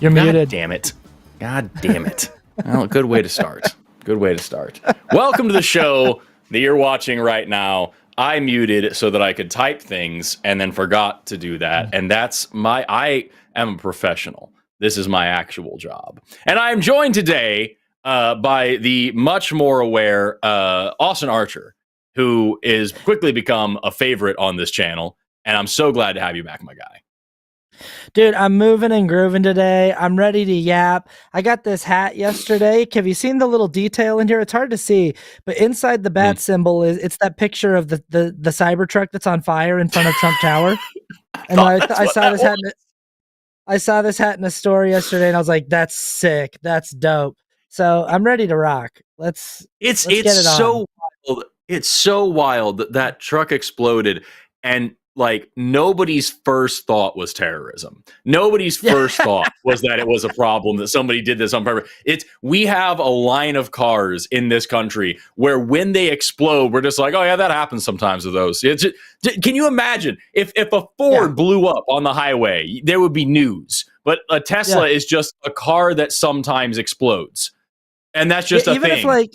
You're muted. Damn it. God damn it. Well, good way to start. Good way to start. Welcome to the show that you're watching right now. I muted so that I could type things and then forgot to do that. And I am a professional. This is my actual job. And I am joined today by the much more aware Austin Archer, who is quickly become a favorite on this channel. And I'm so glad to have you back, my guy. Dude, I'm moving and grooving today. I'm ready to yap. I got this hat yesterday. Have you seen the little detail in here? It's hard to see, but inside the bat symbol it's that picture of the Cybertruck that's on fire in front of Trump Tower. And I saw this hat. I saw this hat in a store yesterday, and I was like, "That's sick. That's dope." So I'm ready to rock. Let's get it so on. wild. It's so wild that that truck exploded, and like nobody's first thought was terrorism. Nobody's first thought was that it was a problem that somebody did this on purpose. We have a line of cars in this country where when they explode, we're just like, oh yeah, that happens sometimes with those. Can you imagine if a Ford blew up on the highway, there would be news. But a Tesla is just a car that sometimes explodes, and that's just a thing.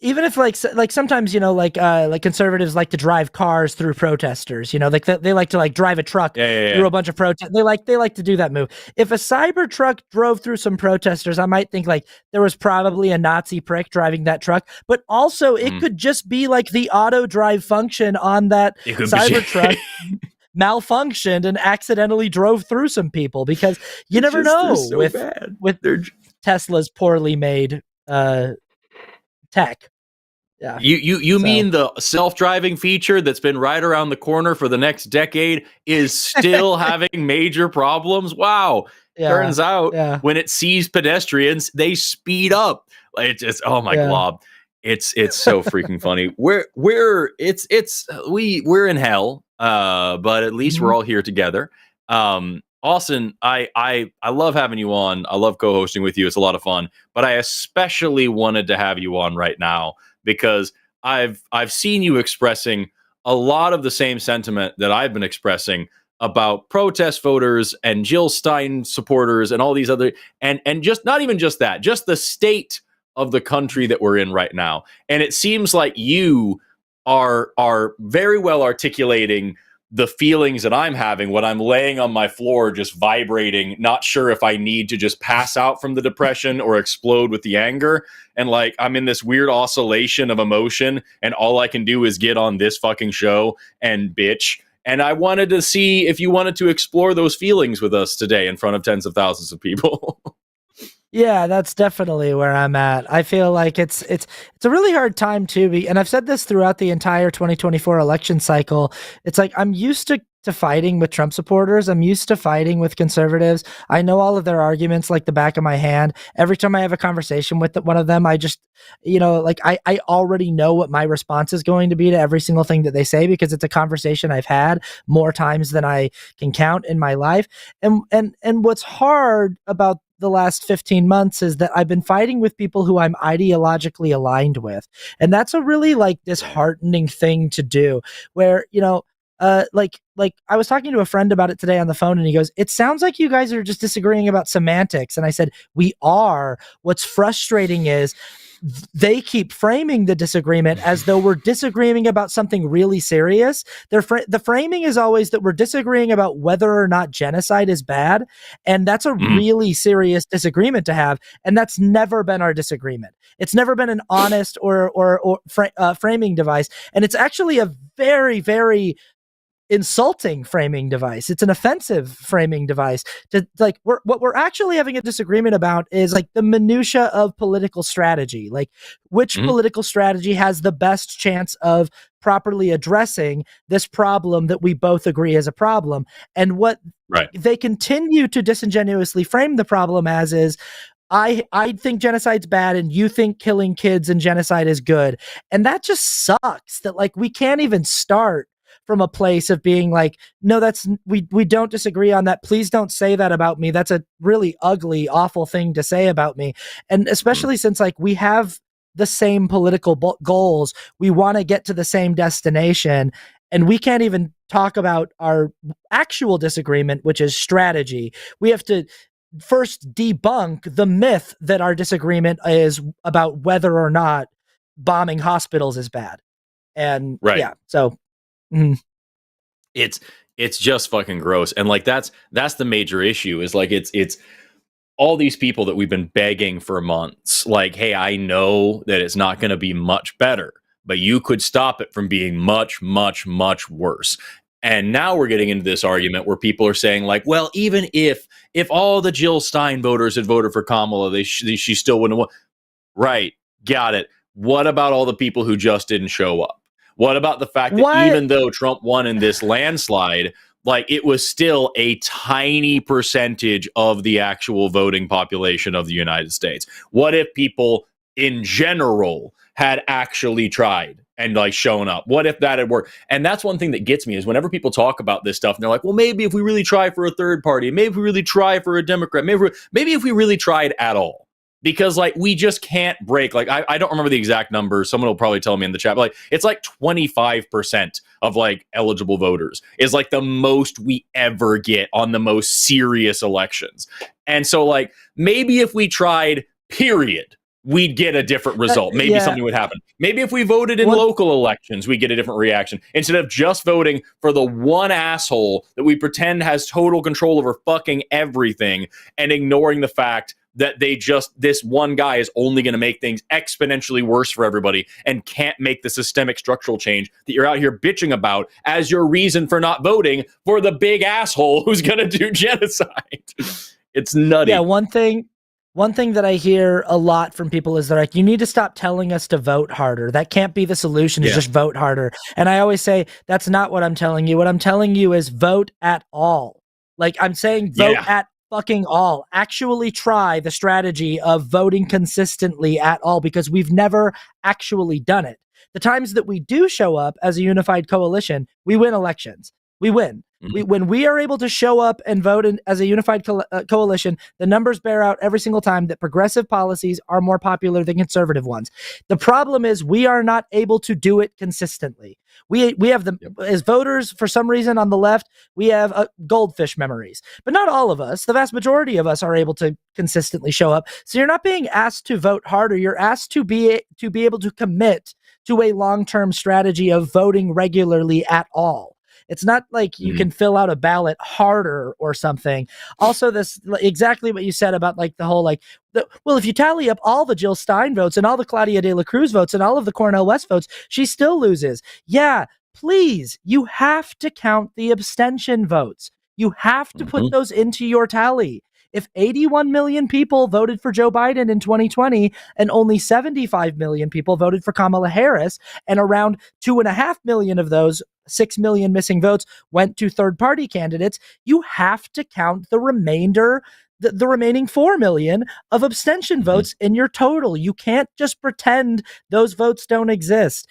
Even if sometimes, you know, like conservatives like to drive cars through protesters, you know, like they like to like drive a truck through a bunch of protests. They like to do that move. If a Cybertruck drove through some protesters, I might think like there was probably a Nazi prick driving that truck, but also it could just be like the auto drive function on that Cybertruck malfunctioned and accidentally drove through some people, because you never know with Tesla's poorly made tech. Yeah. You mean the self-driving feature that's been right around the corner for the next decade is still having major problems? Wow. Turns out when it sees pedestrians, they speed up. It's just, oh my glob. It's so freaking funny. We're in hell, but at least we're all here together. Austin, I love having you on. I love co-hosting with you. It's a lot of fun. But I especially wanted to have you on right now because I've seen you expressing a lot of the same sentiment that I've been expressing about protest voters and Jill Stein supporters and all these other and just not even just that, just the state of the country that we're in right now. And it seems like you are very well articulating the feelings that I'm having when I'm laying on my floor, just vibrating, not sure if I need to just pass out from the depression or explode with the anger. And like, I'm in this weird oscillation of emotion, and all I can do is get on this fucking show and bitch. And I wanted to see if you wanted to explore those feelings with us today in front of tens of thousands of people. Yeah, that's definitely where I'm at. I feel like it's a really hard time too, and I've said this throughout the entire 2024 election cycle. It's like I'm used to fighting with Trump supporters. I'm used to fighting with conservatives. I know all of their arguments like the back of my hand. Every time I have a conversation with one of them, I just, you know, like I already know what my response is going to be to every single thing that they say, because it's a conversation I've had more times than I can count in my life. And what's hard about the last 15 months is that I've been fighting with people who I'm ideologically aligned with. And that's a really like disheartening thing to do, where, you know, like I was talking to a friend about it today on the phone, and he goes, "It sounds like you guys are just disagreeing about semantics." And I said, "We are. What's frustrating is they keep framing the disagreement as though we're disagreeing about something really serious. The framing is always that we're disagreeing about whether or not genocide is bad, and that's a really serious disagreement to have, and that's never been our disagreement. It's never been an honest or framing device, and it's actually a very, very insulting framing device. It's an offensive framing device. What we're actually having a disagreement about is like the minutia of political strategy, like which political strategy has the best chance of properly addressing this problem that we both agree is a problem. And what they continue to disingenuously frame the problem as is, I think genocide's bad and you think killing kids and genocide is good. And that just sucks that like we can't even start from a place of being like, no, we don't disagree on that. Please don't say that about me. That's a really ugly, awful thing to say about me. And especially since like we have the same political goals, we want to get to the same destination, and we can't even talk about our actual disagreement, which is strategy. We have to first debunk the myth that our disagreement is about whether or not bombing hospitals is bad. And Right. yeah, so it's just fucking gross. And like that's the major issue is like it's all these people that we've been begging for months, like, hey, I know that it's not going to be much better, but you could stop it from being much, much, much worse. And now we're getting into this argument where people are saying, like, well, even if all the Jill Stein voters had voted for Kamala, she still wouldn't have won. Right, got it. What about all the people who just didn't show up? What about the fact that even though Trump won in this landslide, like it was still a tiny percentage of the actual voting population of the United States? What if people in general had actually tried and like shown up? What if that had worked? And that's one thing that gets me is whenever people talk about this stuff and they're like, well, maybe if we really try for a third party, maybe if we really try for a Democrat, maybe if we really tried at all. Because like we just can't break, like I don't remember the exact number, someone will probably tell me in the chat, but like it's like 25% of like eligible voters is like the most we ever get on the most serious elections. And so like maybe if we tried, period, we'd get a different result. Maybe something would happen. Maybe if we voted in local elections, we get a different reaction instead of just voting for the one asshole that we pretend has total control over fucking everything and ignoring the fact that this one guy is only going to make things exponentially worse for everybody and can't make the systemic structural change that you're out here bitching about as your reason for not voting for the big asshole who's going to do genocide. It's nutty. Yeah, one thing that I hear a lot from people is they're like, you need to stop telling us to vote harder. That can't be the solution, is just vote harder. And I always say, that's not what I'm telling you. What I'm telling you is vote at all. Like I'm saying, vote at fucking all. Actually try the strategy of voting consistently at all, because we've never actually done it. The times that we do show up as a unified coalition, we win elections. We win. When we are able to show up and vote as a unified coalition, the numbers bear out every single time that progressive policies are more popular than conservative ones. The problem is we are not able to do it consistently. We have them as voters, for some reason on the left, we have goldfish memories, but not all of us. The vast majority of us are able to consistently show up. So you're not being asked to vote harder. You're asked to be able to commit to a long-term strategy of voting regularly at all. It's not like you can fill out a ballot harder or something. Also, this exactly what you said about like the whole like, well, if you tally up all the Jill Stein votes and all the Claudia de la Cruz votes and all of the Cornel West votes, she still loses. Yeah, please, you have to count the abstention votes. You have to put those into your tally. If 81 million people voted for Joe Biden in 2020 and only 75 million people voted for Kamala Harris, and around 2.5 million of those 6 million missing votes went to third-party candidates, you have to count the remainder, the remaining 4 million of abstention votes in your total. You can't just pretend those votes don't exist.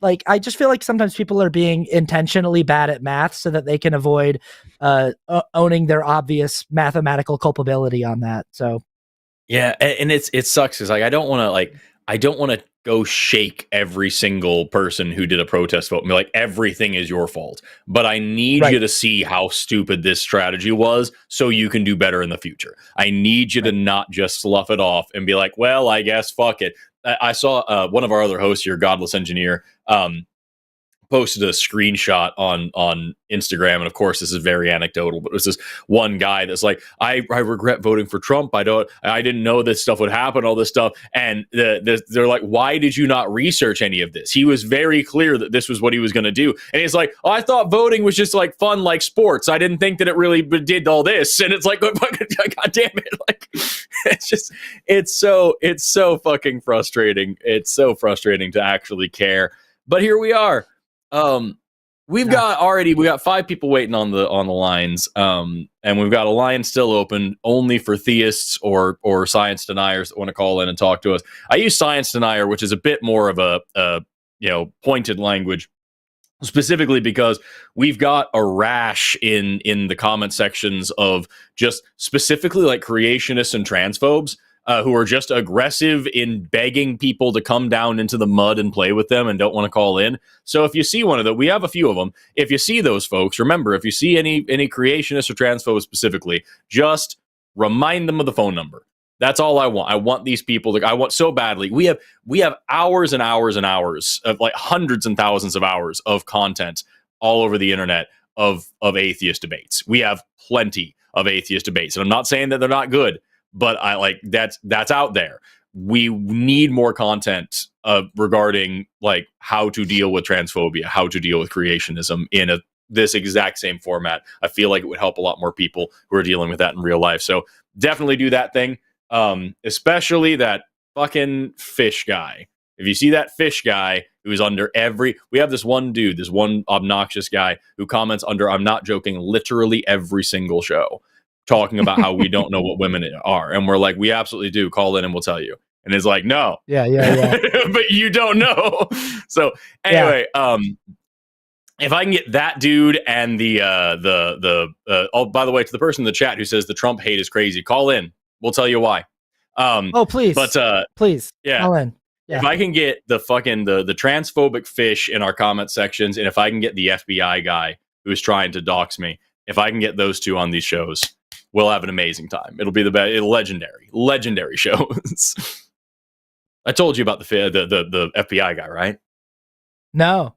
Like, I just feel like sometimes people are being intentionally bad at math so that they can avoid owning their obvious mathematical culpability on that. So, yeah, and it sucks because like I don't want to go shake every single person who did a protest vote and be like, everything is your fault. But I need you to see how stupid this strategy was so you can do better in the future. I need you to not just slough it off and be like, well, I guess fuck it. I saw one of our other hosts here, Godless Engineer, posted a screenshot on Instagram, and of course this is very anecdotal, but it was this one guy that's like, I regret voting for Trump. I didn't know this stuff would happen, all this stuff. And they're like, why did you not research any of this? He was very clear that this was what he was going to do. And he's like, oh, I thought voting was just like fun, like sports. I didn't think that it really did all this. And it's like, god damn it. Like, it's so fucking frustrating. It's so frustrating to actually care. But here we are. We got 5 people waiting on the lines, and we've got a line still open only for theists or science deniers that want to call in and talk to us. I use science denier, which is a bit more of a pointed language, specifically because we've got a rash in the comment sections of just specifically like creationists and transphobes. Who are just aggressive in begging people to come down into the mud and play with them and don't want to call in. So if you see one of them, we have a few of them. If you see those folks, remember, if you see any creationists or transphobes specifically, just remind them of the phone number. That's all I want. I want these people I want so badly. We have hours and hours and hours of like hundreds and thousands of hours of content all over the internet of atheist debates. We have plenty of atheist debates. And I'm not saying that they're not good, but I like that's out there. We need more content regarding like how to deal with transphobia, how to deal with creationism in this exact same format. I feel like it would help a lot more people who are dealing with that in real life. So definitely do that thing. Especially that fucking fish guy. If you see that fish guy who's under we have this one dude, this one obnoxious guy who comments under, I'm not joking, literally every single show, talking about how we don't know what women are. And we're like, we absolutely do. Call in and we'll tell you. And it's like, no. Yeah. But you don't know. So anyway, if I can get that dude and oh, by the way, to the person in the chat who says the Trump hate is crazy, call in. We'll tell you why. Please. But please. Yeah. Call in. Yeah. If I can get the fucking the transphobic fish in our comment sections, and if I can get the FBI guy who's trying to dox me, if I can get those two on these shows, we'll have an amazing time. It'll be the best, legendary shows. I told you about the FBI guy, right? No.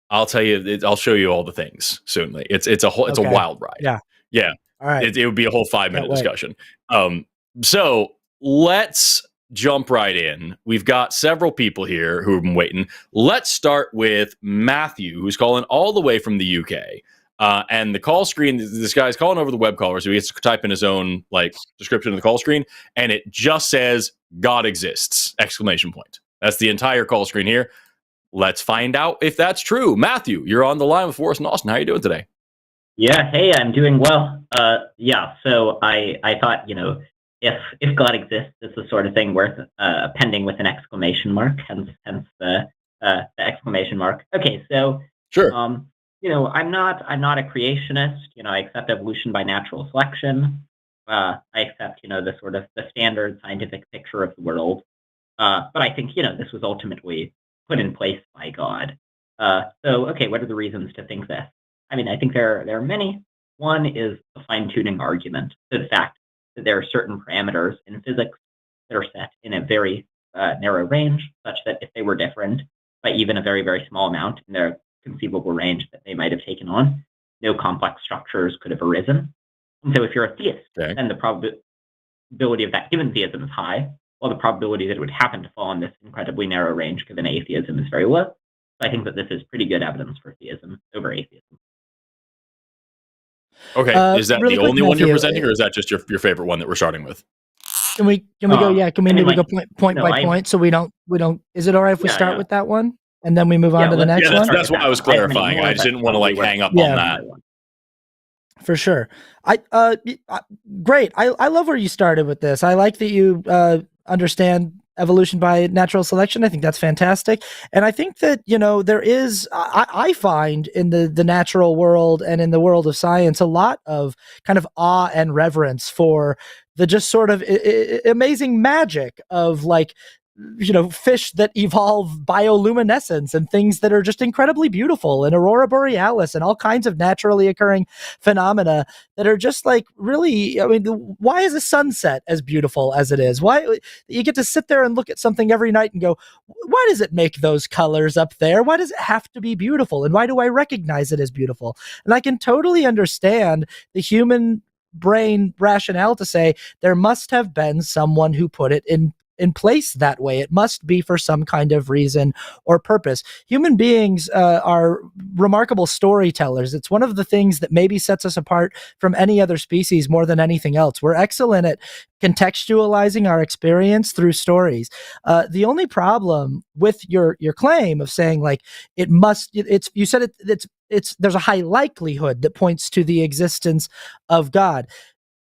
I'll tell you. I'll show you all the things soon. It's a wild ride. Yeah. All right. It would be a whole 5-minute discussion. So let's jump right in. We've got several people here who have been waiting. Let's start with Matthew, who's calling all the way from the UK. And the call screen, this guy's calling over the web caller, so he gets to type in his own like description of the call screen, and it just says "God exists!" ! That's the entire call screen here. Let's find out if that's true. Matthew, you're on the line with Forrest and Austin. How are you doing today? Yeah, hey, I'm doing well. So I thought, if God exists, it's the sort of thing worth appending with an exclamation mark, hence the exclamation mark. Okay, so sure. I'm not a creationist. I accept evolution by natural selection. I accept, the standard scientific picture of the world. But I think, this was ultimately put in place by God. Okay, what are the reasons to think this? I mean, I think there are many. One is a fine-tuning argument to the fact that there are certain parameters in physics that are set in a very narrow range, such that if they were different by even a very, very small amount in their conceivable range that they might have taken on, no complex structures could have arisen. And so if you're a theist, then the probability of that given theism is high, while the probability that it would happen to fall in this incredibly narrow range given atheism is very low. So I think that this is pretty good evidence for theism over atheism. Okay, is that really the only one you're presenting, or is that just your favorite one that we're starting with? Can we go? Yeah, can we maybe go point by point so we don't? Is it all right if we start with that one and then we move on to the next one? That's what I was clarifying. I just didn't want to hang up on that. For sure. Great. I love where you started with this. I like that you understand evolution by natural selection. I think that's fantastic. And I think that, there is, I find in the natural world and in the world of science, a lot of kind of awe and reverence for the just sort of amazing magic of like, fish that evolve bioluminescence and things that are just incredibly beautiful, and aurora borealis and all kinds of naturally occurring phenomena that are just like really, I mean, why is a sunset as beautiful as it is? Why you get to sit there and look at something every night and go, why does it make those colors up there? Why does it have to be beautiful? And why do I recognize it as beautiful? And I can totally understand the human brain rationale to say there must have been someone who put it in place that way. It must be for some kind of reason or purpose. Human beings are remarkable storytellers. It's one of the things that maybe sets us apart from any other species more than anything else. We're excellent at contextualizing our experience through stories. The only problem with your claim of saying like you said there's a high likelihood that points to the existence of God.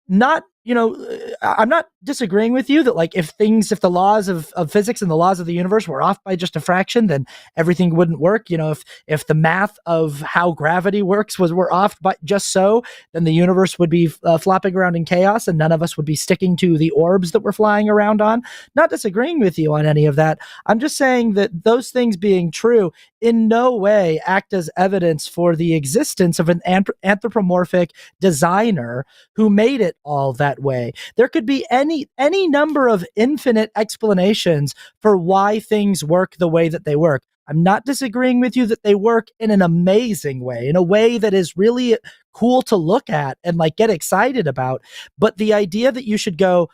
I'm not disagreeing with you that like if the laws of physics and the laws of the universe were off by just a fraction, then everything wouldn't work. If the math of how gravity works were off by just so, then the universe would be flopping around in chaos and none of us would be sticking to the orbs that we're flying around on. Not disagreeing with you on any of that. I'm just saying that those things being true in no way act as evidence for the existence of an anthropomorphic designer who made it all that that way. There could be any number of infinite explanations for why things work the way that they work. I'm not disagreeing with you that they work in an amazing way, in a way that is really cool to look at and like get excited about. But the idea that you should go,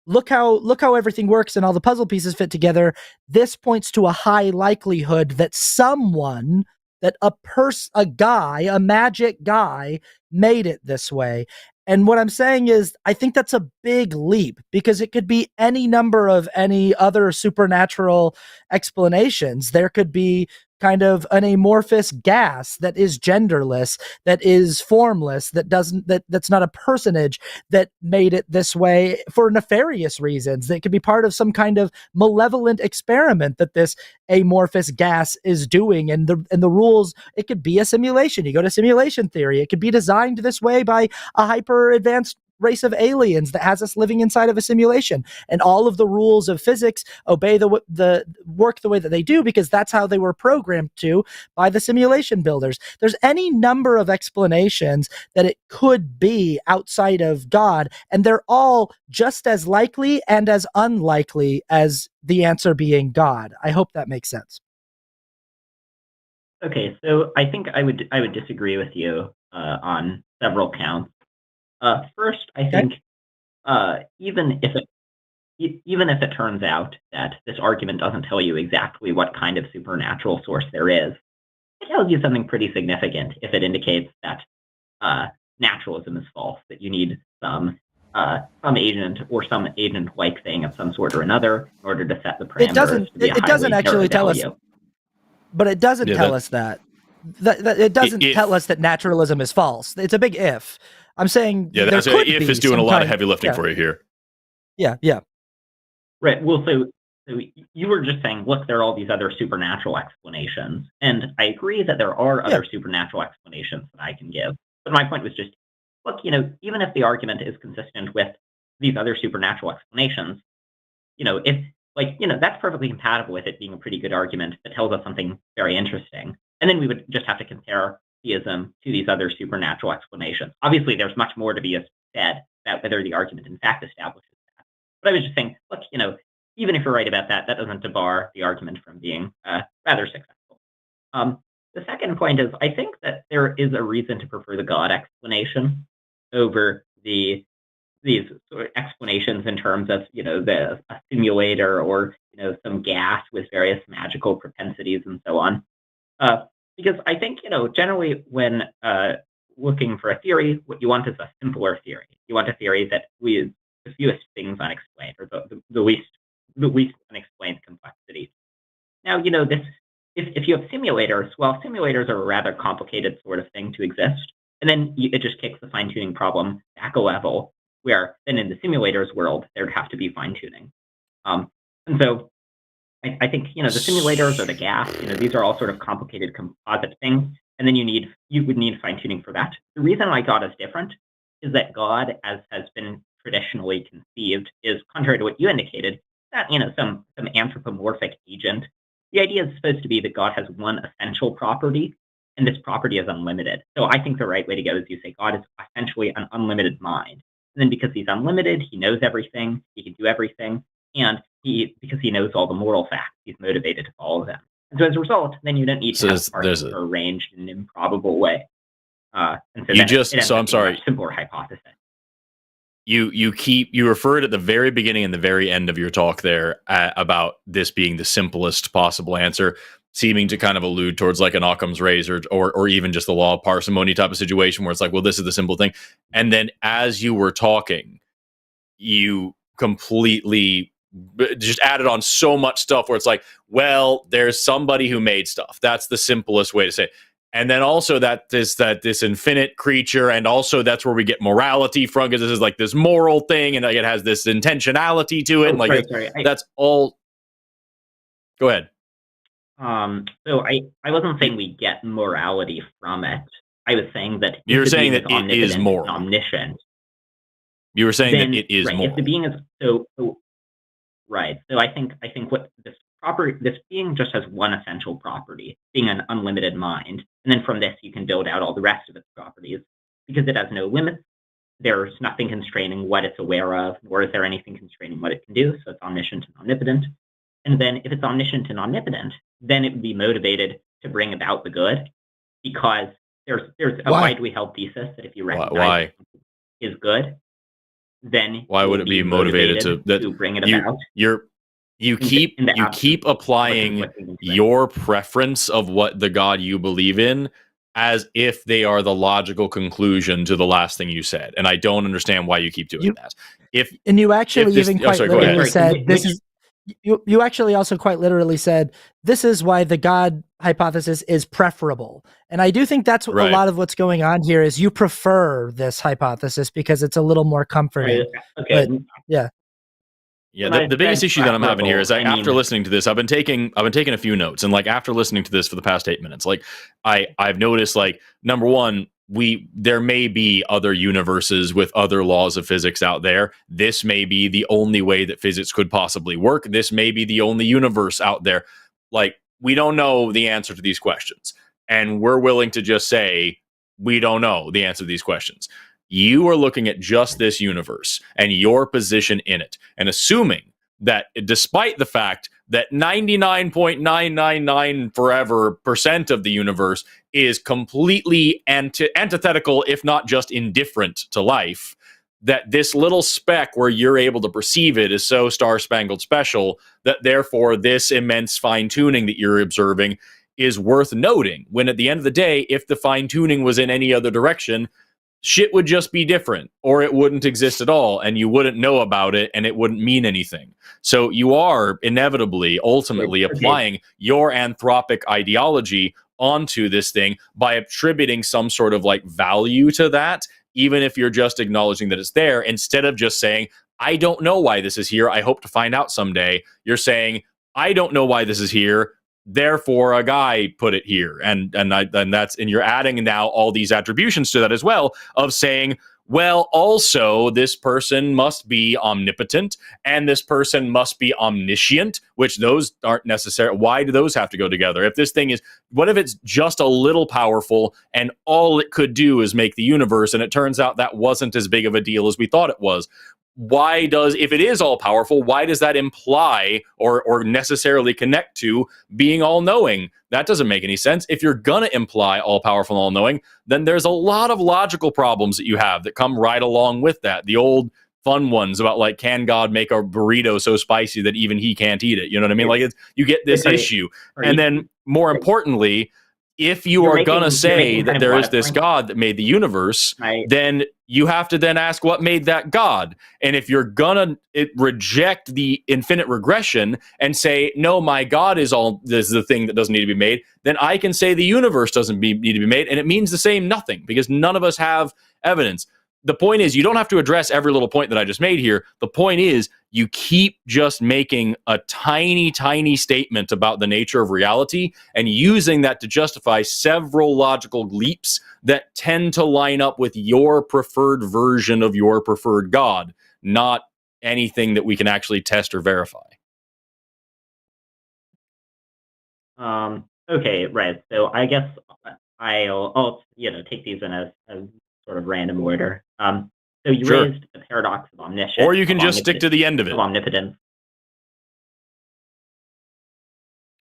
look how everything works and all the puzzle pieces fit together, this points to a high likelihood that someone, that a magic guy made it this way. And what I'm saying is, I think that's a big leap, because it could be any number of any other supernatural explanations. There could be kind of an amorphous gas that is genderless, that is formless, that's not a personage, that made it this way for nefarious reasons. That could be part of some kind of malevolent experiment that this amorphous gas is doing. And the rules, it could be a simulation. You go to simulation theory. It could be designed this way by a hyper advanced race of aliens that has us living inside of a simulation, and all of the rules of physics obey the work the way that they do, because that's how they were programmed to by the simulation builders. There's any number of explanations that it could be outside of God, and they're all just as likely and as unlikely as the answer being God. I hope that makes sense. Okay, so I think I would disagree with you on several counts. First, I think even if it turns out that this argument doesn't tell you exactly what kind of supernatural source there is, it tells you something pretty significant if it indicates that naturalism is false, that you need some agent or some agent-like thing of some sort or another in order to set the parameters. It doesn't actually tell us, but it doesn't tell us that. It doesn't tell us that naturalism is false. It's a big if. I'm saying that's if is doing a lot of heavy lifting for you here. Yeah. Right. Well, so you were just saying, look, there are all these other supernatural explanations, and I agree that there are other supernatural explanations that I can give. But my point was just, look, even if the argument is consistent with these other supernatural explanations, that's perfectly compatible with it being a pretty good argument that tells us something very interesting. And then we would just have to compare theism to these other supernatural explanations. Obviously, there's much more to be said about whether the argument in fact establishes that. But I was just saying, look, even if you're right about that, that doesn't debar the argument from being rather successful. The second point is, I think that there is a reason to prefer the God explanation over these sort of explanations in terms of, a simulator or, some gas with various magical propensities and so on. Because I think, generally when looking for a theory, what you want is a simpler theory. You want a theory that leaves the fewest things unexplained, or the least unexplained complexity. Now, if you have simulators, well, simulators are a rather complicated sort of thing to exist. And then it just kicks the fine-tuning problem back a level, where then in the simulators world, there'd have to be fine-tuning. And so I think, the simulators or the gas, these are all sort of complicated composite things. And then you would need fine-tuning for that. The reason why God is different is that God, as has been traditionally conceived, is contrary to what you indicated, that, some anthropomorphic agent. The idea is supposed to be that God has one essential property, and this property is unlimited. So I think the right way to go is you say God is essentially an unlimited mind. And then because he's unlimited, he knows everything, he can do everything, and because he knows all the moral facts, he's motivated to follow them. And so as a result, then you don't need to have parts arranged in an improbable way. And so I'm sorry. A simpler hypothesis. You referred at the very beginning and the very end of your talk there about this being the simplest possible answer, seeming to kind of allude towards like an Occam's razor or even just the law of parsimony type of situation where it's like, well, this is the simple thing. And then as you were talking, you completely just added on so much stuff where it's like, well, there's somebody who made stuff. That's the simplest way to say it. And then also this infinite creature, and also that's where we get morality from, because this is like this moral thing, and like it has this intentionality to it. That's all. Go ahead. So I wasn't saying we get morality from it. I was saying that you're saying that it is moral, omniscient. You were saying that it is right, moral. If the being is so right. So I think what this being just has one essential property, being an unlimited mind. And then from this, you can build out all the rest of its properties because it has no limits. there's nothing constraining what it's aware of, nor is there anything constraining what it can do. So it's omniscient and omnipotent. And then if it's omniscient and omnipotent, then it would be motivated to bring about the good, because there's a widely held thesis that if you recognize something is good, then why would it be motivated to bring it about? You keep applying your preference of what the God you believe in as if they are the logical conclusion to the last thing you said, and I don't understand why you keep doing that. You actually literally said this is. You actually also quite literally said this is why the God hypothesis is preferable, and I do think that's a lot of what's going on here. Is you prefer this hypothesis because it's a little more comforting. Okay. But, yeah. Yeah, the biggest issue that I'm having here is after listening to this, I've been taking a few notes, and like after listening to this for the past 8 minutes, like I've noticed, like, number one, there may be other universes with other laws of physics out there. This may be the only way that physics could possibly work. This may be the only universe out there. Like, we don't know the answer to these questions, and we're willing to just say we don't know the answer to these questions. You are looking at just this universe and your position in it, and assuming that despite the fact that 99.999 forever% of the universe is completely antithetical, if not just indifferent to life, that this little speck where you're able to perceive it is so star-spangled special that therefore this immense fine-tuning that you're observing is worth noting, when at the end of the day, if the fine-tuning was in any other direction, shit would just be different, or it wouldn't exist at all, and you wouldn't know about it, and it wouldn't mean anything. So you are inevitably, ultimately applying your anthropic ideology onto this thing by attributing some sort of like value to that, even if you're just acknowledging that it's there, instead of just saying, I don't know why this is here, I hope to find out someday. You're saying, I don't know why this is here, therefore a guy put it here, and you're adding now all these attributions to that as well, of saying, well, also this person must be omnipotent and this person must be omniscient, which those aren't necessary. Why do those have to go together? If this thing is, what if it's just a little powerful and all it could do is make the universe, and it turns out that wasn't as big of a deal as we thought it was? If it is all powerful, why does that imply or necessarily connect to being all knowing? That doesn't make any sense. If you're going to imply all powerful and all knowing, then there's a lot of logical problems that you have that come right along with that. The old fun ones about, like, can God make a burrito so spicy that even he can't eat it? You know what I mean? Like, you get this issue. And then more importantly, if you are going to say that there is this God that made the universe, then you have to then ask what made that God. And if you're going to reject the infinite regression and say, no, my God is the thing that doesn't need to be made, then I can say the universe doesn't need to be made. And it means the same nothing, because none of us have evidence. The point is, you don't have to address every little point that I just made here. The point is, you keep just making a tiny, tiny statement about the nature of reality and using that to justify several logical leaps that tend to line up with your preferred version of your preferred God, not anything that we can actually test or verify. Okay, right. So I guess I'll take these in a sort of random order. So you raised the paradox of omniscience. Or you can just stick to the end of it. Of omnipotence.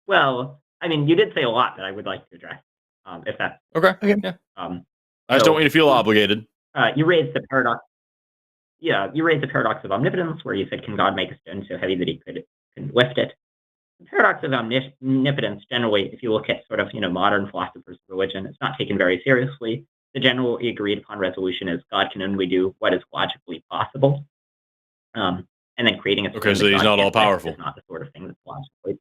Well, I mean, you did say a lot that I would like to address. If that's okay. Yeah. I just don't want you to feel obligated. You raised the paradox. Yeah, you raised the paradox of omnipotence, where you said, "Can God make a stone so heavy that he couldn't lift it?" The paradox of omnipotence, generally, if you look at sort of modern philosophers of religion, it's not taken very seriously. The generally agreed upon resolution is God can only do what is logically possible, and then creating a so he's not all powerful. Is not the sort of thing that's logically.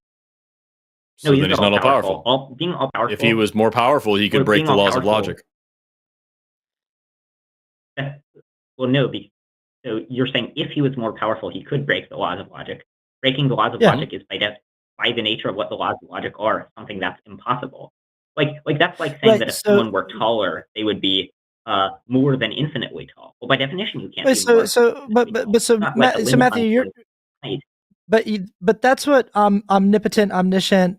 So then he's not all powerful. Being all powerful. If he was more powerful, he could break the laws of logic. Well, no. So you're saying if he was more powerful, he could break the laws of logic. Breaking the laws of logic is by the nature of what the laws of logic are, something that's impossible. Like that's like saying that if someone were taller, they would be more than infinitely tall. Well, by definition, you can't. Matthew, but that's what omnipotent, omniscient,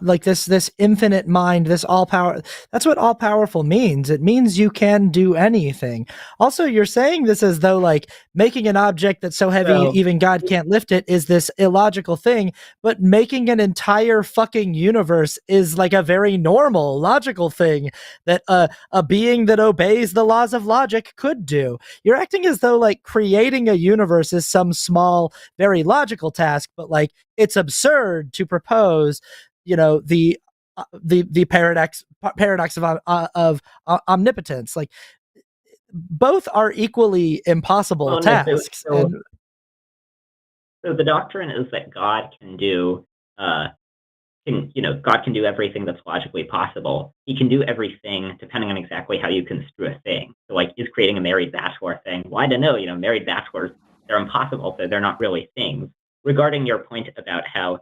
like this infinite mind, this all power. That's what all powerful means. It means you can do anything. Also, you're saying this as though like making an object that's so heavy even God can't lift it is this illogical thing, but making an entire fucking universe is like a very normal, logical thing that a being that obeys the laws of logic could do. You're acting as though like creating a universe is some small, very logical task, but like it's absurd to propose, the paradox of omnipotence. Like both are equally impossible tasks. So the doctrine is that God can do God can do everything that's logically possible. He can do everything depending on exactly how you construe a thing. So like, is creating a married bachelor thing? Well, I don't know, married bachelors, they're impossible, so they're not really things. Regarding your point about how,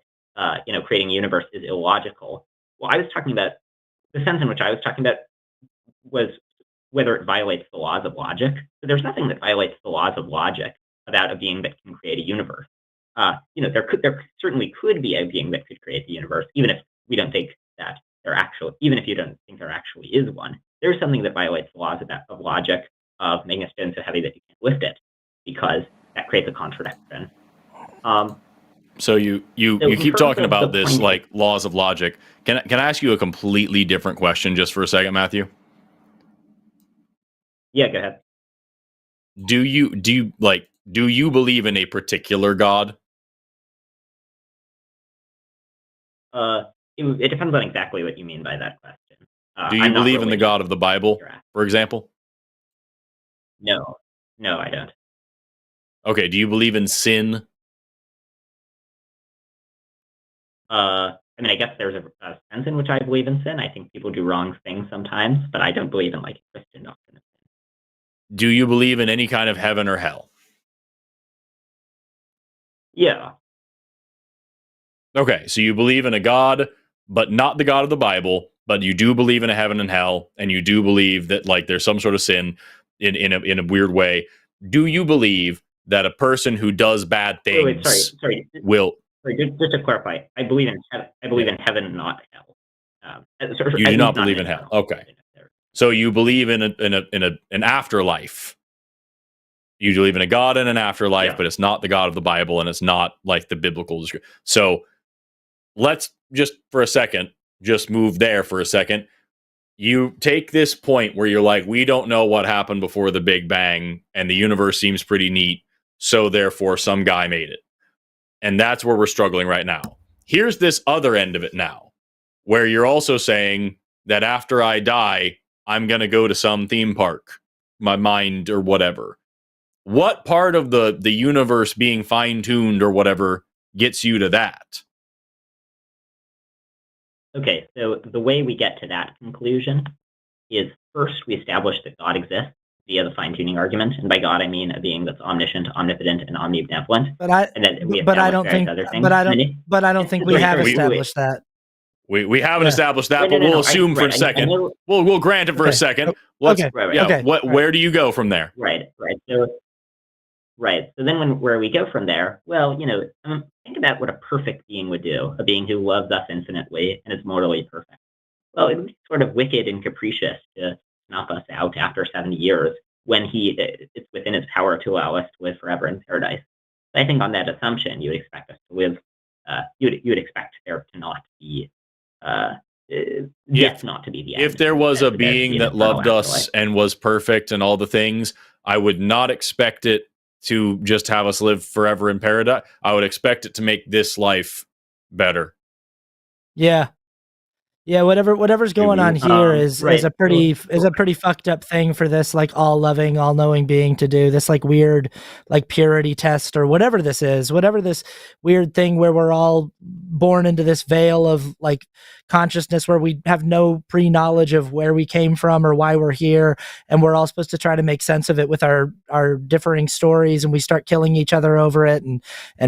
creating a universe is illogical, well, I was talking about, the sense in which I was talking about was whether it violates the laws of logic. So there's nothing that violates the laws of logic about a being that can create a universe. There certainly could be a being that could create the universe, even if we don't think that even if you don't think there actually is one. There's something that violates the laws of logic, of making a stone so heavy that you can't lift it, because that creates a contradiction. So you keep talking about this like laws of logic. Can I ask you a completely different question just for a second, Matthew? Yeah, go ahead. Do you believe in a particular God? It depends on exactly what you mean by that question. Do you believe in the God of the Bible, for example? No, I don't. Okay, do you believe in sin? I guess there's a sense in which I believe in sin. I think people do wrong things sometimes, but I don't believe in like Christian doctrine of sin. Do you believe in any kind of heaven or hell? Yeah. Okay, so you believe in a God, but not the God of the Bible, but you do believe in a heaven and hell, and you do believe that like there's some sort of sin in a weird way. Do you believe that a person who does bad things will? Sorry, just to clarify, I believe in heaven, not hell. You do not believe in hell. Okay, so you believe in an afterlife. You believe in a God and an afterlife, but it's not the God of the Bible, and it's not like the biblical description. So let's just for a second, just move there for a second. You take this point where you're like, we don't know what happened before the Big Bang, and the universe seems pretty neat, so therefore some guy made it. And that's where we're struggling right now. Here's this other end of it now, where you're also saying that after I die, I'm going to go to some theme park, my mind or whatever. What part of the universe being fine-tuned or whatever gets you to that? Okay, so the way we get to that conclusion is first we establish that God exists via the fine-tuning argument, and by God I mean a being that's omniscient, omnipotent, and omnibenevolent. But I don't think we have established that. We haven't established that, but we'll assume for a second. We'll grant it for a second. Where do you go from there? So then where we go from there, well, think about what a perfect being would do, a being who loves us infinitely and is morally perfect. Well, it would be sort of wicked and capricious to snuff us out after 70 years when it's within his power to allow us to live forever in paradise. I think on that assumption, you would expect us to live, you would expect there to not be, death not to be the end. If there was a being that loved us and was perfect and all the things, I would not expect it to just have us live forever in paradise. I would expect it to make this life better. Yeah. Yeah, whatever's going on here is a pretty fucked up thing for this like all loving, all knowing being to do. This like weird like purity test or whatever this is, whatever this weird thing where we're all born into this veil of like consciousness where we have no pre-knowledge of where we came from or why we're here, and we're all supposed to try to make sense of it with our differing stories, and we start killing each other over it, and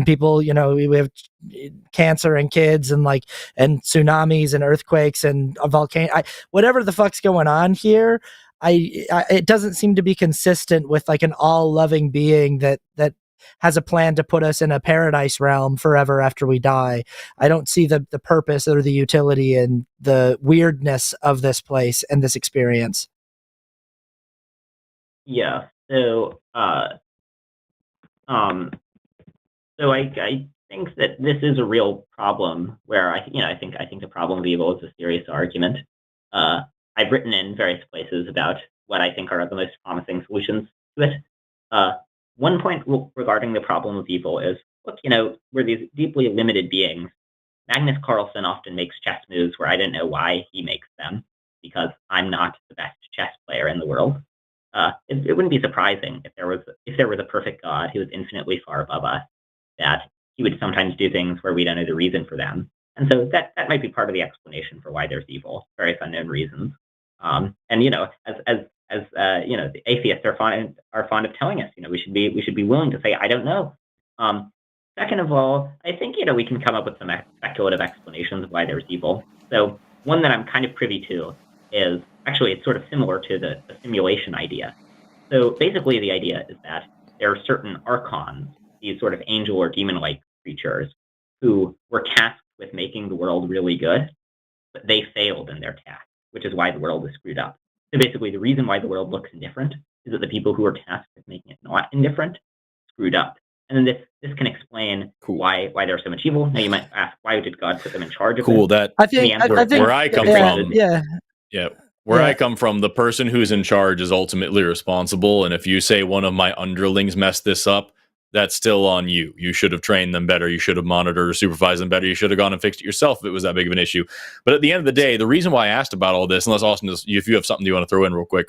people, we have cancer and kids and tsunamis and earthquakes and a volcano. Whatever the fuck's going on here, it doesn't seem to be consistent with like an all-loving being that has a plan to put us in a paradise realm forever after we die. I don't see the purpose or the utility and the weirdness of this place and this experience. Yeah. So, I think that this is a real problem where I think the problem of evil is a serious argument. I've written in various places about what I think are the most promising solutions to it. One point regarding the problem of evil is, look, we're these deeply limited beings. Magnus Carlsen often makes chess moves where I don't know why he makes them, because I'm not the best chess player in the world. It wouldn't be surprising if there was a perfect God who was infinitely far above us, that he would sometimes do things where we don't know the reason for them. And so that might be part of the explanation for why there's evil, various unknown reasons. And the atheists are fond of telling us, we should be willing to say, I don't know. Second of all, I think we can come up with some speculative explanations of why there's evil. So one that I'm kind of privy to is actually it's sort of similar to the simulation idea. So basically, the idea is that there are certain archons, these sort of angel or demon-like creatures, who were tasked with making the world really good, but they failed in their task, which is why the world is screwed up. So basically, the reason why the world looks indifferent is that the people who were tasked with making it not indifferent screwed up. And then this can explain why there's so much evil. Now you might ask, why did God put them in charge of it? That I think where I come from. Yeah. Where I come from, the person who's in charge is ultimately responsible. And if you say one of my underlings messed this up, that's still on you. You should have trained them better. You should have monitored or supervised them better. You should have gone and fixed it yourself if it was that big of an issue. But at the end of the day, the reason why I asked about all this, unless Austin, if you have something you want to throw in real quick.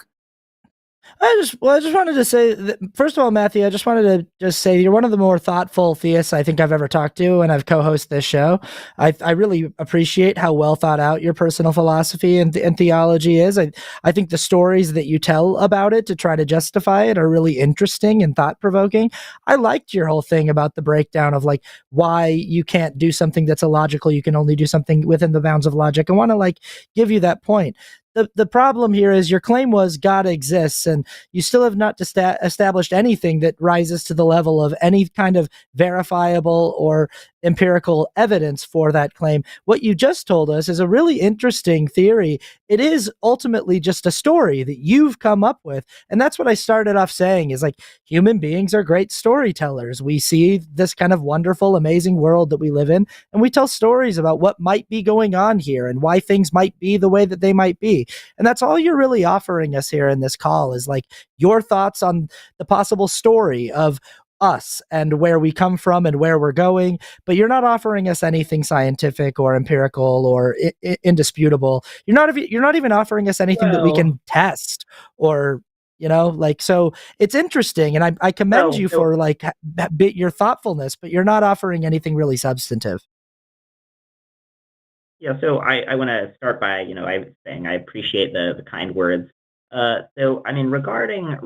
I just wanted to say that, first of all, Matthew, I just wanted to just say you're one of the more thoughtful theists I think I've ever talked to, and I've co-hosted this show. I really appreciate how well thought out your personal philosophy and theology is. I think the stories that you tell about it to try to justify it are really interesting and thought-provoking. I liked your whole thing about the breakdown of like why you can't do something that's illogical. You can only do something within the bounds of logic. I want to give you that point. The problem here is your claim was God exists, and you still have not established anything that rises to the level of any kind of verifiable or empirical evidence for that claim. What you just told us is a really interesting theory. It is ultimately just a story that you've come up with. And that's what I started off saying is like human beings are great storytellers. We see this kind of wonderful, amazing world that we live in, and we tell stories about what might be going on here and why things might be the way that they might be. And that's all you're really offering us here in this call is like your thoughts on the possible story of us and where we come from and where we're going, but you're not offering us anything scientific or empirical or indisputable. You're not even offering us anything that we can test or so it's interesting, and I commend you for your thoughtfulness, but you're not offering anything really substantive. Yeah, so I want to start by, I was saying I appreciate the kind words. So I mean, regarding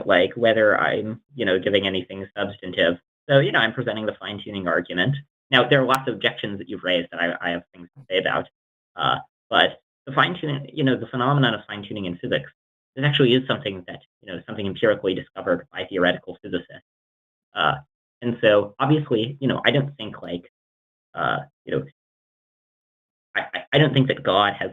like whether I'm, giving anything substantive. So, I'm presenting the fine-tuning argument. Now, there are lots of objections that you've raised that I have things to say about. But the fine-tuning, the phenomenon of fine-tuning in physics, this actually is something that, something empirically discovered by theoretical physicists. And so obviously, I don't think I don't think that God has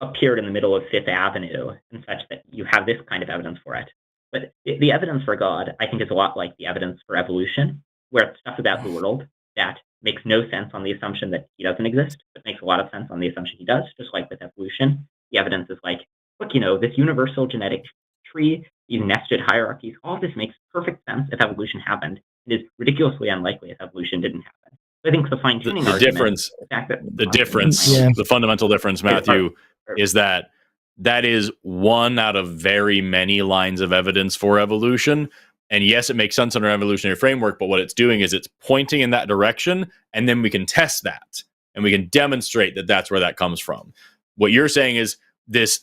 appeared in the middle of Fifth Avenue and such that you have this kind of evidence for it. But the evidence for God, I think, is a lot like the evidence for evolution, where it's stuff about the world that makes no sense on the assumption that he doesn't exist, but makes a lot of sense on the assumption he does, just like with evolution. The evidence is like, look, this universal genetic tree, these nested hierarchies, all of this makes perfect sense if evolution happened. It is ridiculously unlikely if evolution didn't happen. I think the fine-tuning argument, the fundamental difference, Matthew, is that is one out of very many lines of evidence for evolution. And yes, it makes sense under an evolutionary framework, but what it's doing is it's pointing in that direction, and then we can test that, and we can demonstrate that that's where that comes from. What you're saying is this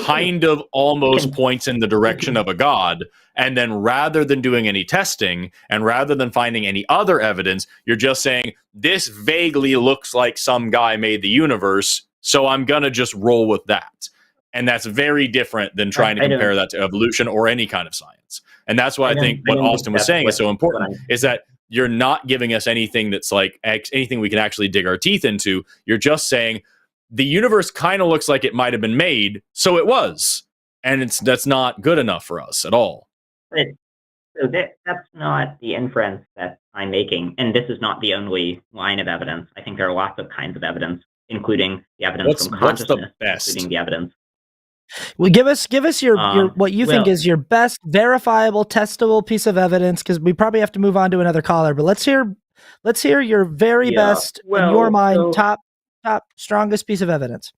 kind of almost points in the direction of a God, and then rather than doing any testing and rather than finding any other evidence, you're just saying this vaguely looks like some guy made the universe, so I'm gonna just roll with that. And that's very different than trying to compare that to evolution or any kind of science. And that's why I think what Austin was saying is so important, is that you're not giving us anything that's like anything we can actually dig our teeth into. You're just saying the universe kind of looks like it might have been made, so it was. And that's not good enough for us at all. So that's not the inference that I'm making, and this is not the only line of evidence. I think there are lots of kinds of evidence, including the evidence from consciousness, including the evidence. Well, give us your what you think is your best verifiable, testable piece of evidence, because we probably have to move on to another caller. But let's hear your very best, in your mind, top strongest piece of evidence.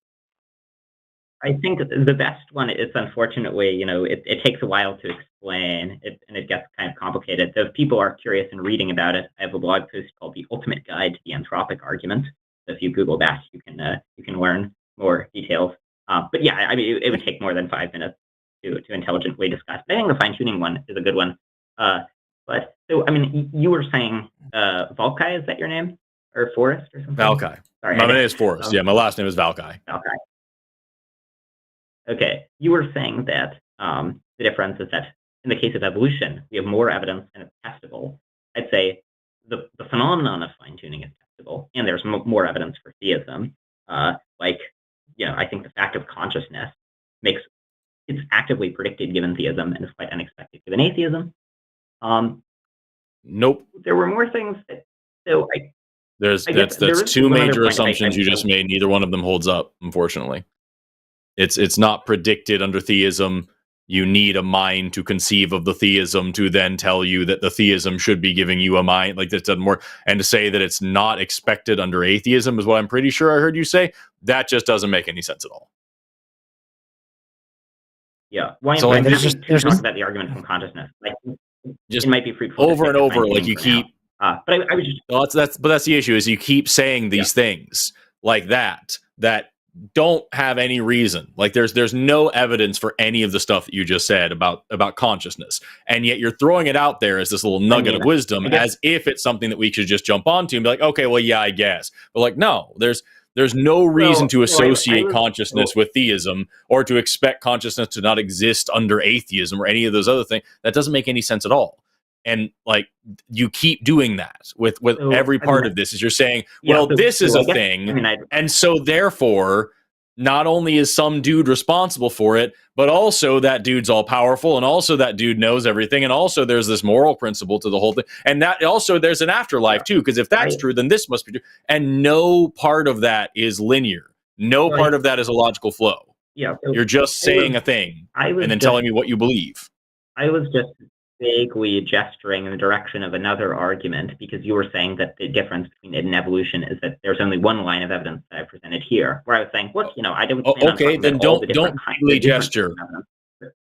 I think the best one is, unfortunately, it takes a while to explain it, and it gets kind of complicated. So if people are curious and reading about it, I have a blog post called "The Ultimate Guide to the Anthropic Argument." So if you Google that, you can learn more details. But yeah, I mean, it would take more than 5 minutes to intelligently discuss. But I think the fine-tuning one is a good one. But so, I mean, you were saying Valkai, is that your name? Or Forrest or something? Valkai. Sorry, my name is Forrest. Yeah, my last name is Valkai. Valkai. Okay, you were saying that the difference is that in the case of evolution, we have more evidence and it's testable. I'd say the phenomenon of fine-tuning is testable, and there's more evidence for theism. I think the fact of consciousness it's actively predicted given theism, and it's quite unexpected given atheism. Nope. There were more things there's two major assumptions you just made. Neither one of them holds up, unfortunately. It's not predicted under theism. You need a mind to conceive of the theism to then tell you that the theism should be giving you a mind. Like, that doesn't work. And to say that it's not expected under atheism is what I'm pretty sure I heard you say. That just doesn't make any sense at all. Yeah. Well, so there's talk about the argument from consciousness. It might be fruitful over and over. Like, you keep. But I was just. Well, that's the issue, is you keep saying these things like that don't have any reason. Like, there's no evidence for any of the stuff that you just said about consciousness, and yet you're throwing it out there as this little nugget of wisdom, as if it's something that we should just jump onto and be like, okay, well, yeah, I guess. But like, no, there's no reason to associate consciousness with theism, or to expect consciousness to not exist under atheism or any of those other things. That doesn't make any sense at all. And like, you keep doing that with every part of this, is you're saying, well, this is a thing. And so therefore, not only is some dude responsible for it, but also that dude's all powerful, and also that dude knows everything. And also there's this moral principle to the whole thing. And that also there's an afterlife too, because if that's true, then this must be true. And no part of that is linear. No part of that is a logical flow. Yeah. You're just saying a thing and then telling me what you believe. I was just vaguely gesturing in the direction of another argument, because you were saying that the difference between it and evolution is that there's only one line of evidence that I presented here, where I was saying, look, I don't. Okay, then don't vaguely gesture.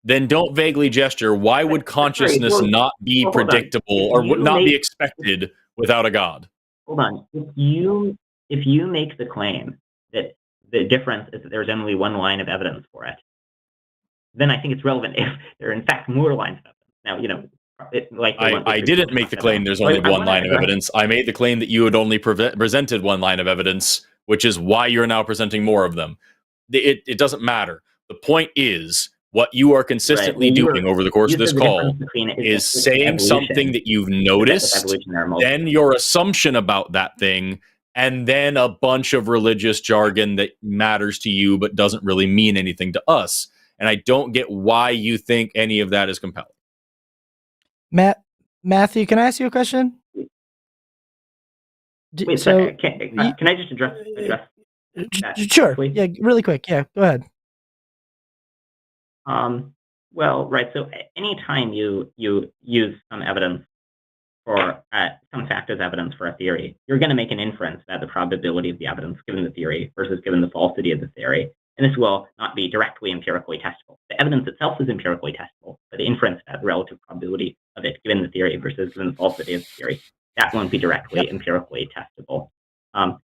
Then don't vaguely gesture. Why would consciousness not be predictable or would not be expected without a god? Hold on. If you make the claim that the difference is that there's only one line of evidence for it, then I think it's relevant if there are in fact more lines of evidence. Now, I didn't make the claim there's only one line of evidence. I made the claim that you had only presented one line of evidence, which is why you're now presenting more of them. It doesn't matter. The point is, what you are consistently doing over the course of this call is saying something that you've noticed, then your assumption about that thing, and then a bunch of religious jargon that matters to you but doesn't really mean anything to us. And I don't get why you think any of that is compelling. Matthew, can I ask you a question? Wait, so can I just address sure. Quickly? Yeah, really quick. Yeah, go ahead. Well, right. So anytime you use some evidence or some fact as evidence for a theory, you're going to make an inference about the probability of the evidence given the theory versus given the falsity of the theory. And this will not be directly empirically testable. The evidence itself is empirically testable, but the inference about the relative probability of it given the theory versus given the falsity of the theory, that won't be directly empirically testable. Now,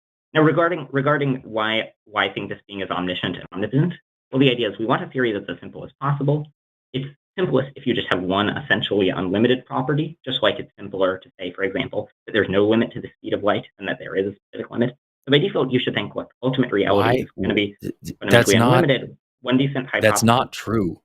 regarding why I think this being is omniscient and omnipotent, well, the idea is we want a theory that's as simple as possible. It's simplest if you just have one essentially unlimited property, just like it's simpler to say, for example, that there's no limit to the speed of light and that there is a specific limit. So by default, you should think, look, ultimate reality is going to be unlimited. one decent hypothesis. That's not true.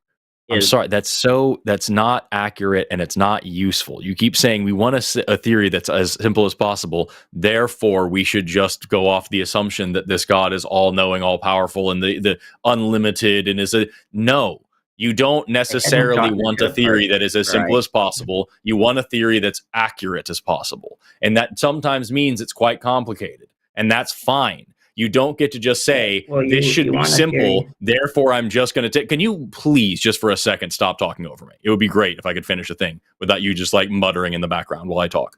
I'm sorry. That's not accurate, and it's not useful. You keep saying we want a theory that's as simple as possible. Therefore, we should just go off the assumption that this God is all knowing, all powerful, and the unlimited, and no. You don't necessarily want a theory that is as simple as possible. You want a theory that's accurate as possible. And that sometimes means it's quite complicated. And that's fine. You don't get to just say, this should be simple, therefore I'm just going to take... Can you please, just for a second, stop talking over me? It would be great if I could finish a thing without you just like muttering in the background while I talk.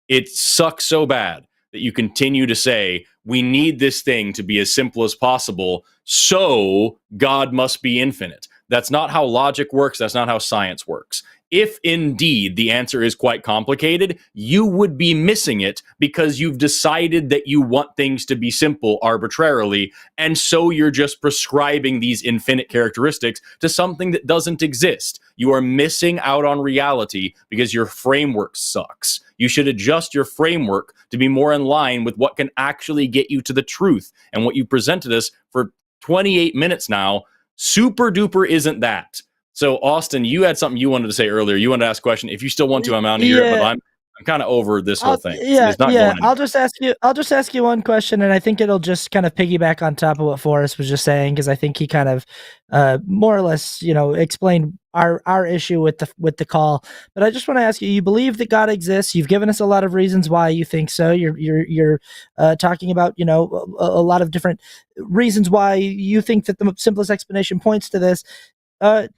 It sucks so bad that you continue to say, we need this thing to be as simple as possible, so God must be infinite. That's not how logic works. That's not how science works. If indeed the answer is quite complicated, you would be missing it because you've decided that you want things to be simple arbitrarily, and so you're just prescribing these infinite characteristics to something that doesn't exist. You are missing out on reality because your framework sucks. You should adjust your framework to be more in line with what can actually get you to the truth. And what you presented us for 28 minutes now, super duper isn't that. So, Austin, you had something you wanted to say earlier. You wanted to ask a question. If you still want to, I'm out of here, but I'm kind of over this whole thing. It's not going anywhere. I'll just ask you one question, and I think it'll just kind of piggyback on top of what Forrest was just saying, because I think he kind of more or less, explained our issue with the call. But I just want to ask you: you believe that God exists? You've given us a lot of reasons why you think so. You're talking about a lot of different reasons why you think that the simplest explanation points to this.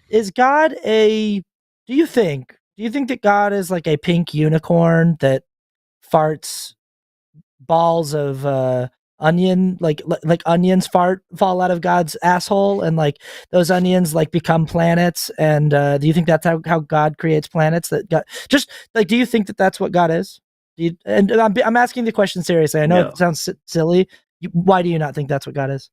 Is God do you think that God is like a pink unicorn that farts balls of onion, like onions fall out of God's asshole, and like those onions like become planets? And do you think that's how God creates planets? That God, just like, do you think that that's what God is? And I'm asking the question seriously. I know it sounds silly. Why do you not think that's what God is?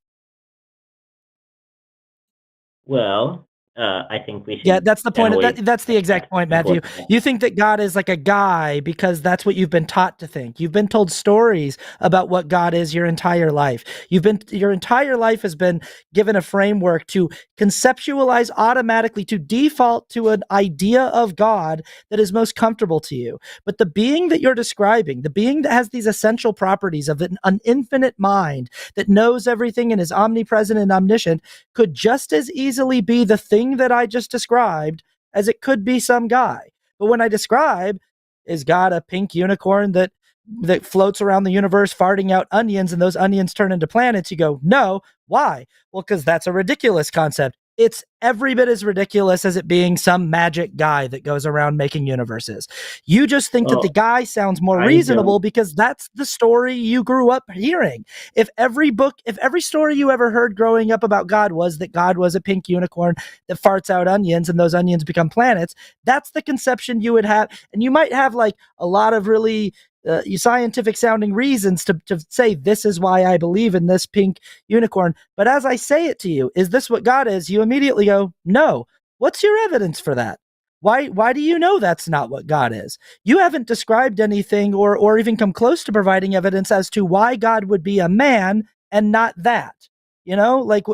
Well, I think we should... Yeah, that's the point. That's the exact point, Matthew. You think that God is like a guy because that's what you've been taught to think. You've been told stories about what God is your entire life. Your entire life has been given a framework to conceptualize automatically, to default to an idea of God that is most comfortable to you. But the being that you're describing, the being that has these essential properties of an infinite mind that knows everything and is omnipresent and omniscient, could just as easily be the thing that I just described as it could be some guy. But when I describe, is God a pink unicorn that floats around the universe farting out onions and those onions turn into planets, you go, no. Why? Well, because that's a ridiculous concept. It's every bit as ridiculous as it being some magic guy that goes around making universes. You just think that the guy sounds more reasonable because that's the story you grew up hearing. If every story you ever heard growing up about God was that God was a pink unicorn that farts out onions and those onions become planets, that's the conception you would have. And you might have like a lot of really scientific sounding reasons to say this is why I believe in this pink unicorn. But as I say it to you, is this what God is? You immediately go, no. What's your evidence for that? Why do you know that's not what God is? You haven't described anything or even come close to providing evidence as to why God would be a man and not that. Like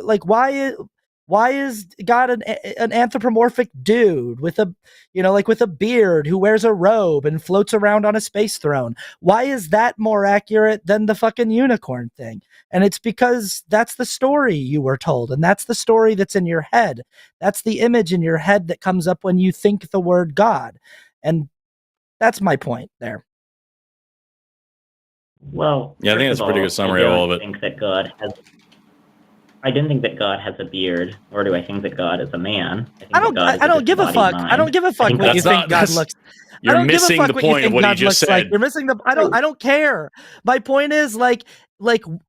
why is God an anthropomorphic dude with a beard who wears a robe and floats around on a space throne? Why is that more accurate than the fucking unicorn thing? And it's because that's the story you were told, and that's the story that's in your head. That's the image in your head that comes up when you think the word God. And that's my point there. Well, yeah, I think that's a pretty good summary of all of it. I don't think that God has a beard, or do I think that God is a man. I don't give a fuck. I don't give a fuck what you think God looks. You're missing the point of what he just said. You're missing the. I don't care. My point is like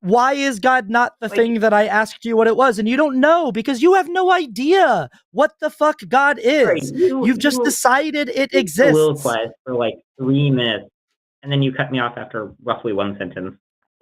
why is God not the thing that I asked you what it was, and you don't know because you have no idea what the fuck God is. Right. You've just decided it exists. For like 3 minutes, and then you cut me off after roughly one sentence.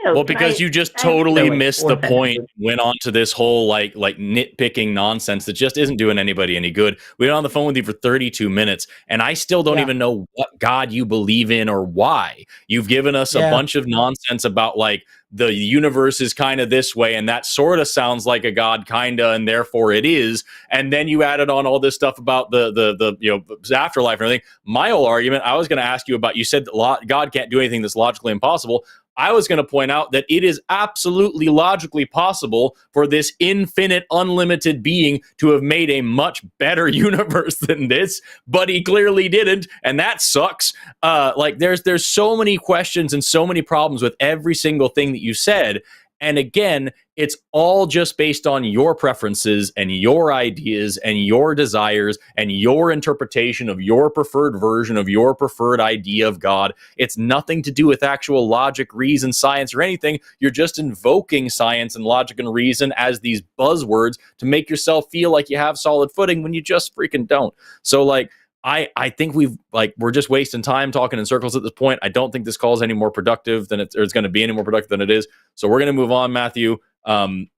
Well, because you just totally missed the point, sentences? went on to this whole like nitpicking nonsense that just isn't doing anybody any good. We were on the phone with you for 32 minutes, and I still don't Yeah. even know what God you believe in or why. You've given us a Yeah. bunch of nonsense about like the universe is kind of this way, and that sort of sounds like a God, kinda, and therefore it is. And then you added on all this stuff about the afterlife and everything. My whole argument, I was going to ask you about. You said that God can't do anything that's logically impossible. I was going to point out that it is absolutely logically possible for this infinite, unlimited being to have made a much better universe than this, but he clearly didn't, and that sucks. Like there's so many questions and so many problems with every single thing that you said. And again, it's all just based on your preferences and your ideas and your desires and your interpretation of your preferred version of your preferred idea of God. It's nothing to do with actual logic, reason, science, or anything. You're just invoking science and logic and reason as these buzzwords to make yourself feel like you have solid footing when you just freaking don't. So like, I think we're just wasting time talking in circles at this point. I don't think this call is any more productive than it's going to be any more productive than it is. So we're going to move on, Matthew.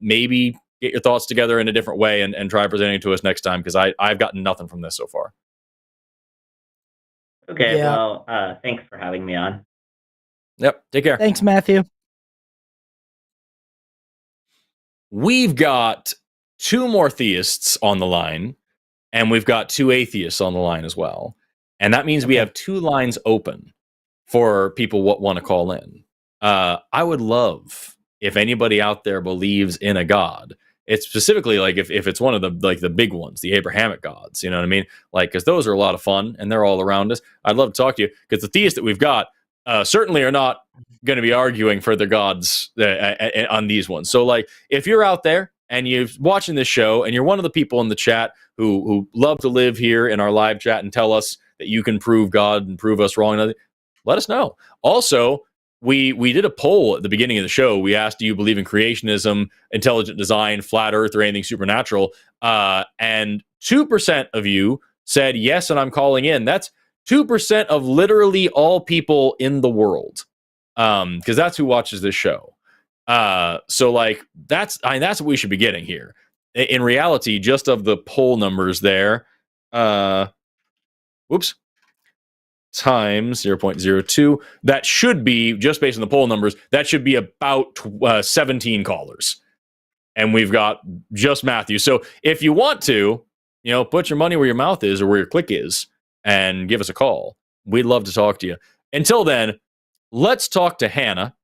Maybe get your thoughts together in a different way and try presenting it to us next time, because I've gotten nothing from this so far. Okay, Yeah. well, thanks for having me on. Yep. Take care. Thanks, Matthew. We've got 2 more theists on the line, and we've got 2 atheists on the line as well. And that means we have 2 lines open for people want to call in. I would love if anybody out there believes in a God. It's specifically like if it's one of the big ones, the Abrahamic gods, you know what I mean? Like, because those are a lot of fun and they're all around us. I'd love to talk to you, because the theists that we've got certainly are not going to be arguing for the gods on these ones. So like, if you're out there and you're watching this show and you're one of the people in the chat who love to live here in our live chat and tell us that you can prove God and prove us wrong, let us know. Also, we did a poll at the beginning of the show. We asked, do you believe in creationism, intelligent design, flat earth, or anything supernatural? And 2% of you said yes, and I'm calling in. That's 2% of literally all people in the world, because that's who watches this show. So like that's what we should be getting here. In reality, just of the poll numbers there, times 0.02, that should be, just based on the poll numbers, that should be about 17 callers. And we've got just Matthew. So if you want to, put your money where your mouth is or where your click is and give us a call. We'd love to talk to you. Until then, let's talk to Hannah,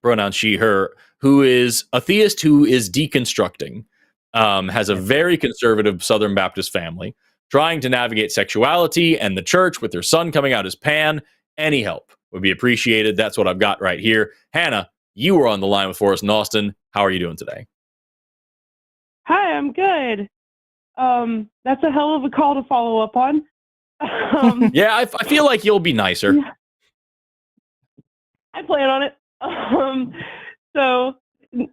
pronoun she, her, who is a theist who is deconstructing, has a very conservative Southern Baptist family, trying to navigate sexuality and the church with her son coming out as pan. Any help would be appreciated. That's what I've got right here. Hannah, you were on the line with Forrest and Austin. How are you doing today? Hi, I'm good. That's a hell of a call to follow up on. Yeah, I feel like you'll be nicer. Yeah. I plan on it. So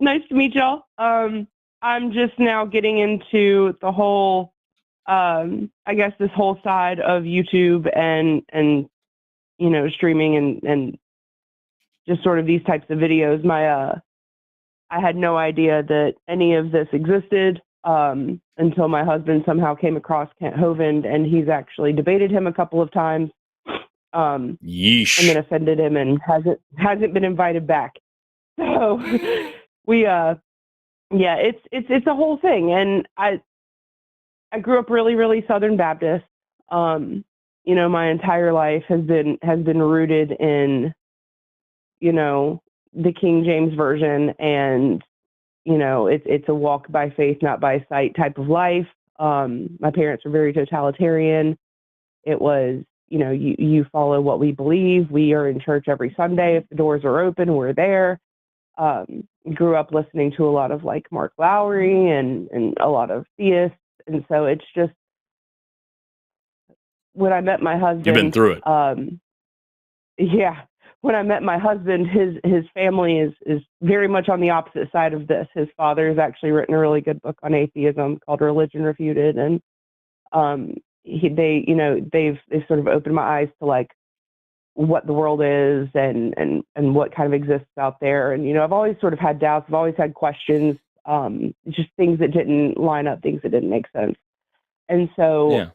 nice to meet y'all. I'm just now getting into the whole, I guess this whole side of YouTube and streaming and just sort of these types of videos. I had no idea that any of this existed until my husband somehow came across Kent Hovind, and he's actually debated him a couple of times. Yeesh. And then offended him and hasn't been invited back. So we it's a whole thing. And I grew up really, really Southern Baptist. My entire life has been rooted in, the King James Version, and it's a walk by faith, not by sight type of life. My parents were very totalitarian. It was, you follow what we believe. We are in church every Sunday. If the doors are open, we're there. Grew up listening to a lot of like Mark Lowry and a lot of theists. And so it's just, when I met my husband, you've been through it. Yeah. When I met my husband, his family is very much on the opposite side of this. His father has actually written a really good book on atheism called Religion Refuted. And, they've sort of opened my eyes to like what the world is and what kind of exists out there. And, you know, I've always sort of had doubts. I've always had questions, just things that didn't line up, things that didn't make sense. And so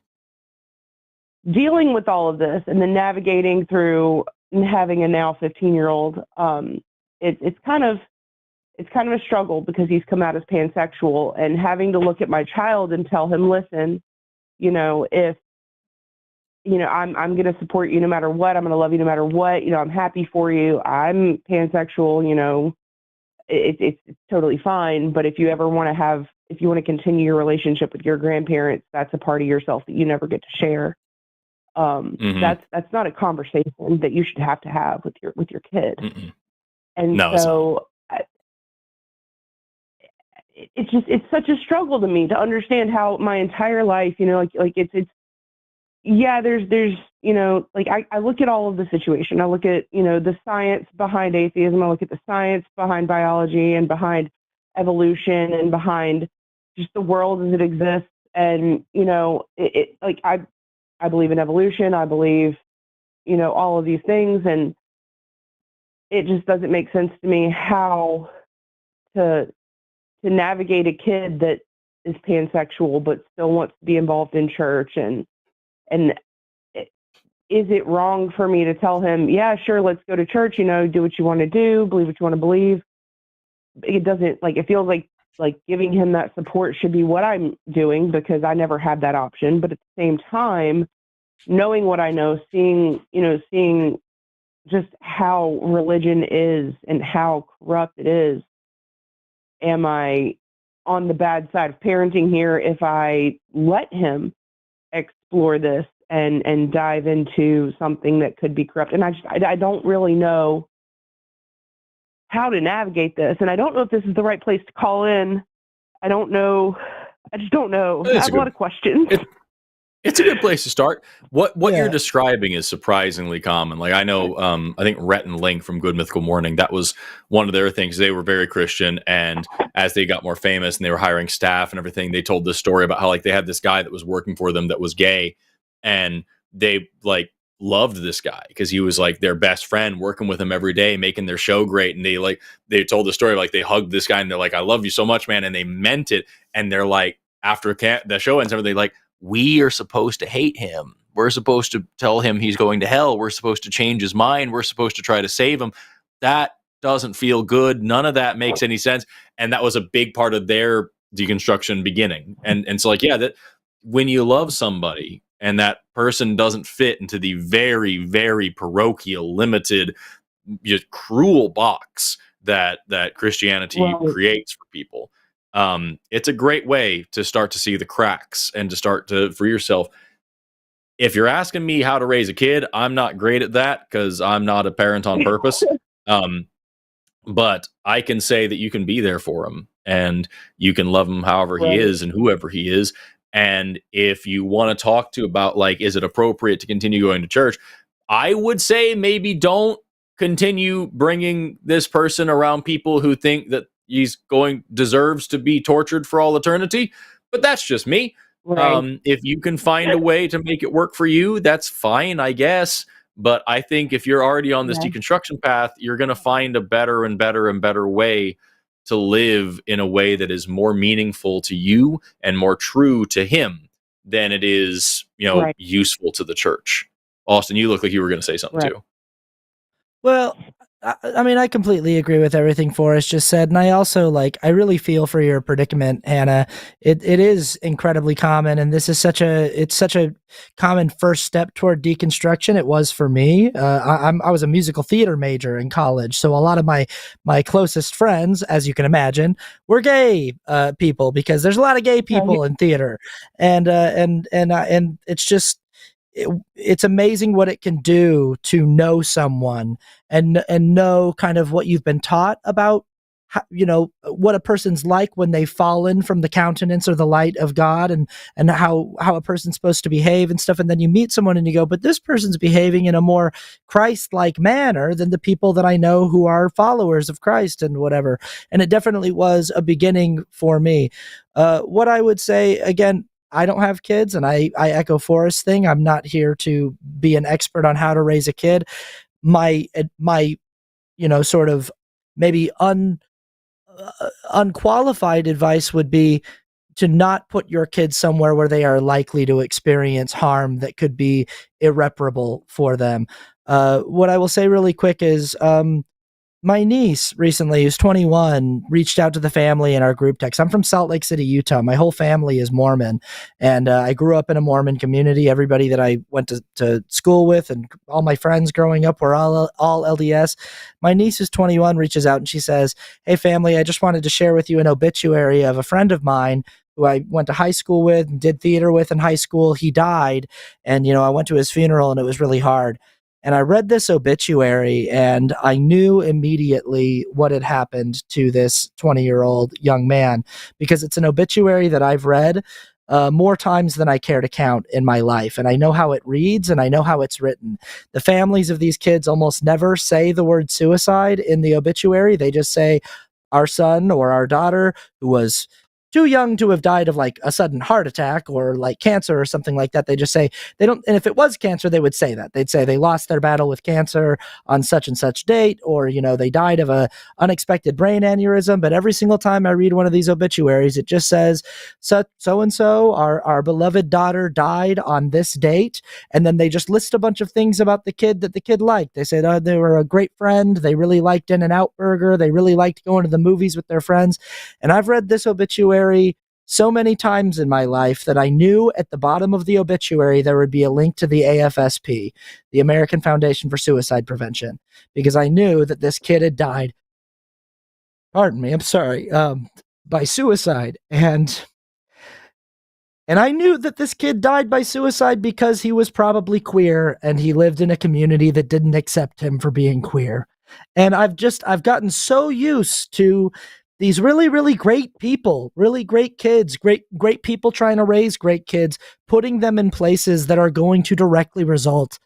dealing with all of this and then navigating through having a now 15-year-old, it's kind of a struggle because he's come out as pansexual, and having to look at my child and tell him, listen, you know, if, you know, I'm going to support you no matter what. I'm going to love you no matter what. You know, I'm happy for you. I'm pansexual, you know, it's totally fine. But if you ever want to continue your relationship with your grandparents, that's a part of yourself that you never get to share. That's not a conversation that you should have to have with your kid. And no, so it's such a struggle to me to understand how my entire life, you know, like it's yeah, there's, you know, like I look at all of the situation. I look at, you know, the science behind atheism. I look at the science behind biology and behind evolution and behind just the world as it exists. And, you know, like I believe in evolution. I believe, you know, all of these things. And it just doesn't make sense to me how to navigate a kid that is pansexual but still wants to be involved in church. And is it wrong for me to tell him, yeah, sure, let's go to church, you know, do what you want to do, believe what you want to believe? It doesn't, like, it feels like giving him that support should be what I'm doing because I never had that option. But at the same time, knowing what I know, seeing just how religion is and how corrupt it is, am I on the bad side of parenting here if I let him explore this and dive into something that could be corrupt? And I don't really know how to navigate this, and I don't know if this is the right place to call in. I don't know. I just don't know. I have a lot of questions. It's a good place to start. What you're describing is surprisingly common. Like I know, I think Rhett and Link from Good Mythical Morning, that was one of their things. They were very Christian, and as they got more famous and they were hiring staff and everything, they told this story about how like they had this guy that was working for them that was gay, and they like loved this guy because he was like their best friend, working with him every day, making their show great. And they told the story, like they hugged this guy and they're like, I love you so much, man. And they meant it. And they're like, after the show ends, everything, like, we are supposed to hate him. We're supposed to tell him he's going to hell. We're supposed to change his mind. We're supposed to try to save him. That doesn't feel good. None of that makes any sense. And that was a big part of their deconstruction beginning. And so like, yeah, that when you love somebody and that person doesn't fit into the very, very parochial, limited, just cruel box that Christianity creates for people, it's a great way to start to see the cracks and to start to, for yourself. If you're asking me how to raise a kid, I'm not great at that because I'm not a parent on purpose. But I can say that you can be there for him and you can love him however he is and whoever he is. And if you want to talk to about like, is it appropriate to continue going to church? I would say maybe don't continue bringing this person around people who think that he's deserves to be tortured for all eternity. But that's just me. If you can find a way to make it work for you, that's fine, I guess. But I think if you're already on this deconstruction path, you're going to find a better and better and better way to live in a way that is more meaningful to you and more true to him than it is, useful to the church. Austin, you look like you were going to say something too. Well, I mean, I completely agree with everything Forrest just said. And I also I really feel for your predicament, Hannah. It is incredibly common. And this is such a common first step toward deconstruction. It was for me. I was a musical theater major in college. So a lot of my closest friends, as you can imagine, were gay people because there's a lot of gay people in theater. And it's just, it's amazing what it can do to know someone and know kind of what you've been taught about how, what a person's like when they've fallen from the countenance or the light of God and how a person's supposed to behave and stuff. And then you meet someone and you go, but this person's behaving in a more Christ-like manner than the people that I know who are followers of Christ and whatever. And it definitely was a beginning for me. What I would say, again, I don't have kids, and I echo Forrest's thing. I'm not here to be an expert on how to raise a kid. My sort of maybe unqualified advice would be to not put your kids somewhere where they are likely to experience harm that could be irreparable for them. What I will say really quick is my niece recently, who's 21, reached out to the family in our group text. I'm from Salt Lake City, Utah. My whole family is Mormon, and I grew up in a Mormon community. Everybody that I went to school with and all my friends growing up were all LDS. My niece is 21, reaches out, and she says, "Hey, family, I just wanted to share with you an obituary of a friend of mine who I went to high school with and did theater with in high school. He died, and, I went to his funeral, and it was really hard." And I read this obituary and I knew immediately what had happened to this 20-year-old young man, because it's an obituary that I've read more times than I care to count in my life. And I know how it reads and I know how it's written. The families of these kids almost never say the word suicide in the obituary. They just say, "Our son or our daughter who was too young to have died of like a sudden heart attack or like cancer or something like that." They just say they don't. And if it was cancer, they would say that. They'd say they lost their battle with cancer on such and such date, or, they died of a unexpected brain aneurysm. But every single time I read one of these obituaries, it just says, so-and-so, our beloved daughter died on this date. And then they just list a bunch of things about the kid that the kid liked. They said, they were a great friend. They really liked In-N-Out Burger. They really liked going to the movies with their friends. And I've read this obituary so many times in my life that I knew at the bottom of the obituary there would be a link to the AFSP, the American Foundation for Suicide Prevention, because I knew that this kid had died, pardon me, I'm sorry, by suicide. And I knew that this kid died by suicide because he was probably queer and he lived in a community that didn't accept him for being queer. And I've gotten so used to these really, really great people, really great kids, great people trying to raise great kids, putting them in places that are going to directly result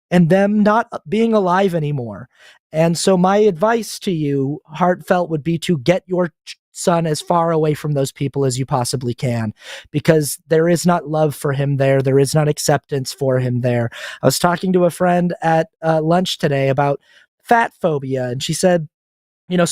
in them not being alive anymore. And so my advice to you, heartfelt, would be to get your son as far away from those people as you possibly can, because there is not love for him there. There is not acceptance for him there. I was talking to a friend at lunch today about fat phobia, and she said,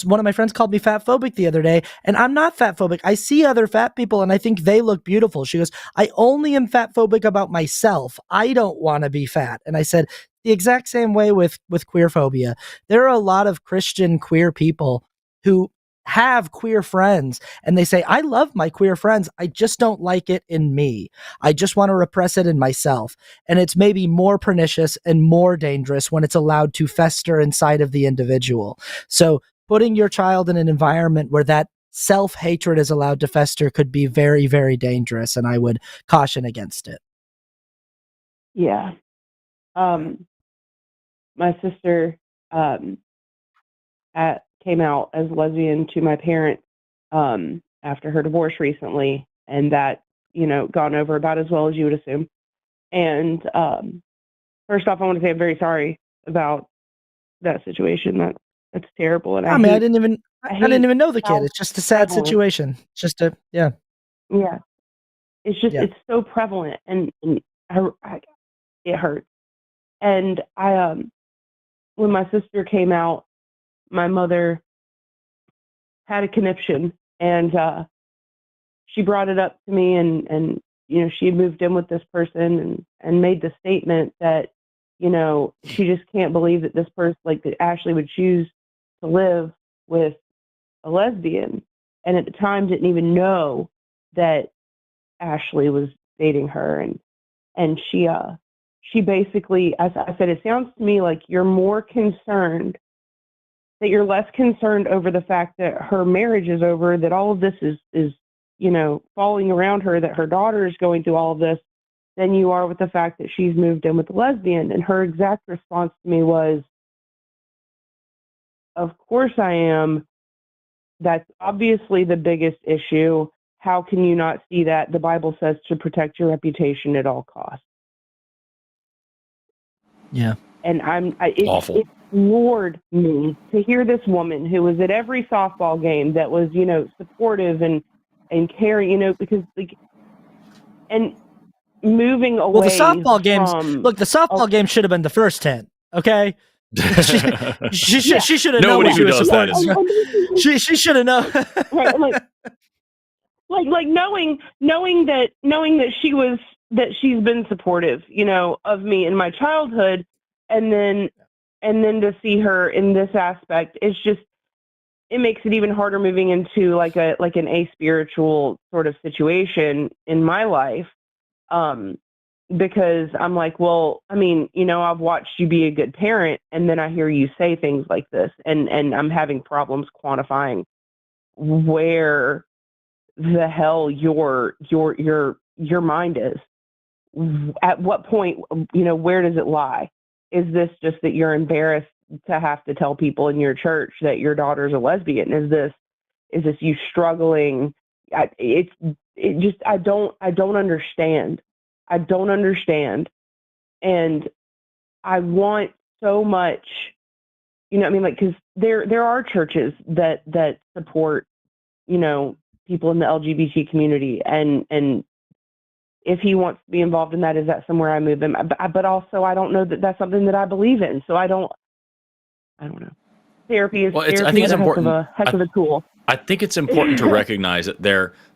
one of my friends called me fat phobic the other day, and I'm not fat phobic. I see other fat people and I think they look beautiful. She goes, "I only am fat phobic about myself. I don't want to be fat." And I said, the exact same way with queer phobia. There are a lot of Christian queer people who have queer friends and they say, "I love my queer friends. I just don't like it in me. I just want to repress it in myself." And it's maybe more pernicious and more dangerous when it's allowed to fester inside of the individual. So putting your child in an environment where that self-hatred is allowed to fester could be very, very dangerous, and I would caution against it. Yeah. My sister came out as lesbian to my parents after her divorce recently, and that, gone over about as well as you would assume. And first off, I want to say I'm very sorry about that situation. That's terrible. And I didn't even know the kid. It's just a sad situation. It's just yeah. It's just it's so prevalent, and it hurts. And when my sister came out, my mother had a conniption, and she brought it up to me, and she had moved in with this person and made the statement that she just can't believe that this person, like that Ashley, would choose to live with a lesbian, and at the time didn't even know that Ashley was dating her. And she basically, as I said, it sounds to me like you're more concerned, that you're less concerned over the fact that her marriage is over, that all of this is falling around her, that her daughter is going through all of this, than you are with the fact that she's moved in with a lesbian. And her exact response to me was, "Of course I am. That's obviously the biggest issue. How can you not see that? The Bible says to protect your reputation at all costs." Yeah. And it floored me to hear this woman who was at every softball game, that was, supportive and caring, because and moving away. Well, the softball games. from, Look, the softball game should have been the first hint. Okay. She should have known Nobody what she who was does that supporting. is She should have known. right, like knowing that she's been supportive, you know, of me in my childhood, and then to see her in this aspect, it makes it even harder moving into like an aspiritual sort of situation in my life. Because I'm like, well, I mean, you know, I've watched you be a good parent, and then I hear you say things like this, and I'm having problems quantifying where the hell your mind is. At what point, you know, where does it lie? Is this just that you're embarrassed to have to tell people in your church that your daughter's a lesbian? Is this you struggling? I don't understand. I don't understand. And I want so much, you know, I mean, like, because there are churches that support, you know, people in the LGBT community, and if he wants to be involved in that, is that somewhere I move him? But also, I don't know that that's something that I believe in, so I don't know. Therapy is I think it's important. A heck of a tool. I think it's important to recognize that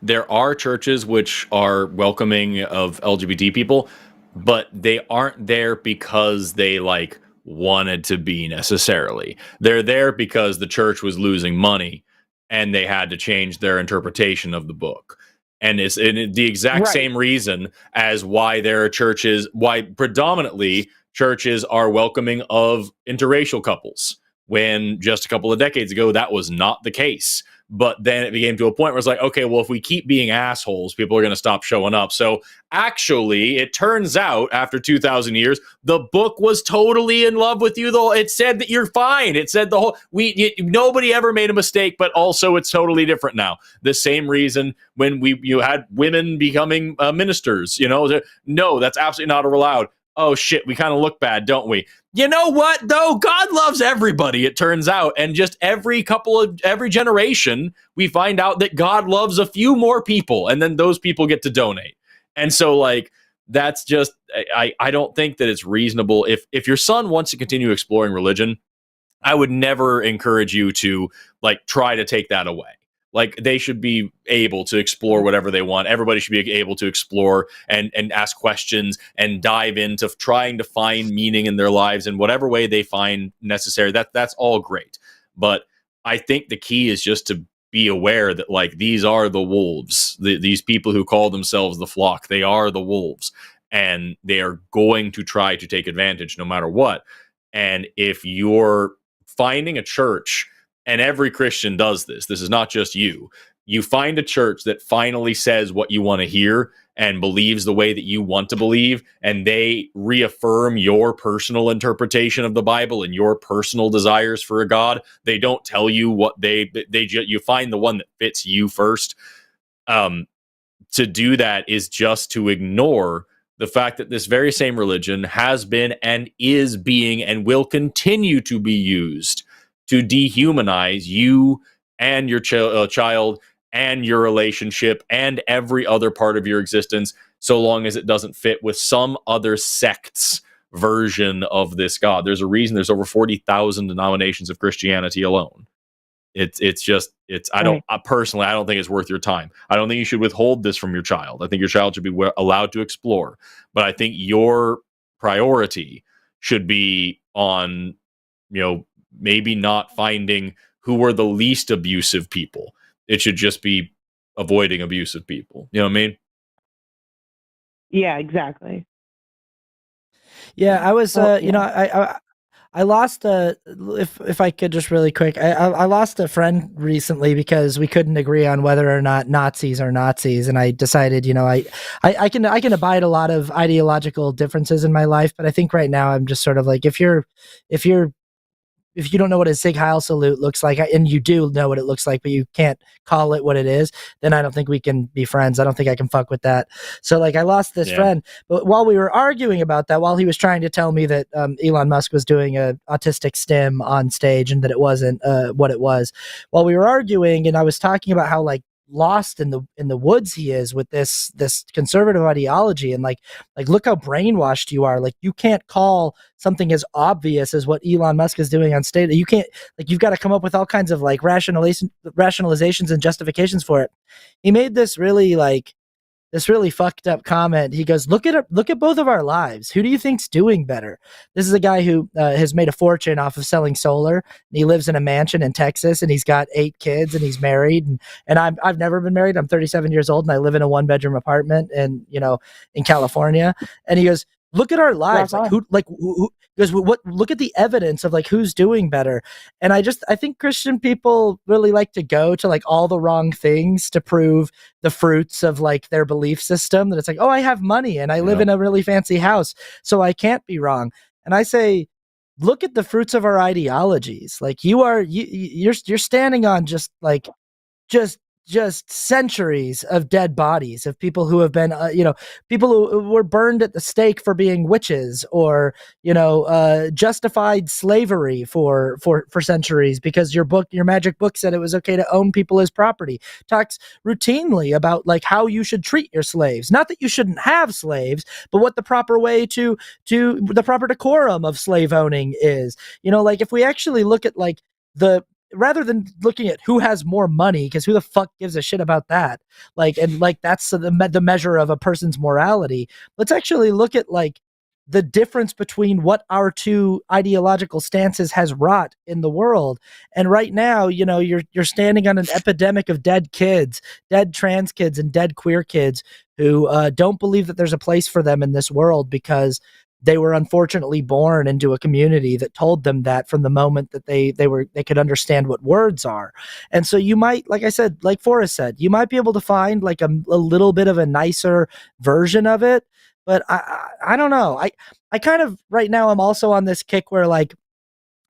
there are churches which are welcoming of LGBT people, but they aren't there because they like wanted to be necessarily. They're there because the church was losing money and they had to change their interpretation of the book. And it's the exact same reason as why there are churches, why predominantly churches are welcoming of interracial couples, when just a couple of decades ago, that was not the case. But then it became to a point where it's like, okay, well, if we keep being assholes, people are going to stop showing up. So actually, it turns out after 2,000 years, the book was totally in love with you. Though it said that you're fine. It said nobody ever made a mistake, but also it's totally different now. The same reason when you had women becoming ministers, you know, no, that's absolutely not allowed. Oh shit, we kind of look bad, don't we? You know what, though? God loves everybody, it turns out. And just every generation, we find out that God loves a few more people, and then those people get to donate. And so, like, that's just, I don't think that it's reasonable. If your son wants to continue exploring religion, I would never encourage you to, like, try to take that away. Like, they should be able to explore whatever they want. Everybody should be able to explore and ask questions and dive into trying to find meaning in their lives in whatever way they find necessary. That's all great. But I think the key is just to be aware that, like, these are the wolves. These people who call themselves the flock, they are the wolves. And they are going to try to take advantage no matter what. And if you're finding a church, and every Christian does this, this is not just you find a church that finally says what you want to hear and believes the way that you want to believe, and they reaffirm your personal interpretation of the Bible and your personal desires for a God. They don't tell you what you find the one that fits you first. To do that is just to ignore the fact that this very same religion has been and is being and will continue to be used to dehumanize you and your child and your relationship and every other part of your existence, so long as it doesn't fit with some other sect's version of this God. There's a reason there's over 40,000 denominations of Christianity alone. I personally don't think it's worth your time. I don't think you should withhold this from your child. I think your child should be allowed to explore. But I think your priority should be on, you know, maybe not finding who are the least abusive people. It should just be avoiding abusive people. You know what I mean? Yeah, exactly. Yeah, I was, you know, I lost if I could just really quick, I lost a friend recently because we couldn't agree on whether or not Nazis are Nazis, and I decided, you know, I can abide a lot of ideological differences in my life, but I think right now I'm just sort of like, if you don't know what a Sig Heil salute looks like, and you do know what it looks like, but you can't call it what it is, then I don't think we can be friends. I don't think I can fuck with that. So, like, I lost this friend, but while we were arguing about that, while he was trying to tell me that Elon Musk was doing a autistic stim on stage and that it wasn't what it was, while we were arguing, and I was talking about how, like, lost in the woods he is with this conservative ideology, and like look how brainwashed you are. Like, you can't call something as obvious as what Elon Musk is doing on stage. You can't, like, you've got to come up with all kinds of like rationalizations and justifications for it. He made this really fucked up comment. He goes, look at both of our lives. Who do you think's doing better? This is a guy who has made a fortune off of selling solar. And he lives in a mansion in Texas, and he's got 8 kids, and he's married. And I've never been married. I'm 37 years old, and I live in a 1-bedroom apartment in California. And he goes, look at our lives. Who goes, look at the evidence of like who's doing better. And I think Christian people really like to go to like all the wrong things to prove the fruits of like their belief system, that it's like, oh, I have money and I live in a really fancy house, so I can't be wrong. And I say, look at the fruits of our ideologies. Like, you're standing on just centuries of dead bodies of people who have been, people who were burned at the stake for being witches, or, justified slavery for centuries because your magic book said it was okay to own people as property. Talks routinely about like how you should treat your slaves. Not that you shouldn't have slaves, but what the proper way to the proper decorum of slave owning is. Like, if we actually look at like rather than looking at who has more money, because who the fuck gives a shit about that? Like, and like that's the measure of a person's morality. Let's actually look at like the difference between what our two ideological stances has wrought in the world. And right now, you're standing on an epidemic of dead kids, dead trans kids, and dead queer kids who don't believe that there's a place for them in this world because they were unfortunately born into a community that told them that from the moment that they could understand what words are. And so you might, like I said, like Forrest said, you might be able to find like a little bit of a nicer version of it. But I don't know. I kind of right now I'm also on this kick where like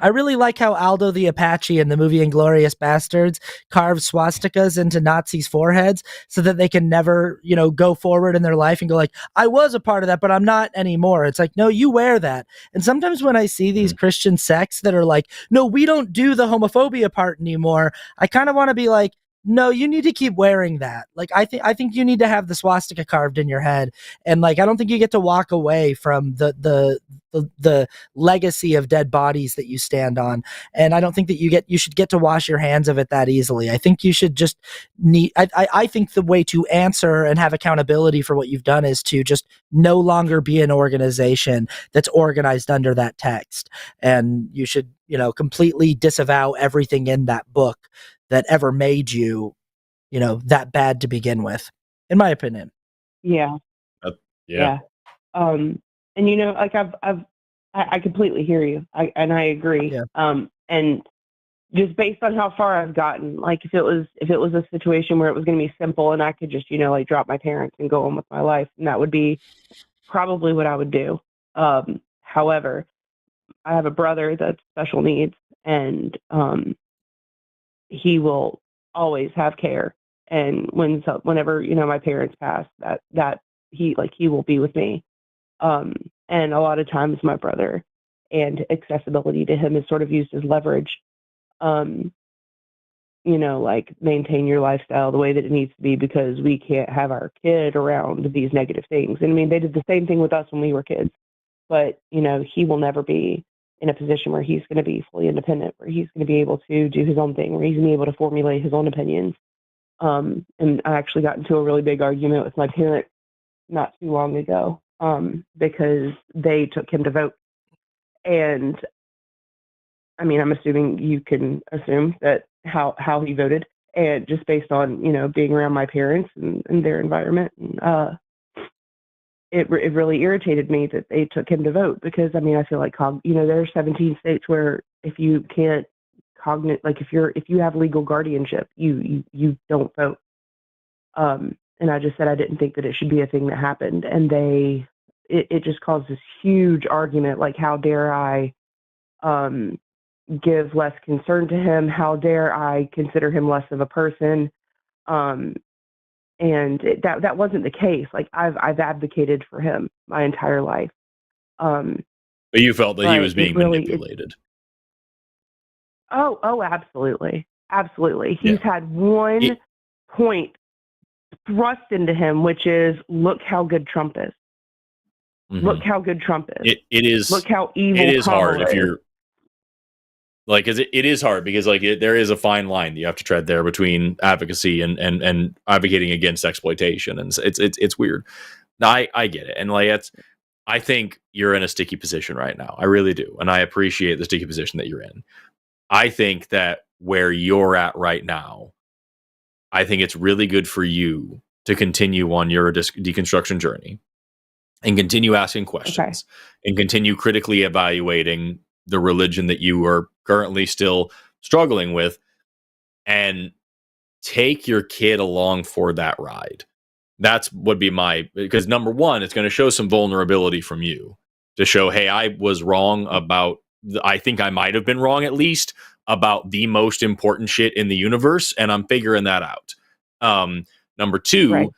I really like how Aldo the Apache in the movie Inglourious Bastards carves swastikas into Nazis' foreheads so that they can never, go forward in their life and go like, I was a part of that, but I'm not anymore. It's like, no, you wear that. And sometimes when I see these Christian sects that are like, no, we don't do the homophobia part anymore, I kind of want to be like, no, you need to keep wearing that. Like, I think you need to have the swastika carved in your head. And like, I don't think you get to walk away from the legacy of dead bodies that you stand on. And I don't think that you should get to wash your hands of it that easily. I think you should just I think the way to answer and have accountability for what you've done is to just no longer be an organization that's organized under that text. And you should, completely disavow everything in that book that ever made you, that bad to begin with, in my opinion. Yeah. Yeah. And like I completely hear you. I agree. Yeah. And just based on how far I've gotten, like if it was a situation where it was going to be simple and I could just, like drop my parents and go on with my life, and that would be probably what I would do. However, I have a brother that's special needs, and he will always have care. And whenever, my parents pass, that he will be with me. And a lot of times my brother and accessibility to him is sort of used as leverage. Like maintain your lifestyle the way that it needs to be because we can't have our kid around these negative things. And I mean, they did the same thing with us when we were kids, but he will never be in a position where he's going to be fully independent, where he's going to be able to do his own thing, where he's going to be able to formulate his own opinions. And I actually got into a really big argument with my parents not too long ago, because they took him to vote. And I mean, I'm assuming you can assume that how he voted, and just based on, being around my parents and their environment. And, it really irritated me that they took him to vote because, I mean, I feel like, there are 17 states where if you can't if you have legal guardianship, you don't vote. And I just said I didn't think that it should be a thing that happened. And it just caused this huge argument, like, how dare I give less concern to him? How dare I consider him less of a person? And that wasn't the case. Like, I've advocated for him my entire life. But you felt that he was being manipulated. Oh, absolutely. Absolutely. He's had one point thrust into him, which is, look how good Trump is. Look how good Trump is. It is. Look how evil It is Kamala hard if you're like, it is hard because like there is a fine line that you have to tread there between advocacy and advocating against exploitation, and it's weird. No, I get it, and like I think you're in a sticky position right now. I really do, and I appreciate the sticky position that you're in. I think that where you're at right now, I think it's really good for you to continue on your deconstruction journey and continue asking questions and continue critically evaluating the religion that you are currently still struggling with, and take your kid along for that ride. That's would be because number one, it's going to show some vulnerability from you to show, hey, I was wrong about, I think I might have been wrong at least about the most important shit in the universe, and I'm figuring that out. Number two,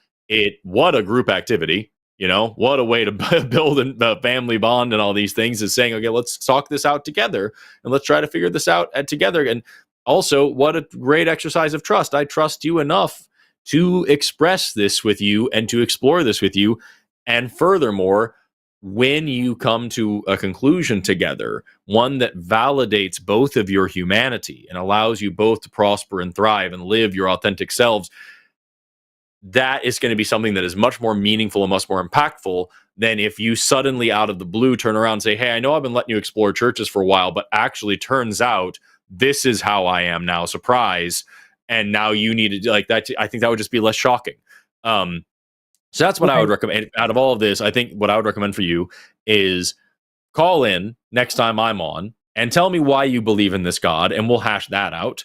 what a group activity. You know, what a way to build a family bond and all these things, is saying, okay, let's talk this out together and let's try to figure this out together. And also, what a great exercise of trust. I trust you enough to express this with you and to explore this with you. And furthermore, when you come to a conclusion together, one that validates both of your humanity and allows you both to prosper and thrive and live your authentic selves, that is going to be something that is much more meaningful and much more impactful than if you suddenly out of the blue turn around and say, hey, I know I've been letting you explore churches for a while, but actually turns out this is how I am now, surprise. And now you need to like that. I think that would just be less shocking. So that's what I would recommend out of all of this. I think what I would recommend for you is call in next time I'm on and tell me why you believe in this God, and we'll hash that out.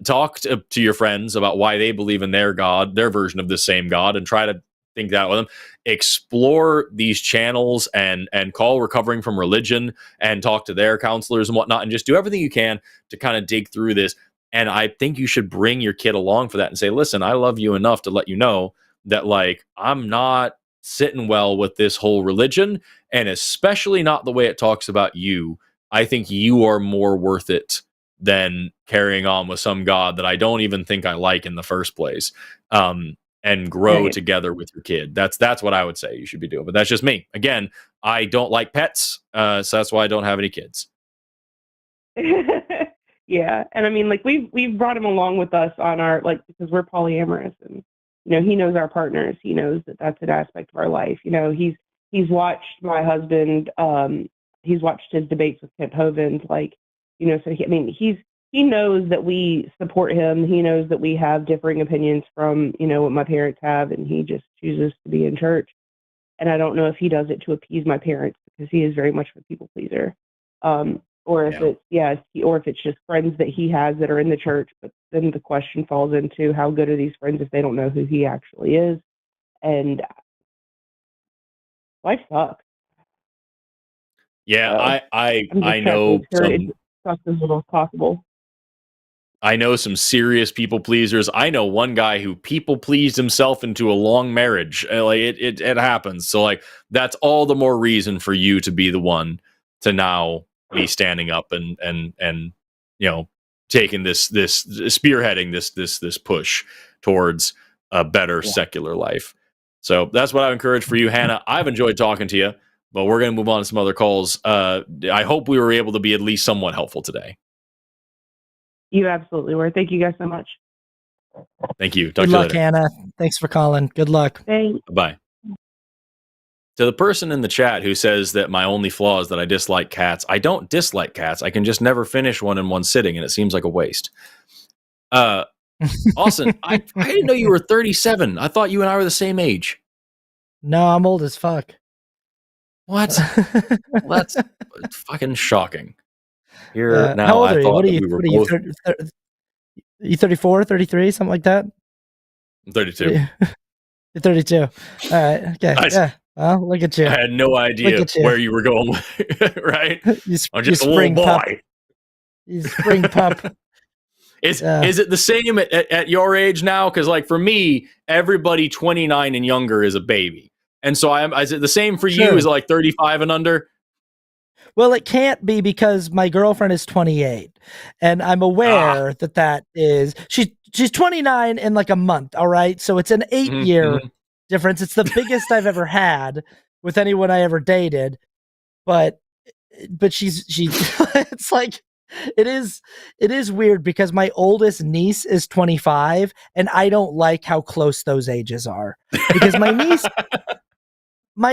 Talk to your friends about why they believe in their God, their version of the same God, and try to think that with them. Explore these channels and call Recovering from Religion and talk to their counselors and whatnot, and just do everything you can to kind of dig through this. And I think you should bring your kid along for that and say, listen, I love you enough to let you know that, like, I'm not sitting well with this whole religion, and especially not the way it talks about you. I think you are more worth it than carrying on with some God that I don't even think I like in the first place. And grow together with your kid. That's what I would say you should be doing. But that's just me. Again, I don't like pets, so that's why I don't have any kids. Yeah, and I mean, like we've brought him along with us on our, like, because we're polyamorous, and you know, he knows our partners. He knows that that's an aspect of our life. You know, he's watched my husband. He's watched his debates with Kent Hovind. Like, you know, so he knows that we support him. He knows that we have differing opinions from, you know, what my parents have, and he just chooses to be in church. And I don't know if he does it to appease my parents, because he is very much a people pleaser. Or if it's just friends that he has that are in the church. But then the question falls into, how good are these friends if they don't know who he actually is? And life sucks. Yeah, I know some, as little as possible. I know some serious people pleasers. I know one guy who people pleased himself into a long marriage. Like it happens. So like that's all the more reason for you to be the one to now be standing up and you know, taking this spearheading this push towards a better secular life. So that's what I encourage for you, Hannah. I've enjoyed talking to you, but we're going to move on to some other calls. I hope we were able to be at least somewhat helpful today. You absolutely were. Thank you guys so much. Thank you. Talk Good to you luck, later. Hannah. Thanks for calling. Good luck. Thanks. Bye. To the person in the chat who says that my only flaw is that I dislike cats, I don't dislike cats. I can just never finish one in one sitting, and it seems like a waste. Austin, I didn't know you were 37. I thought you and I were the same age. No, I'm old as fuck. What? Well, that's fucking shocking. Here now, how old I are you? thought What are that you? we were What are you? both. You 34, 33, something like that? I'm 32. You're 32. All right. Okay. Nice. Yeah. Well, look at you. I had no idea where you were going with it, right? I'm just a little boy. You spring pup. Is it the same at your age now? Because like for me, everybody 29 and younger is a baby, and so is it the same for you? Is it like 35 and under? Well, it can't be because my girlfriend is 28, and I'm aware that is she's 29 in like a month. All right, so it's an 8-year difference. It's the biggest I've ever had with anyone I ever dated, but she's it's like it is weird because my oldest niece is 25, and I don't like how close those ages are because my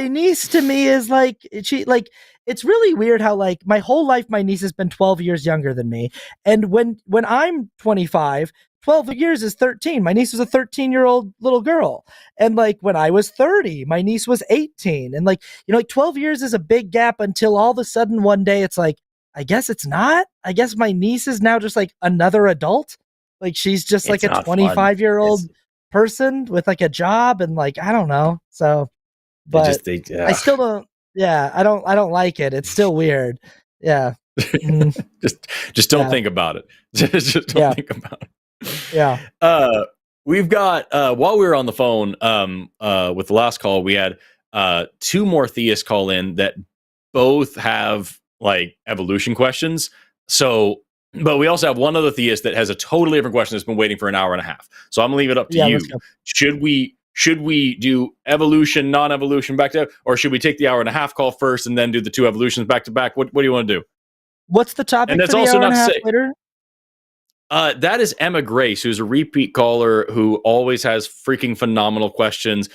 niece to me is like it's really weird how like my whole life my niece has been 12 years younger than me, and when I'm 25, 12 years is 13. My niece was a 13-year-old little girl, and like when I was 30 my niece was 18, and like, you know, like 12 years is a big gap until all of a sudden one day it's like, I guess it's not. I guess my niece is now just like another adult, like she's just like a 25-year-old person with like a job, and like I don't know. So but I still don't. Yeah, I don't like it. It's still weird. Yeah. Just don't think about it. Just don't think about it. Yeah. We've got while we were on the phone with the last call, we had 2 more theists call in that both have like evolution questions. So, but we also have one other theist that has a totally different question that's been waiting for an hour and a half. So I'm gonna leave it up to you. Should we do evolution, non-evolution back to, or should we take the hour and a half call first and then do the 2 evolutions back to back? What do you want to do? What's the topic? And that's for the also hour not and a to half say. later? That is Emma Grace, who's a repeat caller who always has freaking phenomenal questions.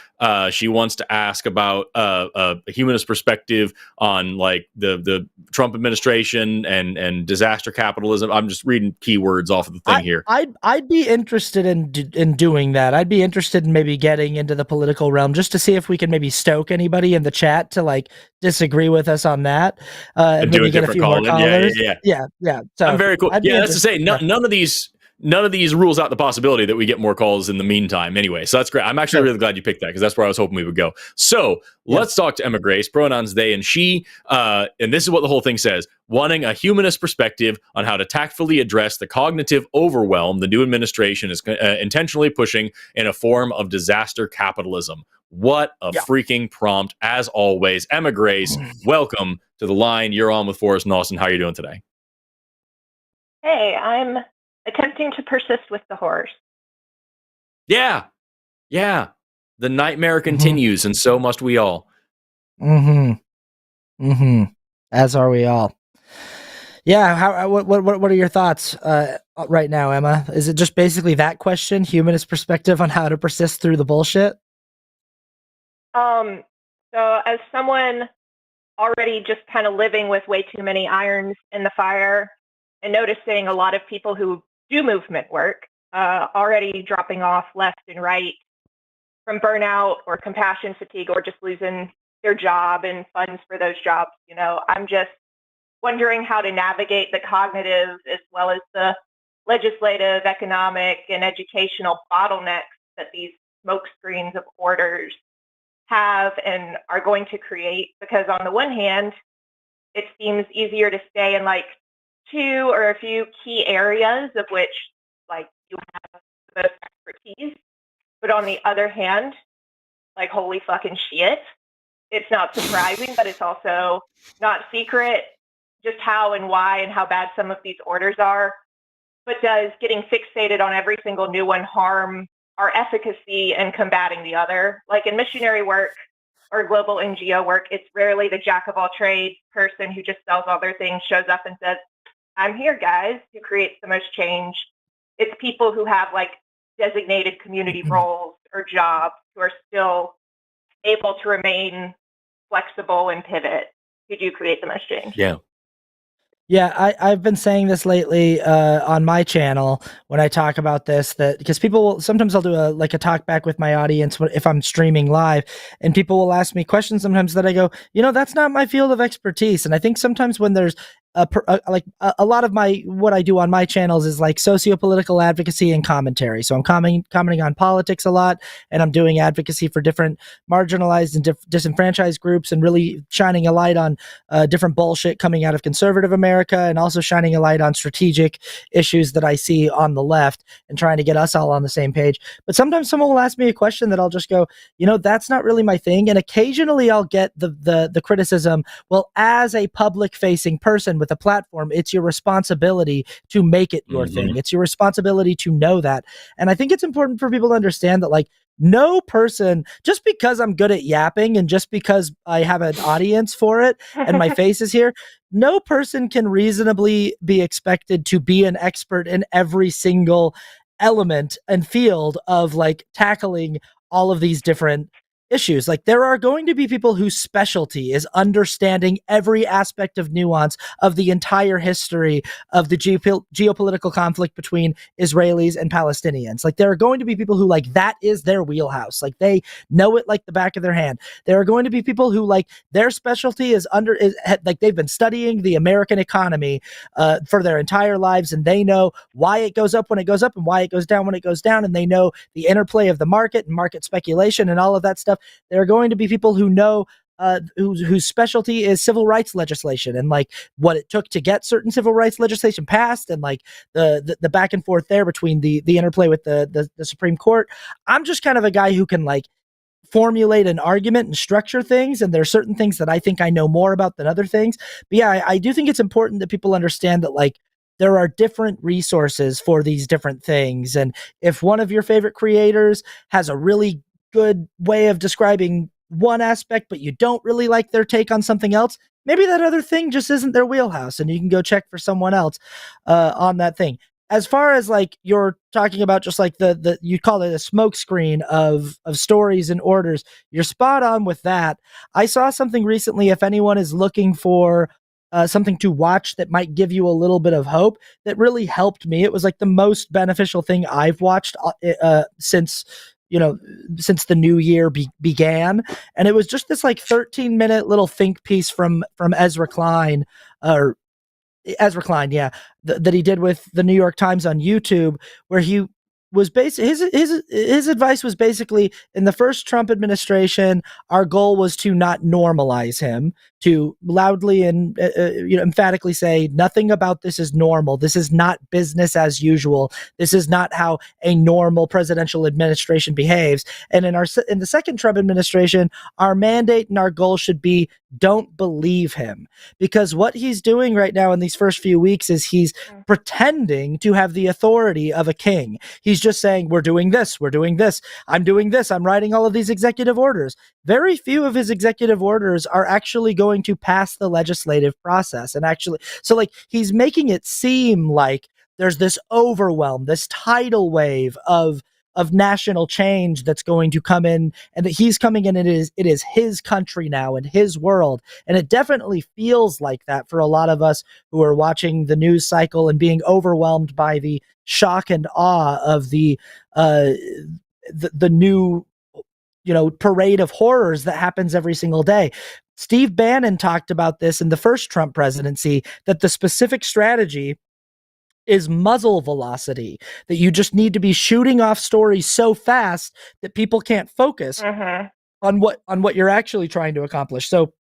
She wants to ask about a humanist perspective on like the Trump administration and disaster capitalism. I'm just reading keywords off of the thing here. I'd be interested in doing that. I'd be interested in maybe getting into the political realm just to see if we can maybe stoke anybody in the chat to like disagree with us on that. And maybe get a few more callers. Yeah. So I'm very cool. Yeah, that's to say, none of these rules out the possibility that we get more calls in the meantime anyway. So that's great. I'm actually really glad you picked that because that's where I was hoping we would go. So let's talk to Emma Grace, pronouns they and she. And this is what the whole thing says: wanting a humanist perspective on how to tactfully address the cognitive overwhelm the new administration is intentionally pushing in a form of disaster capitalism. What a freaking prompt, as always. Emma Grace, welcome to the line. You're on with Forrest and Austin. How are you doing today? Hey, I'm attempting to persist with the horse. Yeah. The nightmare continues, and so must we all. As are we all. Yeah. What are your thoughts right now, Emma? Is it just basically that question, humanist perspective on how to persist through the bullshit? So as someone already just kind of living with way too many irons in the fire and noticing a lot of people who do movement work already dropping off left and right from burnout or compassion fatigue or just losing their job and funds for those jobs, you know, I'm just wondering how to navigate the cognitive as well as the legislative, economic, and educational bottlenecks that these smoke screens of orders have and are going to create. Because on the one hand, it seems easier to stay in like 2 or a few key areas of which like you have the most expertise. But on the other hand, like holy fucking shit, it's not surprising, but it's also not secret just how and why and how bad some of these orders are. But does getting fixated on every single new one harm our efficacy in combating the other? Like in missionary work or global NGO work, it's rarely the jack of all trades person who just sells other things shows up and says, I'm here, guys, who creates the most change. It's people who have like designated community roles or jobs who are still able to remain flexible and pivot who do create the most change. Yeah, I've been saying this lately on my channel when I talk about this, that because people will sometimes I'll do a talk back with my audience if I'm streaming live, and people will ask me questions sometimes that I go, you know, that's not my field of expertise. And I think sometimes when there's a lot of what I do on my channels is like socio-political advocacy and commentary. So I'm commenting on politics a lot, and I'm doing advocacy for different marginalized and disenfranchised groups, and really shining a light on different bullshit coming out of conservative America, and also shining a light on strategic issues that I see on the left, and trying to get us all on the same page. But sometimes someone will ask me a question that I'll just go, that's not really my thing. And occasionally I'll get the criticism, well, as a public facing person with a platform, it's your responsibility to make it your thing. It's your responsibility to know that. And I think it's important for people to understand that, like, no person, just because I'm good at yapping and just because I have an audience for it and my face is here, no person can reasonably be expected to be an expert in every single element and field of like tackling all of these different issues. Like, there are going to be people whose specialty is understanding every aspect of nuance of the entire history of the geopolitical conflict between Israelis and Palestinians. Like, there are going to be people who, like, that is their wheelhouse. Like, they know it like the back of their hand. There are going to be people who, like, their specialty is like, they've been studying the American economy for their entire lives, and they know why it goes up when it goes up and why it goes down when it goes down, and they know the interplay of the market and market speculation and all of that stuff. There are going to be people who know whose specialty is civil rights legislation and like what it took to get certain civil rights legislation passed, and like the back and forth there between the interplay with the Supreme Court. I'm just kind of a guy who can like formulate an argument and structure things, and there are certain things that I think I know more about than other things. But yeah, I do think it's important that people understand that, like, there are different resources for these different things, and if one of your favorite creators has a really good way of describing one aspect, but you don't really like their take on something else, maybe that other thing just isn't their wheelhouse, and you can go check for someone else on that thing. As far as like you're talking about, just like the you call it a smoke screen of stories and orders, you're spot on with that. I saw something recently. If anyone is looking for something to watch that might give you a little bit of hope, that really helped me. It was like the most beneficial thing I've watched since the new year began. And it was just this like 13-minute little think piece from Ezra Klein, yeah, that he did with the New York Times on YouTube, where he was his advice was basically, in the first Trump administration, our goal was to not normalize him, to loudly and emphatically say nothing about this is normal. This is not business as usual. This is not how a normal presidential administration behaves. And in the second Trump administration, our mandate and our goal should be, don't believe him, because what he's doing right now in these first few weeks is he's pretending to have the authority of a king. He's just saying, we're doing this, I'm doing this, I'm writing all of these executive orders. Very few of his executive orders are actually going to pass the legislative process. And actually, so like, he's making it seem like there's this overwhelm, this tidal wave of national change that's going to come in, and that he's coming in, and it is his country now and his world. And it definitely feels like that for a lot of us who are watching the news cycle and being overwhelmed by the shock and awe of the new parade of horrors that happens every single day. Steve Bannon talked about this in the first Trump presidency, that the specific strategy is muzzle velocity, that you just need to be shooting off stories so fast that people can't focus on what you're actually trying to accomplish. So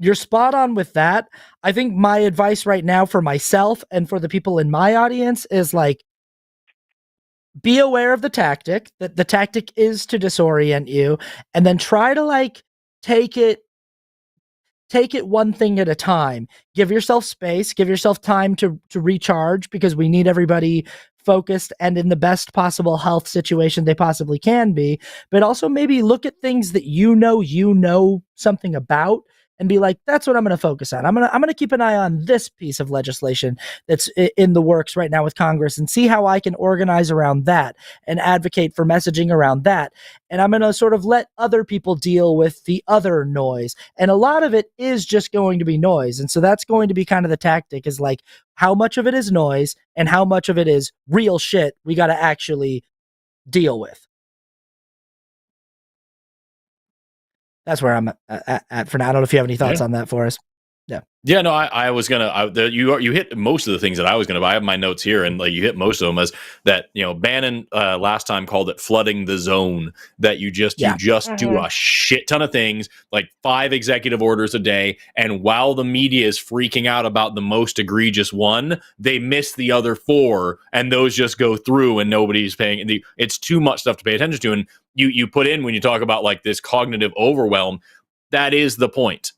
you're spot on with that. I think my advice right now for myself and for the people in my audience is like, be aware of the tactic, that the tactic is to disorient you, and then try to like take it one thing at a time. Give yourself space, give yourself time to recharge, because we need everybody focused and in the best possible health situation they possibly can be. But also maybe look at things that you know something about, and be like, that's what I'm going to focus on. I'm going to keep an eye on this piece of legislation that's in the works right now with Congress, and see how I can organize around that and advocate for messaging around that. And I'm going to sort of let other people deal with the other noise. And a lot of it is just going to be noise. And so that's going to be kind of the tactic, is like, how much of it is noise and how much of it is real shit we got to actually deal with. That's where I'm at for now. I don't know if you have any thoughts on that, Forrest. Yeah, no, I was gonna. You hit most of the things that I was gonna. I have my notes here, and like you hit most of them as that. Bannon last time called it flooding the zone. That you just do a shit ton of things, like 5 executive orders a day, and while the media is freaking out about the most egregious one, they miss the other 4, and those just go through, and nobody's paying. It's too much stuff to pay attention to, and you put in when you talk about like this cognitive overwhelm. That is the point.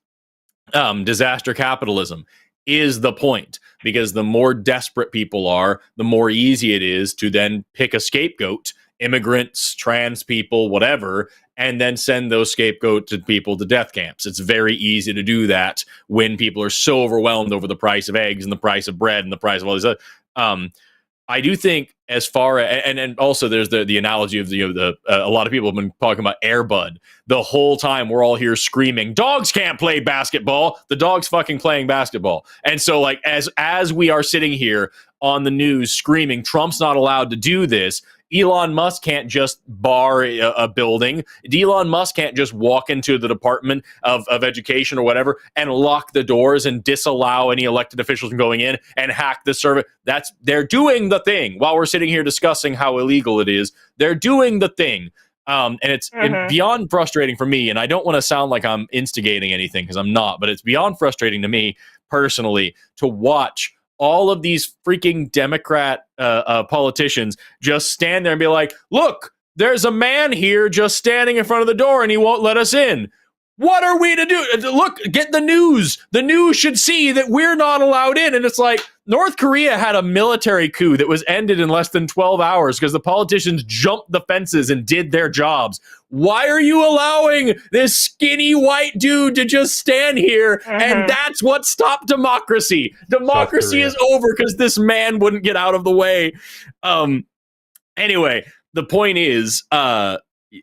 Disaster capitalism is the point, because the more desperate people are, the more easy it is to then pick a scapegoat, immigrants, trans people, whatever, and then send those scapegoat people to death camps. It's very easy to do that when people are so overwhelmed over the price of eggs and the price of bread and the price of all these other. I do think, as far as, and also there's the analogy of the a lot of people have been talking about Air Bud the whole time. We're all here screaming, dogs can't play basketball. The dog's fucking playing basketball. And so like as we are sitting here on the news screaming, Trump's not allowed to do this, Elon Musk can't just bar a building. Elon Musk can't just walk into the Department of Education or whatever and lock the doors and disallow any elected officials from going in and hack the server. They're doing the thing while we're sitting here discussing how illegal it is. They're doing the thing. And it's beyond frustrating for me. And I don't want to sound like I'm instigating anything, because I'm not, but it's beyond frustrating to me personally to watch all of these freaking Democrat politicians just stand there and be like, look, there's a man here just standing in front of the door and he won't let us in. What are we to do? Look, get the news. The news should see that we're not allowed in. And it's like, North Korea had a military coup that was ended in less than 12 hours because the politicians jumped the fences and did their jobs. Why are you allowing this skinny white dude to just stand here? And that's what stopped democracy. Democracy is over because this man wouldn't get out of the way. Anyway, the point is,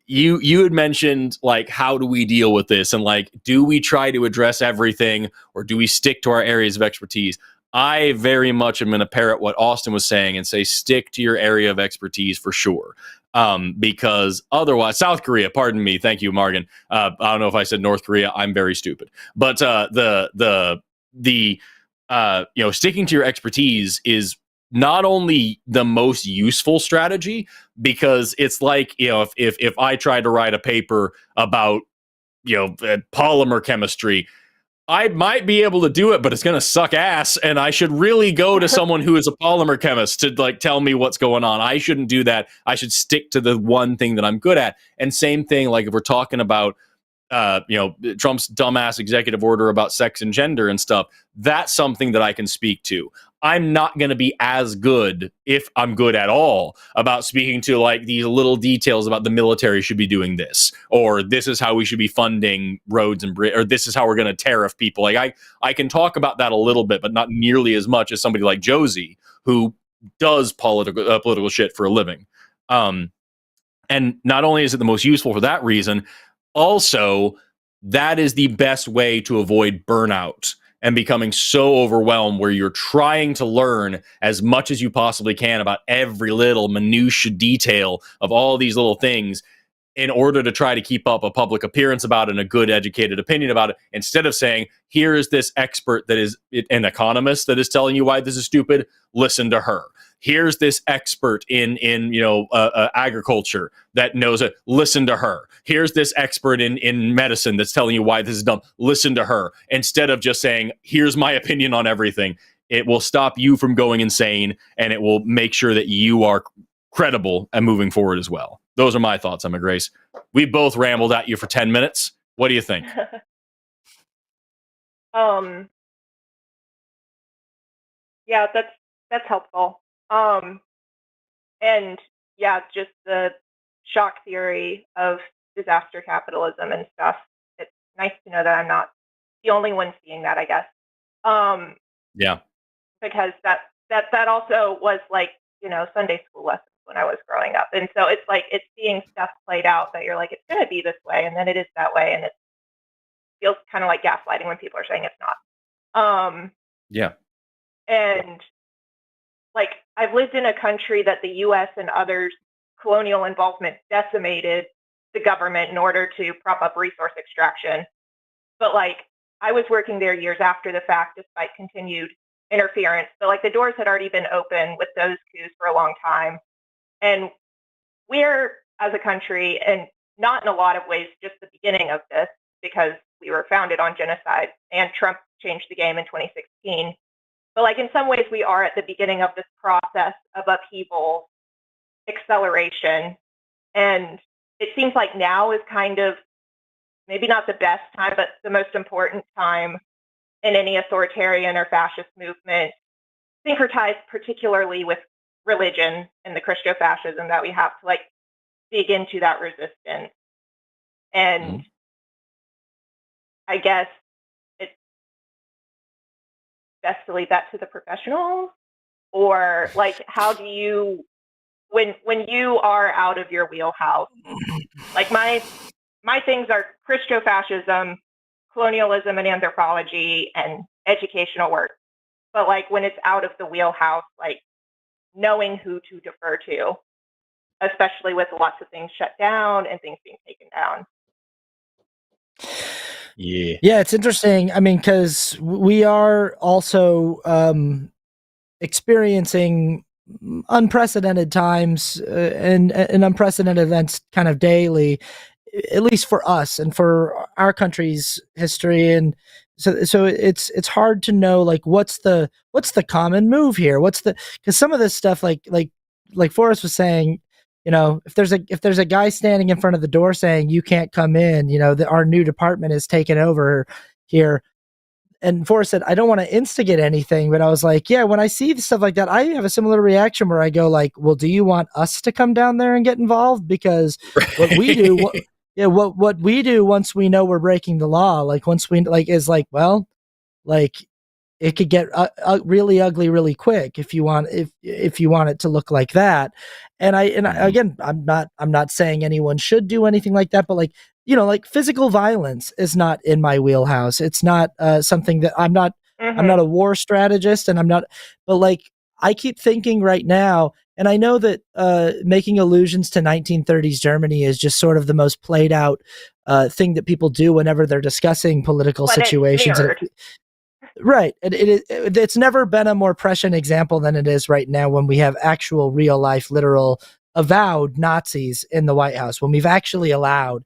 you had mentioned, like, how do we deal with this? And, like, do we try to address everything, or do we stick to our areas of expertise? I very much am going to parrot what Austin was saying and say stick to your area of expertise for sure. Because otherwise, South Korea, pardon me, thank you, Morgan. I don't know if I said North Korea. I'm very stupid. But sticking to your expertise is not only the most useful strategy, because it's like, if I tried to write a paper about, polymer chemistry, I might be able to do it, but it's going to suck ass. And I should really go to someone who is a polymer chemist to like tell me what's going on. I shouldn't do that. I should stick to the one thing that I'm good at. And same thing, like if we're talking about, Trump's dumbass executive order about sex and gender and stuff, that's something that I can speak to. I'm not going to be as good, if I'm good at all, about speaking to like these little details about the military should be doing this, or this is how we should be funding roads and or this is how we're going to tariff people. Like I can talk about that a little bit, but not nearly as much as somebody like Josie, who does political shit for a living. And not only is it the most useful for that reason, also that is the best way to avoid burnout and becoming so overwhelmed where you're trying to learn as much as you possibly can about every little minutiae detail of all these little things in order to try to keep up a public appearance about it and a good educated opinion about it, instead of saying, here is this expert that is an economist that is telling you why this is stupid, listen to her. Here's this expert in agriculture that knows it, listen to her. Here's this expert in medicine that's telling you why this is dumb, listen to her. Instead of just saying, here's my opinion on everything. It will stop you from going insane, and it will make sure that you are credible and moving forward as well. Those are my thoughts, Emma Grace. We both rambled at you for 10 minutes. What do you think? Yeah, that's helpful. And yeah, just the shock theory of disaster capitalism and stuff. It's nice to know that I'm not the only one seeing that, I guess. Yeah. Because that also was like, Sunday school lessons when I was growing up. And so it's like, it's seeing stuff played out that you're like, it's going to be this way. And then it is that way. And it feels kind of like gaslighting when people are saying it's not. Yeah. And like, I've lived in a country that the U.S. and others' colonial involvement decimated the government in order to prop up resource extraction. But like, I was working there years after the fact, despite continued interference. But like the doors had already been open with those coups for a long time. And we're, as a country, and not in a lot of ways, just the beginning of this, because we were founded on genocide and Trump changed the game in 2016. But like in some ways, we are at the beginning of this process of upheaval, acceleration. And it seems like now is kind of maybe not the best time, but the most important time in any authoritarian or fascist movement, syncretized particularly with religion and the Christo-fascism, that we have to like dig into that resistance. And I guess it's best to leave that to the professionals, or like, how do you, when you are out of your wheelhouse, like my things are Christo-fascism, colonialism and anthropology, and educational work. But like when it's out of the wheelhouse, like knowing who to defer to, especially with lots of things shut down and things being taken down. Yeah, it's interesting. I mean, because we are also experiencing unprecedented times and unprecedented events kind of daily, at least for us and for our country's history. And so it's hard to know like what's the common move here, because some of this stuff like Forrest was saying, you know, if there's a guy standing in front of the door saying you can't come in, you know, our new department is taken over here. And Forrest said, I don't want to instigate anything, but I was like, yeah, when I see stuff like that, I have a similar reaction where I go like, well, do you want us to come down there and get involved? Because what we do, what we do once we know we're breaking the law, like once we like is like, well, like it could get really ugly really quick if you want it to look like that. And again, I'm not saying anyone should do anything like that, but like, you know, like physical violence is not in my wheelhouse. It's not something that I'm not a war strategist, and but like I keep thinking right now, and I know that making allusions to 1930s Germany is just sort of the most played out thing that people do whenever they're discussing political situations. Right. It's never been a more prescient example than it is right now, when we have actual real life, literal, avowed Nazis in the White House, when we've actually allowed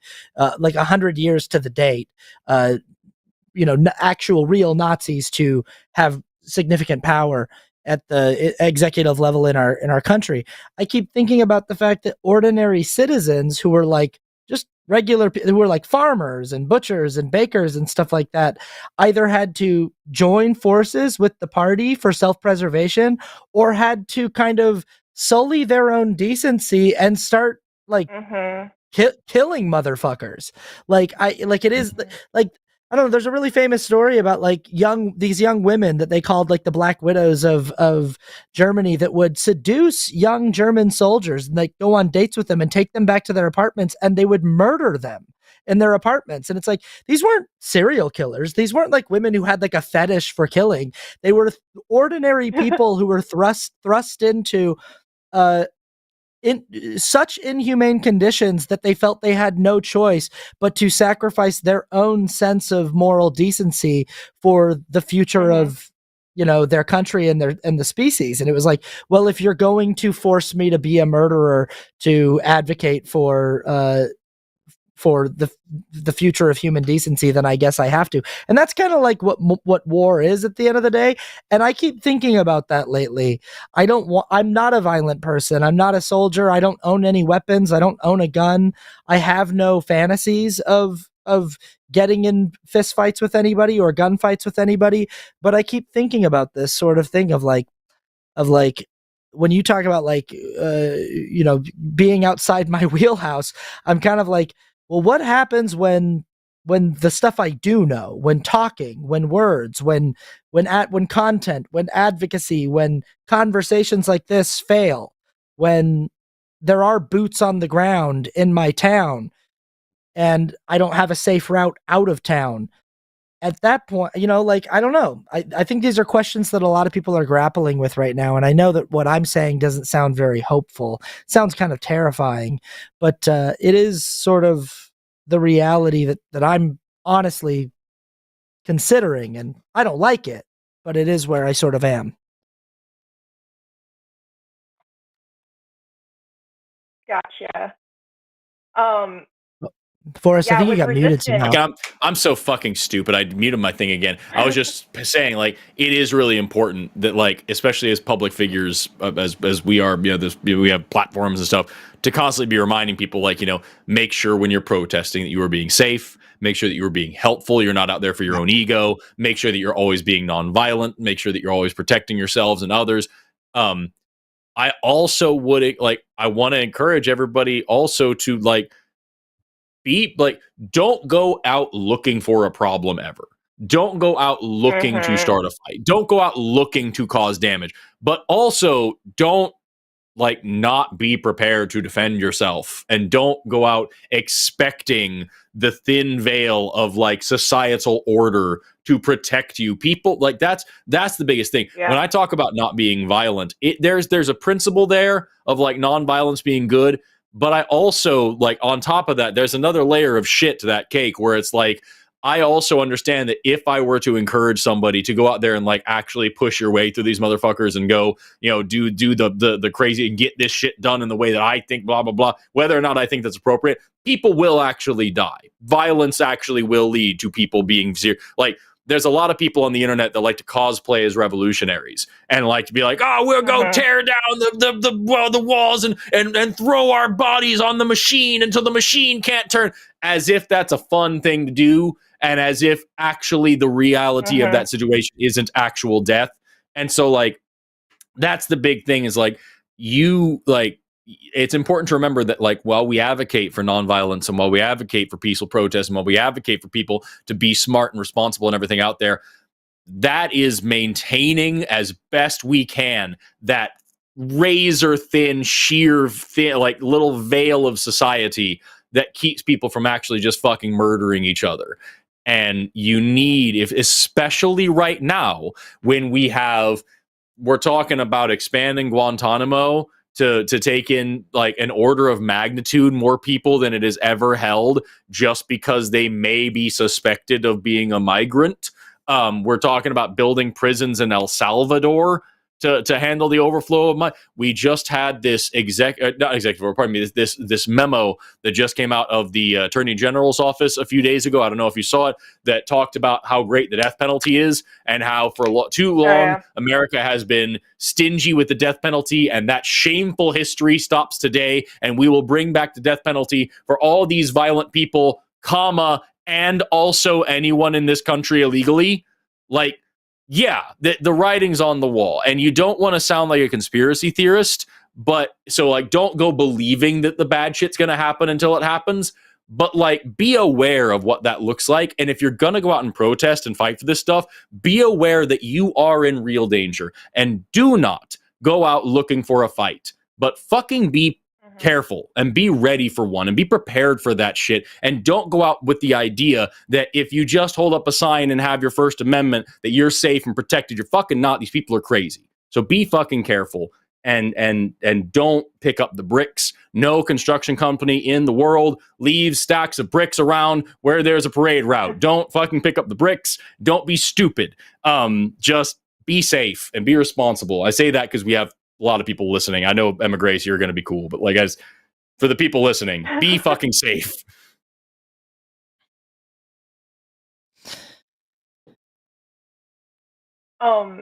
like 100 years to the date, you know, actual real Nazis to have significant power at the executive level in our country. I keep thinking about the fact that ordinary citizens who were like just regular, who were like farmers and butchers and bakers and stuff like that, either had to join forces with the party for self-preservation, or had to kind of sully their own decency and start like killing motherfuckers. Like it is like, I don't know, there's a really famous story about like these young women that they called like the Black Widows of Germany, that would seduce young German soldiers and like go on dates with them and take them back to their apartments, and they would murder them in their apartments. And it's like, these weren't serial killers. These weren't like women who had like a fetish for killing. They were ordinary people who were thrust into in such inhumane conditions that they felt they had no choice but to sacrifice their own sense of moral decency for the future of, you know, their country and the species. And it was like, well, if you're going to force me to be a murderer to advocate for the future of human decency, then I guess I have to. And that's kind of like what war is at the end of the day. And I keep thinking about that lately. I'm not a violent person. I'm not a soldier. I don't own any weapons. I don't own a gun. I have no fantasies of getting in fist fights with anybody or gunfights with anybody. But I keep thinking about this sort of thing of like when you talk about like you know, being outside my wheelhouse, I'm kind of like, well, what happens when the stuff I do know, when talking, when words, when content, when advocacy, when conversations like this fail, when there are boots on the ground in my town and I don't have a safe route out of town? At that point, you know, like, I don't know. I think these are questions that a lot of people are grappling with right now. And I know that what I'm saying doesn't sound very hopeful. It sounds kind of terrifying, but it is sort of the reality that I'm honestly considering, and I don't like it, but it is where I sort of am. Gotcha. Forrest, I Yeah, think you with got muted somehow. resistance. I'm so fucking stupid. I muted my thing again. I was just saying, like, it is really important that, like, especially as public figures, as we are, we have platforms and stuff, to constantly be reminding people, like, make sure when you're protesting that you are being safe. Make sure that you are being helpful. You're not out there for your own ego. Make sure that you're always being nonviolent. Make sure that you're always protecting yourselves and others. I also would I want to encourage everybody also to don't go out looking for a problem ever. Don't go out looking to start a fight. Don't go out looking to cause damage. But also don't not be prepared to defend yourself, and don't go out expecting the thin veil of societal order to protect you. People that's the biggest thing. Yeah. When I talk about not being violent, there's a principle there of non-violence being good. But I also, on top of that, there's another layer of shit to that cake where it's I also understand that if I were to encourage somebody to go out there and actually push your way through these motherfuckers and go, do the crazy and get this shit done in the way that I think, blah, blah, blah, whether or not I think that's appropriate, people will actually die. Violence actually will lead to people being zero. There's a lot of people on the internet that like to cosplay as revolutionaries and like to be like, oh, we'll go tear down the walls and throw our bodies on the machine until the machine can't turn, as if that's a fun thing to do, and as if actually the reality of that situation isn't actual death. And so that's the big thing is it's important to remember that while we advocate for nonviolence and while we advocate for peaceful protest and while we advocate for people to be smart and responsible and everything out there, that is maintaining as best we can that razor thin, sheer thin, little veil of society that keeps people from actually just fucking murdering each other. And you need, especially right now when we're talking about expanding Guantanamo to take in an order of magnitude more people than it has ever held, just because they may be suspected of being a migrant. We're talking about building prisons in El Salvador to handle the overflow of money. We just had this this memo that just came out of the Attorney General's office a few days ago. I don't know if you saw it, that talked about how great the death penalty is and how for too long America has been stingy with the death penalty, and that shameful history stops today, and we will bring back the death penalty for all these violent people, and also anyone in this country illegally. Yeah, the writing's on the wall, and you don't want to sound like a conspiracy theorist, but so don't go believing that the bad shit's going to happen until it happens, but be aware of what that looks like. And if you're going to go out and protest and fight for this stuff, be aware that you are in real danger, and do not go out looking for a fight, but fucking be careful and be ready for one and be prepared for that shit. And don't go out with the idea that if you just hold up a sign and have your First Amendment that you're safe and protected. You're fucking not. These people are crazy. So be fucking careful and don't pick up the bricks. No construction company in the world leaves stacks of bricks around where there's a parade route. Don't fucking pick up the bricks. Don't be stupid. Just be safe and be responsible. I say that because we have a lot of people listening. I know, Emma Grace, you're going to be cool, but guys, for the people listening, be fucking safe.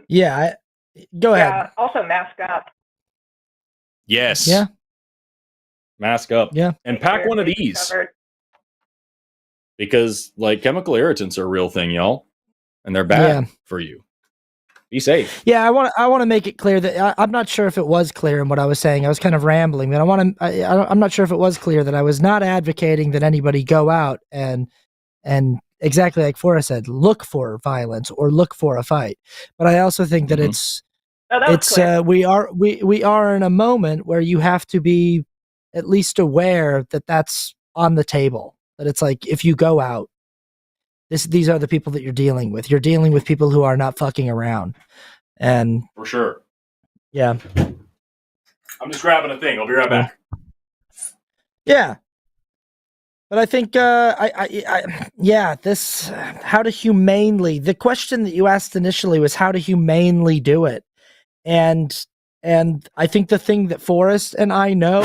Yeah, go ahead. Also mask up. Yes. Yeah. Mask up. Yeah. And pack one of these. Covered. Because chemical irritants are a real thing, y'all. And they're bad for you. Be safe. Yeah, I want to make it clear that I'm not sure if it was clear in what I was saying. I was kind of rambling, but I'm not sure if it was clear that I was not advocating that anybody go out and exactly like Forrest said, look for violence or look for a fight. But I also think that we are in a moment where you have to be at least aware that that's on the table. That it's if you go out, these are the people that you're dealing with. You're dealing with people who are not fucking around. And for sure. Yeah. I'm just grabbing a thing. I'll be right back. Yeah. But I think, this, how to humanely, the question that you asked initially was how to humanely do it. And I think the thing that Forrest and I know,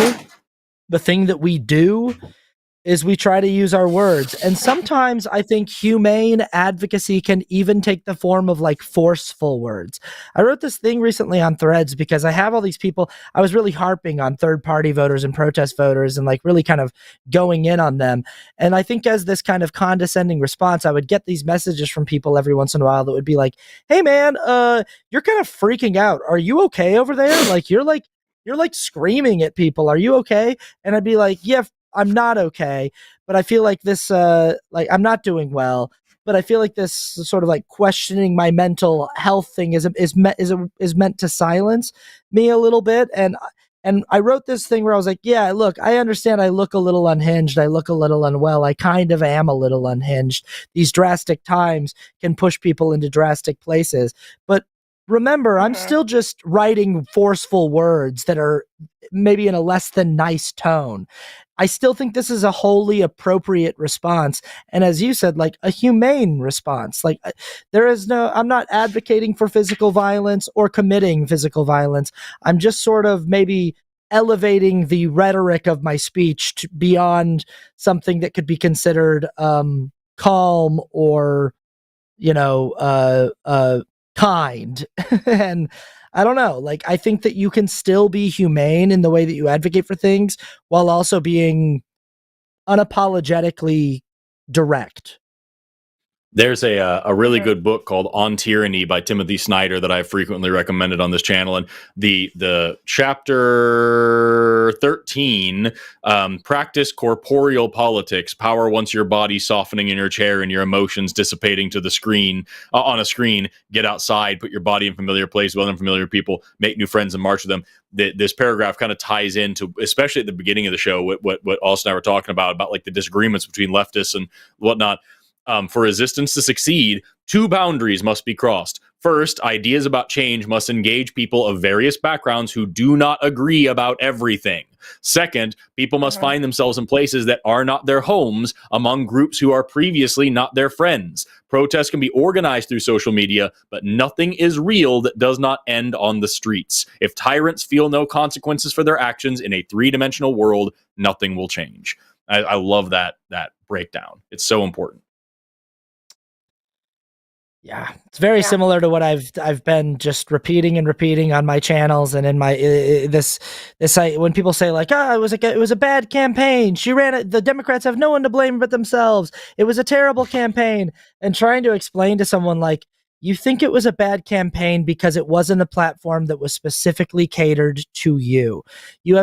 the thing that we do is we try to use our words. And sometimes I think humane advocacy can even take the form of like forceful words. I wrote this thing recently on Threads because I have all these people. I was really harping on third party voters and protest voters and like really kind of going in on them. And I think as this kind of condescending response, I would get these messages from people every once in a while that would be like, "Hey man, you're kind of freaking out. Are you okay over there? Like you're screaming at people. Are you okay?" And I'd be like, "Yeah, I'm not okay, but I feel like this, like I'm not doing well, but I feel like this sort of like questioning my mental health thing is meant to silence me a little bit." And I wrote this thing where I was like, yeah, look, I understand I look a little unhinged. I look a little unwell. I kind of am a little unhinged. These drastic times can push people into drastic places. But remember, I'm still just writing forceful words that are maybe in a less than nice tone. I still think this is a wholly appropriate response. And as you said, like a humane response. Like I'm not advocating for physical violence or committing physical violence. I'm just sort of maybe elevating the rhetoric of my speech beyond something that could be considered calm or, kind. And I don't know, like I think that you can still be humane in the way that you advocate for things while also being unapologetically direct. There's a really good book called On Tyranny by Timothy Snyder that I frequently recommended on this channel. And the chapter 13, practice corporeal politics, power once your body softening in your chair and your emotions dissipating to the screen, on a screen, get outside, put your body in familiar places with unfamiliar people, make new friends and march with them. This paragraph kind of ties into, especially at the beginning of the show, what Austin and I were talking about like the disagreements between leftists and whatnot. For resistance to succeed, two boundaries must be crossed. First, ideas about change must engage people of various backgrounds who do not agree about everything. Second, people must find themselves in places that are not their homes among groups who are previously not their friends. Protests can be organized through social media, but nothing is real that does not end on the streets. If tyrants feel no consequences for their actions in a three-dimensional world, nothing will change. I love that breakdown. It's so important. Yeah, it's very similar to what I've been just repeating and repeating on my channels and in my this when people say like, it was a bad campaign. She ran it. The Democrats have no one to blame but themselves. It was a terrible campaign. And trying to explain to someone like, you think it was a bad campaign because it wasn't a platform that was specifically catered to you. You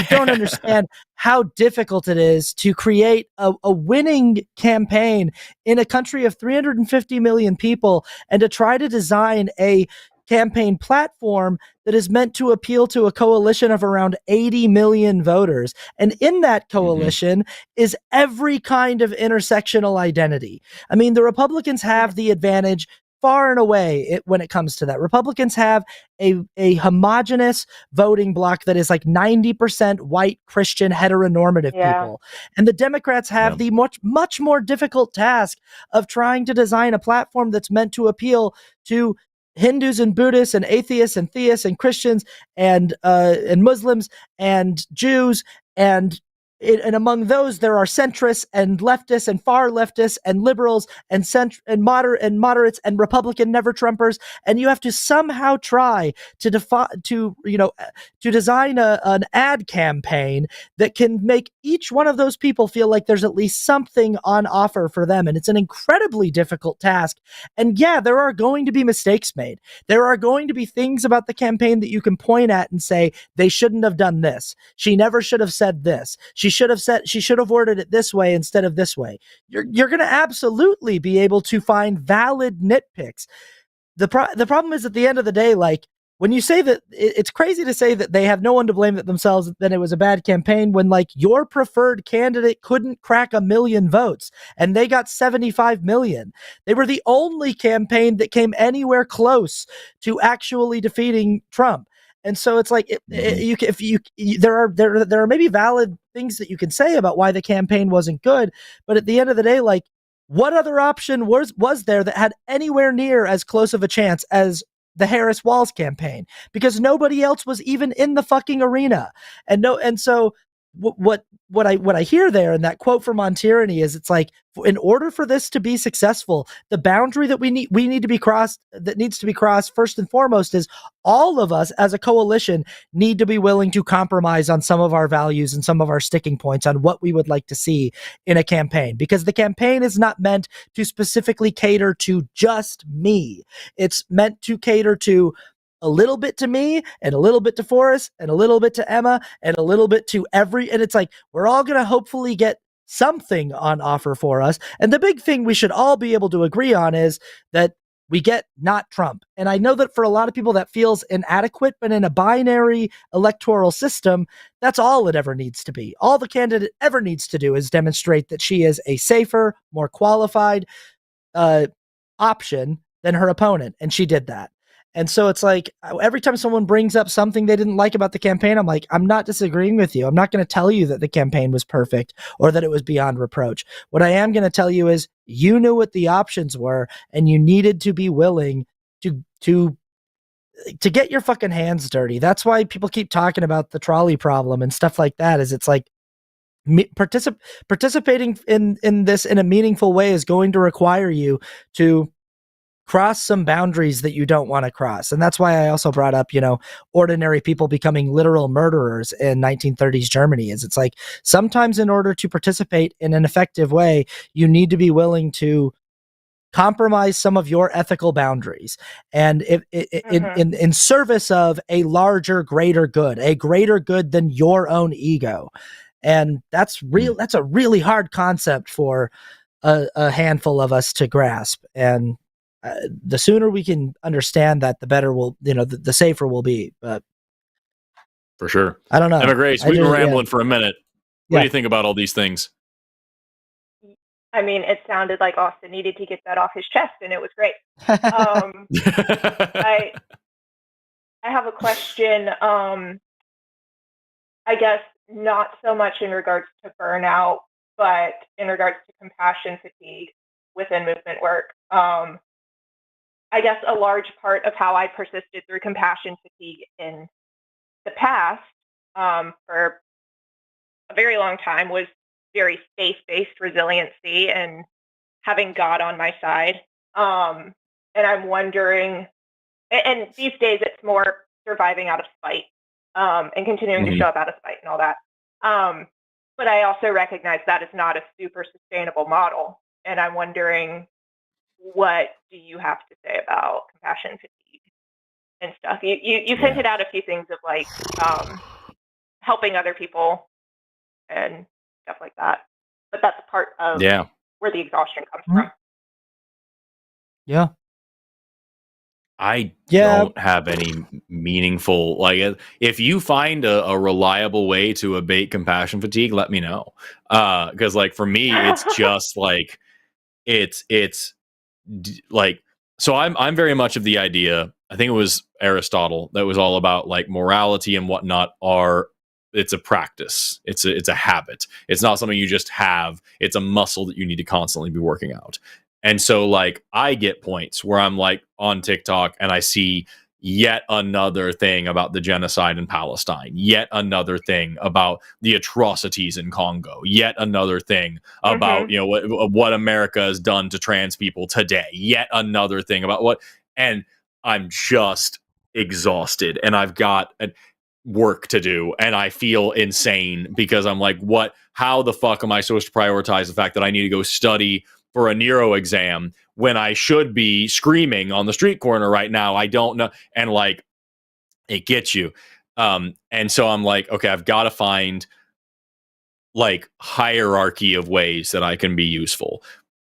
don't understand how difficult it is to create a winning campaign in a country of 350 million people and to try to design a campaign platform that is meant to appeal to a coalition of around 80 million voters. And in that coalition is every kind of intersectional identity. I mean, the Republicans have the advantage far and away when it comes to that. Republicans have a homogenous voting bloc that is like 90% white, Christian, heteronormative people. And the Democrats have the much more difficult task of trying to design a platform that's meant to appeal to Hindus and Buddhists and atheists and theists and Christians and Muslims and Jews and among those, there are centrists and leftists and far leftists and liberals and moderates and Republican never Trumpers. And you have to somehow try to design an ad campaign that can make each one of those people feel like there's at least something on offer for them. And it's an incredibly difficult task. And yeah, there are going to be mistakes made. There are going to be things about the campaign that you can point at and say, they shouldn't have done this. She never should have said this. She should have worded it this way instead of this way. You're going to absolutely be able to find valid nitpicks. The problem is at the end of the day, like when you say that, it's crazy to say that they have no one to blame but themselves, then it was a bad campaign when like your preferred candidate couldn't crack 1 million votes and they got 75 million. They were the only campaign that came anywhere close to actually defeating Trump. And so it's like there are maybe valid things that you can say about why the campaign wasn't good, but at the end of the day, like, what other option was there that had anywhere near as close of a chance as the Harris Walz campaign? Because nobody else was even in the fucking arena. And so what I hear there in that quote from On Tyranny is, it's like, in order for this to be successful, the boundary that we need to be crossed, that needs to be crossed first and foremost, is all of us as a coalition need to be willing to compromise on some of our values and some of our sticking points on what we would like to see in a campaign, because the campaign is not meant to specifically cater to just me. It's meant to cater to a little bit to me and a little bit to Forrest and a little bit to Emma and a little bit to and it's like, we're all going to hopefully get something on offer for us. And the big thing we should all be able to agree on is that we get not Trump. And I know that for a lot of people that feels inadequate, but in a binary electoral system, that's all it ever needs to be. All the candidate ever needs to do is demonstrate that she is a safer, more qualified option than her opponent. And she did that. And so it's like, every time someone brings up something they didn't like about the campaign, I'm like, I'm not disagreeing with you. I'm not going to tell you that the campaign was perfect or that it was beyond reproach. What I am going to tell you is, you knew what the options were, and you needed to be willing to get your fucking hands dirty. That's why people keep talking about the trolley problem and stuff like that. Is it's like, participating in this in a meaningful way is going to require you to cross some boundaries that you don't want to cross. And that's why I also brought up, ordinary people becoming literal murderers in 1930s Germany. Is it's like, sometimes in order to participate in an effective way, you need to be willing to compromise some of your ethical boundaries, and in service of a larger, greater good than your own ego. And that's a really hard concept for a handful of us to grasp. And the sooner we can understand that, the better the safer we'll be. But for sure, I don't know. Emma Grace, we've been rambling for a minute. What do you think about all these things? I mean, it sounded like Austin needed to get that off his chest, and it was great. I have a question. I guess not so much in regards to burnout, but in regards to compassion fatigue within movement work. I guess a large part of how I persisted through compassion fatigue in the past, for a very long time, was very faith-based resiliency and having God on my side. And I'm wondering, and these days it's more surviving out of spite, and continuing to show up out of spite and all that. But I also recognize that is not a super sustainable model. And I'm wondering, what do you have to say about compassion fatigue and stuff? You hinted out a few things of like helping other people and stuff like that, but that's part of where the exhaustion comes from. Yeah. I don't have any meaningful, like, if you find a reliable way to abate compassion fatigue, let me know. Because like for me, it's just like, it's like, so I'm very much of the idea, I think it was Aristotle, that was all about like morality and whatnot it's a practice. It's a habit. It's not something you just have. It's a muscle that you need to constantly be working out. And so like, I get points where I'm like on TikTok and I see yet another thing about the genocide in Palestine, yet another thing about the atrocities in Congo, yet another thing about, what America has done to trans people today, yet another thing about what, and I'm just exhausted and I've got work to do and I feel insane because I'm like, how the fuck am I supposed to prioritize the fact that I need to go study for a neuro exam when I should be screaming on the street corner right now? I don't know. And like, it gets you. And so I'm like, okay, I've got to find like hierarchy of ways that I can be useful.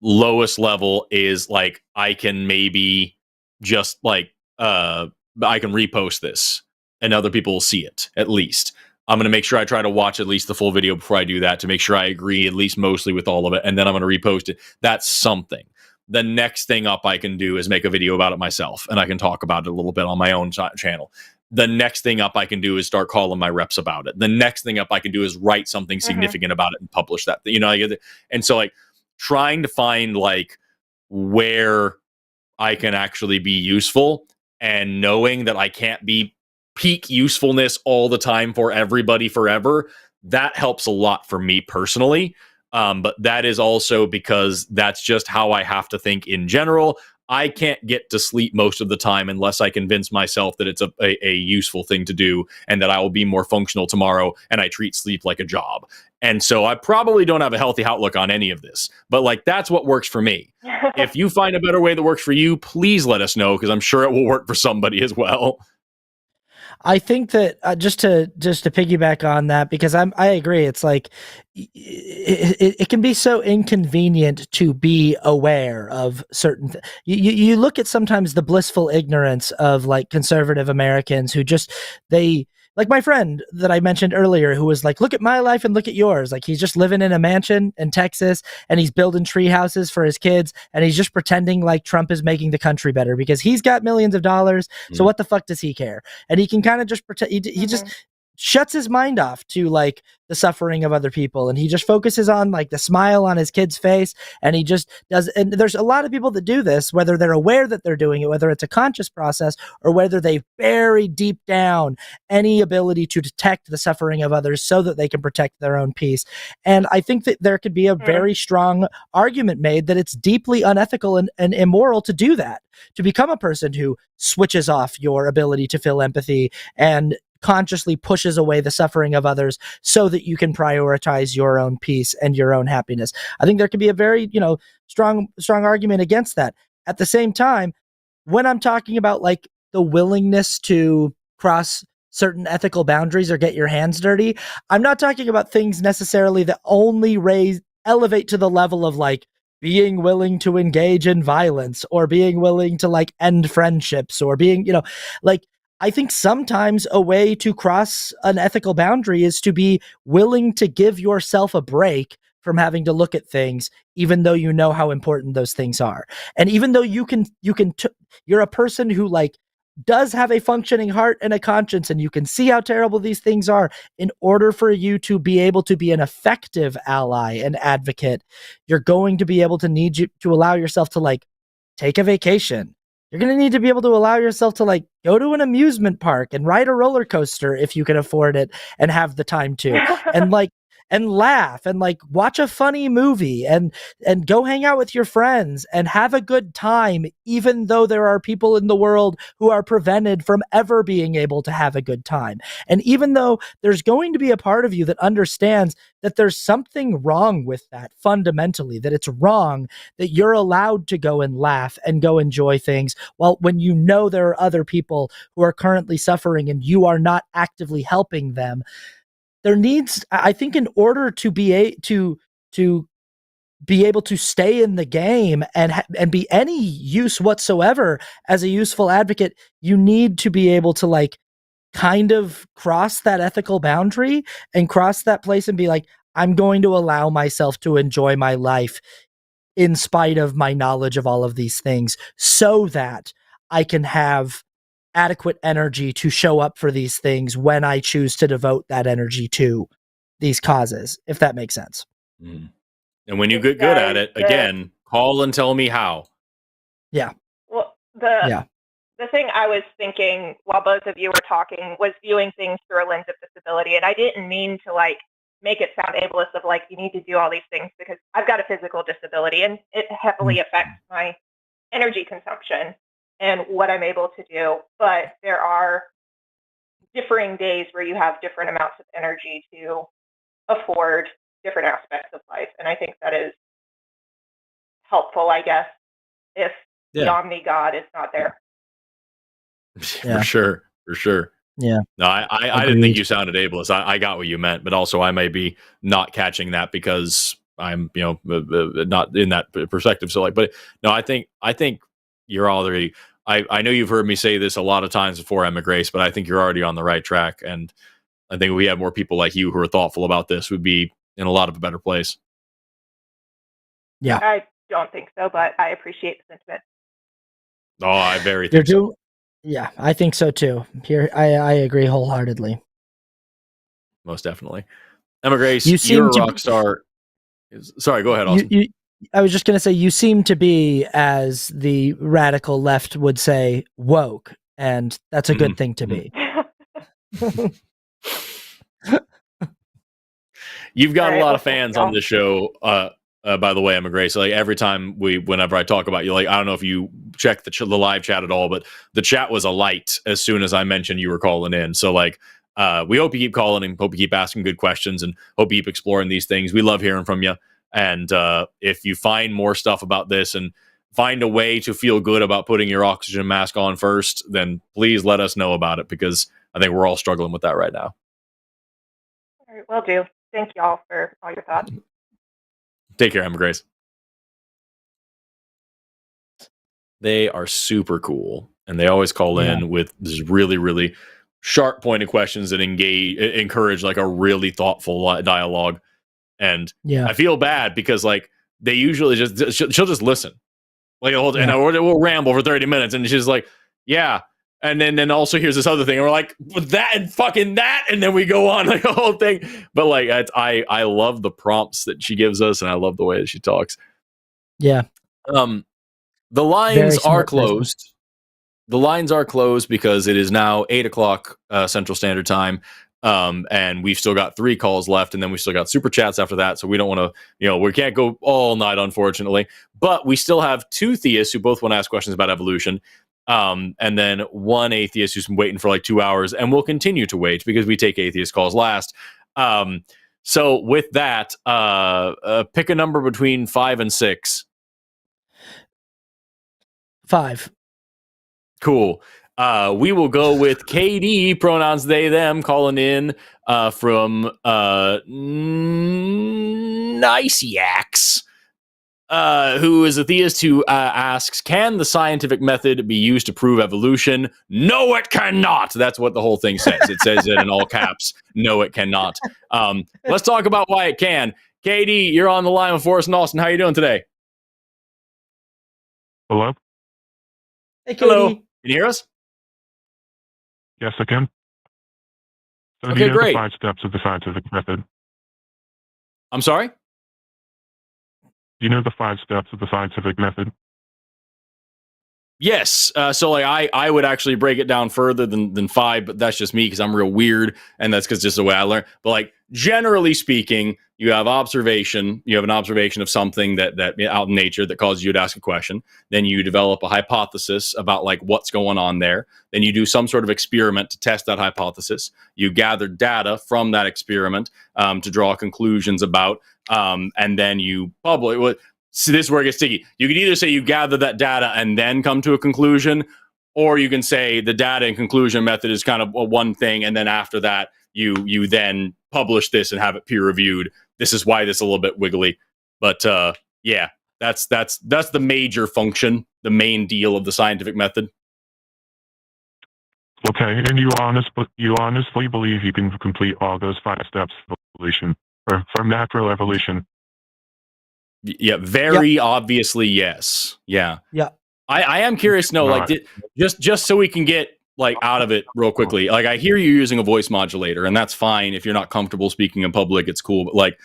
Lowest level is like, I can maybe just like, I can repost this and other people will see it at least. I'm going to make sure I try to watch at least the full video before I do that to make sure I agree at least mostly with all of it. And then I'm going to repost it. That's something. The next thing up I can do is make a video about it myself and I can talk about it a little bit on my own channel. the next thing up I can do is start calling my reps about it. The next thing up I can do is write something significant about it and publish that. And so like trying to find like where I can actually be useful, and knowing that I can't be peak usefulness all the time for everybody forever, that helps a lot for me personally. But that is also because that's just how I have to think in general. I can't get to sleep most of the time unless I convince myself that it's a useful thing to do and that I will be more functional tomorrow, and I treat sleep like a job. And so I probably don't have a healthy outlook on any of this, but like that's what works for me. If you find a better way that works for you, please let us know, because I'm sure it will work for somebody as well. I think that just to piggyback on that, because I agree. It's like it can be so inconvenient to be aware of certain. You look at sometimes the blissful ignorance of like conservative Americans who just like my friend that I mentioned earlier, who was like, look at my life and look at yours. Like he's just living in a mansion in Texas and he's building tree houses for his kids. And he's just pretending like Trump is making the country better because he's got millions of dollars. So what the fuck does he care? And he can kind of just pretend. He just shuts his mind off to like the suffering of other people, and he just focuses on like the smile on his kid's face, and he just does. And there's a lot of people that do this, whether they're aware that they're doing it, whether it's a conscious process, or whether they bury deep down any ability to detect the suffering of others so that they can protect their own peace. And I think that there could be a very strong argument made that it's deeply unethical and immoral to do that, to become a person who switches off your ability to feel empathy and consciously pushes away the suffering of others so that you can prioritize your own peace and your own happiness. I think there could be a very, strong argument against that. At the same time, when I'm talking about like the willingness to cross certain ethical boundaries or get your hands dirty, I'm not talking about things necessarily that only elevate to the level of like being willing to engage in violence or being willing to like end friendships or being, like, I think sometimes a way to cross an ethical boundary is to be willing to give yourself a break from having to look at things, even though you know how important those things are. And even though you're a person who like does have a functioning heart and a conscience, and you can see how terrible these things are, in order for you to be able to be an effective ally and advocate, you're going to be able to need you to allow yourself to like take a vacation. You're going to need to be able to allow yourself to like go to an amusement park and ride a roller coaster if you can afford it and have the time to, and laugh and like watch a funny movie and go hang out with your friends and have a good time, even though there are people in the world who are prevented from ever being able to have a good time. And even though there's going to be a part of you that understands that there's something wrong with that fundamentally, that it's wrong that you're allowed to go and laugh and go enjoy things, while when you know there are other people who are currently suffering and you are not actively helping them, there needs, I think, in order to be able to stay in the game and be any use whatsoever as a useful advocate, you need to be able to like kind of cross that ethical boundary and cross that place and be like, I'm going to allow myself to enjoy my life in spite of my knowledge of all of these things, so that I can have adequate energy to show up for these things when I choose to devote that energy to these causes, if that makes sense. And when you get good at it, again, call and tell me how. Yeah. Well, the thing I was thinking while both of you were talking was viewing things through a lens of disability. And I didn't mean to like make it sound ableist of like, you need to do all these things, because I've got a physical disability and it heavily affects my energy consumption and what I'm able to do. But there are differing days where you have different amounts of energy to afford different aspects of life. And I think that is helpful, I guess, if the Omni God is not there. For sure. Yeah. No, I didn't think you sounded ableist. I got what you meant, but also I may be not catching that because I'm, not in that perspective. So like, but no, I think you're already, I know you've heard me say this a lot of times before, Emma Grace, but I think you're already on the right track. And I think if we had more people like you who are thoughtful about this, we'd be in a lot of a better place. Yeah. I don't think so, but I appreciate the sentiment. Oh, I very think so. Yeah, I think so too. Here, I agree wholeheartedly. Most definitely. Emma Grace, You you're seem a to rock star. Sorry, go ahead, you, Austin. you I was just going to say you seem to be, as the radical left would say, woke, and that's a good thing to be. You've got All a right, lot well, of thank fans y'all. on this show. By the way, Emma Grace, like every time whenever I talk about you, like I don't know if you check the live chat at all, but the chat was alight as soon as I mentioned you were calling in. So like, we hope you keep calling and hope you keep asking good questions and hope you keep exploring these things. We love hearing from you. And if you find more stuff about this and find a way to feel good about putting your oxygen mask on first, then please let us know about it, because I think we're all struggling with that right now. All right, will do. Thank y'all for all your thoughts. Take care, Emma Grace. They are super cool, and they always call in with this really, really sharp pointed questions that encourage like a really thoughtful dialogue. And I feel bad because like they usually she'll just listen like and we'll ramble for 30 minutes, and she's like, yeah. And then also here's this other thing, and we're like, that and fucking that, and then we go on like a whole thing. But like I love the prompts that she gives us, and I love the way that she talks. Yeah. The lines are closed. Person. The lines are closed because it is now 8:00 Central Standard Time. And we've still got 3 calls left, and then we still got super chats after that. So we don't want to, we can't go all night, unfortunately. But we still have 2 theists who both want to ask questions about evolution. And then 1 atheist who's been waiting for like 2 hours, and we'll continue to wait because we take atheist calls last. So with that, pick a number between 5 and 6. 5. Cool. We will go with KD, pronouns they, them, calling in from Niciacs, who is a theist who asks, can the scientific method be used to prove evolution? No, it cannot. That's what the whole thing says. It says it in all caps. No, it cannot. Let's talk about why it can. KD, you're on the line with Forrest and Austin. How are you doing today? Hello? Hey, KD. Hello. Can you hear us? Yes, I can. So okay, do you know great. the 5 steps of the scientific method? I'm sorry? Do you know the 5 steps of the scientific method? Yes. So like I would actually break it down further than 5, but that's just me because I'm real weird, and that's because just the way I learn. But like generally speaking, you have observation. You have an observation of something that out in nature that causes you to ask a question. Then you develop a hypothesis about like what's going on there. Then you do some sort of experiment to test that hypothesis. You gather data from that experiment to draw conclusions about, and then you publish. So this is where it gets sticky. You can either say you gather that data and then come to a conclusion, or you can say the data and conclusion method is kind of a one thing, and then after that, you then publish this and have it peer reviewed. This is why this is a little bit wiggly, but yeah, that's the major function, the main deal of the scientific method. Okay, and you honestly believe you can complete all those 5 steps of evolution, or from natural evolution? Yeah, very obviously, yes. Yeah. Yeah. I am curious to know, like, just so we can get like out of it real quickly. Like, I hear you using a voice modulator, and that's fine if you're not comfortable speaking in public. It's cool, but like,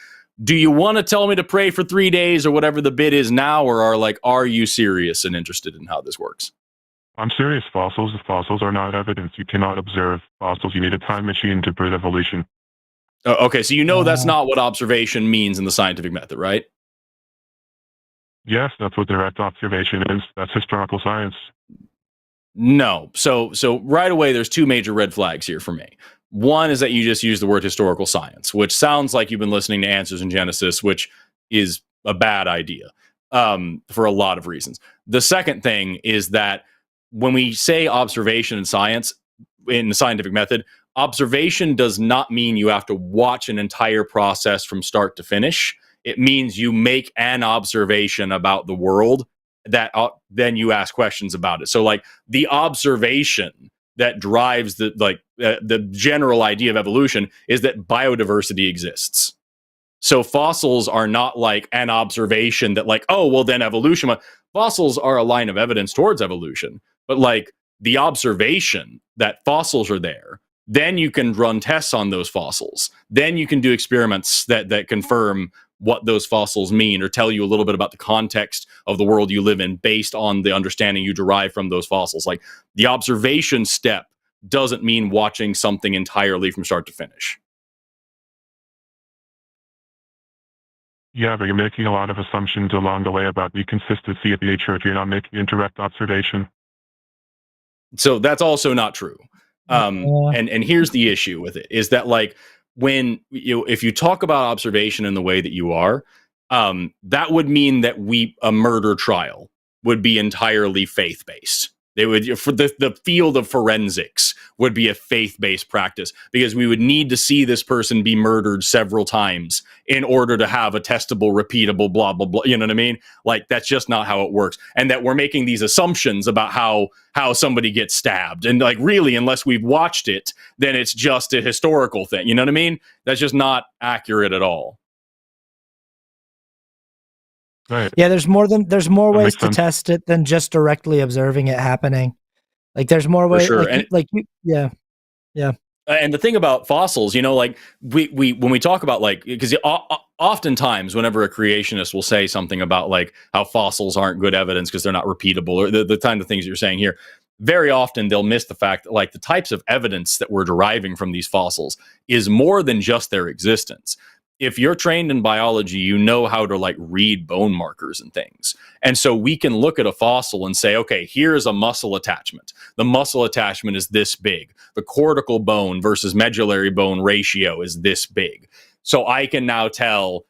do you want to tell me to pray for 3 days or whatever the bid is now, or are you serious and interested in how this works? I'm serious. Fossils are not evidence. You cannot observe fossils. You need a time machine to prove evolution. Okay, so you know that's not what observation means in the scientific method, right? Yes, that's what direct observation is. That's historical science. No. So right away, there's 2 major red flags here for me. One is that you just use the word historical science, which sounds like you've been listening to Answers in Genesis, which is a bad idea for a lot of reasons. The second thing is that when we say observation in science, in the scientific method, observation does not mean you have to watch an entire process from start to finish. It means you make an observation about the world that then you ask questions about it. So like the observation that drives the general idea of evolution is that biodiversity exists. So fossils are not like an observation that like, oh, well then evolution. Fossils are a line of evidence towards evolution, but like the observation that fossils are there, then you can run tests on those fossils. Then you can do experiments that confirm what those fossils mean or tell you a little bit about the context of the world you live in based on the understanding you derive from those fossils. Like, the observation step doesn't mean watching something entirely from start to finish. Yeah, but you're making a lot of assumptions along the way about the consistency of nature if you're not making indirect observation. So that's also not true. Yeah. And here's the issue with it is that, like, when if you talk about observation in the way that you are, that would mean that a murder trial would be entirely faith-based. They would, for the field of forensics would be a faith-based practice, because we would need to see this person be murdered several times in order to have a testable, repeatable, blah, blah, blah. You know what I mean? Like, that's just not how it works. And that we're making these assumptions about how somebody gets stabbed. And, like, really, unless we've watched it, then it's just a historical thing. You know what I mean? That's just not accurate at all. Right. Yeah, there's more ways makes to sense. test it than just directly observing it happening. Like, there's more ways. sure. Yeah. And the thing about fossils, like, we when we talk about, like, because oftentimes whenever a creationist will say something about, like, how fossils aren't good evidence because they're not repeatable, or the kind of things you're saying here, very often they'll miss the fact that, like, the types of evidence that we're deriving from these fossils is more than just their existence. If you're trained in biology, you know how to, like, read bone markers and things. And so we can look at a fossil and say, okay, here's a muscle attachment. The muscle attachment is this big. The cortical bone versus medullary bone ratio is this big. So I can now tell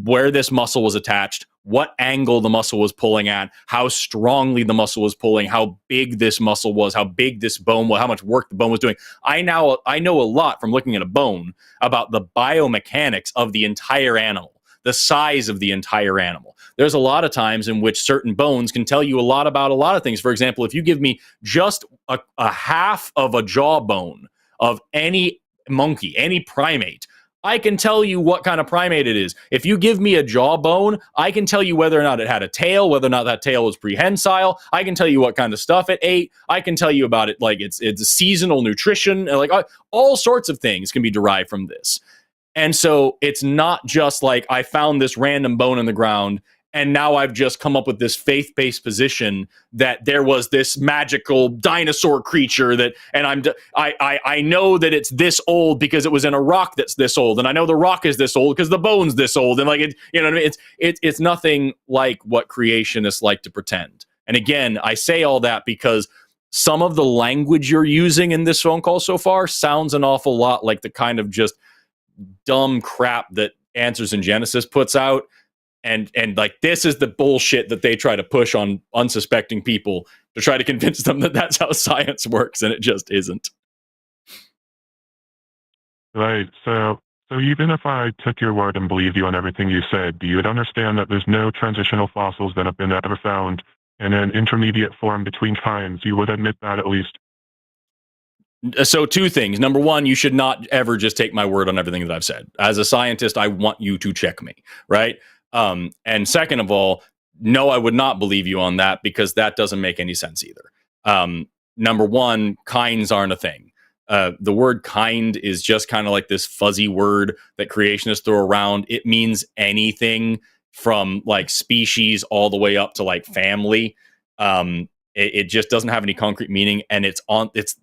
where this muscle was attached, what angle the muscle was pulling at, how strongly the muscle was pulling, how big this muscle was, how big this bone was, how much work the bone was doing. I know a lot from looking at a bone about the biomechanics of the entire animal, the size of the entire animal. There's a lot of times in which certain bones can tell you a lot about a lot of things. For example, if you give me just a half of a jawbone of any monkey, any primate, I can tell you what kind of primate it is. If you give me a jawbone, I can tell you whether or not it had a tail, whether or not that tail was prehensile. I can tell you what kind of stuff it ate. I can tell you about it, like, it's seasonal nutrition, like, all sorts of things can be derived from this. And so it's not just like I found this random bone in the ground and now I've just come up with this faith-based position that there was this magical dinosaur creature that, and I know that it's this old because it was in a rock that's this old, and I know the rock is this old because the bone's this old, and, like, it, you know what I mean? It's nothing like what creationists like to pretend. And again, I say all that because some of the language you're using in this phone call so far sounds an awful lot like the kind of just dumb crap that Answers in Genesis puts out. And like, this is the bullshit that they try to push on unsuspecting people to try to convince them that that's how science works, and it just isn't. Right. So even if I took your word and believed you on everything you said, you would understand that there's no transitional fossils that have been ever found in an intermediate form between kinds. You would admit that, at least. So 2 things. Number 1, you should not ever just take my word on everything that I've said. As a scientist, I want you to check me, right? And second of all, no, I would not believe you on that, because that doesn't make any sense either. Number 1, kinds aren't a thing. The word kind is just kind of like this fuzzy word that creationists throw around. It means anything from, like, species all the way up to, like, family. It just doesn't have any concrete meaning, and it's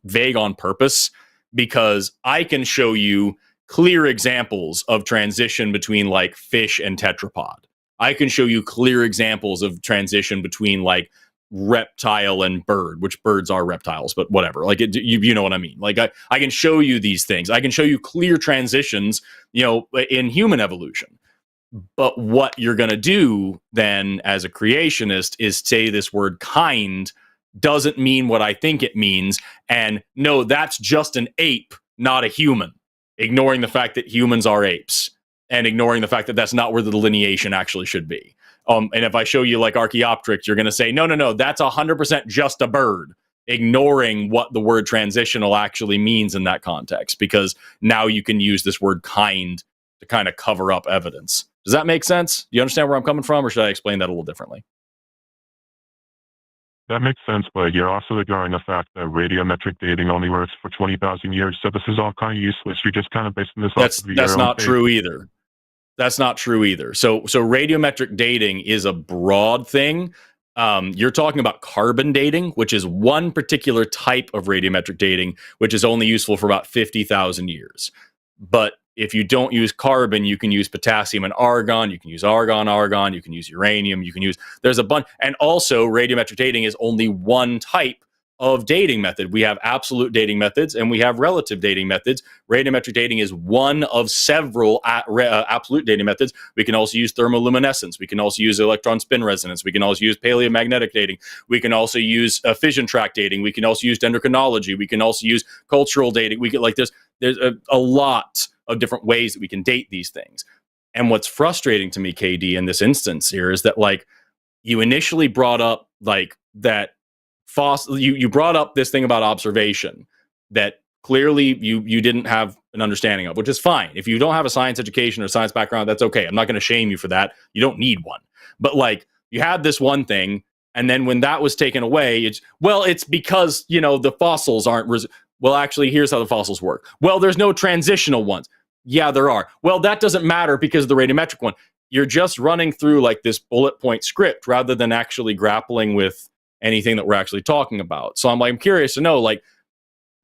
vague on purpose, because I can show you clear examples of transition between, like, fish and tetrapod. I can show you clear examples of transition between, like, reptile and bird, which birds are reptiles, but whatever. Like, you know what I mean? Like, I can show you these things. I can show you clear transitions, in human evolution. But what you're going to do then as a creationist is say this word kind doesn't mean what I think it means. And no, that's just an ape, not a human. Ignoring the fact that humans are apes, and ignoring the fact that that's not where the delineation actually should be. And if I show you, like, Archaeopteryx, you're going to say, no, that's 100% just a bird, ignoring what the word transitional actually means in that context, because now you can use this word kind to kind of cover up evidence. Does that make sense? Do you understand where I'm coming from, or should I explain that a little differently? That makes sense, but you're also ignoring the fact that radiometric dating only works for 20,000 years, so this is all kind of useless. You're just kind of basing this off of your That's own not faith. true either. That's not true either. So radiometric dating is a broad thing. You're talking about carbon dating, which is one particular type of radiometric dating, which is only useful for about 50,000 years. But if you don't use carbon, you can use potassium and argon. You can use argon. You can use uranium. There's a bunch. And also, radiometric dating is only one type of dating method. We have absolute dating methods and we have relative dating methods. Radiometric dating is one of several absolute dating methods. We can also use thermoluminescence. We can also use electron spin resonance. We can also use paleomagnetic dating. We can also use fission track dating. We can also use dendrochronology. We can also use cultural dating. There's a lot of different ways that we can date these things. And what's frustrating to me, KD, in this instance here is that, like, you initially brought up like that you brought up this thing about observation that clearly you didn't have an understanding of, which is fine. If you don't have a science education or science background, that's okay. I'm not going to shame you for that. You don't need one. But like, you had this one thing, and then when that was taken away, it's because, the fossils aren't well, actually, here's how the fossils work. Well, there's no transitional ones. Yeah, there are. Well, that doesn't matter because of the radiometric one. You're just running through like this bullet point script rather than actually grappling with anything that we're actually talking about. So I'm curious to know, like,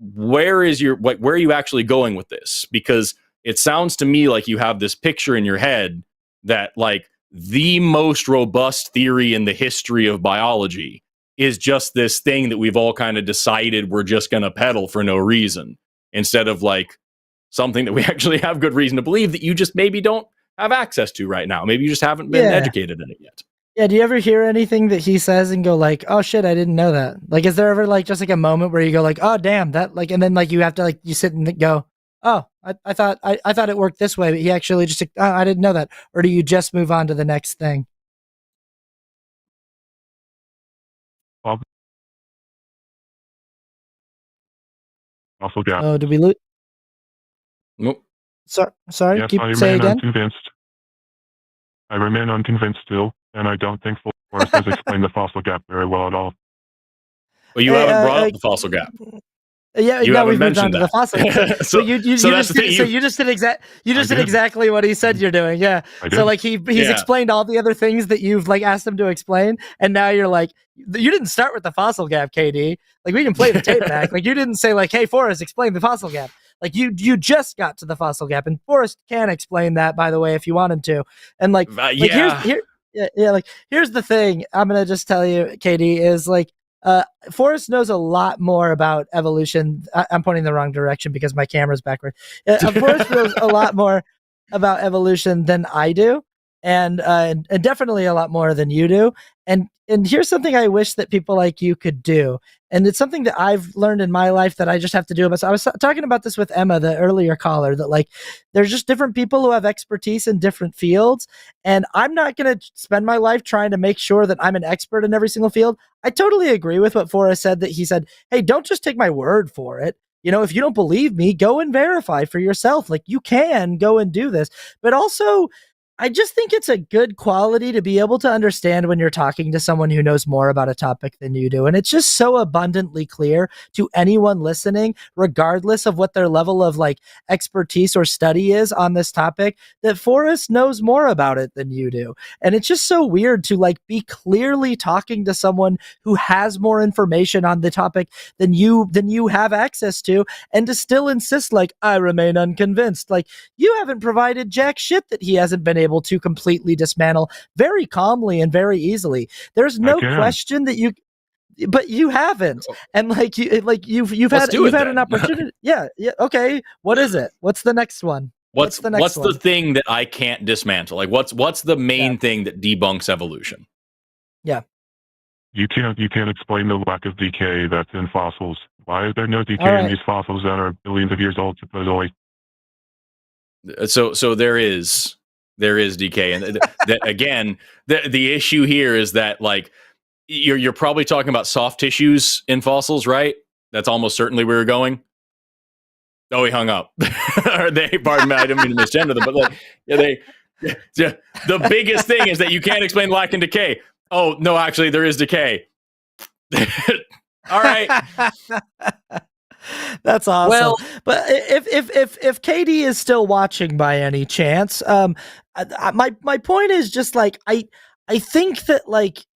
where are you actually going with this? Because it sounds to me like you have this picture in your head that, like, the most robust theory in the history of biology is just this thing that we've all kind of decided we're just going to peddle for no reason, instead of like something that we actually have good reason to believe that you just maybe don't have access to right now. Maybe you just haven't been educated in it yet. Yeah, do you ever hear anything that he says and go like, "Oh shit, I didn't know that"? Like, is there ever like just like a moment where you go like, "Oh damn, that," like, and then like you have to like you sit and go, "Oh, I thought it worked this way, but he actually just I didn't know that," or do you just move on to the next thing? Also, yeah. Oh, did we lose? Nope. Sorry. Yes, Keep I say remain again. unconvinced. I remain unconvinced still, and I don't think Forrest has explained the fossil gap very well at all. Well, you haven't brought up the fossil gap. Yeah, You now haven't we've moved on mentioned to the that. fossil. So you that's just the thing. you just did exactly what he said you're doing. Yeah. I did. So like he's explained all the other things that you've like asked him to explain, and now you're like, you didn't start with the fossil gap, KD. Like, we can play the tape back. Like, you didn't say like, "Hey, Forrest, explain the fossil gap." Like, you just got to the fossil gap, and Forrest can explain that, by the way, if you want him to. And like here's the thing. I'm gonna just tell you, KD, is like, Forrest knows a lot more about evolution. I'm pointing the wrong direction because my camera's backward. Forrest knows a lot more about evolution than I do, and definitely a lot more than you do. And here's something I wish that people like you could do. And it's something that I've learned in my life that I just have to do. But so I was talking about this with Emma, the earlier caller, that like there's just different people who have expertise in different fields. And I'm not going to spend my life trying to make sure that I'm an expert in every single field. I totally agree with what Forrest said, that he said, "Hey, don't just take my word for it. If you don't believe me, go and verify for yourself. Like, you can go and do this." But also, I just think it's a good quality to be able to understand when you're talking to someone who knows more about a topic than you do. And it's just so abundantly clear to anyone listening, regardless of what their level of like expertise or study is on this topic, that Forrest knows more about it than you do. And it's just so weird to like be clearly talking to someone who has more information on the topic than you have access to, and to still insist like, "I remain unconvinced." Like, you haven't provided jack shit that he hasn't been able to completely dismantle very calmly and very easily. There's no question that but you haven't. And like you've had an opportunity. Yeah. Okay. What is it? What's the next one? What's the thing that I can't dismantle? Like, what's the main thing that debunks evolution? Yeah. You can't explain the lack of decay that's in fossils. Why is there no decay in these fossils that are billions of years old, supposedly? So there is decay, and again, the issue here is that like you're probably talking about soft tissues in fossils, right? That's almost certainly where you're going. Oh, he hung up. Or pardon me, I didn't mean to misgender them, but like the biggest thing is that you can't explain lack and decay. Oh no, actually there is decay. All right. That's awesome. Well, but if Katie is still watching by any chance, my point is just like I think that like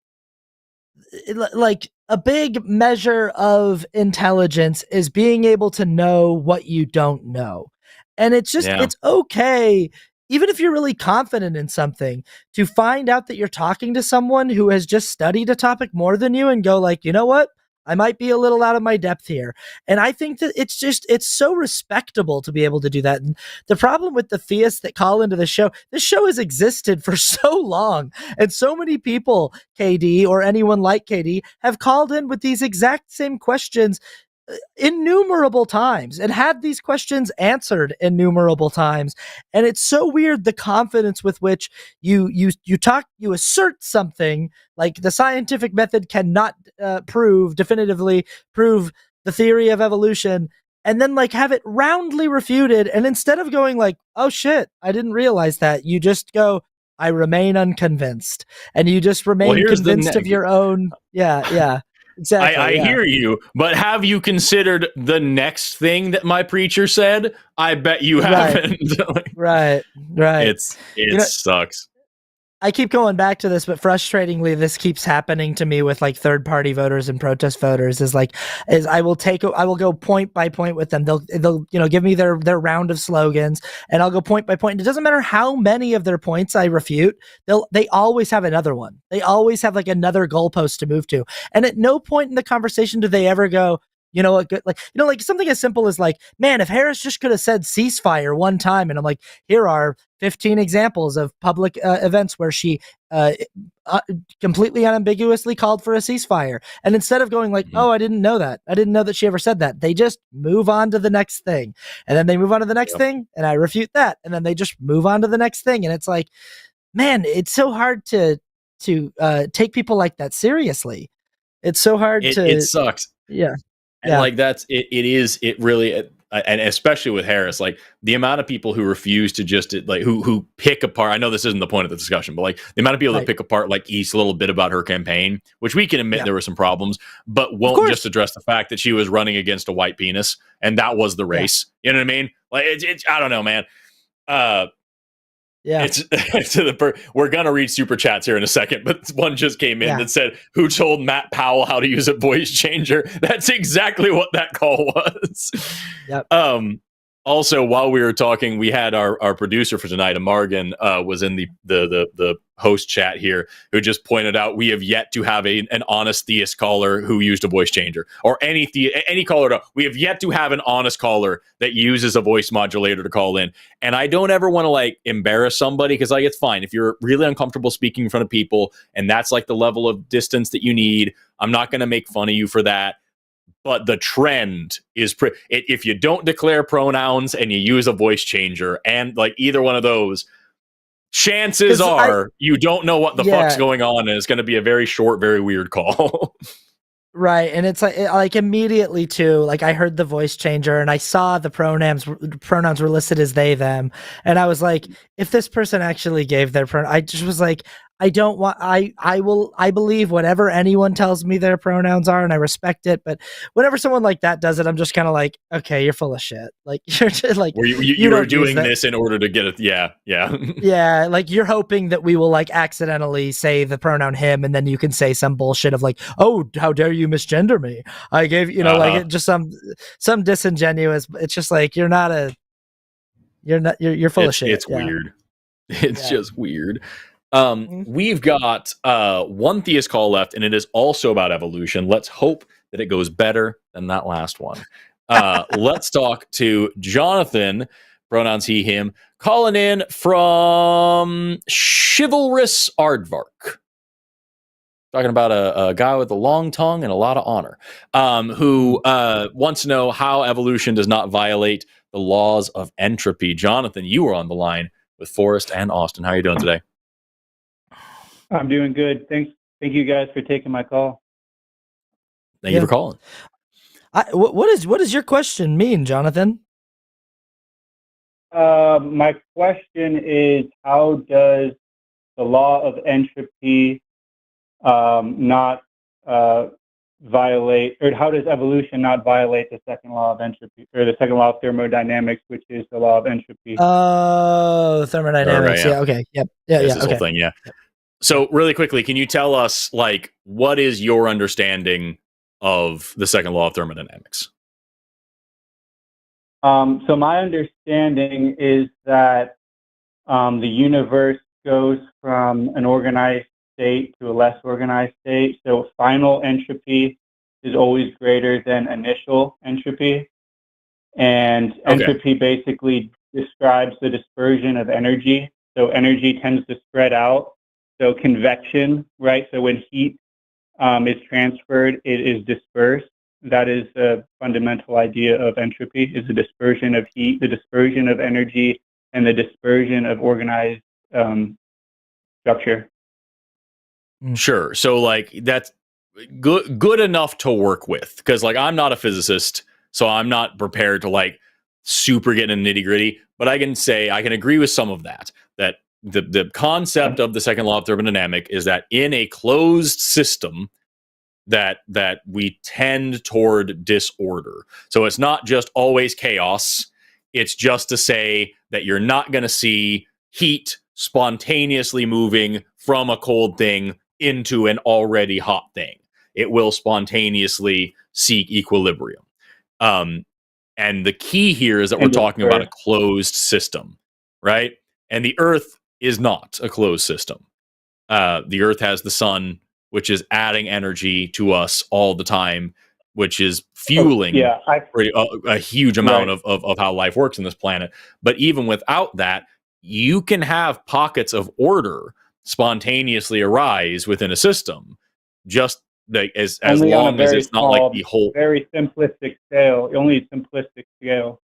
a big measure of intelligence is being able to know what you don't know. And it's just, Yeah. it's okay, even if you're really confident in something, to find out that you're talking to someone who has just studied a topic more than you and go like, you know what? I might be a little out of my depth here. And I think that it's so respectable to be able to do that. And the problem with the theists that call into this show has existed for so long. And so many people, KD, or anyone like KD, have called in with these exact same questions innumerable times and had these questions answered innumerable times. And it's so weird the confidence with which you assert something like the scientific method cannot definitively prove the theory of evolution, and then like have it roundly refuted. And instead of going like, oh shit, I didn't realize that, you just go, I remain unconvinced. And you just remain convinced of your own. Yeah. Exactly. I hear you, but have you considered the next thing that my preacher said? I bet you haven't. Right. It sucks. I keep going back to this, but frustratingly, this keeps happening to me with like third-party voters and protest voters. Is I will go point by point with them. They'll give me their round of slogans, and I'll go point by point. And it doesn't matter how many of their points I refute. They always have another one. They always have like another goalpost to move to. And at no point in the conversation do they ever go, you know what, like something as simple as like, man, if Harris just could have said ceasefire one time, and I'm like, here are 15 examples of public events where she completely unambiguously called for a ceasefire. And instead of going like, oh, I didn't know that she ever said that, they just move on to the next thing. And then they move on to the next thing, and I refute that. And then they just move on to the next thing. And it's like, man, it's so hard to take people like that seriously. It's so hard It sucks. Yeah. And like it really, and especially with Harris, like the amount of people who refuse to just like who pick apart. I know this isn't the point of the discussion, but like the amount of people that pick apart like each little bit about her campaign, which we can admit there were some problems, but won't just address the fact that she was running against a white penis and that was the race. You know what I mean? Like it's I don't know, man. We're gonna read super chats here in a second, but one just came in that said, "Who told Matt Powell how to use a voice changer?" That's exactly what that call was. Yep. Also, while we were talking, we had our producer for tonight, Amargan, was in the host chat here, who just pointed out we have yet to have an honest theist caller who used a voice changer, or any caller. We have yet to have an honest caller that uses a voice modulator to call in. And I don't ever want to like embarrass somebody, because like it's fine if you're really uncomfortable speaking in front of people, and that's like the level of distance that you need. I'm not going to make fun of you for that. But the trend is if you don't declare pronouns and you use a voice changer, and like either one of those, chances are you don't know what the fuck's going on, and it's going to be a very short, very weird call. Right. And it's like immediately too, like I heard the voice changer and I saw the pronouns were listed as they, them. And I was like, if this person actually gave their I just was like, I don't want, I believe whatever anyone tells me their pronouns are, and I respect it. But whenever someone like that does it, I'm just kind of like, okay, you're full of shit. Like you're just like, you are doing this in order to get it. Yeah. Yeah. Like you're hoping that we will like accidentally say the pronoun him, and then you can say some bullshit of like, oh, how dare you misgender me? I gave, like it just some disingenuous. It's just like, you're full of shit. It's weird. It's just weird. We've got one theist call left, and it is also about evolution. Let's hope that it goes better than that last one. Let's talk to Jonathan, pronouns he, him, calling in from Chivalrous Aardvark. Talking about a guy with a long tongue and a lot of honor, who wants to know how evolution does not violate the laws of entropy. Jonathan, you are on the line with Forrest and Austin. How are you doing today? I'm doing good. Thank you guys for taking my call. Thank you for calling. What does your question mean, Jonathan? My question is, how does the law of entropy not violate, or how does evolution not violate the second law of entropy, or the second law of thermodynamics, which is the law of entropy? Oh, thermodynamics. Okay, Yeah. Okay. Yep. Yeah. There's Yeah. this Okay. whole thing, yeah. So really quickly, can you tell us, like, what is your understanding of the second law of thermodynamics? So my understanding is that the universe goes from an organized state to a less organized state. So final entropy is always greater than initial entropy. And entropy basically describes the dispersion of energy. So energy tends to spread out. So convection, right? So when heat is transferred, it is dispersed. That is a fundamental idea of entropy, is the dispersion of heat, the dispersion of energy, and the dispersion of organized structure. Sure. So like that's good enough to work with, because like I'm not a physicist, so I'm not prepared to like super get in the nitty gritty. But I can say I can agree with some of that. That the concept of the second law of thermodynamic is that in a closed system, that we tend toward disorder. So it's not just always chaos. It's just to say that you're not going to see heat spontaneously moving from a cold thing into an already hot thing. It will spontaneously seek equilibrium. And the key here is that we're talking about a closed system, right? And the Earth is not a closed system. The Earth has the sun, which is adding energy to us all the time, which is fueling a huge amount of how life works on this planet. But even without that, you can have pockets of order spontaneously arise within a system, just as long as it's not like the whole very simplistic scale, only simplistic scale.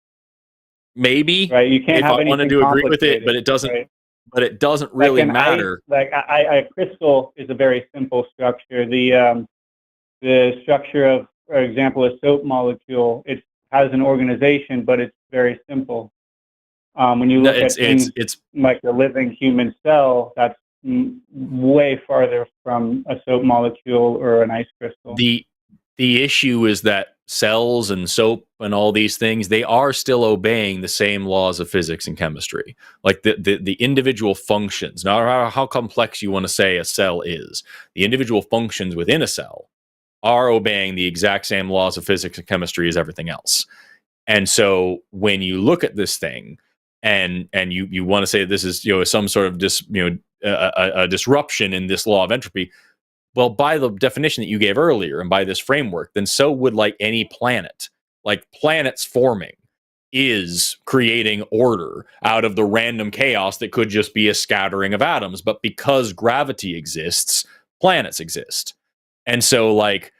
Maybe, right? You can't if have I wanted to agree with it, but it doesn't. Right? But it doesn't really matter. A crystal is a very simple structure. The structure of, for example, a soap molecule, it has an organization, but it's very simple. When you look at things like the living human cell, that's way farther from a soap molecule or an ice crystal. The issue is that cells and soap and all these things, they are still obeying the same laws of physics and chemistry. Like the individual functions, no matter how complex you want to say a cell is, the individual functions within a cell are obeying the exact same laws of physics and chemistry as everything else. And so when you look at this thing and you want to say this is, some sort of a disruption in this law of entropy, well, by the definition that you gave earlier and by this framework, then so would like any planet. Like planets forming is creating order out of the random chaos that could just be a scattering of atoms. But because gravity exists, planets exist. And so like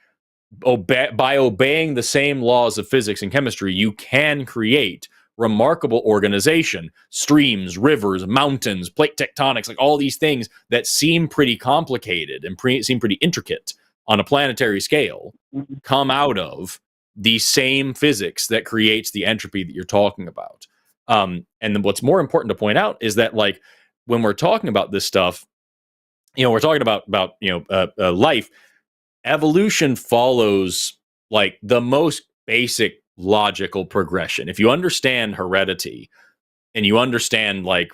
by obeying the same laws of physics and chemistry, you can create remarkable organization, streams, rivers, mountains, plate tectonics, like all these things that seem pretty complicated and seem pretty intricate on a planetary scale, come out of the same physics that creates the entropy that you're talking about. And then what's more important to point out is that like when we're talking about this stuff, we're talking about life. Evolution follows like the most basic logical progression. If you understand heredity and you understand like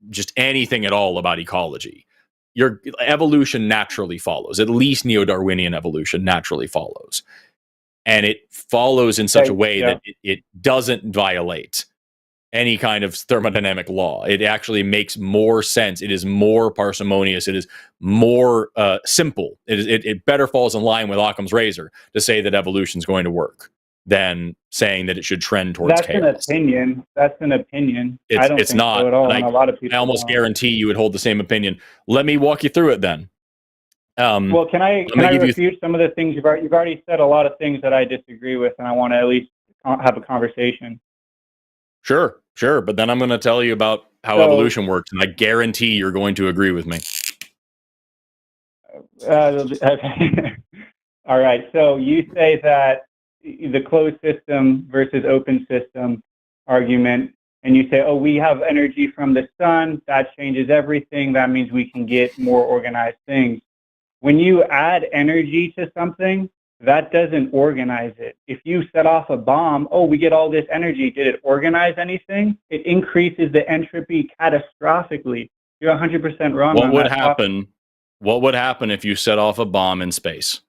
just anything at all about ecology, your evolution naturally follows. At least neo-Darwinian evolution naturally follows. And it follows in such a way that it doesn't violate any kind of thermodynamic law. It actually makes more sense. It is more parsimonious. It is more simple. It better falls in line with Occam's razor to say that evolution is going to work than saying that it should trend towards chaos. That's an opinion. I don't think not, so at all. And a lot of people I almost guarantee you would hold the same opinion. Let me walk you through it then. Well, can I refute some of the things you've already said? A lot of things that I disagree with, and I want to at least have a conversation. Sure. But then I'm going to tell you about how evolution works, and I guarantee you're going to agree with me. Okay. All right. So you say that the closed system versus open system argument, and you say, we have energy from the sun. That changes everything. That means we can get more organized things. When you add energy to something, that doesn't organize it. If you set off a bomb, oh, we get all this energy. Did it organize anything? It increases the entropy catastrophically. You're 100% wrong. What would happen? What would happen if you set off a bomb in space?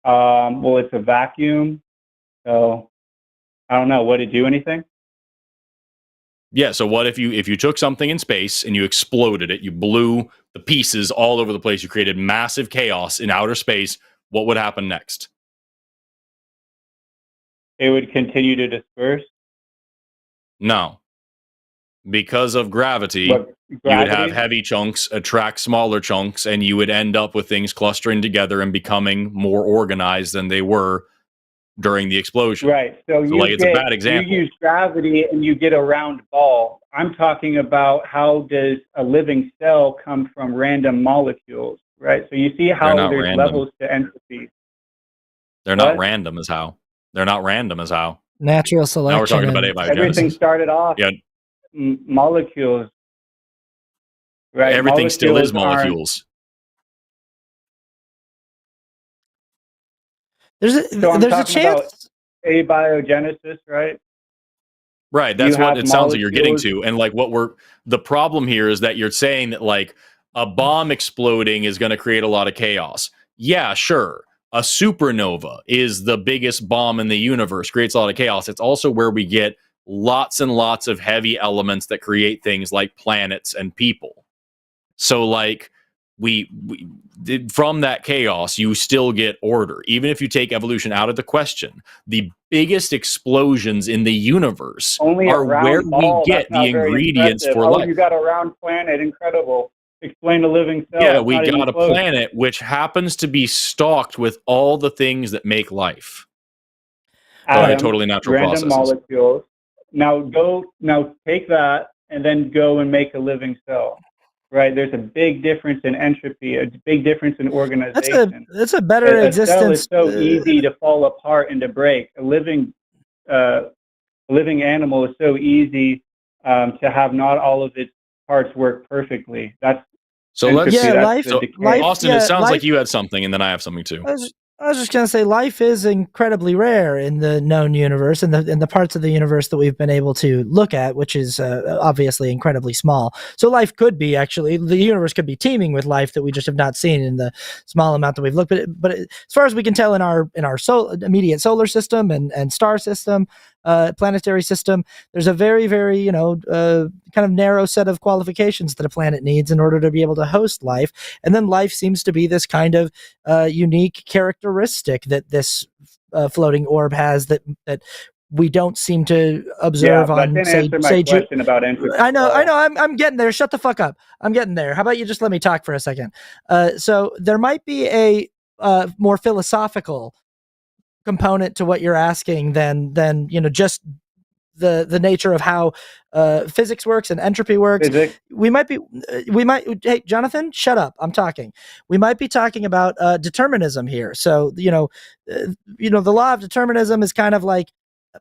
Well, it's a vacuum, so I don't know. Would it do anything? Yeah. So what if you took something in space and you exploded it? You blew the pieces all over the place. You created massive chaos in outer space. What would happen next? It would continue to disperse. No. Because of gravity, What, you would gravity? have heavy chunks attract smaller chunks, and you would end up with things clustering together and becoming more organized than they were during the explosion. Right. So you like, it's a bad example. You use gravity and you get a round ball. I'm talking about how does a living cell come from random molecules, right? So you see how there's random. levels to entropy. They're not random as how. They're not random as how. Natural selection. Now we're talking about abiogenesis. Everything started off molecules, right? Everything Molecules still is molecules. There's a chance. Abiogenesis, right? Right. That's what it sounds like you're getting to. And like the problem here is that you're saying that like a bomb exploding is going to create a lot of chaos. Yeah, sure. A supernova is the biggest bomb in the universe, creates a lot of chaos. It's also where we get lots and lots of heavy elements that create things like planets and people. So like we from that chaos, you still get order. Even if you take evolution out of the question, the biggest explosions in the universe are where we get the ingredients for life. You got a round planet, incredible. Explain a living cell. Yeah, we got a planet which happens to be stocked with all the things that make life. Totally natural random processes. Molecules. Now take that and then go and make a living cell. Right, there's a big difference in entropy, a big difference in organization. That's a better existence. A cell is so easy to fall apart and to break. A living animal is so easy to have not all of its parts work perfectly. That's so. Let's life. Austin, it sounds like you had something, and then I have something too. I was just going to say life is incredibly rare in the known universe and in the parts of the universe that we've been able to look at, which is obviously incredibly small. So life could be the universe could be teeming with life that we just have not seen in the small amount that we've looked at. But as far as we can tell in our immediate solar system and star system, planetary system, there's a very, very, kind of narrow set of qualifications that a planet needs in order to be able to host life. And then life seems to be this kind of unique characteristic that this floating orb has that we don't seem to observe on, say, question about entropy. I know. I'm getting there. Shut the fuck up. I'm getting there. How about you just let me talk for a second? So there might be a more philosophical component to what you're asking than just the nature of how physics works and entropy works. Hey, Jonathan, shut up. I'm talking. We might be talking about determinism here. So, the law of determinism is kind of like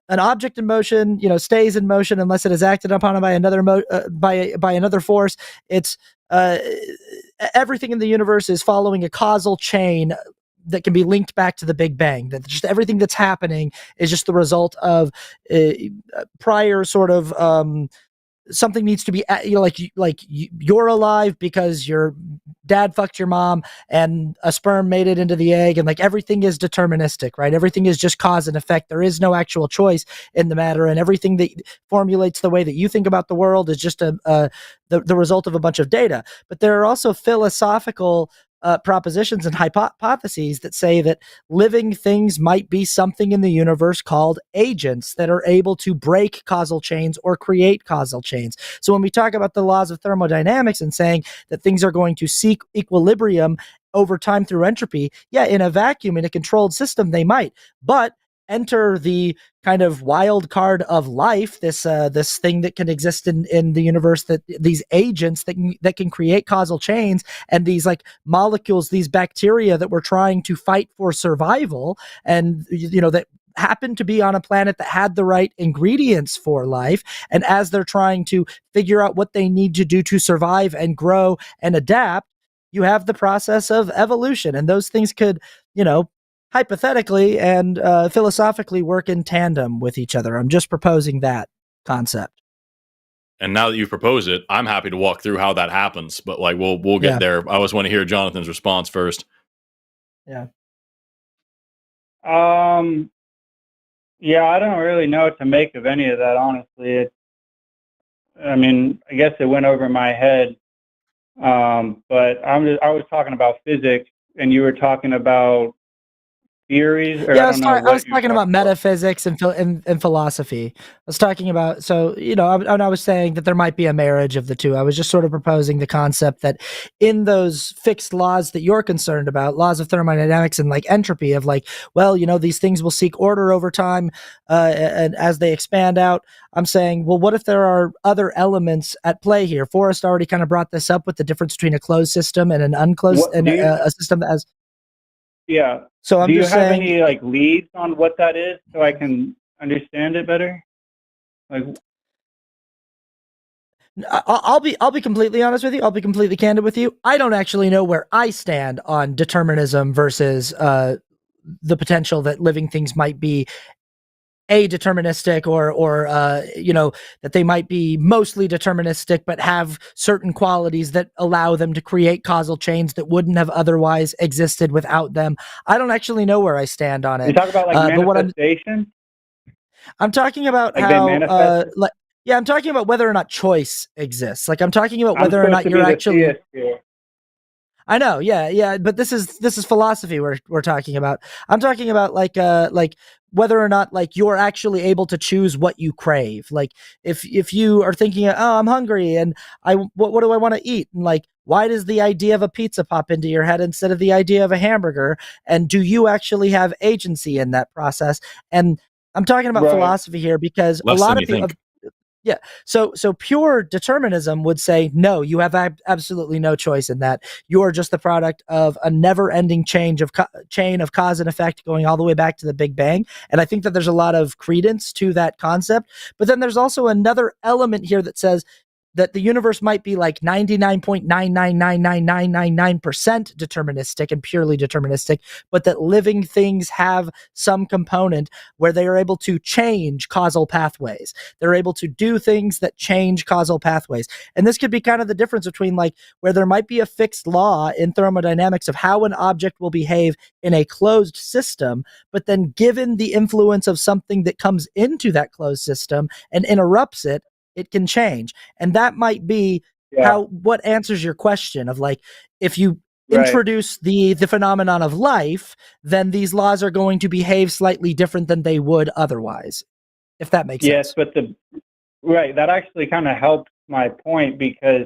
an object in motion, stays in motion unless it is acted upon by another by another force. It's everything in the universe is following a causal chain that can be linked back to the Big Bang. That just everything that's happening is just the result of prior sort of something needs to be, you're alive because your dad fucked your mom and a sperm made it into the egg, and like everything is deterministic, right? Everything is just cause and effect. There is no actual choice in the matter, and everything that formulates the way that you think about the world is just the result of a bunch of data. But there are also philosophical propositions and hypotheses that say that living things might be something in the universe called agents that are able to break causal chains or create causal chains. So when we talk about the laws of thermodynamics and saying that things are going to seek equilibrium over time through entropy, yeah, in a vacuum, in a controlled system, they might. But enter the kind of wild card of life, this thing that can exist in the universe, that these agents that can create causal chains, and these like molecules, these bacteria that we're trying to fight for survival, and that happen to be on a planet that had the right ingredients for life. And as they're trying to figure out what they need to do to survive and grow and adapt, you have the process of evolution, and those things could, hypothetically and philosophically work in tandem with each other. I'm just proposing that concept. And now that you've proposed it, I'm happy to walk through how that happens. But like, we'll get there. I always want to hear Jonathan's response first. Yeah. Yeah, I don't really know what to make of any of that, honestly. I guess it went over my head. But I was talking about physics, and you were talking about theories, or Yeah, I I was talking about metaphysics and philosophy. I was talking about, I was saying that there might be a marriage of the two. I was just sort of proposing the concept that in those fixed laws that you're concerned about, laws of thermodynamics and like entropy of like, well, these things will seek order over time, and as they expand out, I'm saying, well, what if there are other elements at play here? Forrest already kind of brought this up with the difference between a closed system and an unclosed, a system that has. Yeah. So I'm do you just have saying, any like leads on what that is so I can understand it better? Like, I'll be completely honest with you. I'll be completely candid with you. I don't actually know where I stand on determinism versus the potential that living things might be adeterministic or that they might be mostly deterministic but have certain qualities that allow them to create causal chains that wouldn't have otherwise existed without them. I don't actually know where I stand on it. you talk about like manifestation? I'm talking about like how I'm talking about whether or not choice exists. Like I'm talking about whether or not you're actually. I know, yeah, but this is philosophy we're talking about. I'm talking about like whether or not like you're actually able to choose what you crave. Like if you are thinking, oh, I'm hungry and what do I want to eat? And like, why does the idea of a pizza pop into your head instead of the idea of a hamburger? And do you actually have agency in that process? And I'm talking about philosophy here because a lot of people. Yeah. So pure determinism would say, no, you have absolutely no choice in that. You're just the product of a never-ending chain of cause and effect going all the way back to the Big Bang. And I think that there's a lot of credence to that concept. But then there's also another element here that says that the universe might be like 99.9999999% deterministic and purely deterministic, but that living things have some component where they are able to change causal pathways. They're able to do things that change causal pathways. And this could be kind of the difference between like where there might be a fixed law in thermodynamics of how an object will behave in a closed system, but then given the influence of something that comes into that closed system and interrupts it, it can change. And that might be what answers your question of like, if you introduce the phenomenon of life, then these laws are going to behave slightly different than they would otherwise, if that makes sense. Yes, but that actually kind of helps my point, because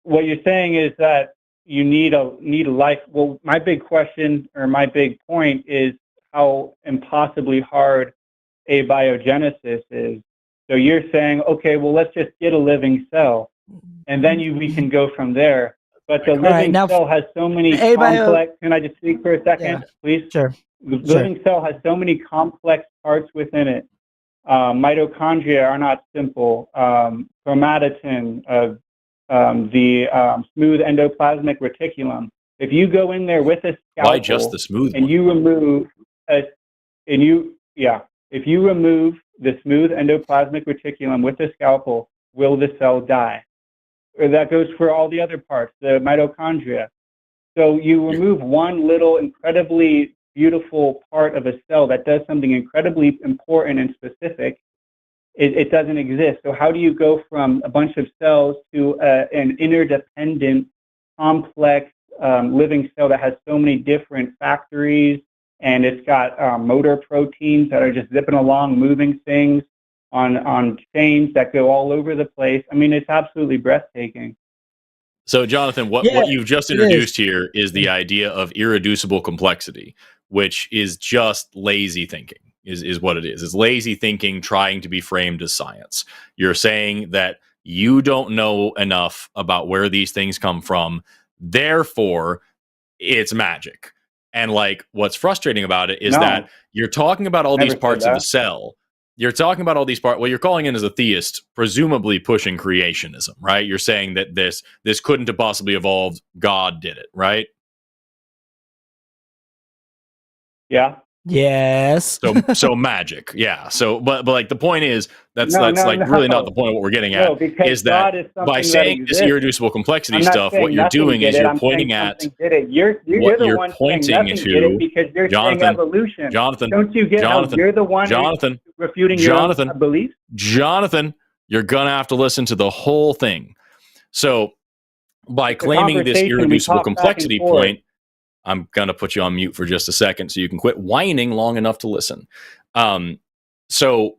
what you're saying is that you need a life. Well, my big question or my big point is how impossibly hard abiogenesis is. So you're saying, okay, well, let's just get a living cell, and then we can go from there. But the living cell has so many complex. Can I just speak for a second, please? Sure. The living cell has so many complex parts within it. Mitochondria are not simple. Chromatin, the smooth endoplasmic reticulum. If you go in there with a scalpel, why just the smooth and one? you remove if you remove the smooth endoplasmic reticulum with a scalpel, will the cell die? Or that goes for all the other parts, the mitochondria. So you remove one little incredibly beautiful part of a cell that does something incredibly important and specific. It doesn't exist. So how do you go from a bunch of cells to an interdependent, complex living cell that has so many different factories, and it's got motor proteins that are just zipping along, moving things on chains that go all over the place? I mean, it's absolutely breathtaking. So, Jonathan, what you've just introduced here is the idea of irreducible complexity, which is just lazy thinking, is what it is. It's lazy thinking trying to be framed as science. You're saying that you don't know enough about where these things come from, therefore it's magic. And like, what's frustrating about it is that you're talking about all these parts of the cell, you're talking about all these parts. Well, you're calling in as a theist, presumably pushing creationism, right? You're saying that this couldn't have possibly evolved. God did it, right? Yeah. Yes. So magic, yeah. So, but like the point is that's No, really not the point of what we're getting at. No, because Is that God is something by that saying this exists. irreducible complexity I'm not stuff, saying what you're nothing doing did is it. you're I'm pointing saying at something did it. You're what the you're one saying pointing nothing to. did it because you're saying Jonathan, evolution. Jonathan, Don't you get Jonathan, how you're the one Jonathan, refuting Jonathan, your own beliefs? Jonathan, you're gonna have to listen to the whole thing. So, by claiming this conversation, we irreducible talk back and complexity forth. point, I'm gonna put you on mute for just a second so you can quit whining long enough to listen. So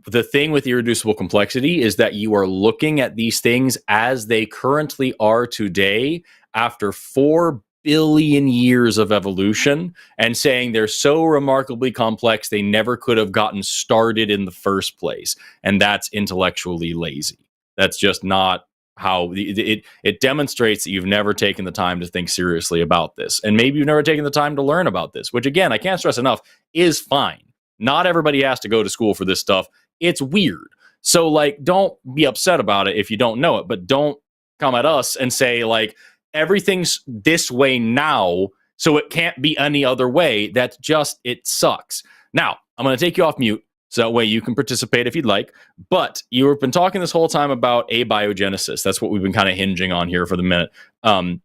the thing with irreducible complexity is that you are looking at these things as they currently are today after 4 billion years of evolution and saying they're so remarkably complex they never could have gotten started in the first place. And that's intellectually lazy. That's just not how it demonstrates that you've never taken the time to think seriously about this. And maybe you've never taken the time to learn about this, which again, I can't stress enough, is fine. Not everybody has to go to school for this stuff. It's weird. So like, don't be upset about it if you don't know it, but don't come at us and say like, everything's this way now, so it can't be any other way. That's just, it sucks. Now, I'm going to take you off mute so that way you can participate if you'd like. But you've been talking this whole time about abiogenesis. That's what we've been kind of hinging on here for the minute. I'm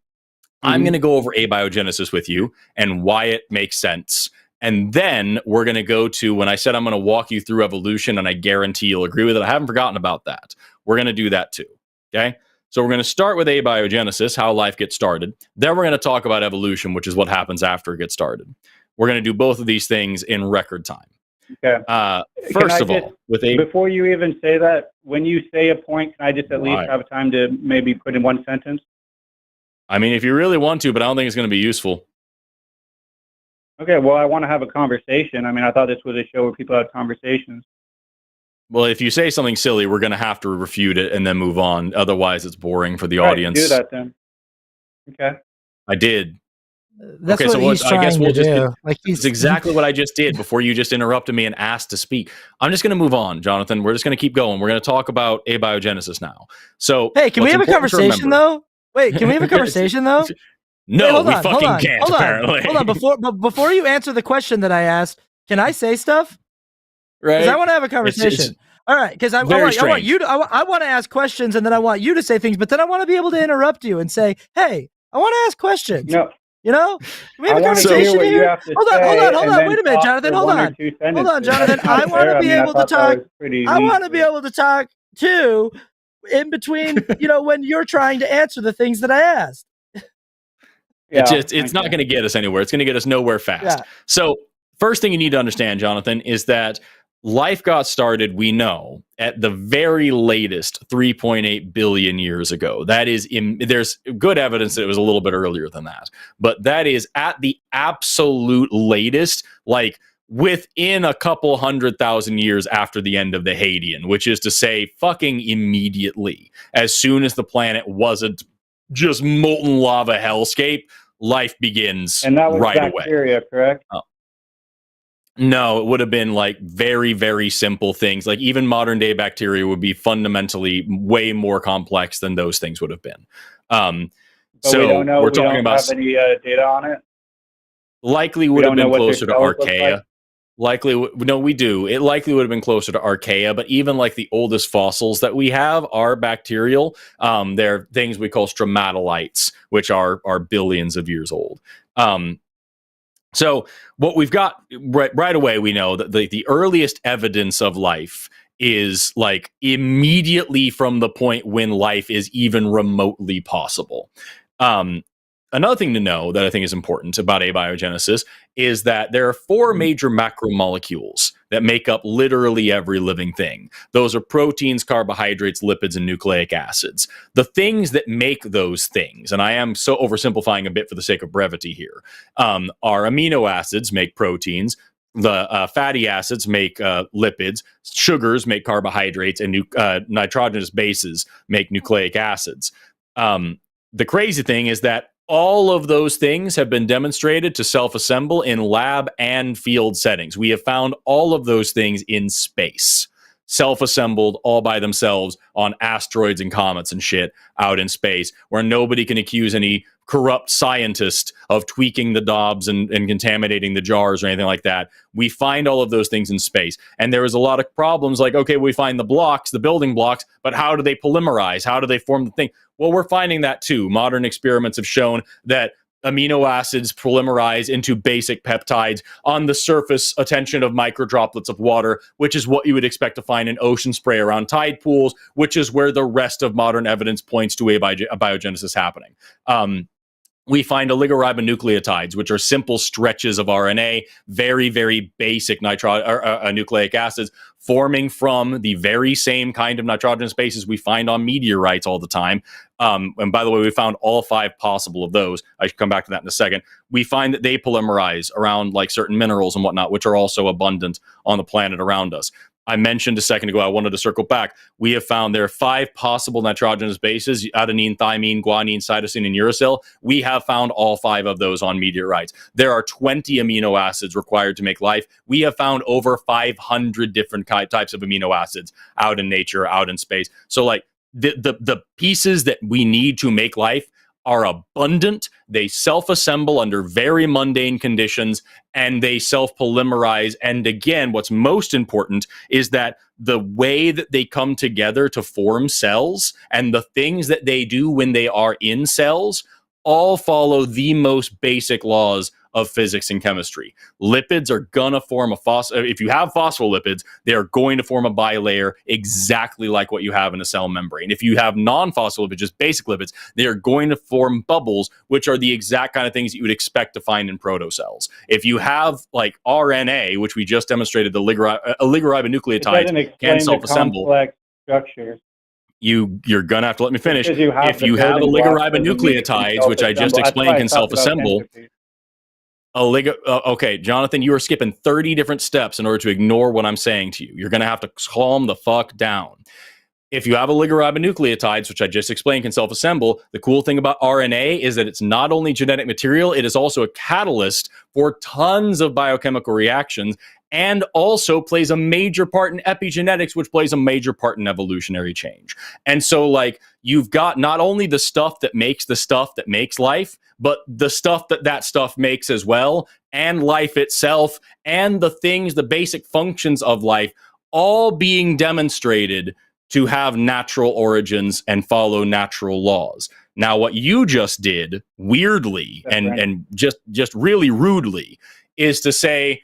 going to go over abiogenesis with you and why it makes sense. And then we're going to go to when I said I'm going to walk you through evolution, and I guarantee you'll agree with it. I haven't forgotten about that. We're going to do that too. Okay. So we're going to start with abiogenesis, how life gets started. Then we're going to talk about evolution, which is what happens after it gets started. We're going to do both of these things in record time. Okay. First of all, before you even say that, when you say a point, can I just at least have time to maybe put in one sentence? I mean, if you really want to, but I don't think it's going to be useful. Okay, well, I want to have a conversation. I mean, I thought this was a show where people had conversations. Well, if you say something silly, we're going to have to refute it and then move on. Otherwise, it's boring for the audience. Do that then. Okay. I did. That's what he's trying to do. It's exactly what I just did before you just interrupted me and asked to speak. I'm just going to move on, Jonathan. We're just going to keep going. We're going to talk about abiogenesis now. So, hey, can we have a conversation though? Wait, can we have a conversation though? No, we fucking can't. Apparently, hold on. Before you answer the question that I asked, can I say stuff? Right. Because I want to have a conversation. All right, because I want you to. I want to ask questions, and then I want you to say things. But then I want to be able to interrupt you and say, "Hey, I want to ask questions." No. You know, can we have a conversation here? Hold on. Wait a minute, Jonathan. Hold on, Jonathan. I want to be able to talk. I want to be able to talk too, in between. When you're trying to answer the things that I asked. Yeah, it's not going to get us anywhere. It's going to get us nowhere fast. Yeah. So first thing you need to understand, Jonathan, is that life got started, we know, at the very latest 3.8 billion years ago. That is, there's good evidence that it was a little bit earlier than that. But that is at the absolute latest, like within a couple 100,000 years after the end of the Hadean, which is to say fucking immediately. As soon as the planet wasn't just molten lava hellscape, life begins right away. And that was bacteria, correct? No, it would have been like very, very simple things. Like even modern day bacteria would be fundamentally way more complex than those things would have been. So we don't know. We don't have any data on it. Likely would have been closer to Archaea. No, we do. It likely would have been closer to Archaea, but even like the oldest fossils that we have are bacterial. They're things we call stromatolites, which are billions of years old. So what we've got right away, we know that the earliest evidence of life is like immediately from the point when life is even remotely possible. Another thing to know that I think is important about abiogenesis is that there are 4 major macromolecules that make up literally every living thing. Those are proteins, carbohydrates, lipids, and nucleic acids. The things that make those things, and I am so oversimplifying a bit for the sake of brevity here, are amino acids make proteins, the fatty acids make lipids, sugars make carbohydrates, and nitrogenous bases make nucleic acids. The crazy thing is that All of those things have been demonstrated to self-assemble in lab and field settings. We have found all of those things in space, self-assembled all by themselves on asteroids and comets and shit out in space, where nobody can accuse any corrupt scientist of tweaking the knobs and contaminating the jars or anything like that. We find all of those things in space. And there is a lot of problems like, okay, we find the blocks, the building blocks, but how do they polymerize? How do they form the thing? Well, we're finding that too. Modern experiments have shown that amino acids polymerize into basic peptides on the surface attention of microdroplets of water, which is what you would expect to find in ocean spray around tide pools, which is where the rest of modern evidence points to a biogenesis happening. We find oligoribonucleotides, which are simple stretches of RNA, very, very basic nucleic acids, forming from the very same kind of nitrogenous bases we find on meteorites all the time. And by the way, we found all 5 possible of those. I should come back to that in a second. We find that they polymerize around like certain minerals and whatnot, which are also abundant on the planet around us. I mentioned a second ago, I wanted to circle back. We have found there are 5 possible nitrogenous bases, adenine, thymine, guanine, cytosine, and uracil. We have found all 5 of those on meteorites. There are 20 amino acids required to make life. We have found over 500 different types of amino acids out in nature, out in space. So like the pieces that we need to make life are abundant. They self-assemble under very mundane conditions, and they self-polymerize. And again, what's most important is that the way that they come together to form cells and the things that they do when they are in cells all follow the most basic laws of physics and chemistry. Lipids are gonna form if you have phospholipids, they are going to form a bilayer exactly like what you have in a cell membrane. If you have non-phospholipids, just basic lipids, they are going to form bubbles, which are the exact kind of things that you would expect to find in protocells. If you have like RNA, which we just demonstrated, the oligoribonucleotides can self-assemble. Complex structures. You're gonna have to let me finish. If you have oligoribonucleotides, which I just explained, can self-assemble. Okay, Jonathan, you are skipping 30 different steps in order to ignore what I'm saying to you. You're going to have to calm the fuck down. If you have oligoribonucleotides, which I just explained, can self-assemble, the cool thing about RNA is that it's not only genetic material, it is also a catalyst for tons of biochemical reactions, and also plays a major part in epigenetics, which plays a major part in evolutionary change. And so, like, you've got not only the stuff that makes life, but the stuff that stuff makes as well, and life itself, and the things, the basic functions of life, all being demonstrated to have natural origins and follow natural laws. Now, what you just did, weirdly, and just really rudely, is to say,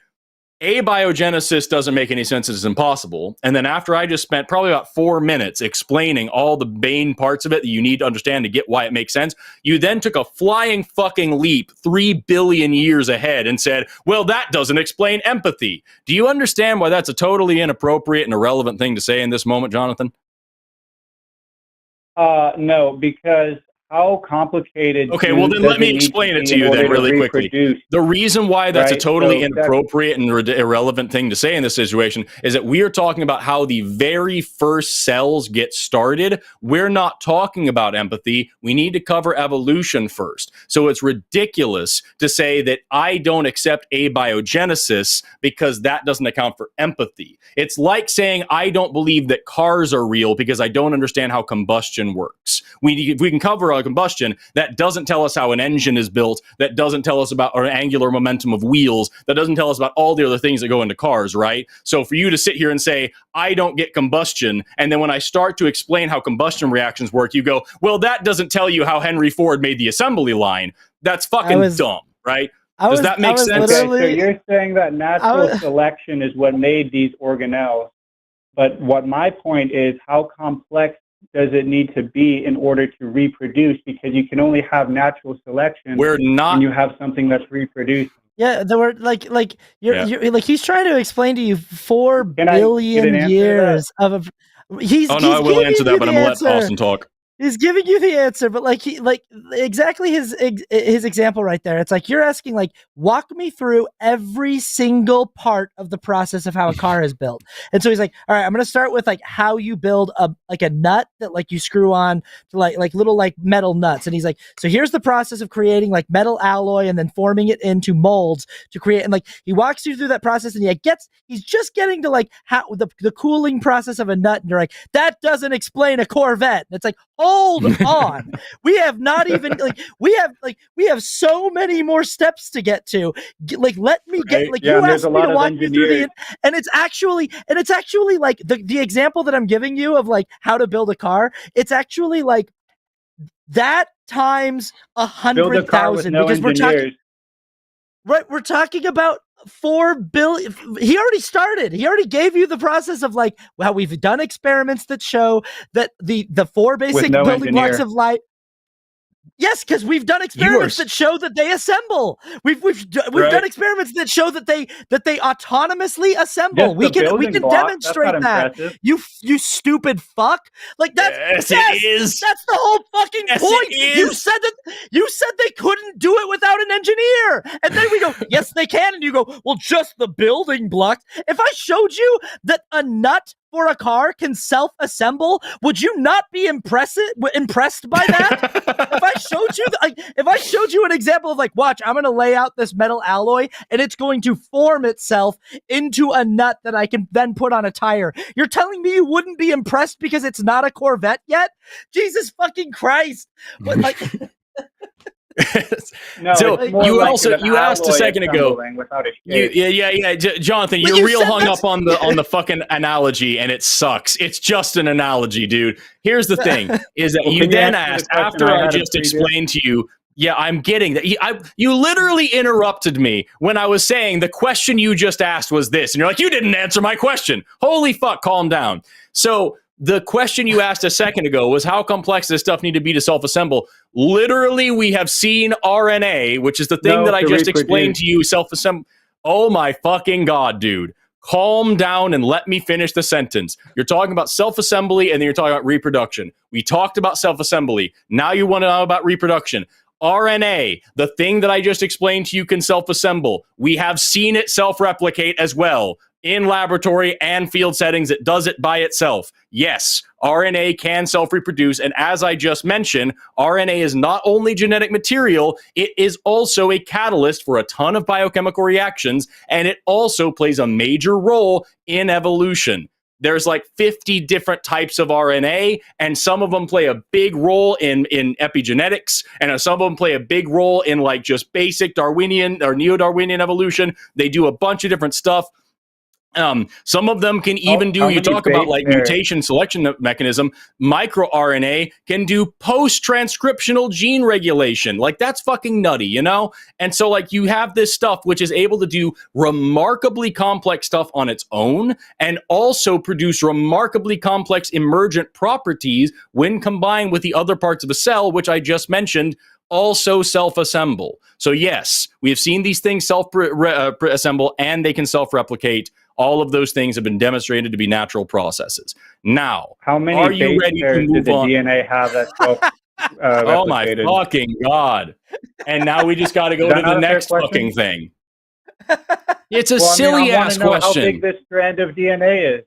abiogenesis doesn't make any sense, it's impossible. And then after I just spent probably about 4 minutes explaining all the main parts of it that you need to understand to get why it makes sense, you then took a flying fucking leap 3 billion years ahead and said, well, that doesn't explain empathy. Do you understand why that's a totally inappropriate and irrelevant thing to say in this moment, Jonathan? No, because how complicated? Okay, well then let me explain it to you then really quickly. The reason why that's a totally inappropriate and irrelevant thing to say in this situation is that we are talking about how the very first cells get started. We're not talking about empathy. We need to cover evolution first. So it's ridiculous to say that I don't accept abiogenesis because that doesn't account for empathy. It's like saying I don't believe that cars are real because I don't understand how combustion works. We can cover combustion, that doesn't tell us how an engine is built, that doesn't tell us about our angular momentum of wheels, that doesn't tell us about all the other things that go into cars, right? So for you to sit here and say, I don't get combustion, and then when I start to explain how combustion reactions work, you go, well, that doesn't tell you how Henry Ford made the assembly line. That's fucking dumb, right? Does that make sense? Okay, so you're saying that natural selection is what made these organelles, but what my point is, how complex does it need to be in order to reproduce? Because you can only have natural selection when you have something that's reproducing. Yeah, there were like you're like he's trying to explain to you 4 billion years of. I will answer that, but I'm gonna let Austin talk. He's giving you the answer, but like exactly his example right there. It's like you're asking, like, walk me through every single part of the process of how a car is built. And so he's like, all right, I'm gonna start with like how you build a nut that like you screw on to like little like metal nuts. And he's like, so here's the process of creating like metal alloy and then forming it into molds to create. And like he walks you through that process, and he's just getting to like how the cooling process of a nut. And you're like, that doesn't explain a Corvette. And it's like, hold on. We have not even we have so many more steps to get to. Like, let me get like, you asked me to walk you through the, and it's actually like the example that I'm giving you of like how to build a car. It's actually like that times 100,000, because we're talking about 4 billion. He already started. He already gave you the process of like how we've done experiments that show that the 4 basic building blocks of life. Yes, because we've done experiments that show that they assemble. We've done experiments that show that they autonomously assemble. We can demonstrate that. You stupid fuck. Like that's it is. That's the whole fucking point. You said they couldn't do it without an engineer, and then we go, yes, they can, and you go, well, just the building blocks. If I showed you that a nut for a car can self-assemble, would you not be impressed by that? If I showed you an example of like, watch, I'm going to lay out this metal alloy and it's going to form itself into a nut that I can then put on a tire. You're telling me you wouldn't be impressed because it's not a Corvette yet? Jesus fucking Christ. But like no, so you asked a second ago. Jonathan, you're real hung up on the fucking analogy, and it sucks. It's just an analogy, dude. Here's the thing: is that you then asked after I just explained to you. Yeah, I'm getting that. You literally interrupted me when I was saying the question you just asked was this, and you're like, you didn't answer my question. Holy fuck, calm down. So the question you asked a second ago was how complex does stuff need to be to self-assemble? Literally, we have seen RNA, which is the thing that I just explained to you, self-assemble. Oh my fucking God, dude. Calm down and let me finish the sentence. You're talking about self-assembly and then you're talking about reproduction. We talked about self-assembly. Now you want to know about reproduction. RNA, the thing that I just explained to you, can self-assemble. We have seen it self-replicate as well. In laboratory and field settings, it does it by itself. Yes, RNA can self-reproduce, and as I just mentioned, RNA is not only genetic material, it is also a catalyst for a ton of biochemical reactions, and it also plays a major role in evolution. There's like 50 different types of RNA, and some of them play a big role in epigenetics, and some of them play a big role in like just basic Darwinian or neo-Darwinian evolution. They do a bunch of different stuff. Some of them can even do, you talk about like mutation selection mechanism, microRNA can do post-transcriptional gene regulation. Like that's fucking nutty, you know? And so like you have this stuff which is able to do remarkably complex stuff on its own and also produce remarkably complex emergent properties when combined with the other parts of a cell, which I just mentioned, also self-assemble. So yes, we have seen these things self-assemble and they can self-replicate. All of those things have been demonstrated to be natural processes. Now, how many are you ready to move on? Did the DNA have that oh my fucking God. And now we just got to go to the next fucking thing. It's a silly ass question. How big this strand of DNA is.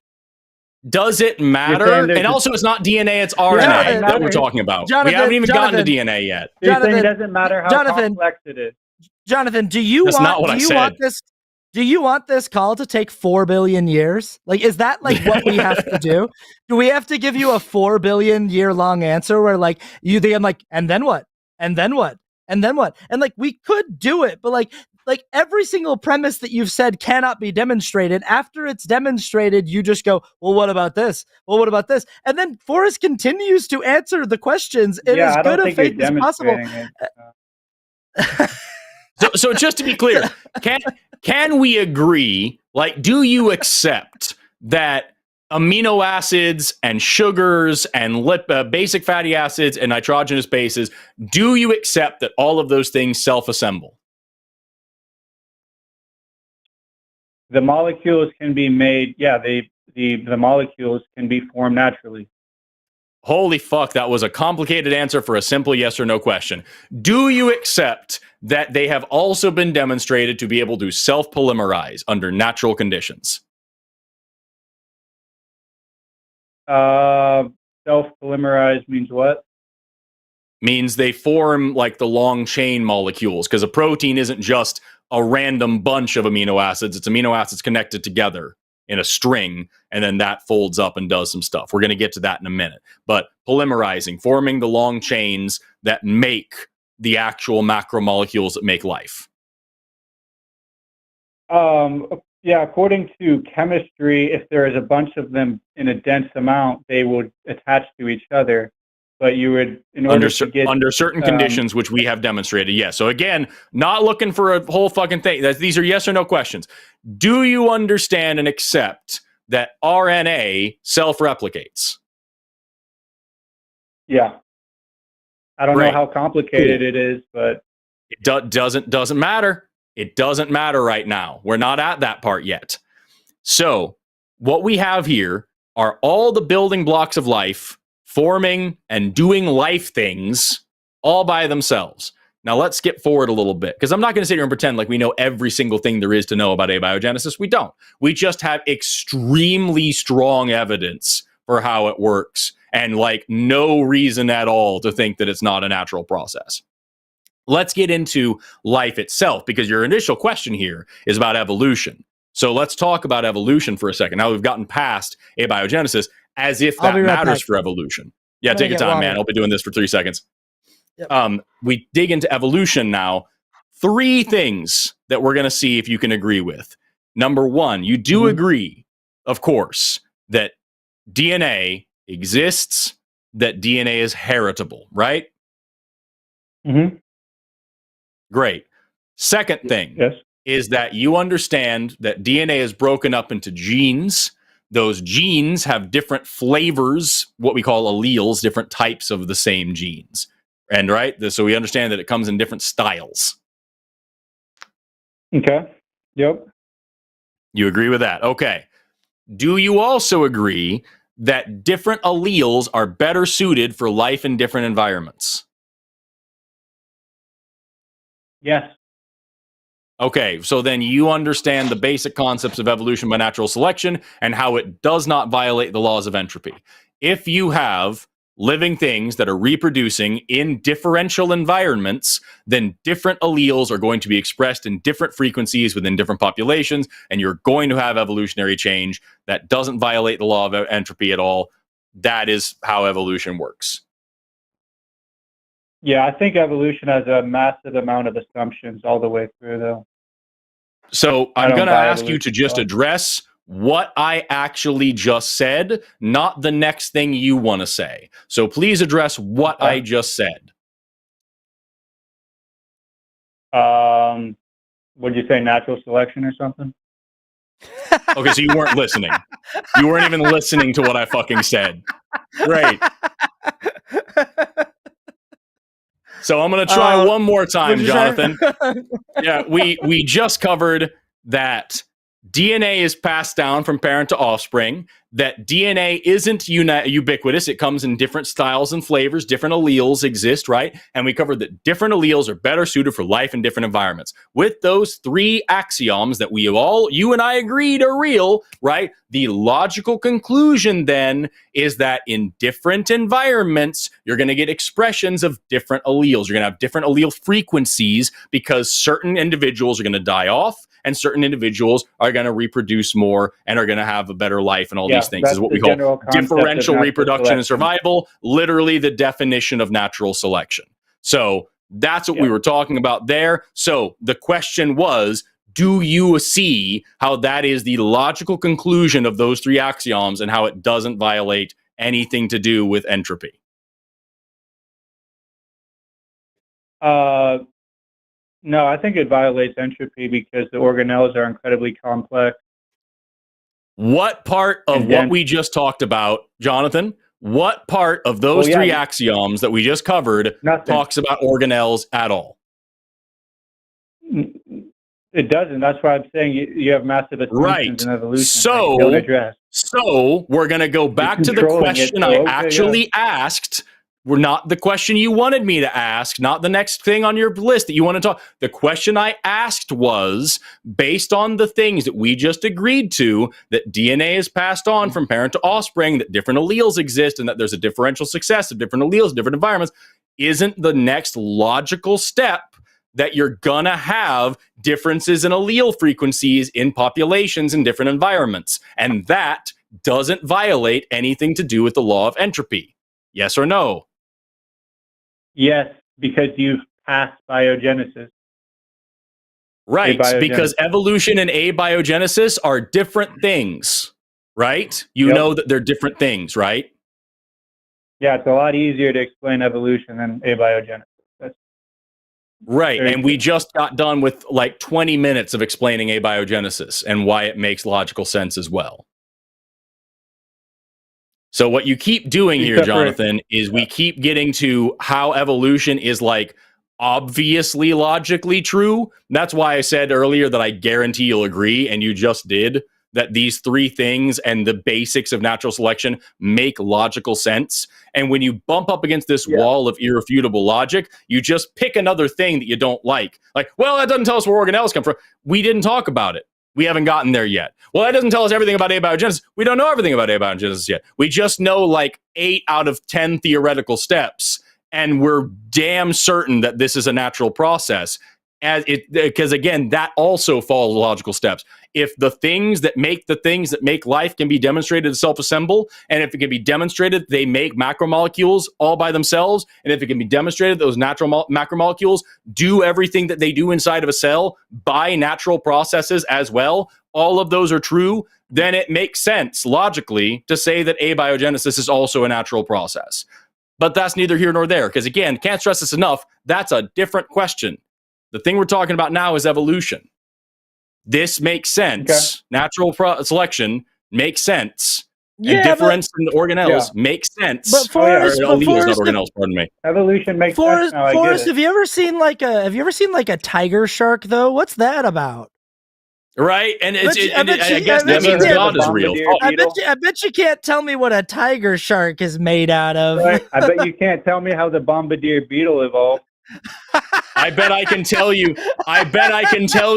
Does it matter? And also, it's not DNA, it's RNA that we're talking about. We haven't even gotten to DNA yet. It doesn't matter how complex it is. Jonathan, do you want this call to take 4 billion years? Like, is that like what we have to do? Do we have to give you a 4 billion year long answer where like I'm like, and then what? And then what? And then what? And like, we could do it, but like every single premise that you've said cannot be demonstrated. After it's demonstrated, you just go, well, what about this? Well, what about this? And then Forrest continues to answer the questions in as good a faith as possible. So just to be clear, can we agree, like, do you accept that amino acids and sugars and basic fatty acids and nitrogenous bases, do you accept that all of those things self-assemble? The molecules can be made, the molecules can be formed naturally. Holy fuck, that was a complicated answer for a simple yes or no question. Do you accept that they have also been demonstrated to be able to self-polymerize under natural conditions? Self-polymerize means what? Means they form like the long chain molecules, because a protein isn't just a random bunch of amino acids. It's amino acids connected together in a string, and then that folds up and does some stuff. We're going to get to that in a minute. But polymerizing, forming the long chains that make the actual macromolecules that make life. Yeah, according to chemistry, if there is a bunch of them in a dense amount, they would attach to each other. But you would, in order to get under certain conditions, which we have demonstrated, yes. So again, not looking for a whole fucking thing. These are yes or no questions. Do you understand and accept that RNA self-replicates? Yeah. I don't know how complicated it is, but it doesn't matter. It doesn't matter right now. We're not at that part yet. So what we have here are all the building blocks of life forming and doing life things all by themselves. Now let's skip forward a little bit, because I'm not going to sit here and pretend like we know every single thing there is to know about abiogenesis. We don't. We just have extremely strong evidence for how it works, and like no reason at all to think that it's not a natural process. Let's get into life itself, because your initial question here is about evolution. So let's talk about evolution for a second. Now we've gotten past abiogenesis as if that matters for evolution. Yeah, take your time, man. I'll be doing this for 3 seconds. Yep. We dig into evolution now. 3 things that we're going to see if you can agree with. Number 1, you do agree, of course, that DNA exists, that DNA is heritable, right? Mm-hmm. Great. Second thing is that you understand that DNA is broken up into genes. Those genes have different flavors, what we call alleles, different types of the same genes. And right, so we understand that it comes in different styles. Okay. Yep. You agree with that? Okay. Do you also agree that different alleles are better suited for life in different environments? Yes. Okay, so then you understand the basic concepts of evolution by natural selection and how it does not violate the laws of entropy. If you have living things that are reproducing in differential environments, then different alleles are going to be expressed in different frequencies within different populations, and you're going to have evolutionary change that doesn't violate the law of entropy at all. That is how evolution works. Yeah, I think evolution has a massive amount of assumptions all the way through, though. So I'm going to ask you to just address what I actually just said, not the next thing you want to say. So please address what I just said. Would you say natural selection or something? Okay, so you weren't listening. You weren't even listening to what I fucking said. Great. So I'm going to try one more time, Jonathan. Yeah, we just covered that DNA is passed down from parent to offspring, that DNA isn't ubiquitous. It comes in different styles and flavors. Different alleles exist, right? And we covered that different alleles are better suited for life in different environments. With those 3 axioms that you and I agreed are real, right? The logical conclusion then is that in different environments, you're going to get expressions of different alleles. You're going to have different allele frequencies because certain individuals are going to die off and certain individuals are going to reproduce more and are going to have a better life and all these things. This is what we call differential reproduction and survival, literally the definition of natural selection. So that's what we were talking about there. So the question was, do you see how that is the logical conclusion of those 3 axioms and how it doesn't violate anything to do with entropy? No, I think it violates entropy because the organelles are incredibly complex. What part of what we just talked about, Jonathan, what part of those 3 axioms that we just covered talks about organelles at all? It doesn't. That's why I'm saying you have massive assumptions Right. in evolution So- that you don't address. So we're going to go back to the controlling it, question so I okay, actually asked. We're not the question you wanted me to ask, not the next thing on your list that you want to talk. The question I asked was based on the things that we just agreed to, that DNA is passed on from parent to offspring, that different alleles exist, and that there's a differential success of different alleles, different environments. Isn't the next logical step that you're gonna have differences in allele frequencies in populations in different environments? And that doesn't violate anything to do with the law of entropy. Yes or no? Yes, because you've passed biogenesis. Right, Abiogenesis. because evolution and abiogenesis are different things, right? You Yep. know that they're different things, right? Yeah, it's a lot easier to explain evolution than abiogenesis. That's Right, very and we true. just got done with like 20 minutes of explaining abiogenesis and why it makes logical sense as well. So what you keep doing here, Except for- Jonathan, is we keep getting to how evolution is like obviously logically true. That's why I said earlier that I guarantee you'll agree, and you just did, that these three things and the basics of natural selection make logical sense. And when you bump up against this wall of irrefutable logic, you just pick another thing that you don't like. Like, well, that doesn't tell us where organelles come from. We didn't talk about it. We haven't gotten there yet. Well, that doesn't tell us everything about abiogenesis. We don't know everything about abiogenesis yet. We just know like 8 out of 10 theoretical steps, and we're damn certain that this is a natural process. Because again, that also follows logical steps. If the things that make life can be demonstrated to self-assemble, and if it can be demonstrated they make macromolecules all by themselves, and if it can be demonstrated those natural macromolecules do everything that they do inside of a cell by natural processes as well, all of those are true, then it makes sense logically to say that abiogenesis is also a natural process. But that's neither here nor there, because again, can't stress this enough, that's a different question. The thing we're talking about now is evolution. This makes sense. Okay. Natural selection makes sense. Yeah, and difference in organelles Yeah. makes sense. But Forrest, Or but alleles, Forrest, not organelles, pardon me. Evolution makes Forrest, sense now. I Forrest, get it. have you ever seen like a tiger shark though? What's that about? Right? And it's, I bet I you- guess I that bet you means did. God is real. Bombardier beetle. I bet you can't tell me what a tiger shark is made out of. Right. I bet you can't tell me how the bombardier beetle evolved. I bet I can tell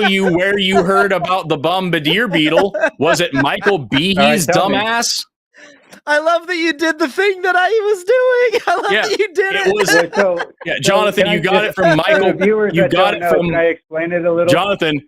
you where you heard about the bombardier beetle. Was it Michael Behe's tell me. dumbass? I love that you did the thing that I was doing. I love Yeah, that you did it it. was- Wait, so, Yeah, so Jonathan, can I you got just- it from for Michael. the viewers You that got don't it know, from can I explain it a little? Jonathan.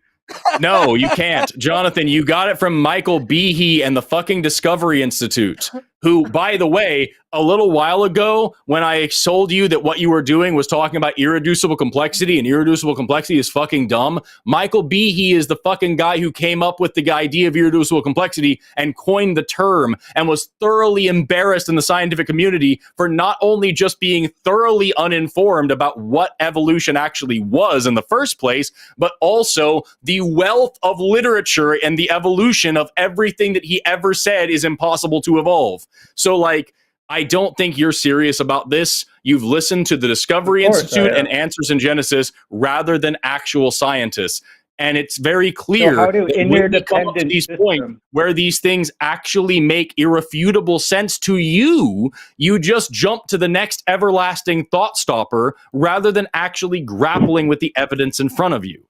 No, you can't. Jonathan, you got it from Michael Behe and the fucking Discovery Institute, who, by the way, a little while ago, when I told you that what you were doing was talking about irreducible complexity, and irreducible complexity is fucking dumb, Michael Behe is the fucking guy who came up with the idea of irreducible complexity and coined the term, and was thoroughly embarrassed in the scientific community for not only just being thoroughly uninformed about what evolution actually was in the first place, but also the wealth of literature and the evolution of everything that he ever said is impossible to evolve. So, like, I don't think you're serious about this. You've listened to the Discovery Of course Institute I am. and Answers in Genesis rather than actual scientists. And it's very clear how do that when we come up to interdependent these systems- points where these things actually make irrefutable sense to you, you just jump to the next everlasting thought stopper rather than actually grappling with the evidence in front of you.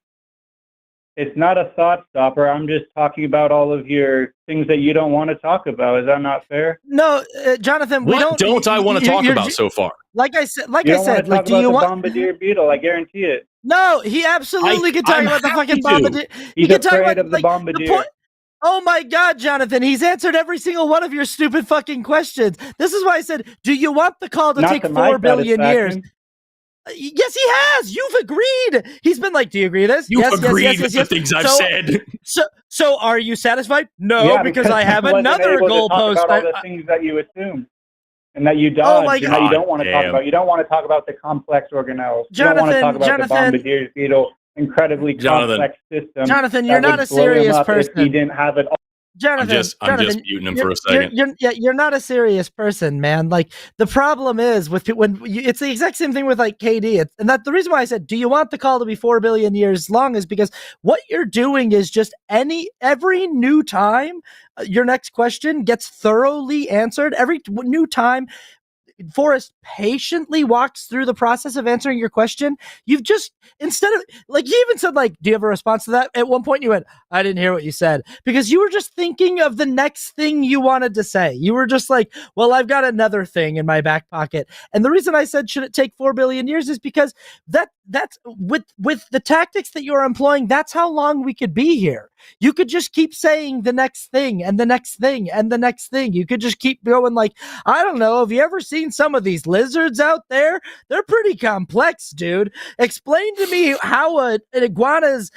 It's not a thought stopper. I'm just talking about all of your things that you don't want to talk about. Is that not fair? No, Jonathan, we What don't I want to talk about so far? Like I said, You don't want to like, talk do about you the want? bombardier beetle. I guarantee it. No, he absolutely can talk I'm about the happy fucking to. bombardier. He He's can talk afraid about of the like, bombardier. point. Oh my God, Jonathan, he's answered every single one of your stupid fucking questions. This is why I said, do you want the call to Not take to my 4 billion years? satisfaction. Yes, he has. You've agreed. He's been like, do you agree with this? You've yes, agreed yes, yes, with yes, the yes. things I've said. So are you satisfied? No, Yeah, because I have wasn't another able to talk goalpost. about all the things that you assume and that you dodge Oh my and that you God don't want to talk damn. about. You don't want to talk about the complex organelles. You don't want to talk about the Jonathan, bombardier beetle, incredibly Jonathan. complex system. Jonathan, that you're not would a blow him serious up if he person. didn't have it all Jonathan, I'm just muting him for a second. You're not a serious person, man. Like the problem is with it's the exact same thing with like KD, and that the reason why I said, do you want the call to be 4 billion years long is because what you're doing is just every new time your next question gets thoroughly answered. Every new time Forrest patiently walks through the process of answering your question. You've just, instead of, like, you even said, like, do you have a response to that? At one point you went, I didn't hear what you said, because you were just thinking of the next thing you wanted to say. You were just like, well, I've got another thing in my back pocket. And the reason I said, should it take 4 billion years is because that's with the tactics that you're employing, that's how long we could be here. You could just keep saying the next thing and the next thing and the next thing. You could just keep going like, I don't know, have you ever seen some of these lizards out there? They're pretty complex, dude. Explain to me how an iguana's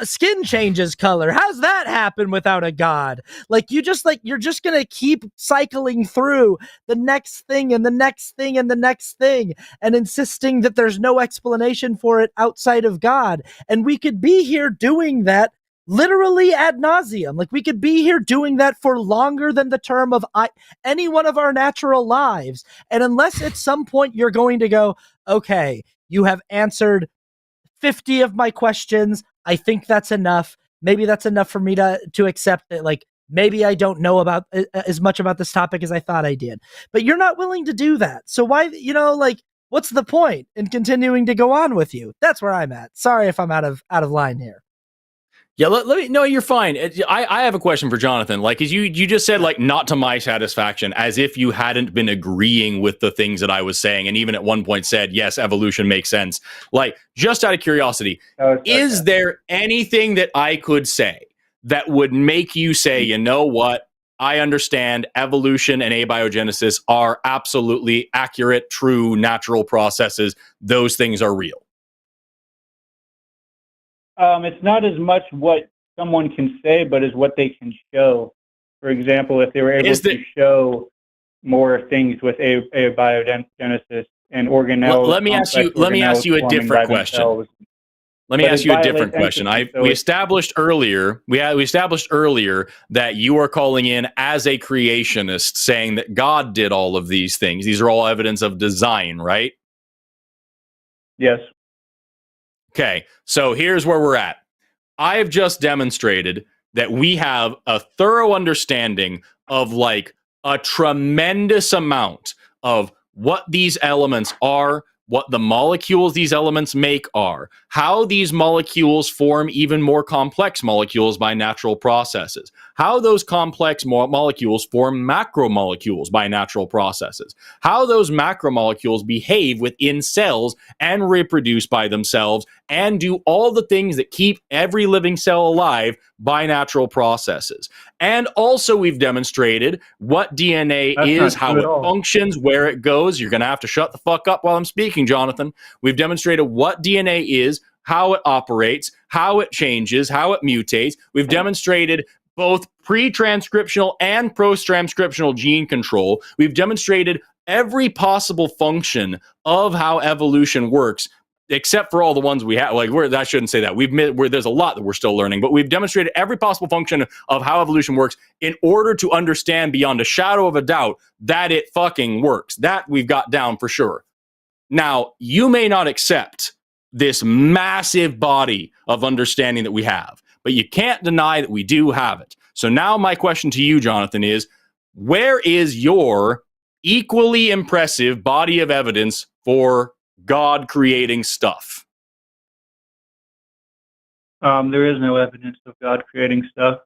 skin changes color. How's that happen without a god? Like, you're just going to keep cycling through the next thing and the next thing and the next thing and insisting that there's no explanation for it outside of God. And we could be here doing that literally ad nauseum. Like, we could be here doing that for longer than the term of any one of our natural lives. And unless at some point you're going to go, okay, you have answered 50 of my questions, I think that's enough. Maybe that's enough for me to accept that, like, maybe I don't know about as much about this topic as I thought I did. But you're not willing to do that. So why, like, what's the point in continuing to go on with you? That's where I'm at. Sorry if I'm out of line here. Yeah, let me. No, you're fine. I have a question for Jonathan. Like, as you just said, like, not to my satisfaction, as if you hadn't been agreeing with the things that I was saying, and even at one point said, yes, evolution makes sense. Like, just out of curiosity, is there anything that I could say that would make you say, you know what? I understand evolution and abiogenesis are absolutely accurate, true, natural processes. Those things are real. It's not as much what someone can say, but as what they can show. For example, if they were able to show more things with abiogenesis and organelles. Let me ask you a different question. Let me ask you a different question. We established earlier that you are calling in as a creationist, saying that God did all of these things. These are all evidence of design, right? Yes. Okay, so here's where we're at. I have just demonstrated that we have a thorough understanding of, like, a tremendous amount of what these elements are, what the molecules these elements make are, how these molecules form even more complex molecules by natural processes, how those complex molecules form macromolecules by natural processes, how those macromolecules behave within cells and reproduce by themselves and do all the things that keep every living cell alive by natural processes. And also, we've demonstrated what DNA is, how it functions, where it goes. You're going to have to shut the fuck up while I'm speaking, Jonathan. We've demonstrated what DNA is, how it operates, how it changes, how it mutates. We've demonstrated both pre-transcriptional and post-transcriptional gene control. We've demonstrated every possible function of how evolution works, except for all the ones we have. Like, I shouldn't say that. There's a lot that we're still learning, but we've demonstrated every possible function of how evolution works in order to understand beyond a shadow of a doubt that it fucking works. That we've got down for sure. Now, you may not accept this massive body of understanding that we have, but you can't deny that we do have it. So now my question to you, Jonathan, is where is your equally impressive body of evidence for God creating stuff? There is no evidence of God creating stuff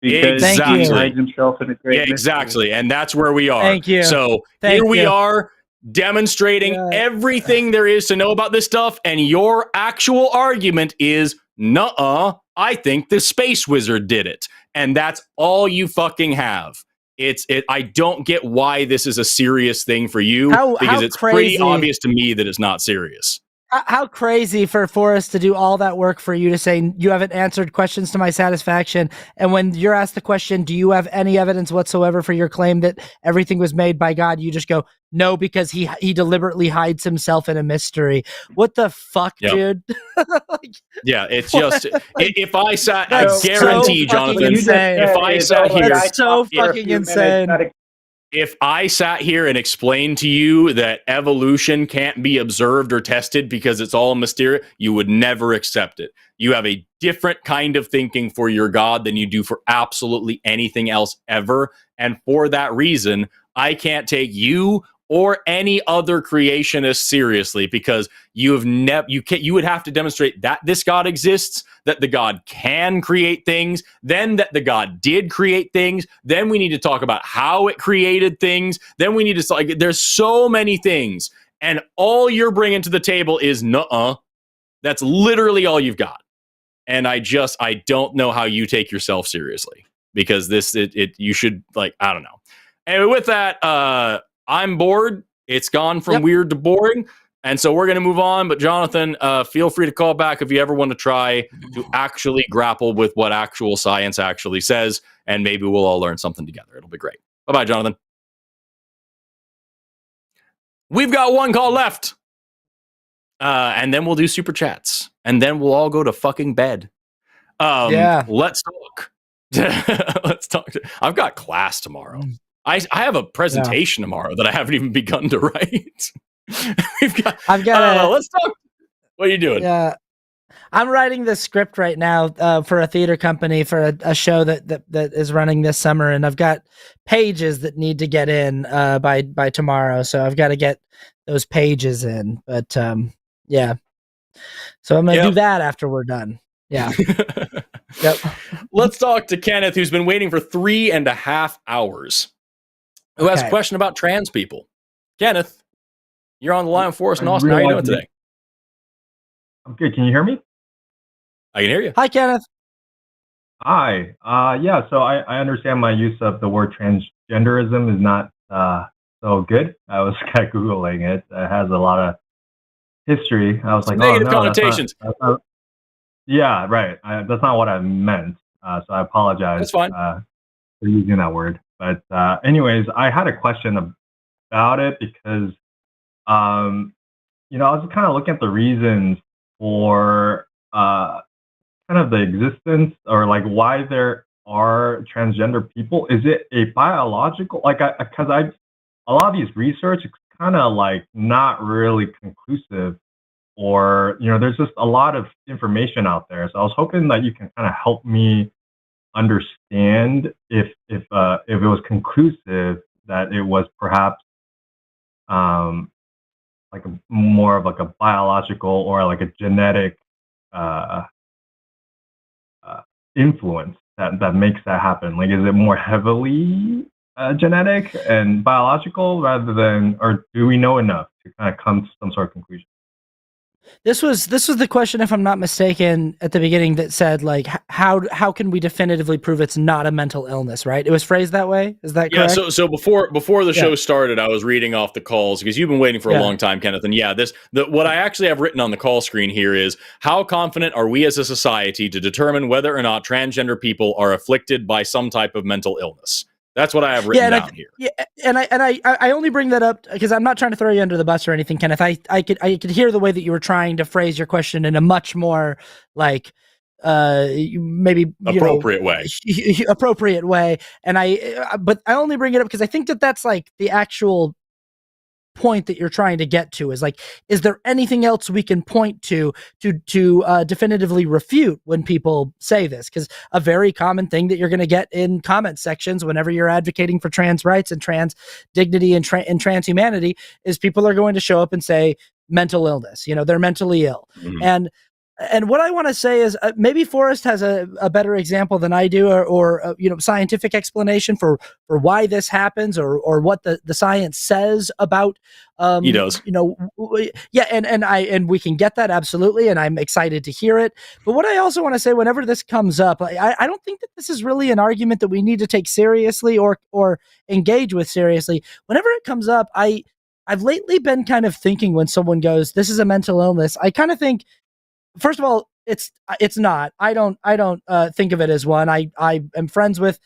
because exactly. He hides himself in a great mystery. Exactly, and that's where we are. Thank you. So Thank we you. are demonstrating everything there is to know about this stuff, and your actual argument is, nuh-uh, I think the space wizard did it. And that's all you fucking have. I don't get why this is a serious thing for you, because it's pretty obvious to me that it's not serious. How crazy for Forrest to do all that work for you to say you haven't answered questions to my satisfaction, and when you're asked the question, do you have any evidence whatsoever for your claim that everything was made by God, you just go no because he deliberately hides himself in a mystery. What the fuck, dude? Like, yeah, it's just if I sat, I that's guarantee, so fucking Jonathan, insane. if I sat here, that's so fucking insane. If I sat here and explained to you that evolution can't be observed or tested because it's all mysterious, you would never accept it. You have a different kind of thinking for your God than you do for absolutely anything else ever. And for that reason, I can't take you or any other creationist seriously because you would have to demonstrate that this God exists, that the God can create things, then that the God did create things, then we need to talk about how it created things, then we need to like there's so many things, and all you're bringing to the table is nuh-uh. That's literally all you've got. And I don't know how you take yourself seriously because you should, like, I don't know. And with that, I'm bored. It's gone from weird to boring. And so we're going to move on. But Jonathan, feel free to call back if you ever want to try to actually grapple with what actual science actually says. And maybe we'll all learn something together. It'll be great. Bye-bye, Jonathan. We've got one call left. And then we'll do super chats. And then we'll all go to fucking bed. Let's talk. Let's talk. I've got class tomorrow. I have a presentation tomorrow that I haven't even begun to write. Let's talk. What are you doing? Yeah, I'm writing the script right now for a theater company for a show that is running this summer, and I've got pages that need to get in by tomorrow. So I've got to get those pages in. But yeah, so I'm gonna do that after we're done. Yeah. Yep. Let's talk to Kenneth, who's been waiting for 3.5 hours. Who has a question about trans people? Kenneth, you're on the line with Forrest and Austin. How are you doing today? I'm good. Can you hear me? I can hear you. Hi, Kenneth. Hi. Yeah, so I understand my use of the word transgenderism is not so good. I was kind of Googling it. It has a lot of history. I was like, negative connotations. That's not, yeah, right. That's not what I meant. So I apologize. That's fine. For using that word. But anyways, I had a question about it because, I was kind of looking at the reasons for kind of the existence or like why there are transgender people. Is it a biological, like, because a lot of these research is kind of like not really conclusive or, there's just a lot of information out there. So I was hoping that you can kind of help me understand if it was conclusive that it was perhaps like more of like a biological or like a genetic influence that makes that happen. Like, is it more heavily genetic and biological rather than, or do we know enough to kind of come to some sort of conclusion? This was the question, if I'm not mistaken, at the beginning that said, like, how can we definitively prove it's not a mental illness, right? It was phrased that way. Is that correct? Yeah, so before the show started, I was reading off the calls because you've been waiting for a long time, Kenneth. And what I actually have written on the call screen here is, how confident are we as a society to determine whether or not transgender people are afflicted by some type of mental illness? That's what I have written down here. Yeah, and I only bring that up because I'm not trying to throw you under the bus or anything, Kenneth. I could hear the way that you were trying to phrase your question in a much more like maybe appropriate way. Appropriate way. And but I only bring it up because I think that's like the actual point that you're trying to get to is like, is there anything else we can point to definitively refute when people say this? Because a very common thing that you're going to get in comment sections whenever you're advocating for trans rights and trans dignity and transhumanity is people are going to show up and say mental illness, they're mentally ill. Mm-hmm. And what I want to say is maybe Forrest has a better example than I do, or scientific explanation for why this happens, or what the science says about. He does. And we can get that absolutely, and I'm excited to hear it. But what I also want to say, whenever this comes up, I don't think that this is really an argument that we need to take seriously or engage with seriously. Whenever it comes up, I I've lately been kind of thinking when someone goes, "This is a mental illness," I kind of think, first of all, it's not. I don't think of it as one. I am friends with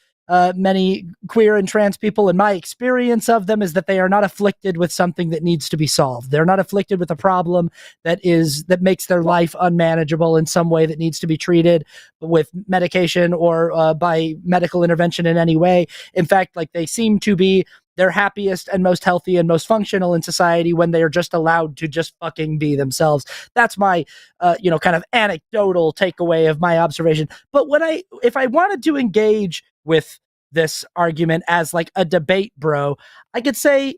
many queer and trans people, and my experience of them is that they are not afflicted with something that needs to be solved. They're not afflicted with a problem that makes their life unmanageable in some way that needs to be treated with medication or by medical intervention in any way. In fact, like, they seem to be their happiest and most healthy and most functional in society when they are just allowed to just fucking be themselves. That's my, kind of anecdotal takeaway of my observation. But if I wanted to engage with this argument as like a debate, bro, I could say,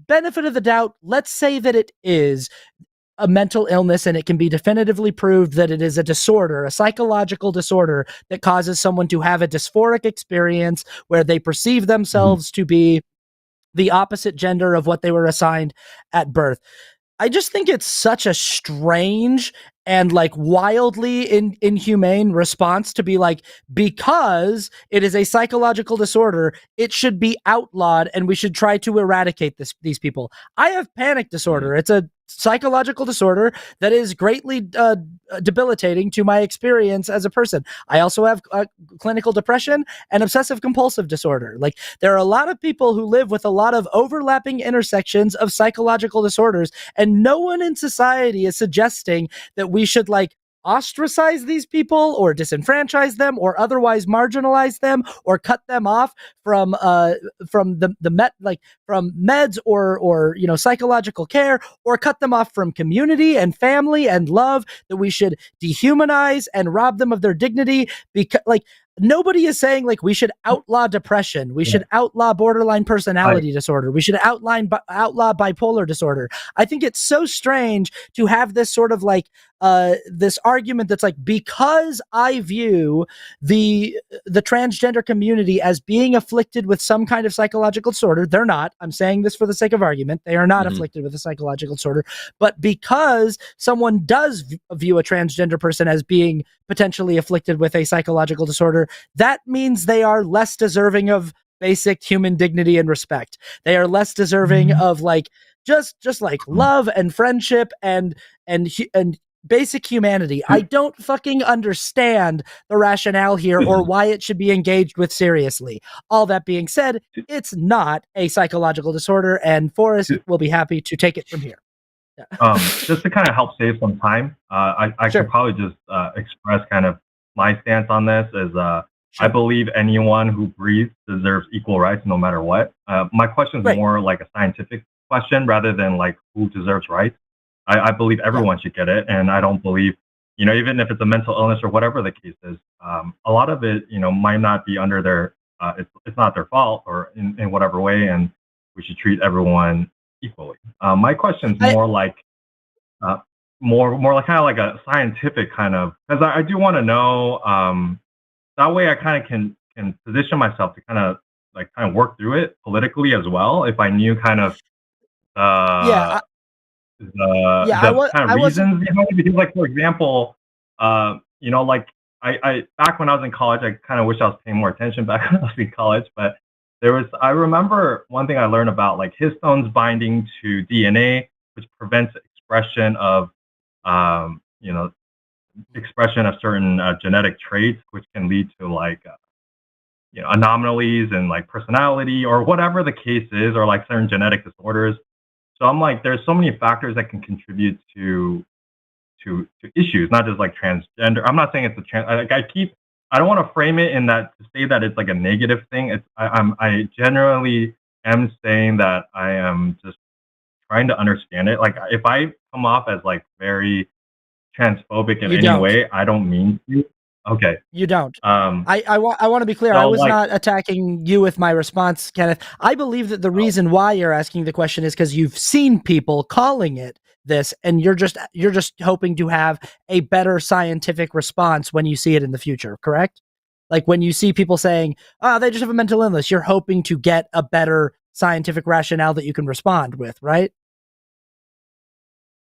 benefit of the doubt, let's say that it is a mental illness and it can be definitively proved that it is a disorder, a psychological disorder that causes someone to have a dysphoric experience where they perceive themselves to be the opposite gender of what they were assigned at birth. I just think it's such a strange and like wildly inhumane response to be like, because it is a psychological disorder, it should be outlawed and we should try to eradicate these people. I have panic disorder. It's a psychological disorder that is greatly debilitating to my experience as a person. I also have clinical depression and obsessive compulsive disorder. Like, there are a lot of people who live with a lot of overlapping intersections of psychological disorders, and no one in society is suggesting that we should like ostracize these people or disenfranchise them or otherwise marginalize them or cut them off from from meds or psychological care, or cut them off from community and family and love, that we should dehumanize and rob them of their dignity. Because like, nobody is saying like we should outlaw depression, we should outlaw borderline personality disorder, we should outlaw bipolar disorder. I think it's so strange to have this sort of like this argument that's like, because I view the transgender community as being afflicted with some kind of psychological disorder. They're not. I'm saying this for the sake of argument. They are not afflicted with a psychological disorder. But because someone does view a transgender person as being potentially afflicted with a psychological disorder, that means they are less deserving of basic human dignity and respect. They are less deserving of like just like love and friendship and basic humanity. I don't fucking understand the rationale here or why it should be engaged with seriously. All that being said, it's not a psychological disorder, and Forrest will be happy to take it from here. Just to kind of help save some time, I could probably just express kind of my stance on this is I believe anyone who breathes deserves equal rights no matter what. My question is more like a scientific question rather than like who deserves rights. I believe everyone should get it, and I don't believe, even if it's a mental illness or whatever the case is, a lot of it, might not be under their, it's not their fault or in whatever way, and we should treat everyone equally. My question's more like, more like kind of like a scientific kind of, because I do want to know, that way I kind of can position myself to kind of work through it politically as well, if I knew kind of the kind of reasons behind it. Because, like, for example, like I back when I was in college, I kind of wish I was paying more attention back when I was in college, but I remember one thing I learned about like histones binding to DNA, which prevents expression of, expression of certain genetic traits, which can lead to like, anomalies in like personality or whatever the case is, or like certain genetic disorders. So I'm like, there's so many factors that can contribute to issues, not just like transgender. I'm not saying it's I don't want to frame it in that to say that it's like a negative thing. I generally am saying that I am just trying to understand it. Like, if I come off as like very transphobic in any way, I don't mean to. Okay. You don't. I want to be clear. I was not attacking you with my response, Kenneth. I believe that the reason why you're asking the question is because you've seen people calling it this, and you're just hoping to have a better scientific response when you see it in the future, correct? Like, when you see people saying, "Oh, they just have a mental illness," you're hoping to get a better scientific rationale that you can respond with, right?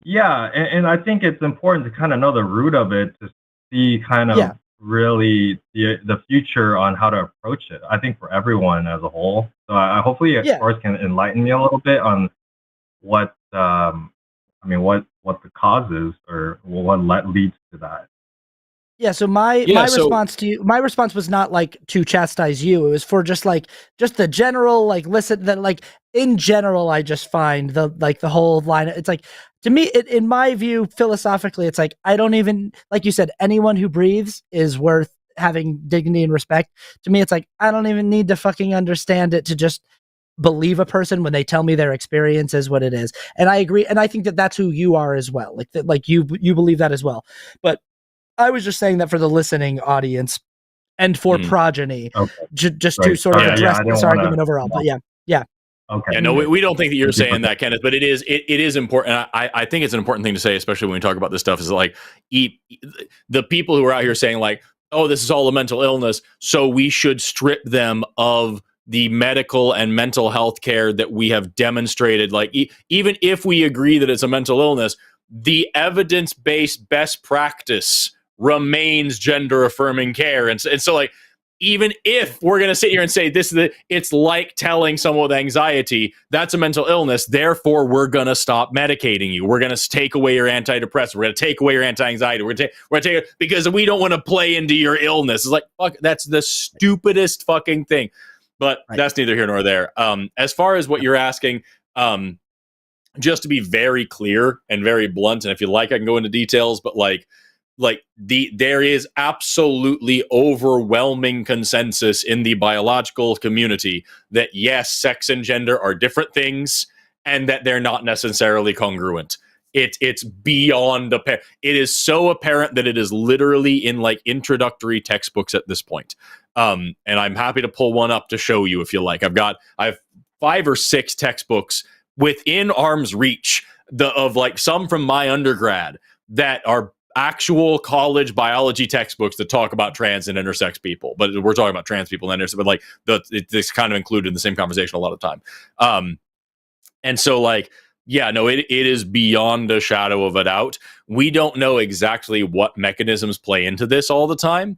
Yeah, and I think it's important to kind of know the root of it to see kind of really the future on how to approach it. I think for everyone as a whole. So hopefully, Forrest can enlighten me a little bit on what what the cause is, or what leads to that. Yeah, so my response was not like to chastise you. It was for just the general, like, listen, that, like, in general, I just find the whole line. It's like, to me, in my view, philosophically, it's like, I don't even, like you said, anyone who breathes is worth having dignity and respect. To me, it's like, I don't even need to fucking understand it to just believe a person when they tell me their experience is what it is. And I agree, and I think that that's who you are as well. Like that, like you believe that as well. But I was just saying that for the listening audience and for progeny, just to sort of address this argument overall. But yeah. Okay. Yeah, no, we don't think that you're saying that, Kenneth, but it is important. I think it's an important thing to say, especially when we talk about this stuff, is like, the people who are out here saying like, oh, this is all a mental illness, so we should strip them of the medical and mental health care that we have demonstrated. Like, even if we agree that it's a mental illness, the evidence-based best practice remains gender affirming care. And so like, even if we're going to sit here and say it's like telling someone with anxiety, that's a mental illness, therefore we're going to stop medicating you. We're going to take away your antidepressant. We're going to take away your anti-anxiety. We're going to take it because we don't want to play into your illness. It's like, fuck, that's the stupidest fucking thing. But that's neither here nor there. As far as what you're asking, just to be very clear and very blunt, and if you like, I can go into details, but there is absolutely overwhelming consensus in the biological community that yes, sex and gender are different things, and that they're not necessarily congruent. It's beyond apparent. It is so apparent that it is literally in like introductory textbooks at this point. And I'm happy to pull one up to show you if you like. I have 5 or 6 textbooks within arm's reach of like some from my undergrad that are actual college biology textbooks that talk about trans and intersex people, but we're talking about trans people and intersex, but like it's kind of included in the same conversation a lot of the time. And so like, yeah, no, it is beyond a shadow of a doubt. We don't know exactly what mechanisms play into this all the time.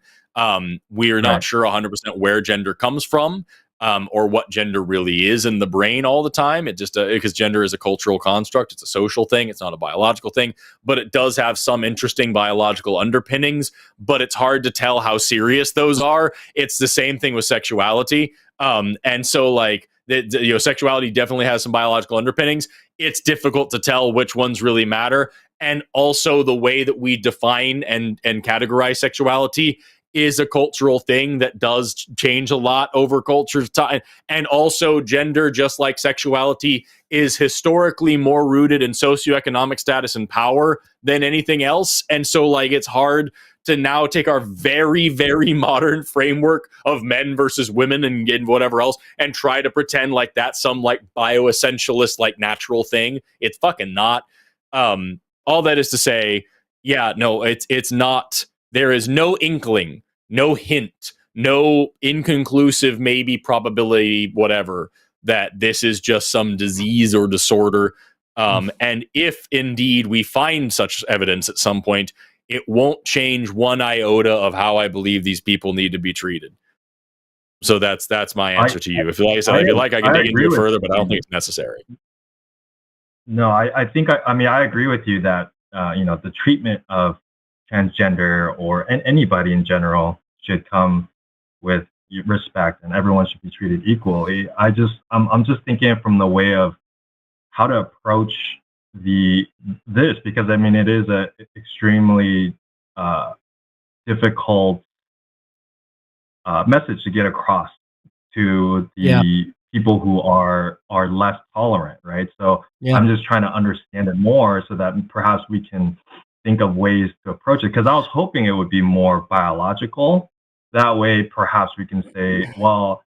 We are not sure 100% where gender comes from. Or what gender really is in the brain all the time. It just because gender is a cultural construct, it's a social thing, it's not a biological thing, but it does have some interesting biological underpinnings, but it's hard to tell how serious those are. It's the same thing with sexuality. And so like, sexuality definitely has some biological underpinnings. It's difficult to tell which ones really matter. And also the way that we define and categorize sexuality is a cultural thing that does change a lot over culture's time. And also gender, just like sexuality, is historically more rooted in socioeconomic status and power than anything else. And so like, it's hard to now take our very, very modern framework of men versus women and whatever else and try to pretend like that's some like bioessentialist, like natural thing. It's fucking not. All that is to say, yeah, no, it's not. There is no inkling, no hint, no inconclusive, maybe probability, whatever, that this is just some disease or disorder. And if indeed we find such evidence at some point, it won't change one iota of how I believe these people need to be treated. So that's my answer to you. If you like, I can dig into it further, but I don't think it's necessary. No, I think I agree with you that the treatment of transgender or anybody in general should come with respect, and everyone should be treated equally. I'm just thinking from the way of how to approach this, because I mean it is a extremely difficult message to get across to the people who are less tolerant, right? So I'm just trying to understand it more so that perhaps we can think of ways to approach it, because I was hoping it would be more biological. That way, perhaps we can say, well,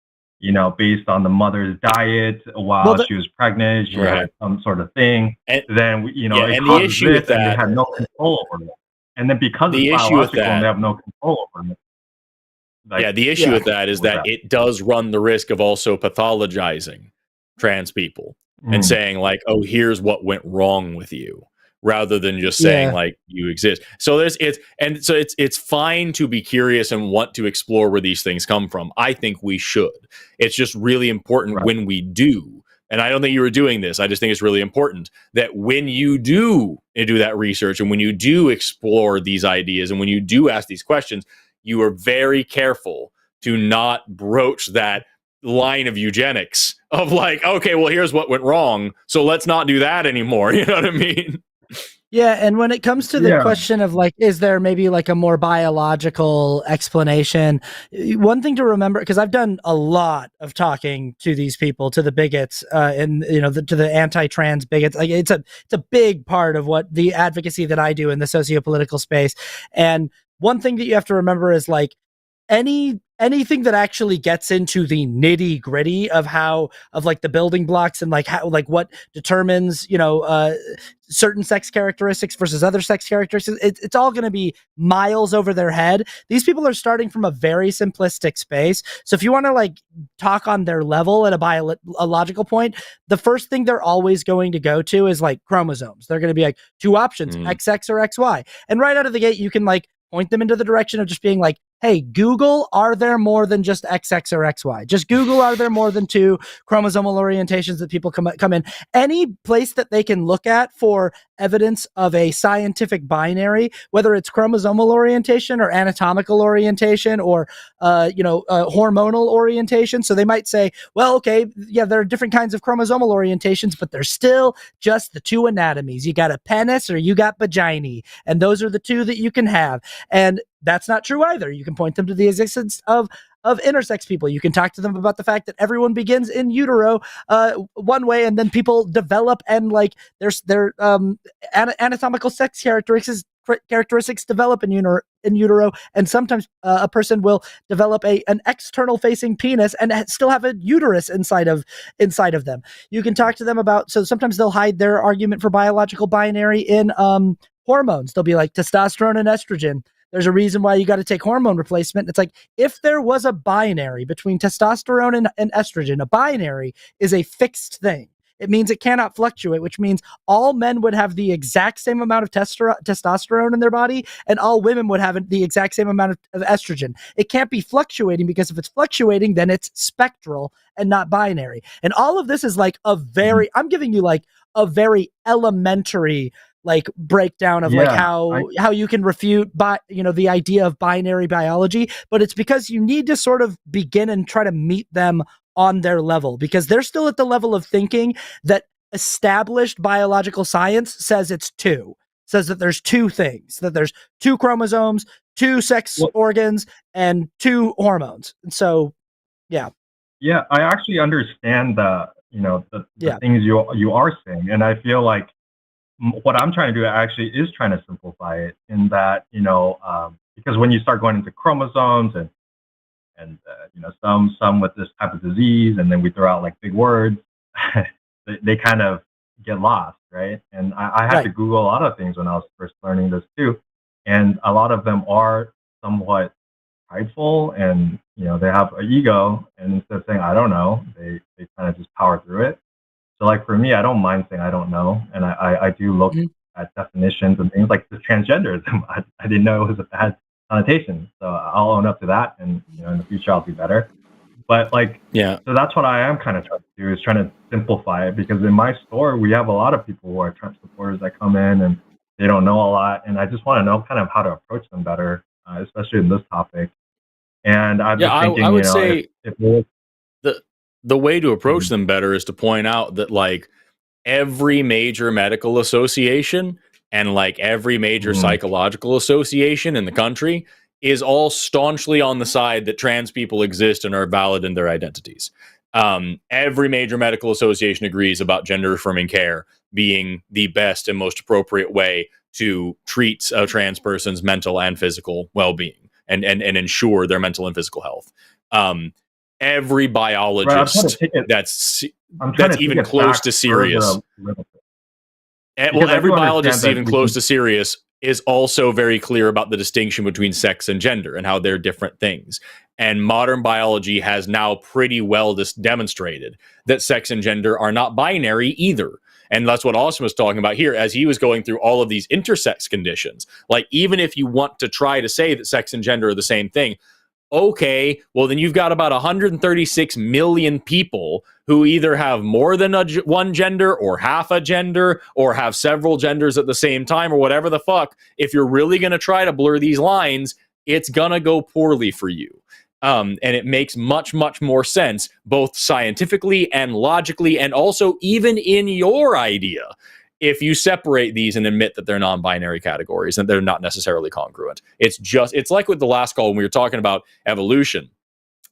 based on the mother's diet while she was pregnant, she had some sort of thing. And then, it and causes the issue with that, and they had no control over it. And then because it's biological and they have no control over it. The issue with that is that it does run the risk of also pathologizing trans people and saying like, oh, here's what went wrong with you, rather than just saying like you exist. So it's fine to be curious and want to explore where these things come from. I think we should. It's just really important when we do and I don't think you were doing this, I just think it's really important that when you do that research and when you do explore these ideas and when you do ask these questions, you are very careful to not broach that line of eugenics of like, okay, well, here's what went wrong, so let's not do that anymore. You know what I mean? Yeah, and when it comes to the question of like, is there maybe like a more biological explanation? One thing to remember, because I've done a lot of talking to these people, to the bigots, and to the anti-trans bigots. Like it's a big part of what the advocacy that I do in the socio-political space. And one thing that you have to remember is like anything that actually gets into the nitty gritty of like the building blocks and like how, like what determines, certain sex characteristics versus other sex characteristics, it's all going to be miles over their head. These people are starting from a very simplistic space. So if you want to like talk on their level at a biological point, the first thing they're always going to go to is like chromosomes. They're going to be like two options, XX or XY. And right out of the gate, you can like point them into the direction of just being like, hey, Google, are there more than just XX or XY? Just Google, are there more than two chromosomal orientations that people come in? Any place that they can look at for evidence of a scientific binary, whether it's chromosomal orientation or anatomical orientation or, hormonal orientation. So they might say, well, okay, yeah, there are different kinds of chromosomal orientations, but they're still just the two anatomies. You got a penis or you got vagina, and those are the two that you can have. And that's not true either. You can point them to the existence of intersex people. You can talk to them about the fact that everyone begins in utero one way, and then people develop, and like their anatomical sex characteristics develop in utero, and sometimes a person will develop an external facing penis and still have a uterus inside of them. You can talk to them about, so sometimes they'll hide their argument for biological binary in hormones. They'll be like testosterone and estrogen. There's a reason why you got to take hormone replacement. It's like, if there was a binary between testosterone and estrogen, a binary is a fixed thing. It means it cannot fluctuate, which means all men would have the exact same amount of testosterone in their body, and all women would have the exact same amount of estrogen. It can't be fluctuating, because if it's fluctuating, then it's spectral and not binary. And all of this is like I'm giving you like a very elementary like breakdown of like how you can refute the idea of binary biology, but it's because you need to sort of begin and try to meet them on their level, because they're still at the level of thinking that established biological science says says that there's two things, that there's two chromosomes, two sex organs, and two hormones. And so, yeah, I actually understand the things you are saying, and I feel like what I'm trying to do actually is trying to simplify it, in that, because when you start going into chromosomes and some with this type of disease, and then we throw out like big words, they kind of get lost, right? And I had to Google a lot of things when I was first learning this too, and a lot of them are somewhat prideful, and they have an ego, and instead of saying I don't know, they kind of just power through it. So like for me, I don't mind saying I don't know, and I do look at definitions and things like the transgenderism. I didn't know it was a bad connotation, so I'll own up to that, and in the future I'll do better. But so that's what I am kind of trying to do, is trying to simplify it, because in my store we have a lot of people who are Trump supporters that come in and they don't know a lot, and I just want to know kind of how to approach them better, especially in this topic. And I'm just thinking, I would say if the way to approach them better is to point out that like every major medical association and like every major psychological association in the country is all staunchly on the side that trans people exist and are valid in their identities. Every major medical association agrees about gender affirming care being the best and most appropriate way to treat a trans person's mental and physical well-being and ensure their mental and physical health. Every biologist that's even close to serious. Every biologist that's even close to serious is also very clear about the distinction between sex and gender and how they're different things. And modern biology has now pretty well demonstrated that sex and gender are not binary either. And that's what Austin was talking about here as he was going through all of these intersex conditions. Like, even if you want to try to say that sex and gender are the same thing, okay, well, then you've got about 136 million people who either have more than one gender or half a gender or have several genders at the same time or whatever the fuck. If you're really going to try to blur these lines, it's going to go poorly for you. And it makes much, much more sense, both scientifically and logically, and also even in your idea, if you separate these and admit that they're non-binary categories and they're not necessarily congruent. It's like with the last call when we were talking about evolution.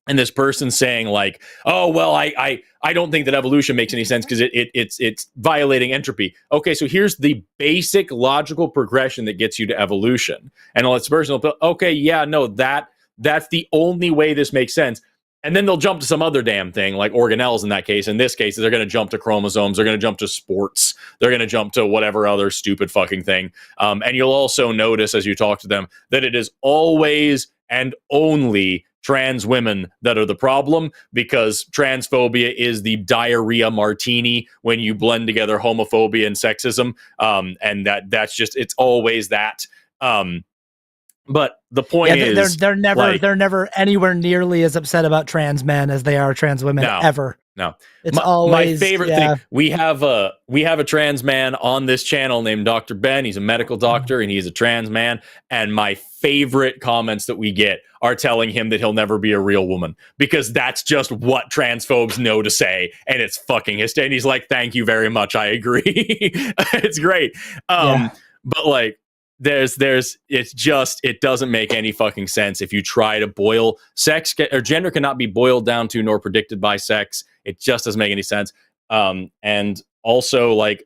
And this person saying like, oh, well, I don't think that evolution makes any sense because it's violating entropy. Okay, so here's the basic logical progression that gets you to evolution. And all this person will be, okay, yeah, no, that's the only way this makes sense. And then they'll jump to some other damn thing, like organelles in that case. In this case, they're going to jump to chromosomes. They're going to jump to sports. They're going to jump to whatever other stupid fucking thing. And you'll also notice as you talk to them that it is always and only trans women that are the problem, because transphobia is the diarrhea martini when you blend together homophobia and sexism. And that's just, it's always that. But the point is, they're never anywhere nearly as upset about trans men as they are trans women ever. No, it's my always favorite thing. We have a trans man on this channel named Dr. Ben. He's a medical doctor and he's a trans man. And my favorite comments that we get are telling him that he'll never be a real woman, because that's just what transphobes know to say, and it's fucking hysterical. And he's like, "Thank you very much. I agree." It's great. But like, it doesn't make any fucking sense if you try to boil sex or gender cannot be boiled down to nor predicted by sex. It just doesn't make any sense. And also, like,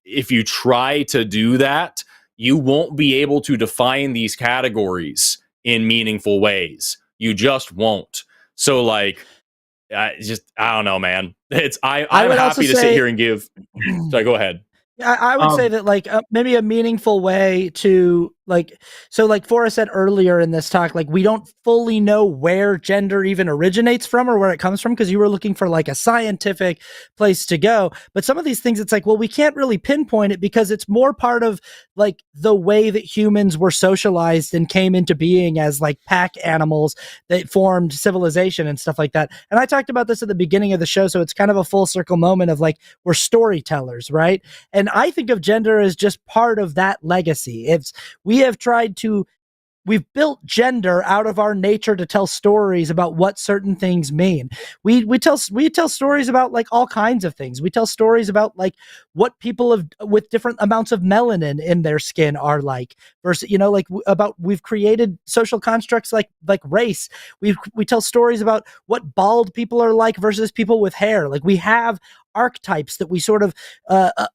if you try to do that, you won't be able to define these categories in meaningful ways. You just won't. So like, I don't know, man. I'm happy to sit here and give. So go ahead. I would say that like maybe a meaningful way to like Forrest said earlier in this talk, like we don't fully know where gender even originates from or where it comes from, because you were looking for like a scientific place to go. But some of these things, it's like, well, we can't really pinpoint it because it's more part of like the way that humans were socialized and came into being as like pack animals that formed civilization and stuff like that. And I talked about this at the beginning of the show, so it's kind of a full circle moment of like, we're storytellers, right? And I think of gender as just part of that legacy. We've built gender out of our nature to tell stories about what certain things mean. We tell stories about like all kinds of things. We tell stories about like what people with different amounts of melanin in their skin are like, versus, we've created social constructs like race. We tell stories about what bald people are like versus people with hair. Like we have archetypes that we sort of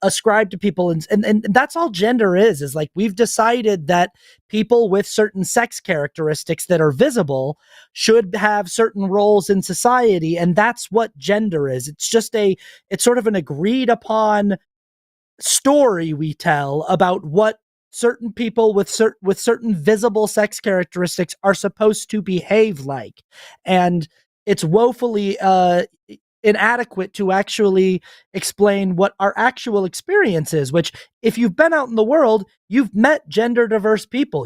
ascribe to people, and that's all gender is like we've decided that people with certain sex characteristics that are visible should have certain roles in society, and that's what gender is. It's sort of an agreed upon story we tell about what certain people with certain visible sex characteristics are supposed to behave like, and it's woefully inadequate to actually explain what our actual experience is, which if you've been out in the world, you've met gender diverse people.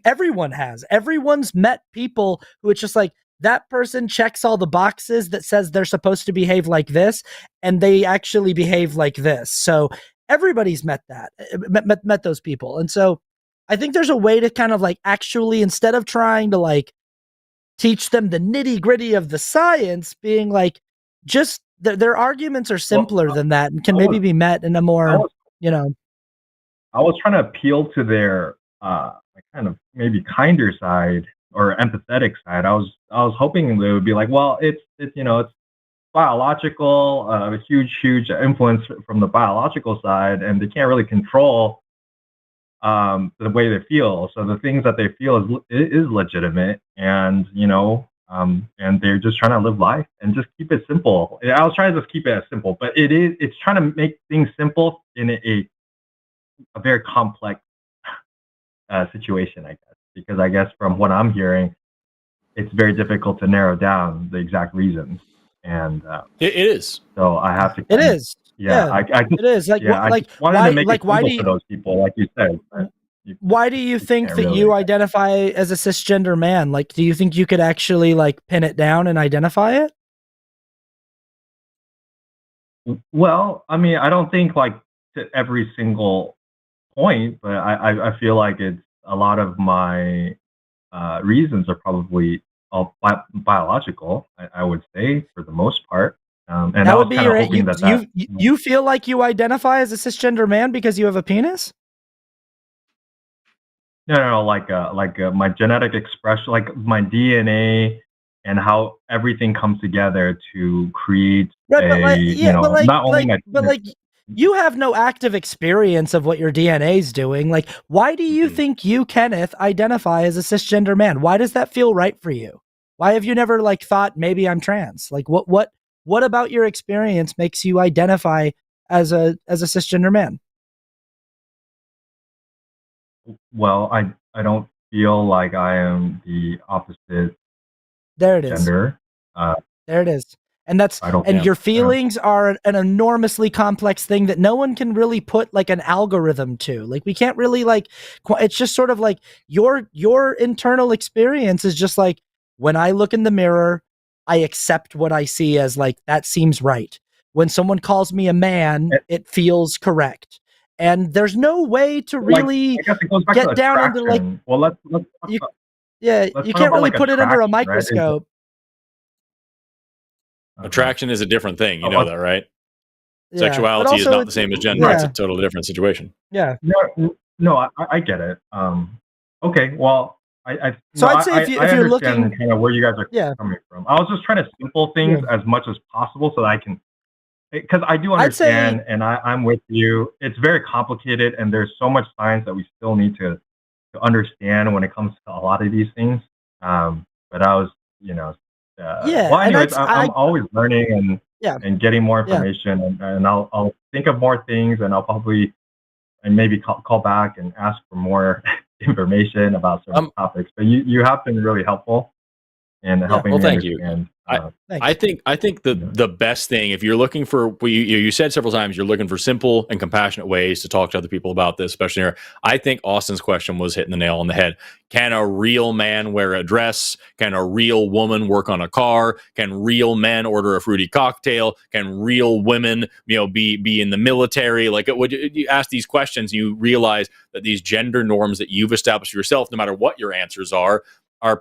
Everyone's met people who it's just like, that person checks all the boxes that says they're supposed to behave like this, and they actually behave like this. So everybody's met those people. And so I think there's a way to kind of like actually, instead of trying to like teach them the nitty gritty of the science, being like, just their arguments are simpler than that and can maybe be met in a more, I was trying to appeal to their kind of maybe kinder side or empathetic side. I was hoping they would be like, well, it's biological, a huge influence from the biological side, and they can't really control the way they feel. So the things that they feel is legitimate, and and they're just trying to live life and just keep it simple. I was trying to just keep it as simple, but it's trying to make things simple in a very complex situation, I guess, because I guess from what I'm hearing, it's very difficult to narrow down the exact reasons. And it is. So I have to. It is. Yeah, I just, it is. Like, yeah, like I wanted why, to make like, it why simple do you, for those people, like you said. But, Why do you think can't that really- you identify as a cisgender man? Like, do you think you could actually like pin it down and identify it? Well, I mean, I don't think like to every single point, but I feel like it's a lot of my reasons are probably all biological. I would say for the most part, and That I would was be kind of your hoping that you feel like you identify as a cisgender man because you have a penis? no, like my genetic expression, like my DNA and how everything comes together to create Right, but like, yeah, but like, not only my but like, you have no active experience of what your DNA is doing. Like, why do you Mhm. think you, Kenneth, identify as a cisgender man? Why does that feel right for you? Why have you never like thought maybe I'm trans? Like, what about your experience makes you identify as a cisgender man? well, I don't feel like I am the opposite There it is. gender. Uh, There it is. And that's I don't. and Yeah. your feelings are an enormously complex thing that no one can really put like an algorithm to. Like we can't really like it's just sort of like your internal experience is just like when I look in the mirror, I accept what I see as like that seems right. When someone calls me a man, it feels correct. And there's no way to really I guess it goes back get to down into like attraction. Well, let's talk you, about, yeah, let's you talk can't about really like put it under a attraction, right? microscope. Attraction is a different thing. You Oh, know that, right? Yeah, but Sexuality is also not the same as gender. yeah. It's a totally different situation. Yeah. No, I get it. Okay, well, So no, I'd say if I you're understand looking, kind of where you guys are yeah, coming from. I was just trying to simple things as much as possible so that I can, because I do I'd say understand, and I'm with you. It's very complicated, and there's so much science that we still need to understand when it comes to a lot of these things. But I was, yeah, well, and anyways, I'm always learning yeah, and getting more yeah. information, and I'll think of more things, and I'll probably and maybe call back and ask for more information about certain topics. But you have been really helpful in helping well, me thank you. understand. I think the best thing, if you're looking for, well, you said several times you're looking for simple and compassionate ways to talk to other people about this, especially here. I think Austin's question was hitting the nail on the head. Can a real man wear a dress? Can a real woman work on a car? Can real men order a fruity cocktail? Can real women, be in the military? Like, you ask these questions, you realize that these gender norms that you've established for yourself, no matter what your answers are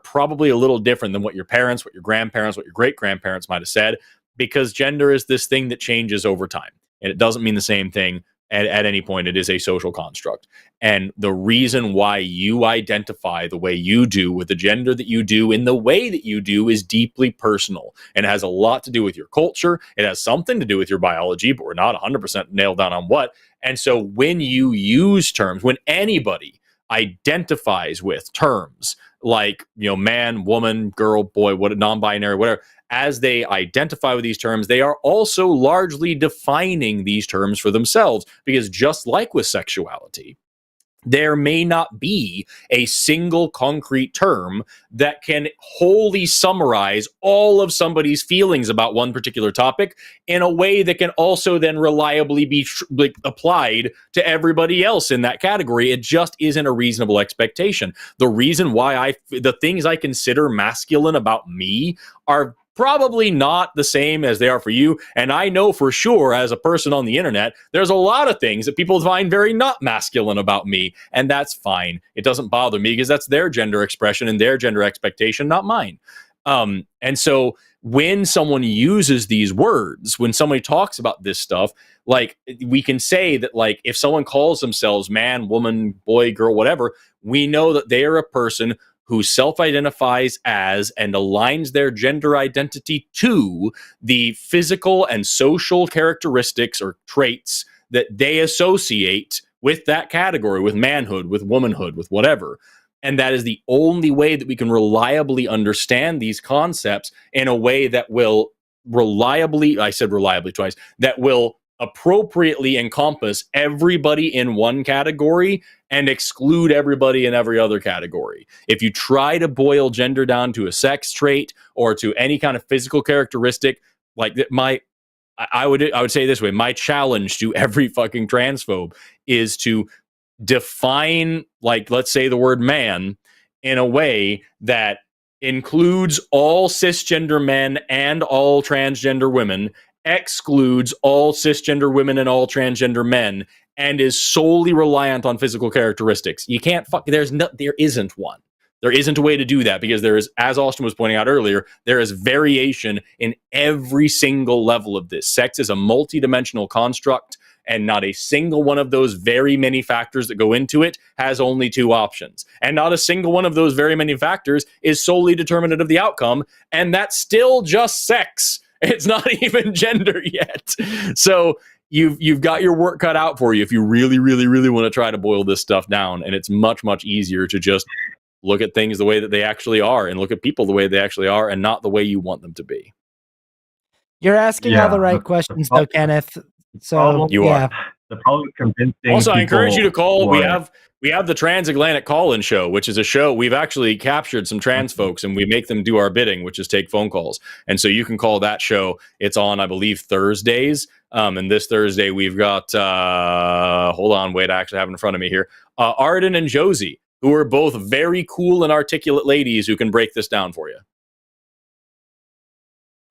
probably a little different than what your parents, what your grandparents, what your great-grandparents might have said, because gender is this thing that changes over time. And it doesn't mean the same thing at any point. It is a social construct. And the reason why you identify the way you do with the gender that you do in the way that you do is deeply personal. And it has a lot to do with your culture. It has something to do with your biology, but we're not 100% nailed down on what. And so when you use terms, when anybody identifies with terms like man, woman, girl, boy, what non-binary, whatever, as they identify with these terms, they are also largely defining these terms for themselves, because just like with sexuality, there may not be a single concrete term that can wholly summarize all of somebody's feelings about one particular topic in a way that can also then reliably be applied to everybody else in that category. It just isn't a reasonable expectation. The reason why the things I consider masculine about me are probably not the same as they are for you. And I know for sure, as a person on the internet, there's a lot of things that people find very not masculine about me. And that's fine. It doesn't bother me because that's their gender expression and their gender expectation, not mine. And so when someone uses these words, when somebody talks about this stuff, like we can say that, like, if someone calls themselves man, woman, boy, girl, whatever, we know that they are a person who self-identifies as and aligns their gender identity to the physical and social characteristics or traits that they associate with that category, with manhood, with womanhood, with whatever. And that is the only way that we can reliably understand these concepts in a way that will reliably, I said reliably twice, that will appropriately encompass everybody in one category and exclude everybody in every other category. If you try to boil gender down to a sex trait or to any kind of physical characteristic, like I would say this way, my challenge to every fucking transphobe is to define, like, let's say the word man in a way that includes all cisgender men and all transgender women, excludes all cisgender women and all transgender men, and is solely reliant on physical characteristics. You can't there isn't one. There isn't a way to do that because there is, as Austin was pointing out earlier, there is variation in every single level of this. Sex is a multidimensional construct, and not a single one of those very many factors that go into it has only two options. And not a single one of those very many factors is solely determinant of the outcome, and that's still just sex. It's not even gender yet. So you've got your work cut out for you if you really, really, really want to try to boil this stuff down. And it's much, much easier to just look at things the way that they actually are and look at people the way they actually are and not the way you want them to be. You're asking all the right questions, though, Kenneth. So you are. The problem is convincing. Also, I encourage you to call. Or, we have the Transatlantic Call-In Show, which is a show we've actually captured some trans folks and we make them do our bidding, which is take phone calls. And so you can call that show. It's on, I believe, Thursdays. And this Thursday we've got. Hold on, wait, I actually have it in front of me here. Arden and Josie, who are both very cool and articulate ladies who can break this down for you.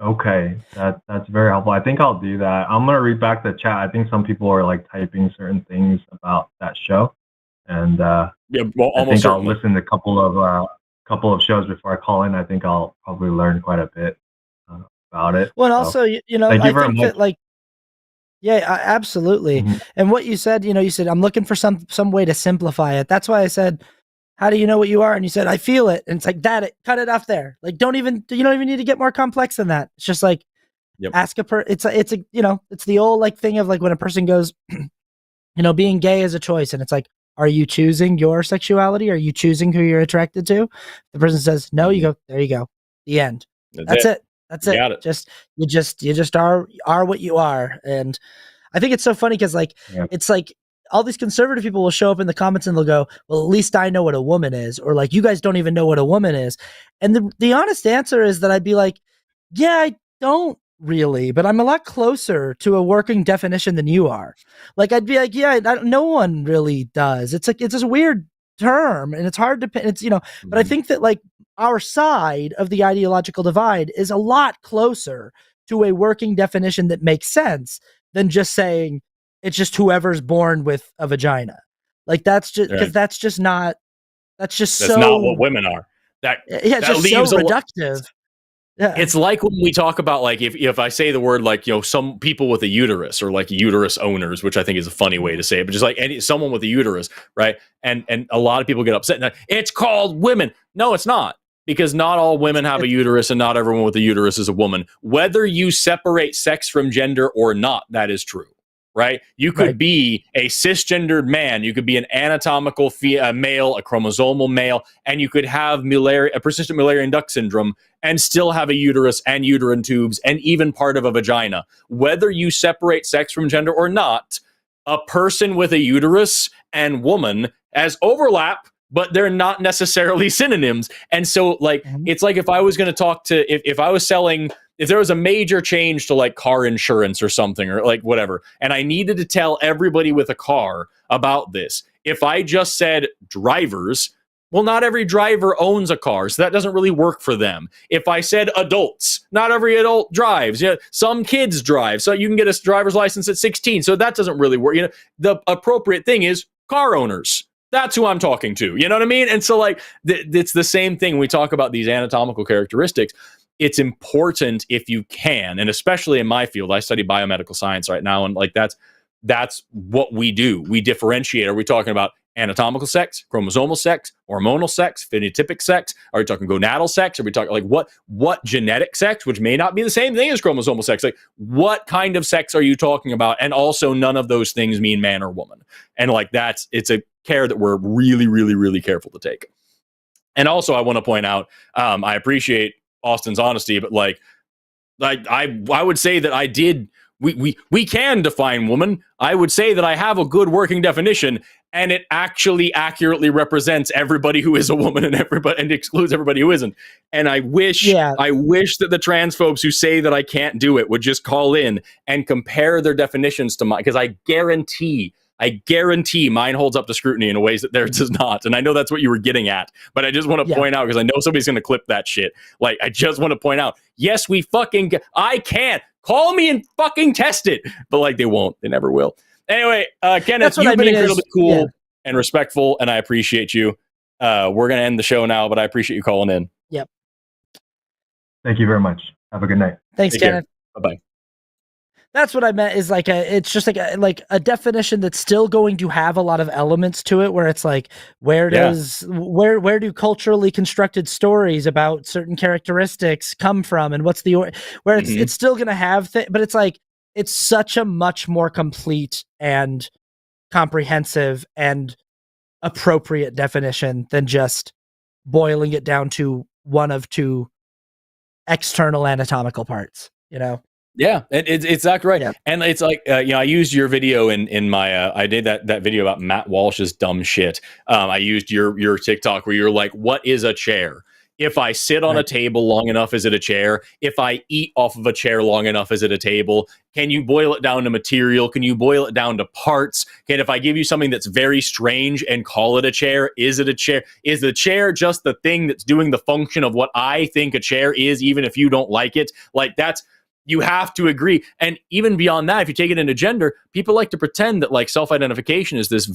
Okay, that's very helpful. I think I'll do that. I'm gonna read back the chat. I think some people are like typing certain things about that show, and yeah, well, I think I'll listen to a couple of shows before I call in. I think I'll probably learn quite a bit about it. Well, and also, I think that, like, yeah, absolutely. Mm-hmm. And what you said, you said I'm looking for some way to simplify it. That's why I said, how do you know what you are? And you said, I feel it. And it's like that. Cut it off there. Like, you don't even need to get more complex than that. It's just like, ask it's the old like thing of like when a person goes, being gay is a choice. And it's like, are you choosing your sexuality? Are you choosing who you're attracted to? The person says, no, you go, there you go. The end. That's it. That's it. Got it. You just are what you are. And I think it's so funny because it's like, all these conservative people will show up in the comments and they'll go, well, at least I know what a woman is. Or like, you guys don't even know what a woman is. And the honest answer is that I'd be like, yeah, I don't really, but I'm a lot closer to a working definition than you are. Like, I'd be like, yeah, no one really does. It's like, it's this weird term and it's hard to, but I think that like our side of the ideological divide is a lot closer to a working definition that makes sense than just saying, it's just whoever's born with a vagina. Like that's just because that's not what women are. It's just so reductive. Yeah. It's like when we talk about like if I say the word like some people with a uterus or like uterus owners, which I think is a funny way to say it, but just like someone with a uterus, right? And a lot of people get upset. And it's called women. No, it's not. Because not all women have a uterus and not everyone with a uterus is a woman. Whether you separate sex from gender or not, that is true. Right? You could be a cisgendered man. You could be an anatomical male, a chromosomal male, and you could have a persistent Mullerian duct syndrome and still have a uterus and uterine tubes and even part of a vagina. Whether you separate sex from gender or not, a person with a uterus and woman has overlap, but they're not necessarily synonyms. And so like, it's like if I was going to talk to, if I was selling, if there was a major change to like car insurance or something or like whatever, and I needed to tell everybody with a car about this, if I just said drivers, well, not every driver owns a car, so that doesn't really work for them. If I said adults, not every adult drives. Some kids drive, so you can get a driver's license at 16, so that doesn't really work. The appropriate thing is car owners. That's who I'm talking to. You know what I mean? And so like, it's the same thing when we talk about these anatomical characteristics. It's important if you can, and especially in my field, I study biomedical science right now, and like that's what we do. We differentiate. Are we talking about anatomical sex, chromosomal sex, hormonal sex, phenotypic sex? Are we talking gonadal sex? Are we talking like what genetic sex, which may not be the same thing as chromosomal sex? Like what kind of sex are you talking about? And also none of those things mean man or woman. And like it's a care that we're really, really, really careful to take. And also I want to point out, I appreciate Austin's honesty, but like I would say that I did. We can define woman. I would say that I have a good working definition, and it actually accurately represents everybody who is a woman and excludes everybody who isn't. And I wish that the transphobes who say that I can't do it would just call in and compare their definitions to mine, because I guarantee I guarantee mine holds up to scrutiny in ways that theirs does not. And I know that's what you were getting at, but I just want to point out, because I know somebody's going to clip that shit. Like, I just want to point out, yes, I can't. Call me and fucking test it. But like, they won't. They never will. Anyway, Kenneth, you've been incredibly cool and respectful, and I appreciate you. We're going to end the show now, but I appreciate you calling in. Yep. Thank you very much. Have a good night. Thanks, Kenneth. Bye-bye. That's what I meant, is like it's just like a definition that's still going to have a lot of elements to it, where it's like, where do culturally constructed stories about certain characteristics come from, and what's the where it's still going to have but it's like, it's such a much more complete and comprehensive and appropriate definition than just boiling it down to one of two external anatomical parts, you know? Yeah, it's exactly right. Yeah. And it's like, I used your video in my, I did that video about Matt Walsh's dumb shit. I used your TikTok where you're like, what is a chair? If I sit on a table long enough, is it a chair? If I eat off of a chair long enough, is it a table? Can you boil it down to material? Can you boil it down to parts? If I give you something that's very strange and call it a chair, is it a chair? Is the chair just the thing that's doing the function of what I think a chair is, even if you don't like it? Like, you have to agree. And even beyond that, if you take it into gender, people like to pretend that like self-identification is this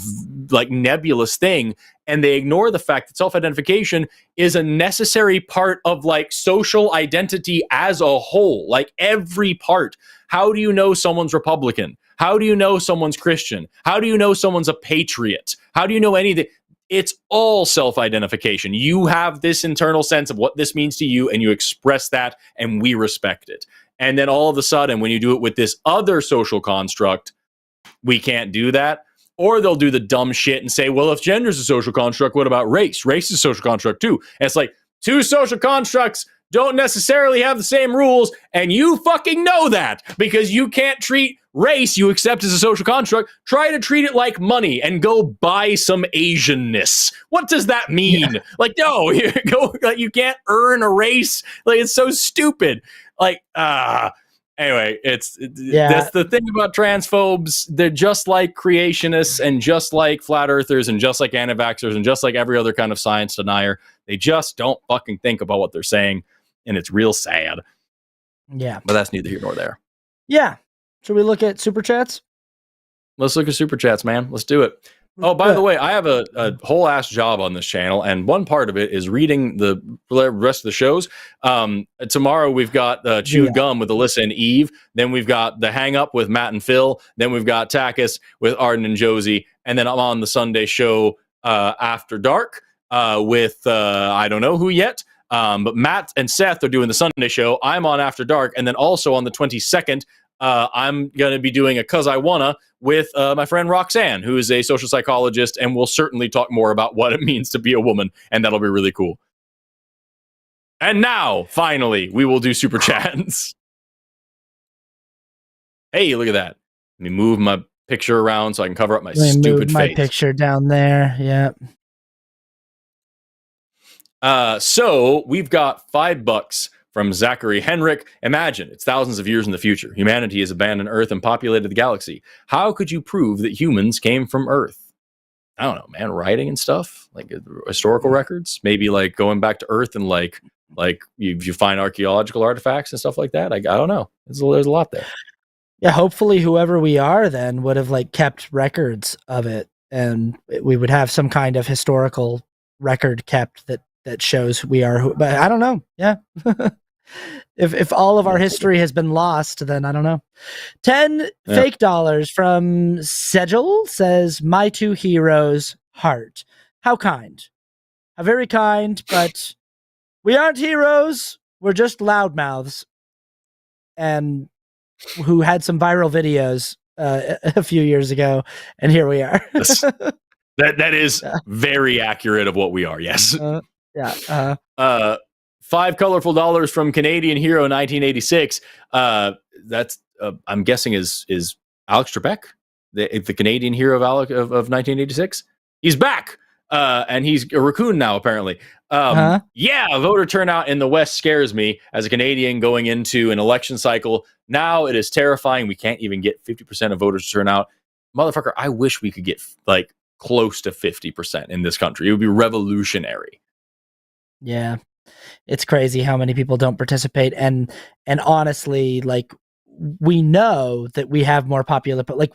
like nebulous thing, and they ignore the fact that self-identification is a necessary part of like social identity as a whole, like every part. How do you know someone's Republican? How do you know someone's Christian? How do you know someone's a patriot? How do you know anything? It's all self-identification. You have this internal sense of what this means to you, and you express that, and we respect it. And then all of a sudden, when you do it with this other social construct, we can't do that. Or they'll do the dumb shit and say, well, if gender is a social construct, what about race? Race is a social construct too. And it's like, two social constructs don't necessarily have the same rules, and you fucking know that, because you can't treat race you accept as a social construct. Try to treat it like money and go buy some Asianness. What does that mean? Yeah. Like, no, you can't earn a race. Like, it's so stupid. Like, anyway, that's the thing about transphobes. They're just like creationists, and just like flat earthers, and just like anti-vaxxers, and just like every other kind of science denier. They just don't fucking think about what they're saying, and it's real sad. Yeah. But that's neither here nor there. Yeah. Should we look at super chats? Let's look at super chats, man. Let's do it. Oh, by the way, I have a whole ass job on this channel, and one part of it is reading the rest of the shows. Tomorrow we've got Chewed Gum with Alyssa and Eve. Then we've got The Hang Up with Matt and Phil. Then we've got TACIS with Arden and Josie. And then I'm on the Sunday show After Dark with I don't know who yet. But Matt and Seth are doing the Sunday show. I'm on After Dark. And then also on the 22nd, I'm going to be doing a Cus I Wanna with my friend Roxanne, who is a social psychologist, and we'll certainly talk more about what it means to be a woman, and that'll be really cool. And now, finally, we will do super chats. Hey, look at that. Let me move my picture around so I can cover up my stupid my face. Picture down there, yeah. So we've got $5 from Zachary Henrik. Imagine it's thousands of years in the future. Humanity has abandoned Earth and populated the galaxy. How could you prove that humans came from Earth? I don't know, man. Writing and stuff, like historical records, maybe like going back to Earth and like you find archaeological artifacts and stuff like that. I don't know. There's a lot there. Yeah, hopefully whoever we are then would have like kept records of it, and we would have some kind of historical record kept that shows we are who, but I don't know. Yeah. If all of our history has been lost, then I don't know. 10 fake dollars from Sejel says, my two heroes, heart. How kind. How very kind, but we aren't heroes. We're just loudmouths. And who had some viral videos a few years ago, and here we are. That is very accurate of what we are, yes. $5 colorful dollars from Canadian Hero 1986. That's I'm guessing is Alex Trebek, the Canadian hero of 1986. He's back, and he's a raccoon now apparently. Yeah, voter turnout in the West scares me as a Canadian going into an election cycle. Now it is terrifying. We can't even get 50% of voters to turn out. motherfucker, I wish we could get like close to 50% in this country. It would be revolutionary. Yeah. It's crazy how many people don't participate, and honestly, like, we know that we have more popular, but like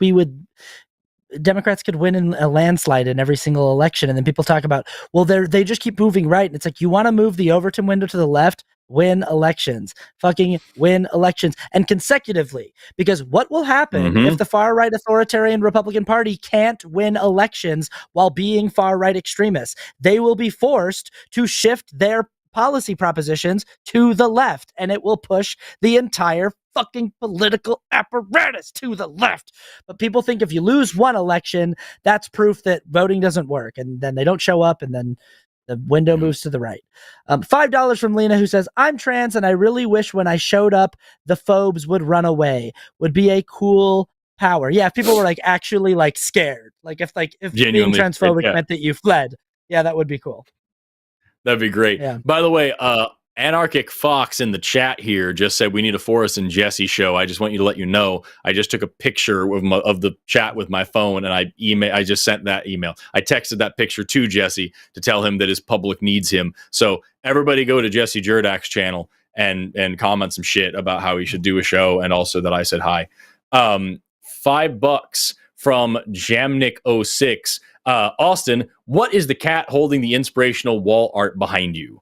Democrats could win in a landslide in every single election, and then people talk about, well, they just keep moving right, and it's like, you want to move the Overton window to the left, win elections, fucking win elections, and consecutively, because what will happen if the far right authoritarian Republican Party can't win elections while being far right extremists? They will be forced to shift their policy propositions to the left, and it will push the entire fucking political apparatus to the left. But people think if you lose one election, that's proof that voting doesn't work, and then they don't show up, and then the window moves to the right. $5 from Lena, who says, I'm trans and I really wish when I showed up the phobes would run away. Would be a cool power. Yeah, if people were like actually like scared, like if being transphobic meant that you fled, yeah, that would be cool. That'd be great. Yeah. By the way, Anarchic Fox in the chat here just said we need a Forrest and Jesse show. I just want you to let you know. I just took a picture of the chat with my phone, and I just sent that email. I texted that picture to Jesse to tell him that his public needs him. So everybody go to Jesse Jurdak's channel and comment some shit about how he should do a show, and also that I said hi. $5 from Jamnik06. Austin, what is the cat holding the inspirational wall art behind you?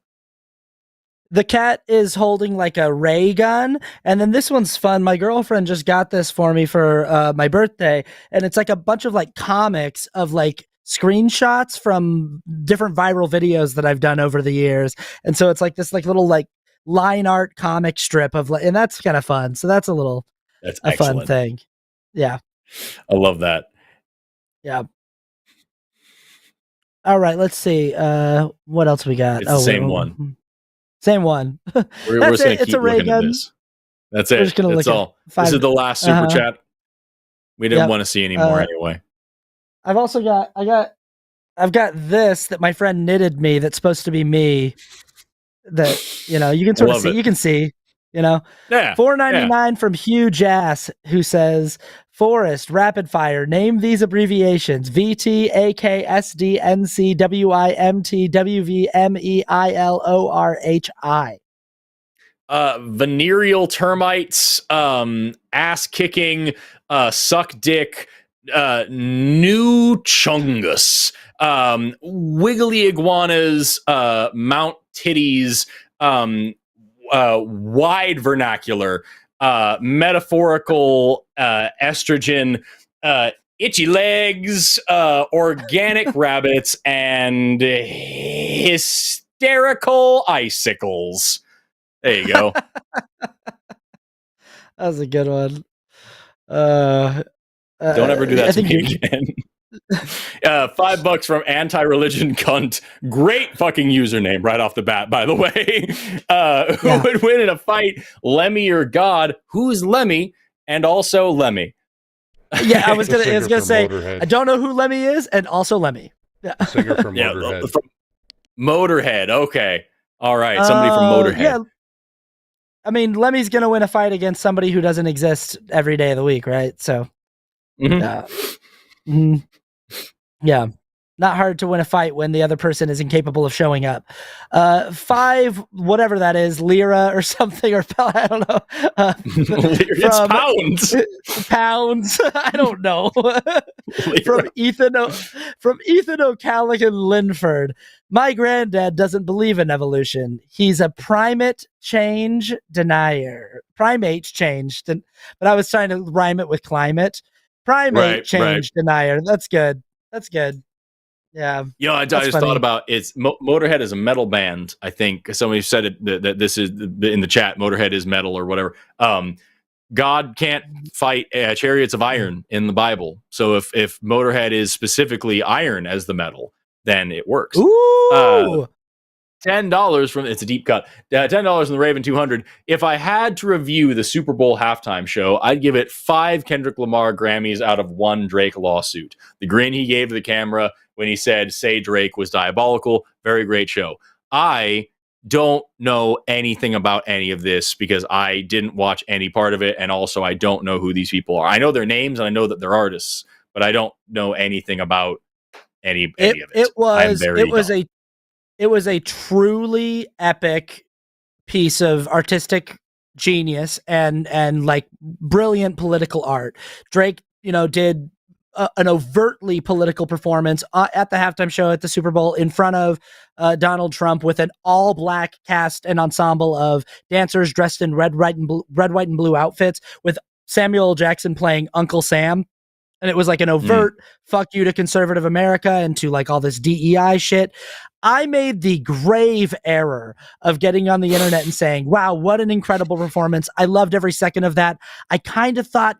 The cat is holding like a ray gun, and then this one's fun. My girlfriend just got this for me for my birthday, and it's like a bunch of like comics of like screenshots from different viral videos that I've done over the years, and so it's like this like little like line art comic strip of like, and that's kind of fun. So that's a fun thing. Yeah, I love that. Yeah. All right, let's see. What else we got? It's the same one. Same one. We're just going to keep looking at this. That's it. That's all. This is the last super chat. We didn't want to see any more anyway. I've also got, I've got this that my friend knitted me that's supposed to be me. That, you know, you can sort of see. You can see, you know. Yeah. $4.99 from Huge Ass, who says, Forrest, rapid fire. Name these abbreviations: VT, AK, SD, NC, WIMT, WV, MEILORHI. Venereal termites, ass kicking, suck dick, new chungus, wiggly iguanas, mount titties, wide vernacular, metaphorical, estrogen, itchy legs, organic rabbits, and hysterical icicles. There you go. That was a good one. Don't ever do that to me again. $5 from anti-religion cunt. Great fucking username right off the bat, by the way. Who would win in a fight, Lemmy or God? Who's Lemmy? And also Lemmy. Yeah, I was gonna say Motorhead. I don't know who Lemmy is, and also Lemmy. Yeah. Singer from Motorhead. Motorhead. Okay. All right. Somebody from Motorhead. Yeah. I mean, Lemmy's gonna win a fight against somebody who doesn't exist every day of the week, right? So, yeah, not hard to win a fight when the other person is incapable of showing up. 5, whatever that is, lira or something, or I don't know. It's pounds. Pounds. I don't know. From Ethan O'Callaghan Linford. My granddad doesn't believe in evolution. He's a primate change denier. Primate change, but I was trying to rhyme it with climate. Primate change denier. That's good. Yeah. You know, I just thought about it's Motorhead is a metal band. I think somebody said it that this is in the chat. Motorhead is metal or whatever. God can't fight chariots of iron in the Bible. So if Motorhead is specifically iron as the metal, then it works. Ooh. $10 from it's a deep cut. $10 from the Raven 200. If I had to review the Super Bowl halftime show, I'd give it 5 Kendrick Lamar Grammys out of 1 Drake lawsuit. The grin he gave to the camera when he said "Say Drake" was diabolical. Very great show. I don't know anything about any of this because I didn't watch any part of it, and also I don't know who these people are. I know their names and I know that they're artists, but I don't know anything about any of it. It I'm was very dumb. it was a truly epic piece of artistic genius and like brilliant political art. Drake, did an overtly political performance at the halftime show at the Super Bowl in front of Donald Trump with an all-black cast and ensemble of dancers dressed in red, white, and blue outfits, with Samuel L. Jackson playing Uncle Sam. And it was like an overt fuck you to conservative America and to like all this DEI shit. I made the grave error of getting on the internet and saying, wow, what an incredible performance. I loved every second of that. I kind of thought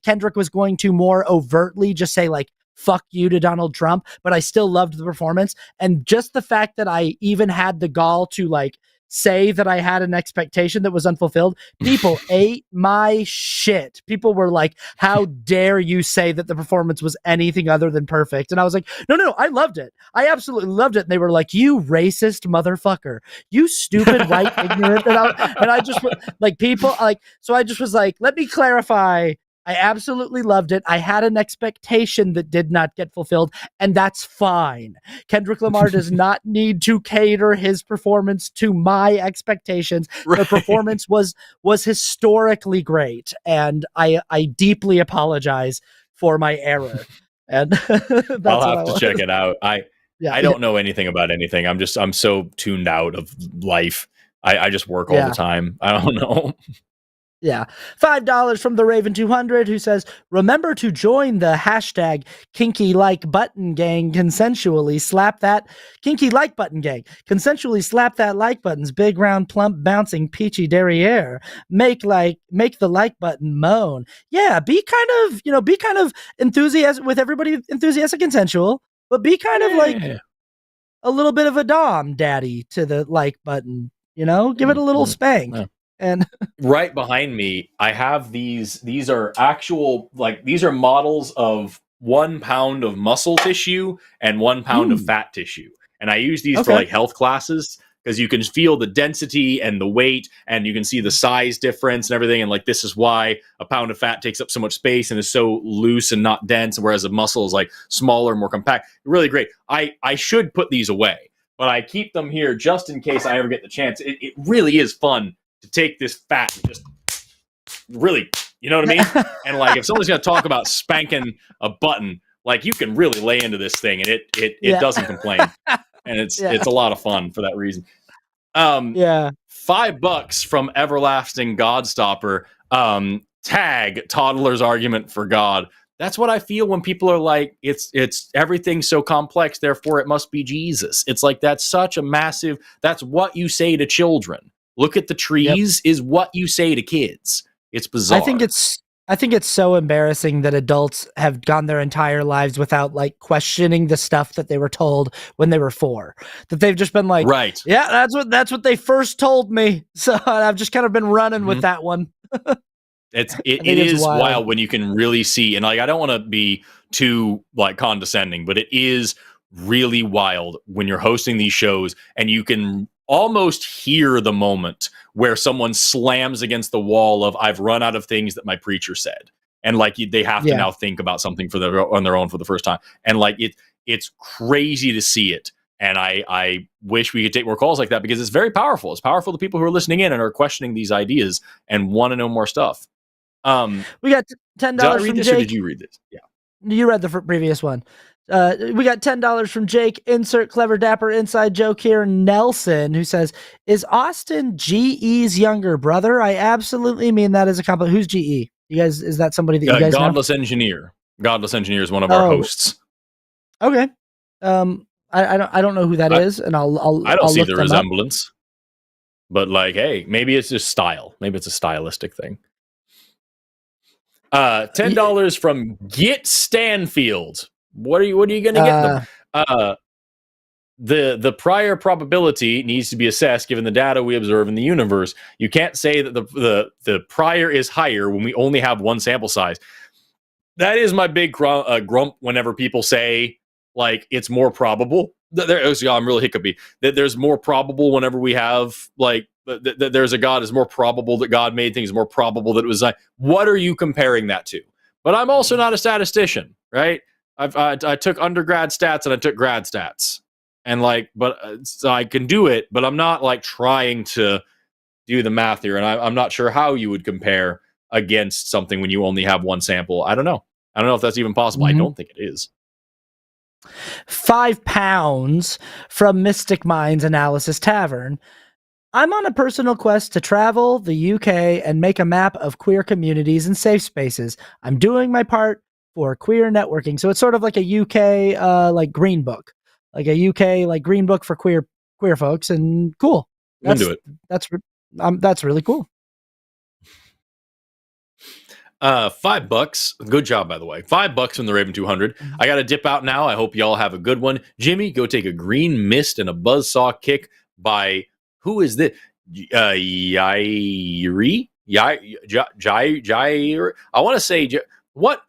Kendrick was going to more overtly just say like, fuck you to Donald Trump, but I still loved the performance. And just the fact that I even had the gall to like say that I had an expectation that was unfulfilled, people ate my shit. People were like, how dare you say that the performance was anything other than perfect? And I was like, no, I loved it. I absolutely loved it. And they were like, you racist motherfucker, you stupid white ignorant. And I just like, people like, so I just was like, let me clarify. I absolutely loved it. I had an expectation that did not get fulfilled, and that's fine. Kendrick Lamar does not need to cater his performance to my expectations. Right. The performance was historically great, and I deeply apologize for my error. And that's I'll have to check it out. I don't know anything about anything. I'm so tuned out of life. I just work all the time. I don't know. Yeah. $5 from the Raven 200, who says, remember to join the hashtag kinky like button gang, consensually slap that kinky like button gang, consensually slap that like button's big round plump bouncing peachy derriere, make the like button moan. Yeah. Be kind of enthusiastic with everybody, enthusiastic, consensual, but be kind of like a little bit of a dom daddy to the like button, give it a little spank. Yeah. And right behind me, I have these are actual, like, these are models of 1 pound of muscle tissue and 1 pound of fat tissue. And I use these for like health classes because you can feel the density and the weight, and you can see the size difference and everything. And like, this is why a pound of fat takes up so much space and is so loose and not dense, whereas a muscle is like smaller, more compact. Really great. I should put these away, but I keep them here just in case I ever get the chance. It really is fun to take this fat and just really, you know what I mean? And like, if someone's going to talk about spanking a button, like, you can really lay into this thing, and it doesn't complain. And it's a lot of fun for that reason. $5 from Everlasting Godstopper. Tag toddler's argument for God. That's what I feel when people are like, it's everything's so complex, therefore it must be Jesus. It's like, that's such a massive, that's what you say to children. Look at the trees is what you say to kids. It's bizarre. I think it's so embarrassing that adults have gone their entire lives without like questioning the stuff that they were told when they were 4. That they've just been like, right, yeah, that's what they first told me. So I've just kind of been running with that one. It is wild when you can really see, and like, I don't want to be too like condescending, but it is really wild when you're hosting these shows and you can almost hear the moment where someone slams against the wall of, I've run out of things that my preacher said. And like, they have to now think about something on their own for the first time. And like, it's crazy to see it. And I wish we could take more calls like that, because it's very powerful. It's powerful to people who are listening in and are questioning these ideas and want to know more stuff. We got $10 did I read from this, Jake. or did you read this? Yeah. You read the previous one. We got $10 from Jake. Insert clever dapper inside joke here. Nelson, who says, is Austin GE's younger brother? I absolutely mean that as a compliment. Who's GE? You guys, is that somebody that you guys Godless know? Engineer. Godless Engineer is one of our hosts. Okay. I don't know who that is, and I'll see look the them resemblance. Up. But like, hey, maybe it's just style. Maybe it's a stylistic thing. $10 from Get Stanfield. What are you going to get them? The prior probability needs to be assessed given the data we observe in the universe. You can't say that the prior is higher when we only have one sample size. That is my big grump whenever people say like it's more probable. I'm really hiccupy. That there's more probable whenever we have like there's a God. It's more probable that God made things. More probable that it was like. What are you comparing that to? But I'm also not a statistician, right? I took undergrad stats and I took grad stats, and like, but so I can do it, but I'm not like trying to do the math here, and I'm not sure how you would compare against something when you only have one sample. I don't know if that's even possible. I don't think it is. £5 from Mystic Minds Analysis Tavern. I'm on a personal quest to travel the UK and make a map of queer communities and safe spaces. I'm doing my part for queer networking. So it's sort of like a UK like green book, like a UK like green book for queer folks. And cool. I'm into it. That's really cool. $5. Good job, by the way. $5 from the Raven 200. I got to dip out now. I hope y'all have a good one. Jimmy, go take a green mist and a buzzsaw kick by, who is this? Yairi? Jair? I want to say, what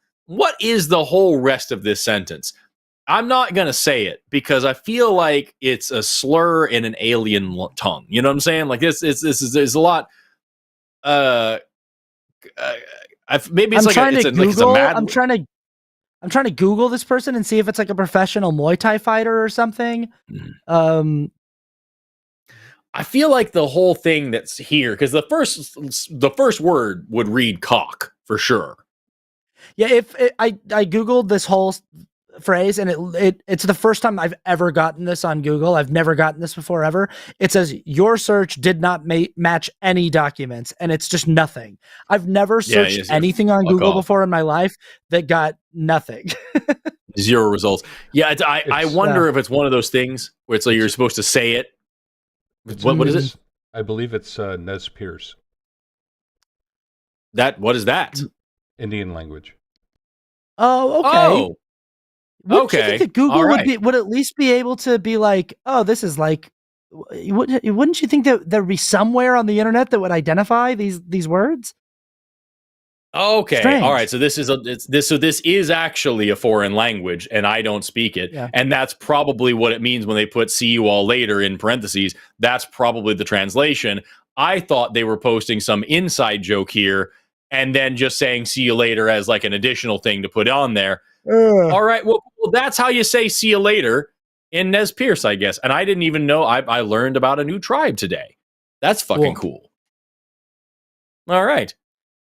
is the whole rest of this sentence? I'm not going to say it because I feel like it's a slur in an alien tongue. You know what I'm saying? Like this is a lot. Maybe it's I'm trying to Google this person and see if it's like a professional Muay Thai fighter or something. I feel like the whole thing that's here, because the first word would read cock for sure. Yeah, I Googled this whole phrase and it's the first time I've ever gotten this on Google. I've never gotten this before ever. It says your search did not match any documents, and it's just nothing. I've never searched anything on Google before in my life that got nothing. 0 results. Yeah, I wonder if it's one of those things where it's like you're supposed to say it. What is it? I believe it's Nez Perce. What is that? Indian language. Oh, okay. Oh. Wouldn't you think that Google would at least be able to be like, oh, this is like, wouldn't you think that there'd be somewhere on the internet that would identify these words? Okay. Strange. All right. So this is actually a foreign language, and I don't speak it. Yeah. And that's probably what it means when they put "see you all later" in parentheses. That's probably the translation. I thought they were posting some inside joke here and then just saying "see you later" as like an additional thing to put on there. All right. Well, that's how you say "see you later" in Nez Perce, I guess. And I didn't even know. I learned about a new tribe today. That's fucking cool. All right.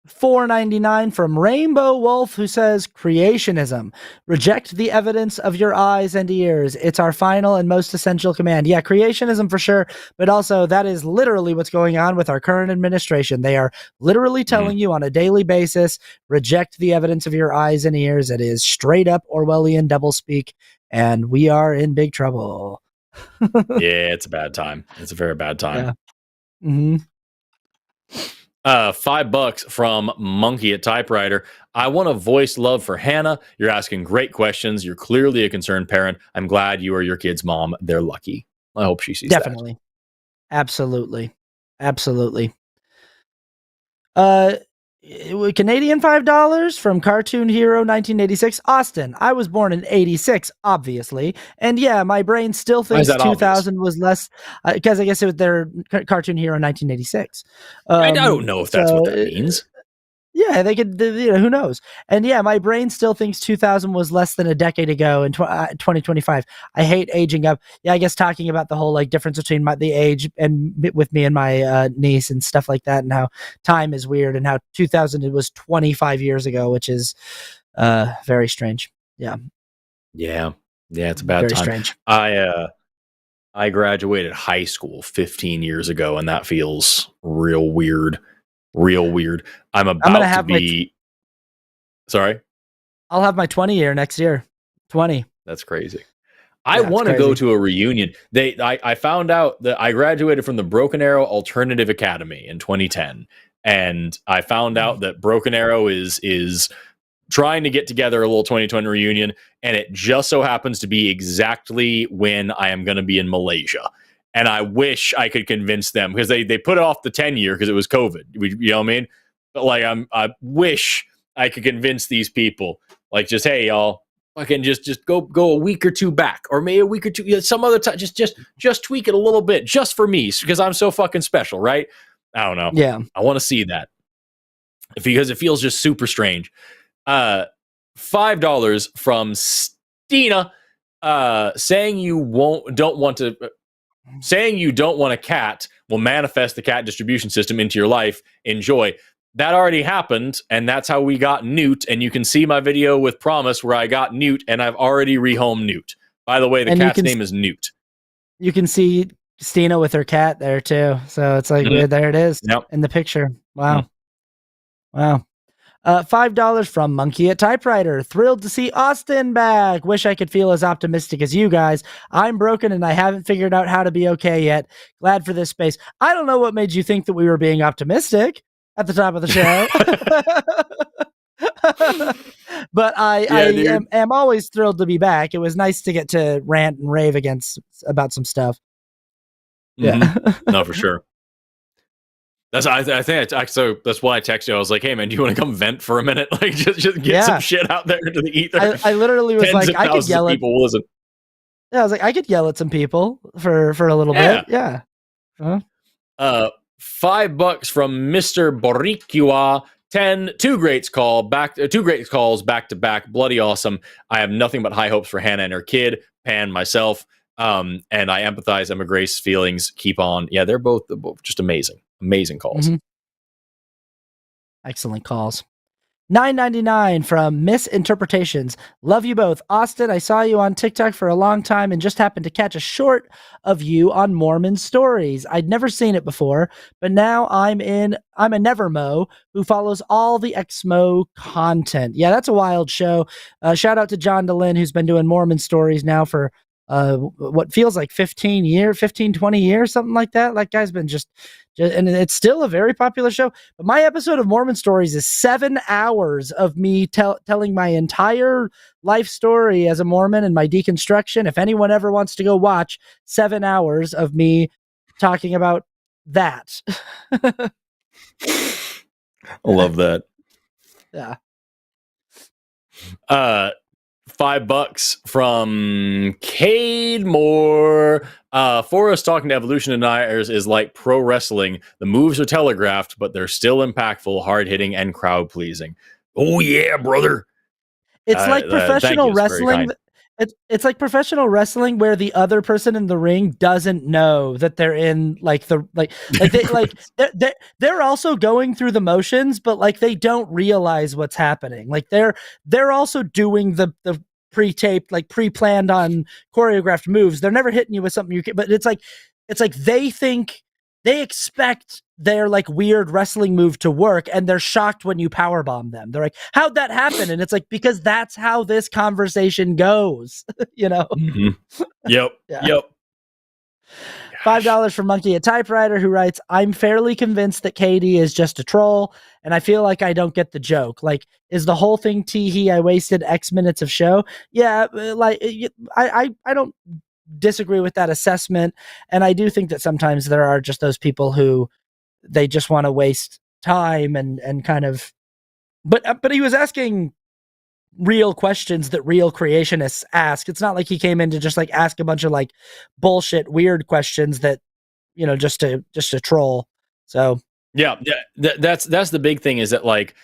$4.99 from Rainbow Wolf, who says, creationism. Reject the evidence of your eyes and ears. It's our final and most essential command. Yeah, creationism for sure. But also, that is literally what's going on with our current administration. They are literally telling you on a daily basis, reject the evidence of your eyes and ears. It is straight up Orwellian doublespeak, and we are in big trouble. Yeah, it's a bad time. It's a very bad time. Yeah. Mm-hmm. $5 from Monkey at Typewriter. I want to voice love for Hannah. You're asking great questions. You're clearly a concerned parent. I'm glad you are your kid's mom. They're lucky. I hope she sees Definitely. That. Absolutely. Canadian $5 from Cartoon Hero 1986. Austin, I was born in 86, obviously. And yeah, my brain still thinks 2000 was less, because I guess it was their Cartoon Hero 1986. I don't know if that's what that means. Yeah, they could, who knows? And yeah, my brain still thinks 2000 was less than a decade ago in 2025. I hate aging up. Yeah, I guess talking about the whole like difference between the age and with me and my niece and stuff like that, and how time is weird, and how 2000 it was 25 years ago, which is very strange. Yeah, it's a bad very time. Strange. I graduated high school 15 years ago, and that feels real weird. I'm about to be. Sorry? I'll have my 20 year next year. 20. That's crazy. I want to go to a reunion. I found out that I graduated from the Broken Arrow Alternative Academy in 2010, and I found out that Broken Arrow is trying to get together a little 2020 reunion, and it just so happens to be exactly when I am going to be in Malaysia. And I wish I could convince them, because they put off the 10 year because it was COVID. You know what I mean? But like, I wish I could convince these people, like, just, hey, y'all, fucking just go a week or two back, or maybe a week or two, some other time, just tweak it a little bit, just for me, because I'm so fucking special, right? I don't know. Yeah, I want to see that, because it feels just super strange. $5 from Stina, saying you don't want a cat will manifest the cat distribution system into your life. Enjoy. That already happened, and that's how we got Newt. And you can see my video with Promise where I got Newt, and I've already rehomed Newt. By the way, the cat's name is Newt. You can see Stina with her cat there too. So it's like, there it is in the picture. Wow. Wow. $5 from Monkey at Typewriter. Thrilled to see Austin back. Wish I could feel as optimistic as you guys. I'm broken and I haven't figured out how to be okay yet. Glad for this space. I don't know what made you think that we were being optimistic at the top of the show. But I am always thrilled to be back. It was nice to get to rant and rave about some stuff. Yeah. No, for sure. So that's why I texted you. I was like, "Hey, man, do you want to come vent for a minute? Like, just get some shit out there into the ether." I literally was like, I could yell at people. Listen. Yeah, I was like, I could yell at some people for a little bit. Yeah. $5 from Mr. Boricua. 2 great calls back to back. Bloody awesome. I have nothing but high hopes for Hannah and her kid, Pan, myself. And I empathize. Emma Grace's feelings. Keep on. Yeah, they're both just amazing. Amazing calls. Excellent calls. $9.99 from Misinterpretations. Love you both. Austin, I saw you on TikTok for a long time and just happened to catch a short of you on Mormon Stories. I'd never seen it before, but now I'm a Nevermo who follows all the Exmo content. Yeah, that's a wild show. Shout out to John DeLynn, who's been doing Mormon Stories now for what feels like 20 years, something like that. Like, guy's been and it's still a very popular show. But my episode of Mormon Stories is 7 hours of me telling my entire life story as a Mormon and my deconstruction. If anyone ever wants to go watch 7 hours of me talking about that. I love that. Yeah. $5 from Cade Moore. Forrest talking to evolution deniers is like pro wrestling. The moves are telegraphed, but they're still impactful, hard-hitting, and crowd-pleasing. Oh, yeah, brother. It's like professional wrestling. It's like professional wrestling where the other person in the ring doesn't know that they're in they're also going through the motions, but like they don't realize what's happening. Like they're also doing the pre-taped, like pre-planned on choreographed moves. They're never hitting you with something but it's like they expect their like weird wrestling move to work, and they're shocked when you powerbomb them. They're like, how'd that happen? And it's like, because that's how this conversation goes, you know? Yep. Yep. $5 from Monkey at Typewriter, who writes, I'm fairly convinced that Katie is just a troll, and I feel like I don't get the joke. Like, is the whole thing tee-hee, I wasted X minutes of show? Yeah, like, I don't disagree with that assessment, and I do think that sometimes there are just those people who they just want to waste time and kind of, but he was asking real questions that real creationists ask. It's not like he came in to just like ask a bunch of like bullshit weird questions that, you know, just to troll. So yeah, that's the big thing, is that like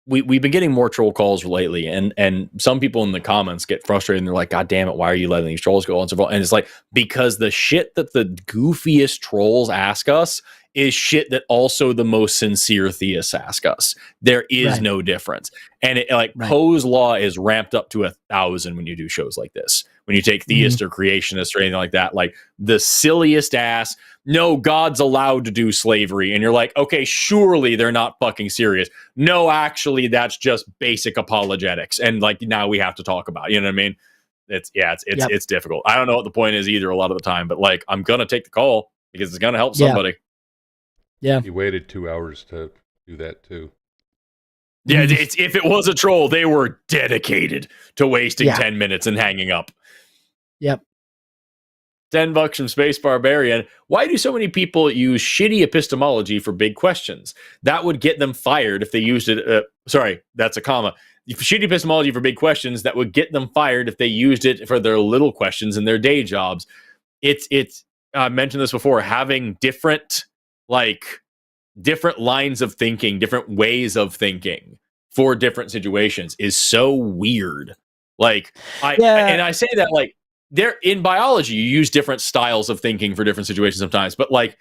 we've been getting more troll calls lately, and some people in the comments get frustrated and they're like, God damn it, why are you letting these trolls go on so far? And it's like, because the shit that the goofiest trolls ask us is shit that also the most sincere theists ask us. There is no difference. And it like Poe's law is ramped up to 1,000 when you do shows like this. When you take theist or creationist or anything like that, like the silliest ass, no, God's allowed to do slavery. And you're like, okay, surely they're not fucking serious. No, actually, that's just basic apologetics. And like, now we have to talk about it, you know what I mean? It's difficult. I don't know what the point is either a lot of the time, but like, I'm going to take the call because it's going to help somebody. Yeah. He waited 2 hours to do that too. Yeah, if it was a troll, they were dedicated to wasting 10 minutes and hanging up. Yep. $10 from Space Barbarian. Why do so many people use shitty epistemology for big questions? That would get them fired if they used it. Sorry, that's a comma. Shitty epistemology for big questions, that would get them fired if they used it for their little questions in their day jobs. It's I mentioned this before, having different lines of thinking, different ways of thinking for different situations is so weird. Like Yeah. and I say that like there in biology, you use different styles of thinking for different situations sometimes, but like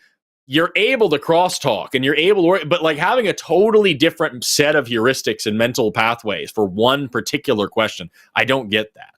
you're able to crosstalk and you're able to work, but like having a totally different set of heuristics and mental pathways for one particular question, I don't get that.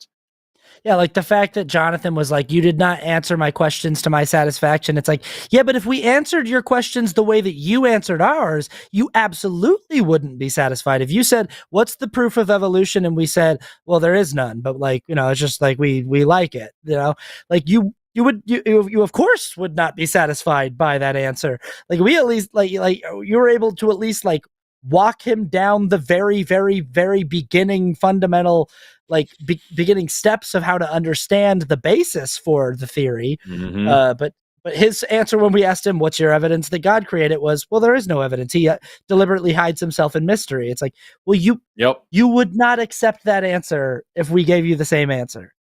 Yeah, like the fact that Jonathan was like, you did not answer my questions to my satisfaction. It's like, yeah, but if we answered your questions the way that you answered ours, you absolutely wouldn't be satisfied. If you said, what's the proof of evolution? And we said, well, there is none, but like, you know, it's just like, we like it, you know, like you of course would not be satisfied by that answer. Like we at least like you were able to at least like walk him down the very, very, very beginning fundamental like beginning steps of how to understand the basis for the theory. But his answer when we asked him, what's your evidence that God created, was, well, there is no evidence. He deliberately hides himself in mystery. It's like, well, you would not accept that answer if we gave you the same answer,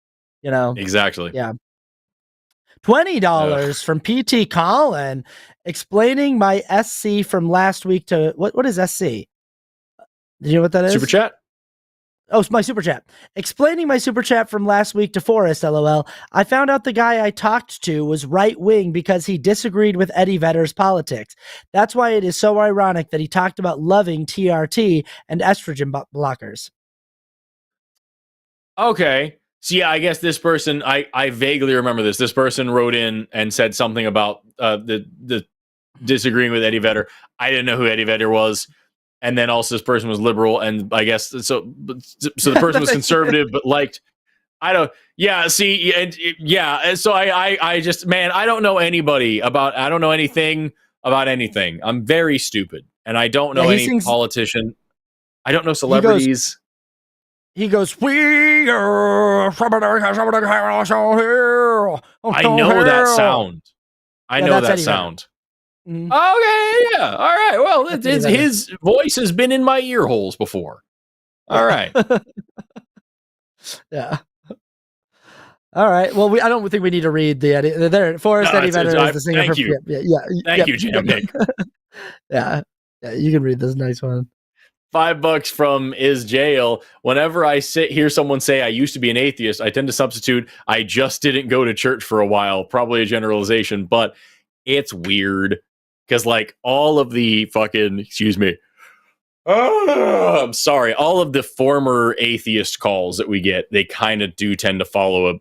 you know? Exactly. Yeah. $20 from PT Colin, explaining my SC from last week to what is SC? Do you know what that is? Super chat. Oh, it's my super chat. Explaining my super chat from last week to Forrest, LOL. I found out the guy I talked to was right wing because he disagreed with Eddie Vedder's politics. That's why it is so ironic that he talked about loving TRT and estrogen blockers. Okay. So yeah, I guess this person, I vaguely remember this. This person wrote in and said something about the disagreeing with Eddie Vedder. I didn't know who Eddie Vedder was. And then also this person was liberal, and I guess so the person was conservative, but liked. I don't. Yeah. See. Yeah. And so I just, man, I don't know anybody about. I don't know anything about anything. I'm very stupid, and I don't know any politician. I don't know celebrities. He goes, we are. I know that sound. I know that sound. Okay, yeah. All right. Well, his voice has been in my ear holes before. All right. Yeah. All right. Well, I don't think we need to read the Eddie. There, Forrest Eddie Vedder is the singer. Thank you. Thank you, Jam Nick. Yeah. You can read this nice one. $5 from Is Jail. Whenever I hear someone say I used to be an atheist, I tend to substitute I just didn't go to church for a while. Probably a generalization, but it's weird. Because, like, all of the fucking, excuse me, I'm sorry, all of the former atheist calls that we get, they kind of do tend to follow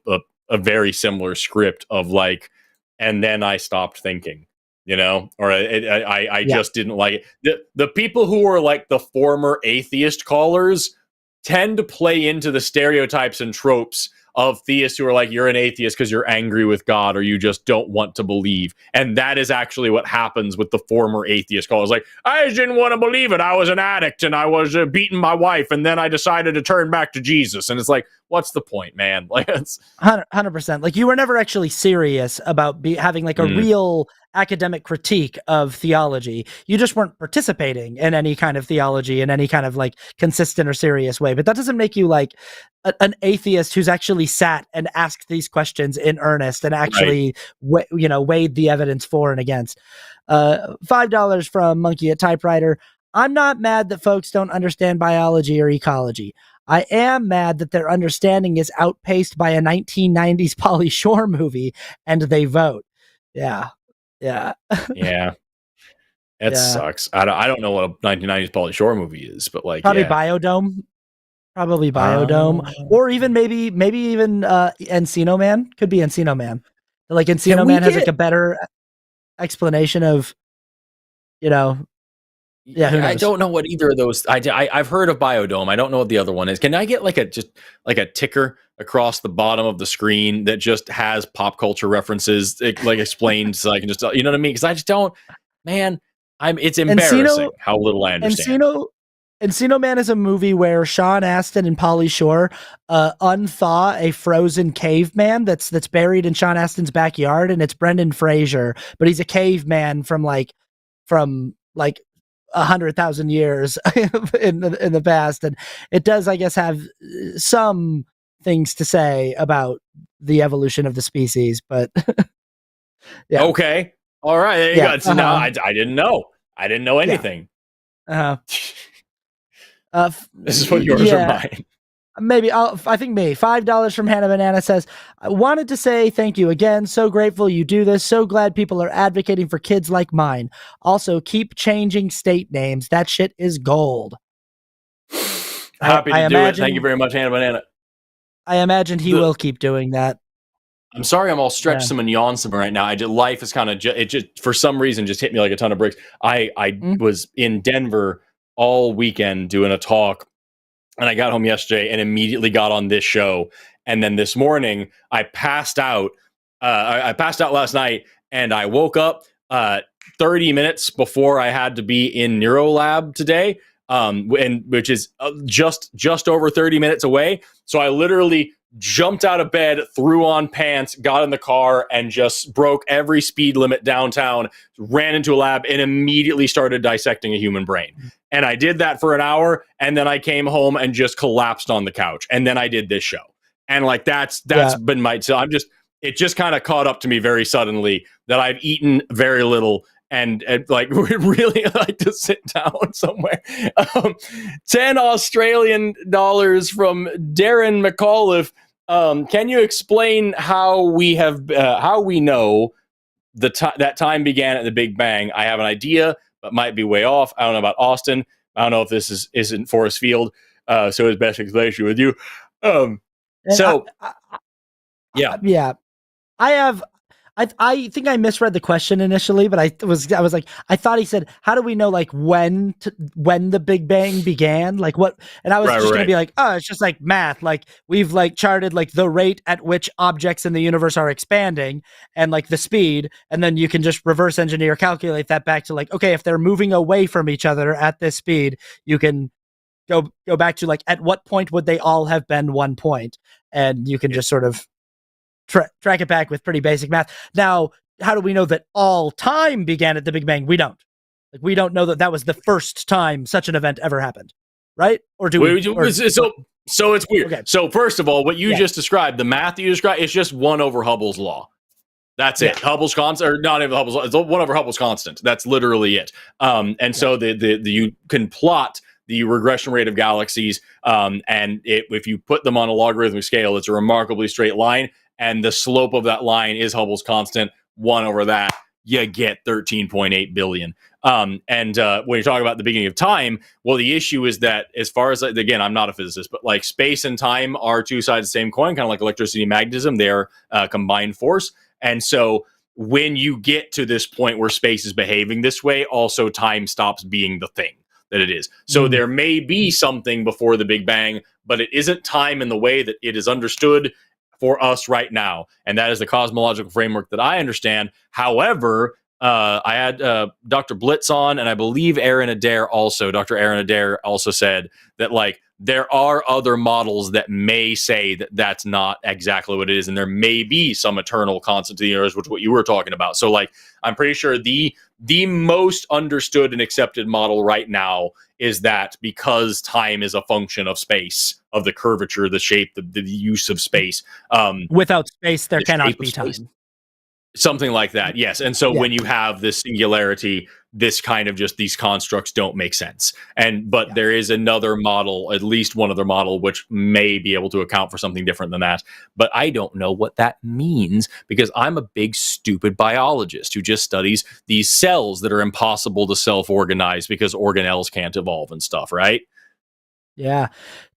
a very similar script of, like, and then I stopped thinking, you know? Or I just didn't like it. The people who are, like, the former atheist callers tend to play into the stereotypes and tropes of theists who are like, you're an atheist because you're angry with God or you just don't want to believe. And that is actually what happens with the former atheist callers. Like, I just didn't want to believe it. I was an addict and I was beating my wife and then I decided to turn back to Jesus. And it's like, what's the point, man? Like, it's 100%. Like, you were never actually serious about having like a real academic critique of theology. You just weren't participating in any kind of theology in any kind of like consistent or serious way. But that doesn't make you like an atheist who's actually sat and asked these questions in earnest and actually weighed the evidence for and against. $5 from Monkey at Typewriter. I'm not mad that folks don't understand biology or ecology. I am mad that their understanding is outpaced by a 1990s Pauly Shore movie and they vote. Yeah. Yeah. It sucks. I don't know what a 1990s Pauly Shore movie is, but like probably Biodome. Probably Biodome. Or even maybe even Encino Man. Could be Encino Man. Like Encino Man has like a better explanation of, you know. Yeah, who knows? I don't know what either of those. I've heard of Biodome. I don't know what the other one is. Can I get like a ticker across the bottom of the screen that just has pop culture references, like explained, so I can just, you know what I mean? Because I just don't, man. It's embarrassing how little I understand. Encino Man is a movie where Sean Astin and Pauly Shore unthaw a frozen caveman that's buried in Sean Astin's backyard, and it's Brendan Fraser, but he's a caveman from 100,000 years in the past, and it does, I guess, have some things to say about the evolution of the species, but yeah. Okay, all right, there you go. So now I didn't know anything. This is what yours or mine. Maybe I think me. $5 from Hannah Banana says, I wanted to say thank you again. So grateful you do this. So glad people are advocating for kids like mine. Also, keep changing state names. That shit is gold. Happy to do it. Thank you very much, Hannah Banana. I imagine he will keep doing that. I'm sorry I'm all stretched some and yawn some right now. Life is kind of it just for some reason just hit me like a ton of bricks. I was in Denver all weekend doing a talk, and I got home yesterday and immediately got on this show. And then this morning I passed out. I passed out last night, and I woke up 30 minutes before I had to be in NeuroLab today, which is just over 30 minutes away. So I literally jumped out of bed, threw on pants, got in the car, and just broke every speed limit downtown, ran into a lab, and immediately started dissecting a human brain. And I did that for an hour, and then I came home and just collapsed on the couch. And then I did this show. And like that's been my, so it just kind of caught up to me very suddenly that I've eaten very little and like really like to sit down somewhere. 10 Australian dollars from Darren McAuliffe. Can you explain how we know that time began at the Big Bang? I have an idea, but might be way off. I don't know about Austin. I don't know if this isn't Forrest Field. So his best explanation with you. I think I misread the question initially, but I was like, I thought he said, how do we know like when the Big Bang began? Like what? And I was just going to be like, oh, it's just like math. Like we've like charted like the rate at which objects in the universe are expanding and like the speed. And then you can just reverse engineer, calculate that back to like, okay, if they're moving away from each other at this speed, you can go back to like, at what point would they all have been 1 point? And you can just sort of track it back with pretty basic math. Now, how do we know that all time began at the Big Bang? We don't. Like, we don't know that was the first time such an event ever happened, right? Or do we? So it's weird. Okay. So first of all, what you just described, the math that you described, is just 1 over Hubble's law. That's it. Hubble's constant, or not even Hubble's law. It's 1 over Hubble's constant. That's literally it. So you can plot the regression rate of galaxies, and if you put them on a logarithmic scale, it's a remarkably straight line. And the slope of that line is Hubble's constant. 1 over that, you get 13.8 billion. When you talk about the beginning of time, well, the issue is that as far as, again, I'm not a physicist, but like space and time are two sides of the same coin, kind of like electricity and magnetism. They're combined force. And so when you get to this point where space is behaving this way, also time stops being the thing that it is. So there may be something before the Big Bang, but it isn't time in the way that it is understood for us right now. And that is the cosmological framework that I understand. However, I had Dr. Blitz on, and I believe Aaron Adair also. Dr. Aaron Adair also said that like there are other models that may say that that's not exactly what it is, and there may be some eternal constant to the universe, which is what you were talking about. So like I'm pretty sure the most understood and accepted model right now is that because time is a function of space, of the curvature, the shape, the use of space. Without space, there cannot be time. Something like that, yes. And so when you have this singularity, this kind of just these constructs don't make sense. But there is another model, at least one other model, which may be able to account for something different than that. But I don't know what that means because I'm a big, stupid biologist who just studies these cells that are impossible to self-organize because organelles can't evolve and stuff, right? Yeah.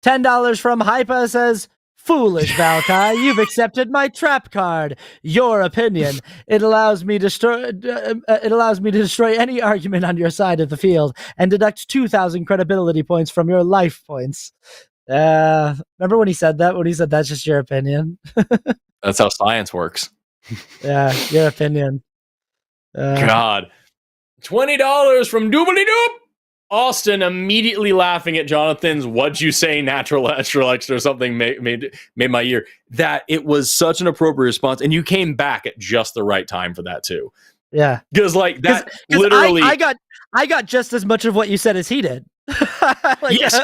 $10 from Hypa says, foolish Valkai, you've accepted my trap card. Your opinion. It allows me to destroy any argument on your side of the field and deduct 2,000 credibility points from your life points. Remember when he said that? When he said that's just your opinion? That's how science works. Yeah, your opinion. God. $20 from Doobly Doop. Austin immediately laughing at Jonathan's "What'd you say, natural extra extra" or something made my year. That it was such an appropriate response, and you came back at just the right time for that too. Yeah, because like that literally, I got just as much of what you said as he did. Like, Yes,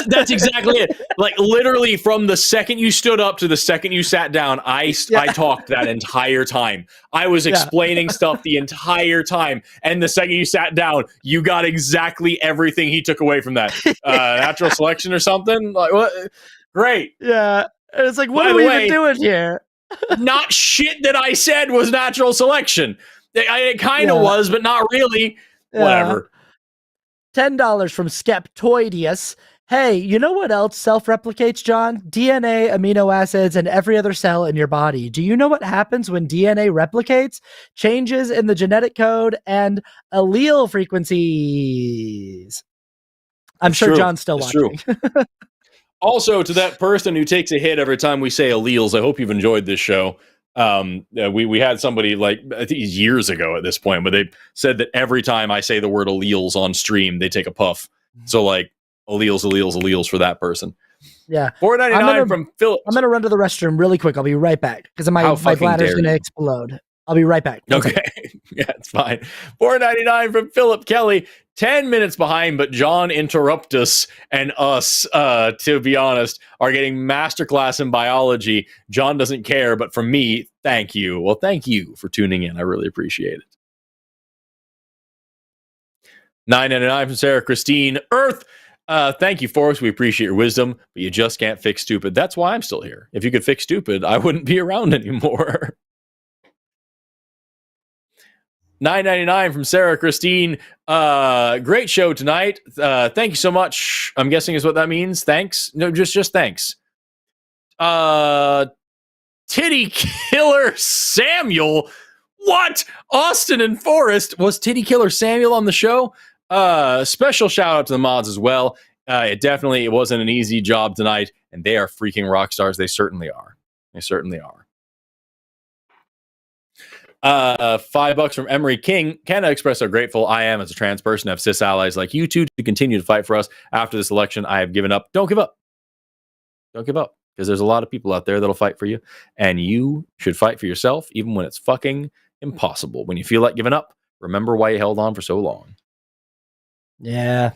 that's exactly it. Like literally from the second you stood up to the second you sat down, I talked that entire time. I was explaining stuff the entire time, and the second you sat down, you got exactly everything he took away from that. Natural selection or something? Like what? Great. Yeah. And it's like, what By are the we way, even doing here? Not shit that I said was natural selection. It kind of was, but not really. Whatever. $10 from Skeptoidius. Hey, you know what else self-replicates, John? DNA, amino acids, and every other cell in your body. Do you know what happens when DNA replicates? Changes in the genetic code and allele frequencies. I'm sure true. John's still watching. Also, to that person who takes a hit every time we say alleles, I hope you've enjoyed this show. We had somebody like I think years ago at this point, but they said that every time I say the word alleles on stream, they take a puff. So like alleles for that person. Yeah. $4.99 from Philip. I'm gonna run to the restroom really quick. I'll be right back because my bladder's gonna explode. I'll be right back. Okay. Yeah, it's fine. $4.99 from Philip Kelly. 10 minutes behind, but John Interruptus and us, to be honest, are getting masterclass in biology. John doesn't care, but from me, thank you. Well, thank you for tuning in. I really appreciate it. $9.99 from Sarah Christine. Earth. Thank you, Forrest. We appreciate your wisdom, but you just can't fix stupid. That's why I'm still here. If you could fix stupid, I wouldn't be around anymore. $9.99 from Sarah Christine. Great show tonight. Thank you so much. I'm guessing is what that means. Thanks. No, just thanks. Titty Killer Samuel. What? Austin and Forrest. Was Titty Killer Samuel on the show? Special shout out to the mods as well. It wasn't an easy job tonight, and they are freaking rock stars. They certainly are. They certainly are. $5 from Emery King. Can I express how grateful I am as a trans person to have cis allies like you two to continue to fight for us after this election? I have given up. Don't give up. Don't give up, because there's a lot of people out there that'll fight for you, and you should fight for yourself even when it's fucking impossible. When you feel like giving up, remember why you held on for so long. Yeah.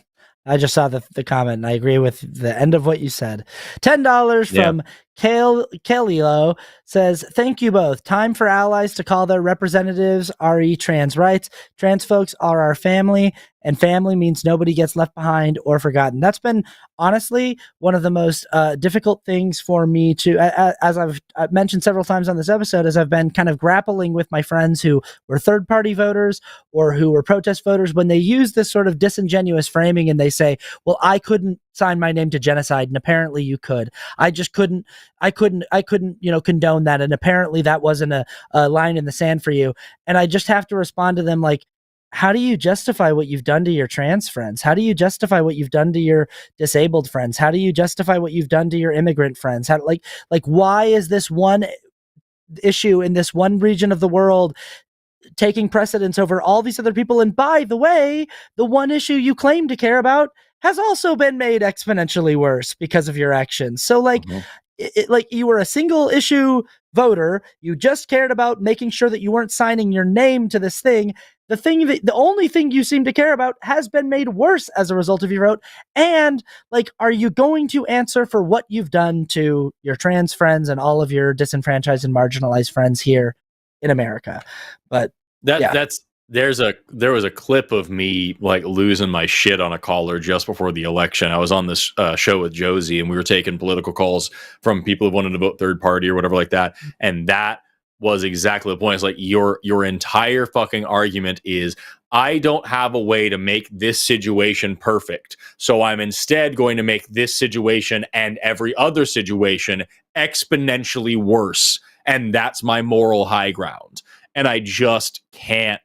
I just saw the comment, and I agree with the end of what you said. $10 from Kalilo says, thank you both. Time for allies to call their representatives RE trans rights. Trans folks are our family, and family means nobody gets left behind or forgotten. That's been, honestly, one of the most difficult things for me to, as I've mentioned several times on this episode, as I've been kind of grappling with my friends who were third-party voters or who were protest voters, when they use this sort of disingenuous framing and they say, well, I couldn't sign my name to genocide, and apparently you could. I couldn't, condone that, and apparently that wasn't a line in the sand for you. And I just have to respond to them like, how do you justify what you've done to your trans friends? How do you justify what you've done to your disabled friends? How do you justify what you've done to your immigrant friends? How, like why is this one issue in this one region of the world taking precedence over all these other people? And by the way, the one issue you claim to care about has also been made exponentially worse because of your actions. So like, like you were a single issue voter. You just cared about making sure that you weren't signing your name to this thing. The only thing you seem to care about has been made worse as a result of your vote. And like, are you going to answer for what you've done to your trans friends and all of your disenfranchised and marginalized friends here in America? But there was a clip of me like losing my shit on a caller just before the election. I was on this show with Josie, and we were taking political calls from people who wanted to vote third party or whatever like that. And that was exactly the point. It's like your entire fucking argument is, I don't have a way to make this situation perfect, so I'm instead going to make this situation and every other situation exponentially worse. And that's my moral high ground. And I just can't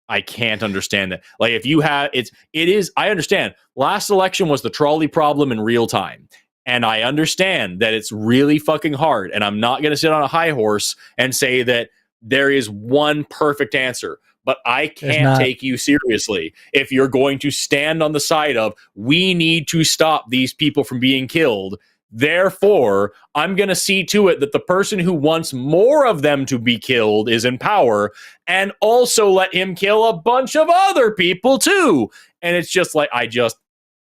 understand that. Like, if you have, it is, I understand last election was the trolley problem in real time. And I understand that it's really fucking hard. And I'm not going to sit on a high horse and say that there is one perfect answer. But I can't take you seriously if you're going to stand on the side of, we need to stop these people from being killed. Therefore, I'm going to see to it that the person who wants more of them to be killed is in power, and also let him kill a bunch of other people too. And it's just like,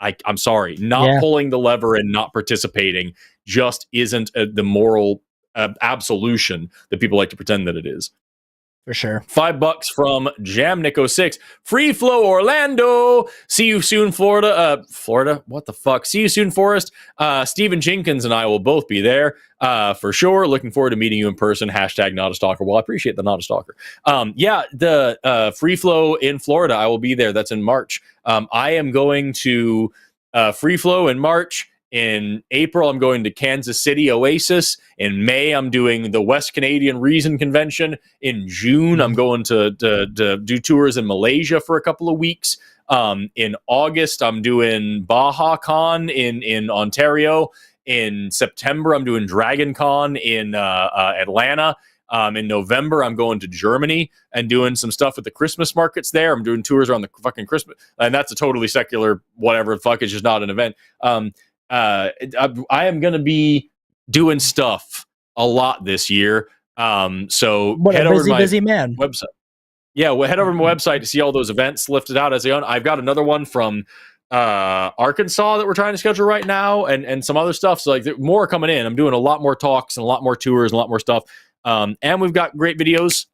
I'm sorry, not pulling the lever and not participating just isn't the moral absolution that people like to pretend that it is. For sure. $5 from Jamnico6. Free flow Orlando. See you soon, Florida. Florida? What the fuck? See you soon, Forrest. Stephen Jenkins and I will both be there for sure. Looking forward to meeting you in person. Hashtag not a stalker. Well, I appreciate the not a stalker. The free flow in Florida. I will be there. That's in March. I am going to free flow in March. In April, I'm going to Kansas City Oasis. In May, I'm doing the West Canadian Reason Convention. In June, I'm going to do tours in Malaysia for a couple of weeks. In August, I'm doing Baja Con in Ontario. In September, I'm doing Dragon Con in Atlanta. In November, I'm going to Germany and doing some stuff with the Christmas markets there. I'm doing tours around the fucking Christmas. And that's a totally secular whatever. Fuck, it's just not an event. I am going to be doing stuff a lot this year. So head over to my website. Yeah, head over to my website to see all those events lifted out as they own. I've got another one from Arkansas that we're trying to schedule right now, and some other stuff. So like more coming in. I'm doing a lot more talks and a lot more tours and a lot more stuff. And we've got great videos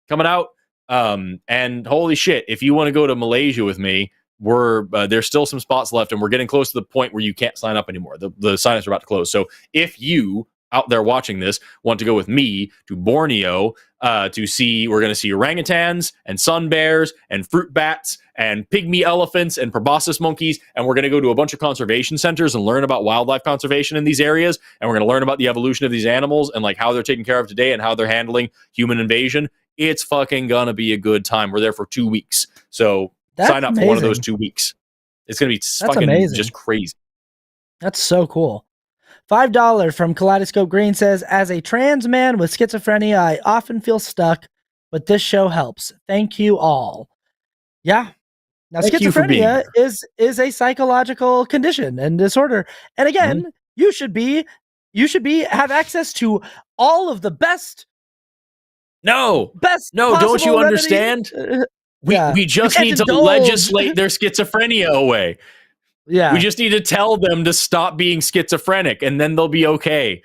coming out. And holy shit, if you want to go to Malaysia with me, there's still some spots left, and we're getting close to the point where you can't sign up anymore. The sign-ups are about to close. So if you out there watching this want to go with me to Borneo to see, we're going to see orangutans and sun bears and fruit bats and pygmy elephants and proboscis monkeys, and we're going to go to a bunch of conservation centers and learn about wildlife conservation in these areas, and we're going to learn about the evolution of these animals and like how they're taken care of today and how they're handling human invasion. It's fucking gonna be a good time. We're there for 2 weeks, so sign up for one of those 2 weeks. It's going to be fucking just crazy. That's so cool. $5 from Kaleidoscope Green says, as a trans man with schizophrenia, I often feel stuck, but this show helps. Thank you all. Yeah. Now, schizophrenia is a psychological condition and disorder. And again, you should have access to all of the best. No, don't you understand? We just need to legislate their schizophrenia away. Yeah. We just need to tell them to stop being schizophrenic, and then they'll be okay.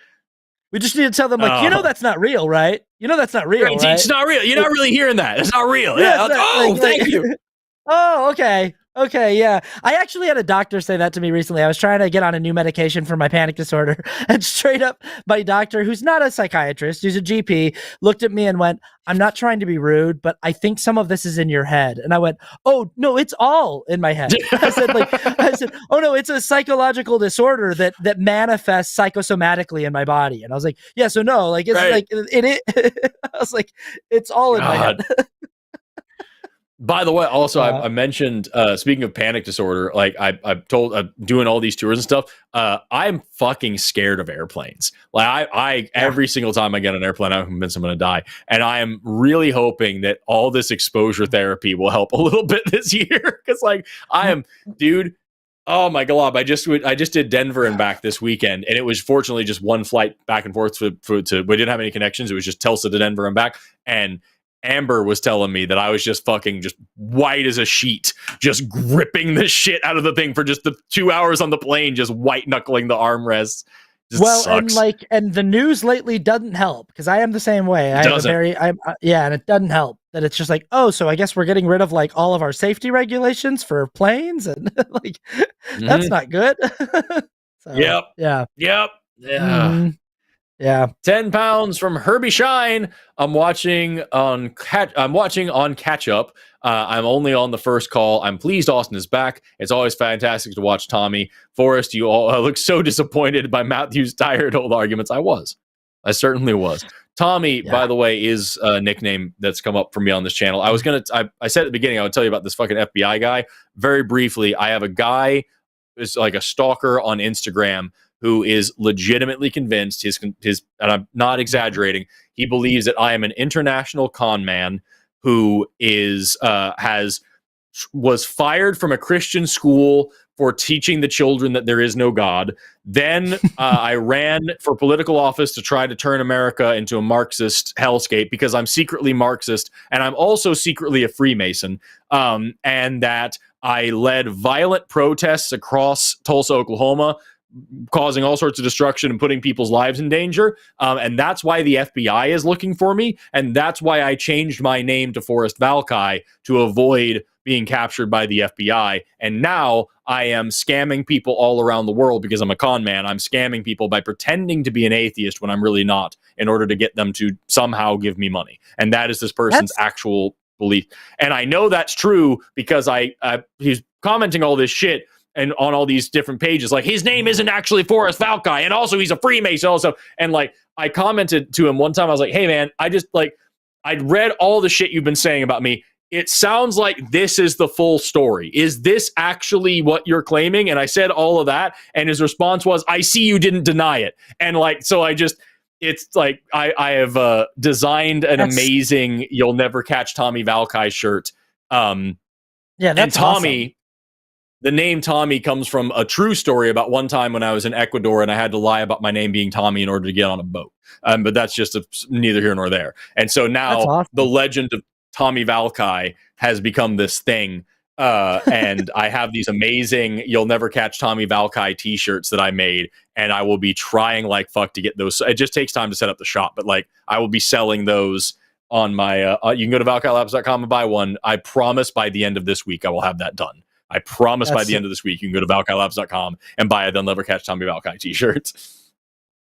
We just need to tell them, like, that's not real, right? That's not real, right? It's not real. You're not really hearing that. It's not real. Thank you. Oh, okay. Okay, yeah. I actually had a doctor say that to me recently. I was trying to get on a new medication for my panic disorder, and straight up, my doctor, who's not a psychiatrist, who's a GP, looked at me and went, I'm not trying to be rude, but I think some of this is in your head. And I went, oh, no, it's all in my head. I said, oh, no, it's a psychological disorder that manifests psychosomatically in my body. And I was like, yeah, so no, like, it's like, I was like, it's all in my head. By the way, also I mentioned, speaking of panic disorder, like I've told, doing all these tours and stuff, I'm fucking scared of airplanes. Like I every single time I get on an airplane, I'm convinced I'm going to die. And I am really hoping that all this exposure therapy will help a little bit this year. Cause like dude, oh my God, I just did Denver and back this weekend. And it was fortunately just one flight back and forth we didn't have any connections. It was just Tulsa to Denver and back. And Amber was telling me that I was just fucking just white as a sheet, just gripping the shit out of the thing for just the 2 hours on the plane, just white knuckling the armrests. Sucks. And the news lately doesn't help, because I am the same way. And it doesn't help that it's just like, oh, so I guess we're getting rid of like all of our safety regulations for planes, and like that's not good. So, Yep. Yeah. 10 pounds from Herbie Shine. I'm watching on catch up. I'm only on the first call. I'm pleased Austin is back. It's always fantastic to watch Tommy. Forrest, you all look so disappointed by Matthew's tired old arguments. I certainly was. Tommy, by the way, is a nickname that's come up for me on this channel. I said at the beginning, I would tell you about this fucking FBI guy. Very briefly, I have a guy who's like a stalker on Instagram who is legitimately convinced and I'm not exaggerating, he believes that I am an international con man who was fired from a Christian school for teaching the children that there is no God. Then I ran for political office to try to turn America into a Marxist hellscape because I'm secretly Marxist and I'm also secretly a Freemason. And that I led violent protests across Tulsa, Oklahoma, causing all sorts of destruction and putting people's lives in danger. And that's why the FBI is looking for me. And that's why I changed my name to Forrest Valkai to avoid being captured by the FBI. And now I am scamming people all around the world because I'm a con man. I'm scamming people by pretending to be an atheist when I'm really not, in order to get them to somehow give me money. And that is this person's actual belief. And I know that's true because he's commenting all this shit and on all these different pages, like his name isn't actually Forrest Valkai, and also he's a Freemason also. And like I commented to him one time, I was like, hey man, I'd read all the shit you've been saying about me. It sounds like this is the full story. Is this actually what you're claiming? And I said all of that, and his response was, I see you didn't deny it. And like, so it's like I have designed an amazing "You'll Never Catch Tommy Valkai" shirt. Yeah, that's and Tommy. Awesome. The name Tommy comes from a true story about one time when I was in Ecuador and I had to lie about my name being Tommy in order to get on a boat. But that's just neither here nor there. And so now the legend of Tommy Valkai has become this thing. And I have these amazing "You'll Never Catch Tommy Valkai" t-shirts that I made. And I will be trying like fuck to get those. It just takes time to set up the shop. But like I will be selling those on my, you can go to valkailabs.com and buy one. I promise by the end of this week, I will have that done. I promise by the end of this week, you can go to valkailabs.com and buy a "They'll Never Catch Tommy Valkai" t-shirt.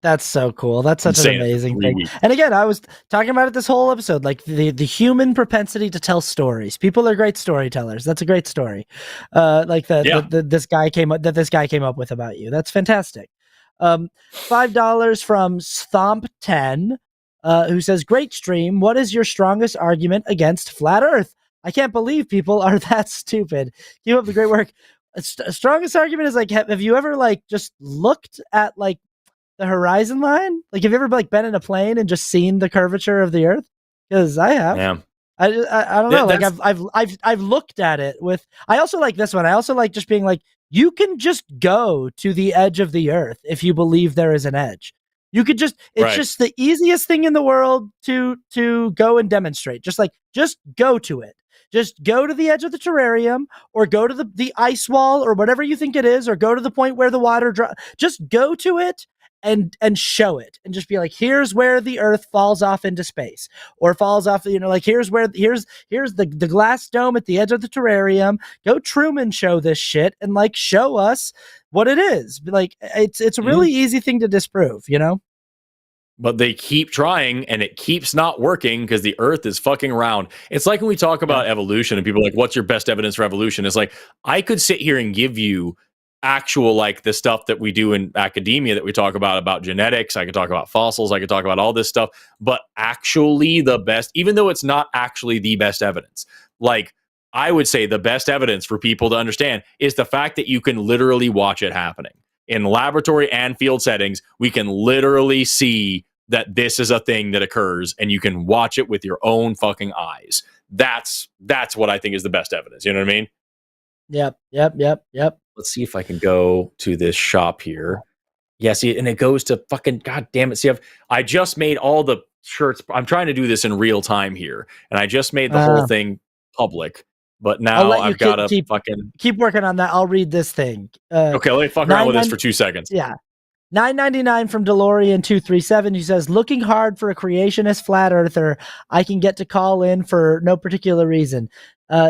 That's so cool. That's such an amazing thing. And again, I was talking about it this whole episode, like the human propensity to tell stories. People are great storytellers. That's a great story. Like this guy came up with about you. That's fantastic. $5 from Stomp10, who says, great stream. What is your strongest argument against flat Earth? I can't believe people are that stupid. Keep up the great work. Strongest argument is like, have you ever like just looked at like the horizon line? Like, have you ever like been in a plane and just seen the curvature of the Earth? Because I have. Yeah. I don't know. Like I've looked at it with. I also like this one. I also like just being like, you can just go to the edge of the Earth if you believe there is an edge. You could just, it's just the easiest thing in the world to go and demonstrate. Just go to it. Just go to the edge of the terrarium, or go to the ice wall, or whatever you think it is, or go to the point where the water just go to it and show it, and just be like, here's where the Earth falls off into space, or falls off, like here's the glass dome at the edge of the terrarium. Go Truman show this shit and like show us what it is. Like it's a really easy thing to disprove, But they keep trying, and it keeps not working because the Earth is fucking round. It's like when we talk about evolution and people are like, what's your best evidence for evolution? It's like, I could sit here and give you actual, like the stuff that we do in academia that we talk about genetics. I could talk about fossils. I could talk about all this stuff. But actually the best, even though it's not actually the best evidence, like I would say the best evidence for people to understand is the fact that you can literally watch it happening. In laboratory and field settings, we can literally see that this is a thing that occurs, and you can watch it with your own fucking eyes. That's what I think is the best evidence. You know what I mean? Yep. Let's see if I can go to this shop here. Yeah, see, and it goes to fucking, god damn it. See, I just made all the shirts. I'm trying to do this in real time here, and I just made the whole thing public. But now I've got to keep working on that. I'll read this thing. Okay, let me fuck around with this for 2 seconds. Yeah. $9.99 from DeLorean237. He says, looking hard for a creationist flat earther I can get to call in for no particular reason.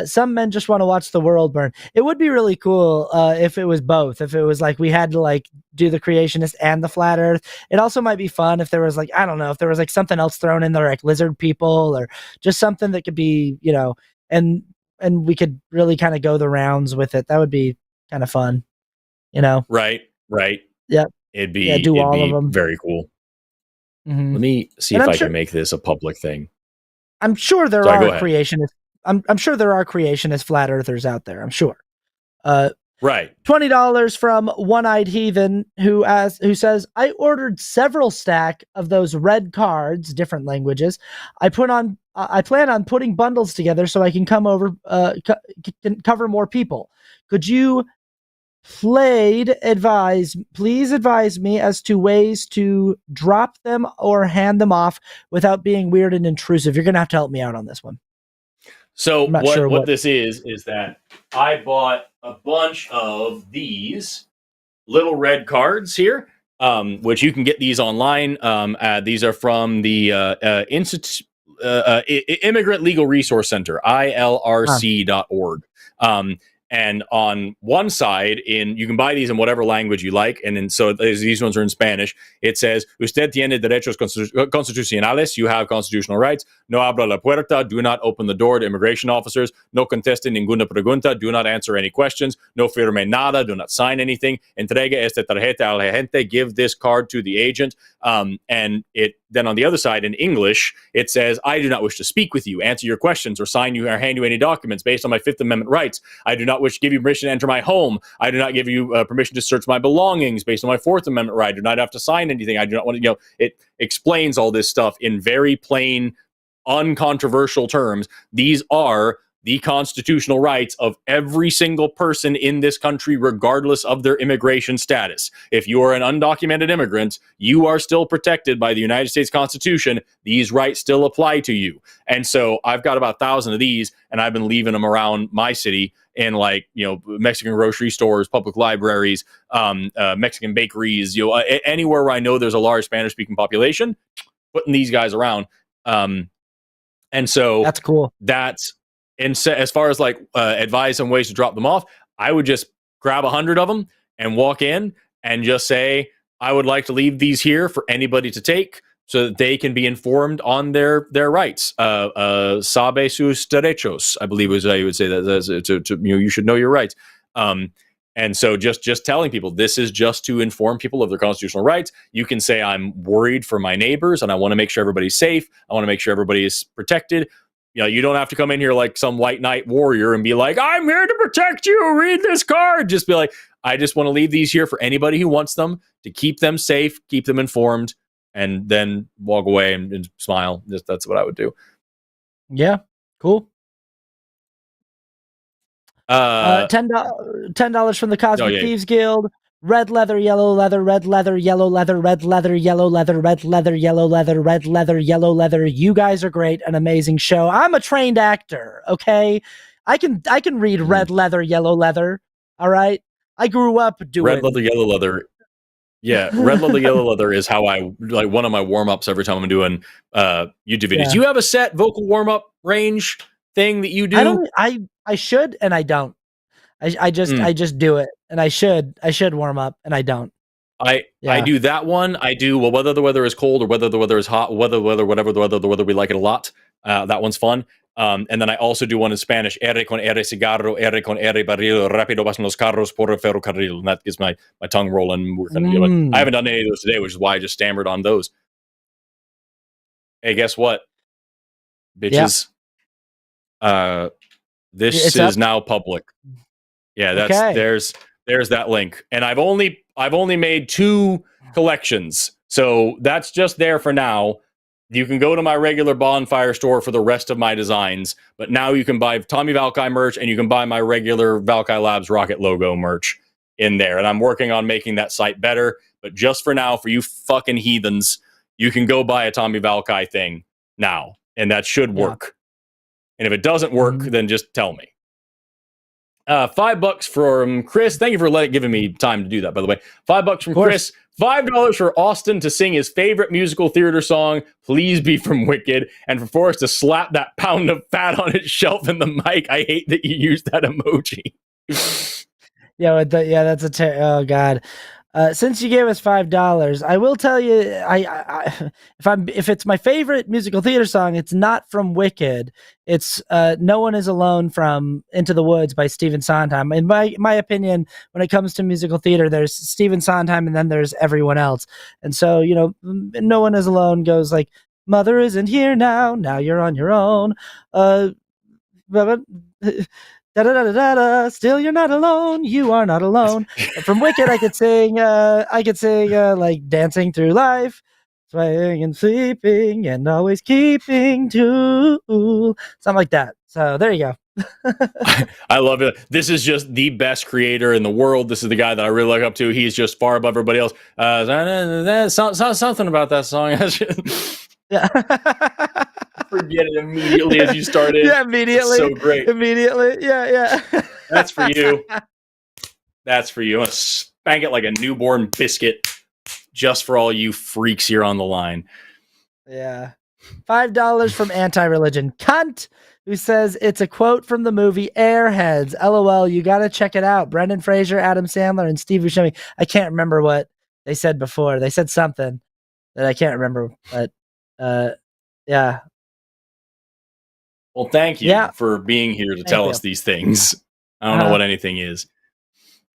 Some men just want to watch the world burn. It would be really cool if it was both. If it was like we had to like do the creationist and the flat earth. It also might be fun if there was like, I don't know, if there was like something else thrown in there, like lizard people, or just something that could be, and we could really kind of go the rounds with it. That would be kind of fun, Right. Yep. It'd be all of them. Very cool. Mm-hmm. Let me see if I can make this a public thing. I'm sure there are creationists. I'm sure there are creationist flat earthers out there. I'm sure. Right. $20 from One-Eyed Heathen who says, I ordered several stack of those red cards, different languages. I plan on putting bundles together so I can come over, can cover more people. Could you please advise me as to ways to drop them or hand them off without being weird and intrusive? You're going to have to help me out on this one. So I'm not what sure what what. this is that I bought a bunch of these little red cards here, which you can get these online. These are from the Immigrant Legal Resource Center, ilrc.org. And on one side, you can buy these in whatever language you like, and then so these ones are in Spanish. It says, "Usted tiene derechos constitucionales." You have constitutional rights. No abra la puerta. Do not open the door to immigration officers. No conteste ninguna pregunta. Do not answer any questions. No firme nada. Do not sign anything. Entregue esta tarjeta al agente. Give this card to the agent. And it then on the other side in English, it says, "I do not wish to speak with you, answer your questions, or sign you or hand you any documents based on my Fifth Amendment rights. I do not wish to give you permission to enter my home. I do not give you permission to search my belongings based on my Fourth Amendment right. I do not have to sign anything. I do not want to, it explains all this stuff in very plain, uncontroversial terms. These are the constitutional rights of every single person in this country, regardless of their immigration status. If you are an undocumented immigrant, you are still protected by the United States Constitution. These rights still apply to you. And so I've got about 1,000 of these, and I've been leaving them around my city in Mexican grocery stores, public libraries, Mexican bakeries, anywhere where I know there's a large Spanish speaking population, putting these guys around. And so That's cool. And so as far as advice on ways to drop them off, I would just grab 100 of them and walk in and just say, I would like to leave these here for anybody to take so that they can be informed on their rights. Sabe sus derechos, I believe is how you would say that. You should know your rights. And so just telling people, this is just to inform people of their constitutional rights. You can say, I'm worried for my neighbors and I want to make sure everybody's safe. I want to make sure everybody is protected. You don't have to come in here like some white knight warrior and be like, I'm here to protect you. Read this card. Just be like, I just want to leave these here for anybody who wants them, to keep them safe, keep them informed, and then walk away and smile. That's what I would do. Yeah, cool. $10 from the Cosmic Thieves Guild. Red leather, yellow leather, red leather, yellow leather, red leather, yellow leather, red leather, yellow leather, red leather, yellow leather. You guys are great. An amazing show. I'm a trained actor. Okay. I can read red leather, yellow leather. All right. I grew up doing red leather, yellow leather. Yeah. Red leather, yellow leather is how I like one of my warm-ups every time I'm doing YouTube videos. Yeah. Do you have a set vocal warm-up range thing that you do? I should, and I don't. I just do it, and I should warm up, and I don't. I do that one. I do whether the weather is cold or whether the weather is hot, whatever the weather we like it a lot. That one's fun. And then I also do one in Spanish. R con R cigarro, R con R barril, rápido pasan los carros por el ferrocarril. And that gets my tongue rolling. I haven't done any of those today, which is why I just stammered on those. Hey, guess what, bitches? Yeah. This is now public. Yeah, that's okay. There's that link. And I've only made 2 collections. So that's just there for now. You can go to my regular bonfire store for the rest of my designs, but now you can buy Tommy Valkai merch and you can buy my regular Valkai Labs rocket logo merch in there. And I'm working on making that site better, but just for now, for you fucking heathens, you can go buy a Tommy Valkai thing now, and that should work. And if it doesn't work, then just tell me. $5 from Chris. Thank you for giving me time to do that, by the way. $5 from Chris. $5 for Austin to sing his favorite musical theater song, Please Be from Wicked, and for Forrest to slap that pound of fat on his shelf in the mic. I hate that you used that emoji. That's oh God. Since you gave us $5, I will tell you, if it's my favorite musical theater song, it's not from Wicked. It's "No One Is Alone" from Into the Woods by Stephen Sondheim. In my opinion, when it comes to musical theater, there's Stephen Sondheim and then there's everyone else. And so, "No One Is Alone" goes like, "Mother isn't here now. Now you're on your own. Da, da, da, da, da, still you're not alone. You are not alone." From Wicked, I could sing like "Dancing Through Life," swaying and sleeping and always keeping to, something like that. So there you go. I love it. This is just the best creator in the world. This is the guy that I really look up to. He's just far above everybody else. Something about that song. Yeah. Forget it immediately as you started. Yeah, immediately. That's so great. Immediately. Yeah. That's for you. That's for you. I'm gonna spank it like a newborn biscuit, just for all you freaks here on the line. Yeah. $5 from Anti-Religion Cunt, who says it's a quote from the movie Airheads. LOL, you got to check it out. Brendan Fraser, Adam Sandler, and Steve Buscemi. I can't remember what they said before. They said something that I can't remember, but yeah. Well, thank you for being here to tell us these things. I don't know what anything is.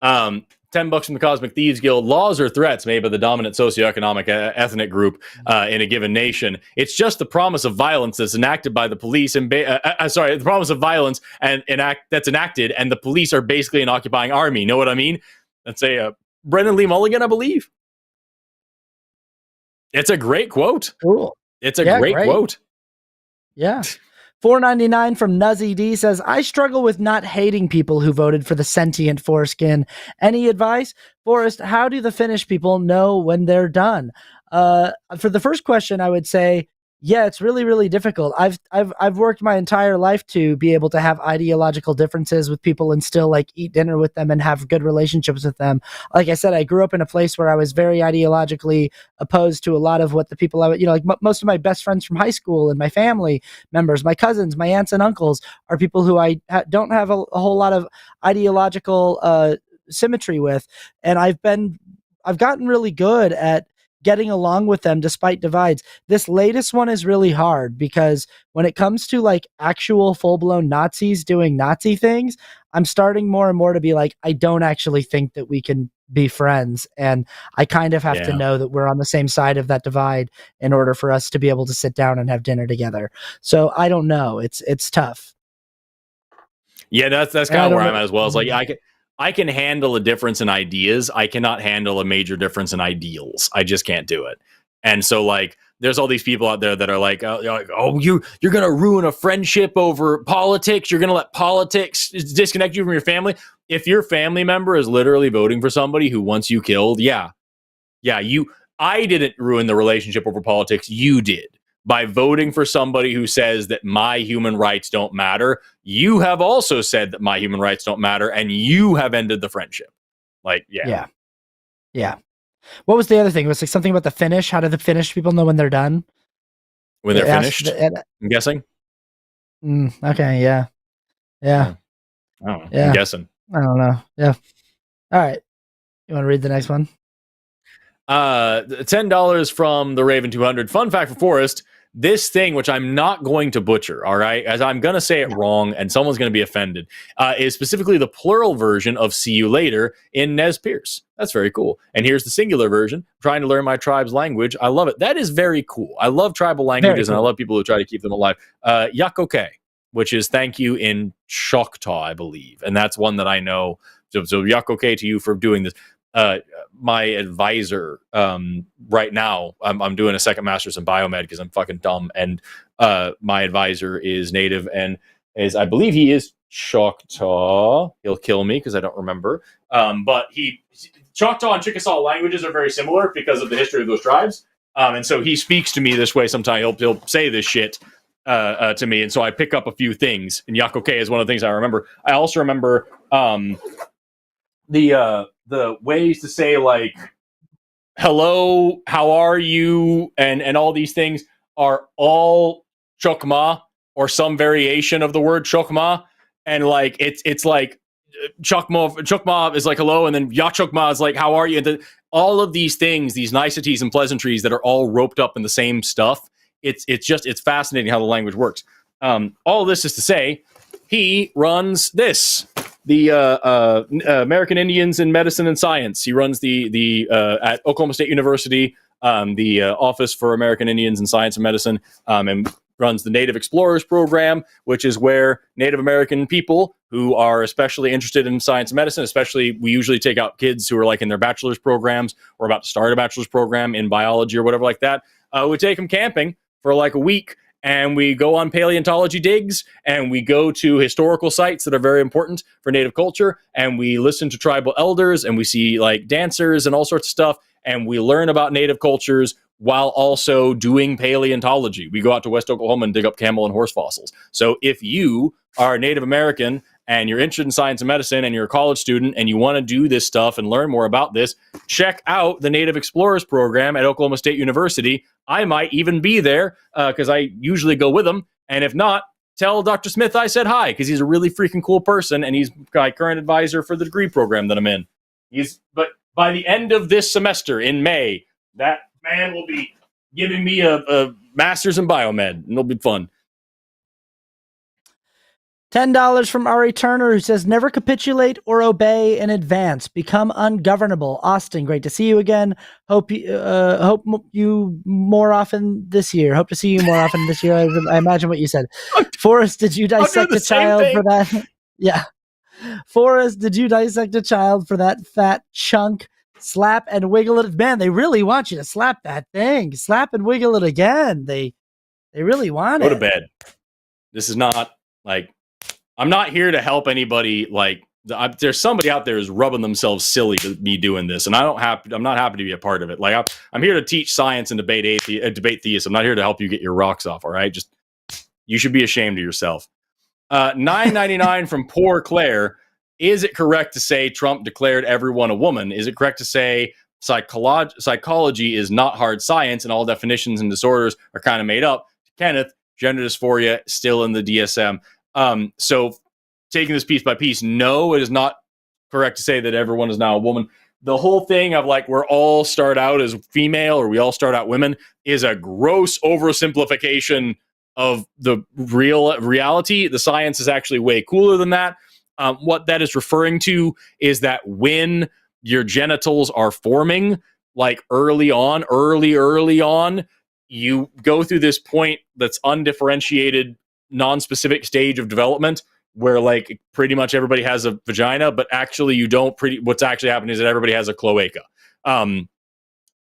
$10 from the Cosmic Thieves Guild. Laws or threats made by the dominant socioeconomic ethnic group in a given nation. It's just the promise of violence that's enacted by the police and the promise of violence that's enacted, and the police are basically an occupying army. Know what I mean? That's a Brendan Lee Mulligan, I believe. It's a great quote. Cool. It's a great quote. Yeah. $4.99 from Nuzzy D says, I struggle with not hating people who voted for the sentient foreskin. Any advice? Forrest, how do the Finnish people know when they're done? For the first question, I would say, yeah, it's really, really difficult. I've worked my entire life to be able to have ideological differences with people and still like eat dinner with them and have good relationships with them. Like I said, I grew up in a place where I was very ideologically opposed to a lot of what the people most of my best friends from high school and my family members, my cousins, my aunts and uncles are people who I don't have a whole lot of ideological symmetry with. And I've gotten really good at getting along with them despite divides. This latest one is really hard because when it comes to like actual full-blown Nazis doing Nazi things, I'm starting more and more to be like, I don't actually think that we can be friends. And I kind of have to know that we're on the same side of that divide in order for us to be able to sit down and have dinner together. So I don't know. It's tough. Yeah, that's kind of where I'm at as well. It's like I can handle a difference in ideas. I cannot handle a major difference in ideals. I just can't do it. And so like, there's all these people out there that are like, oh, you're going to ruin a friendship over politics. You're going to let politics disconnect you from your family. If your family member is literally voting for somebody who wants you killed, I didn't ruin the relationship over politics. You did. By voting for somebody who says that my human rights don't matter, you have also said that my human rights don't matter, and you have ended the friendship. Like, yeah. What was the other thing? It was like something about the Finnish. How do the Finnish people know when they're done? When they're finished, I'm guessing. Okay, yeah. I don't know. I'm guessing. I don't know. Yeah. All right. You want to read the next one? $10 from the Raven 200. Fun fact for Forrest: this thing, which I'm not going to butcher, all right, as I'm going to say it wrong and someone's going to be offended, is specifically the plural version of see you later in Nez Perce. That's very cool. And here's the singular version: trying to learn my tribe's language. I love it. That is very cool. I love tribal languages, and I love people who try to keep them alive. Yakoke, which is thank you in Choctaw, I believe. And that's one that I know. So Yakoke to you for doing this. My advisor right now, I'm doing a second master's in biomed because I'm fucking dumb, and my advisor is native and I believe he is Choctaw. He'll kill me because I don't remember, but Choctaw and Chickasaw languages are very similar because of the history of those tribes, and so he speaks to me this way. Sometimes he'll say this shit to me, and so I pick up a few things, and Yakoke is one of the things I remember. I also remember the ways to say like hello, how are you, and all these things are all chokma or some variation of the word chokma, and like it's like chokma is like hello, and then yachokma is like how are you, and all of these things, these niceties and pleasantries that are all roped up in the same stuff. It's fascinating how the language works. All of this is to say, he runs the American Indians in Medicine and Science. He runs the at Oklahoma State University, the Office for American Indians in Science and Medicine, and runs the Native Explorers Program, which is where Native American people who are especially interested in science and medicine, especially we usually take out kids who are like in their bachelor's programs or about to start a bachelor's program in biology or whatever like that. We take them camping for like a week, and we go on paleontology digs, and we go to historical sites that are very important for Native culture, and we listen to tribal elders, and we see like dancers and all sorts of stuff, and we learn about Native cultures while also doing paleontology. We go out to West Oklahoma and dig up camel and horse fossils. So if you are a Native American and you're interested in science and medicine and you're a college student and you want to do this stuff and learn more about this, check out the Native Explorers program at Oklahoma State University. I might even be there because I usually go with them. And if not, tell Dr. Smith I said hi, because he's a really freaking cool person and he's my current advisor for the degree program that I'm in. But by the end of this semester in May, that man will be giving me a master's in biomed, and it'll be fun. $10 from Ari Turner, who says, never capitulate or obey in advance. Become ungovernable. Austin, great to see you again. Hope you more often this year. Hope to see you more often this year. I imagine what you said. Forrest, did you dissect a child for that? Yeah. Forrest, did you dissect a child for that fat chunk? Slap and wiggle it. Man, they really want you to slap that thing. Slap and wiggle it again. They really want it. Go to bed. This is not like, I'm not here to help anybody. Like, there's somebody out there who's rubbing themselves silly to me doing this, and I'm not happy to be a part of it. Like, I'm here to teach science and debate theists. I'm not here to help you get your rocks off. All right, just you should be ashamed of yourself. $9.99 from Poor Claire. Is it correct to say Trump declared everyone a woman? Is it correct to say psychology is not hard science and all definitions and disorders are kind of made up? Kenneth, gender dysphoria still in the DSM. So taking this piece by piece, no, it is not correct to say that everyone is now a woman. The whole thing of like, we're all start out as female or we all start out women is a gross oversimplification of the reality. The science is actually way cooler than that. What that is referring to is that when your genitals are forming, like early on, you go through this point that's undifferentiated, non-specific stage of development where like pretty much everybody has a vagina, but actually you don't. What's actually happening is that everybody has a cloaca. And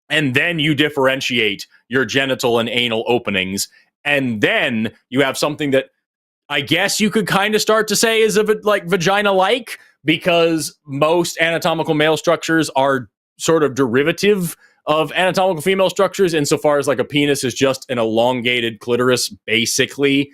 then you differentiate your genital and anal openings. And then you have something that I guess you could kind of start to say is like vagina-like, because most anatomical male structures are sort of derivative of anatomical female structures insofar as like a penis is just an elongated clitoris, basically,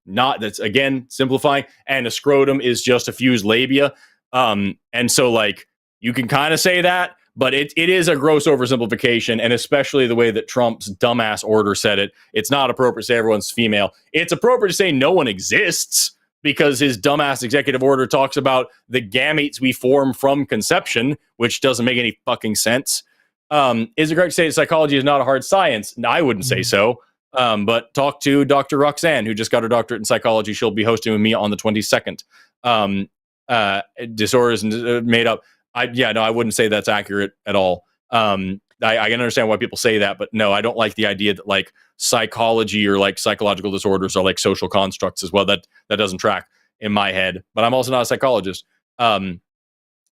not, that's again simplifying, and a scrotum is just a fused labia. And so like you can kind of say that, but it is a gross oversimplification, and especially the way that Trump's dumbass order said it. It's not appropriate to say everyone's female. It's appropriate to say no one exists, because his dumbass executive order talks about the gametes we form from conception, which doesn't make any fucking sense. Is it correct to say that psychology is not a hard science? No, I wouldn't say so. But talk to Dr. Roxanne, who just got her doctorate in psychology. She'll be hosting with me on the 22nd. Disorders made up. I wouldn't say that's accurate at all. I can understand why people say that, but no, I don't like the idea that like psychology or like psychological disorders are like social constructs as well. That doesn't track in my head, but I'm also not a psychologist. And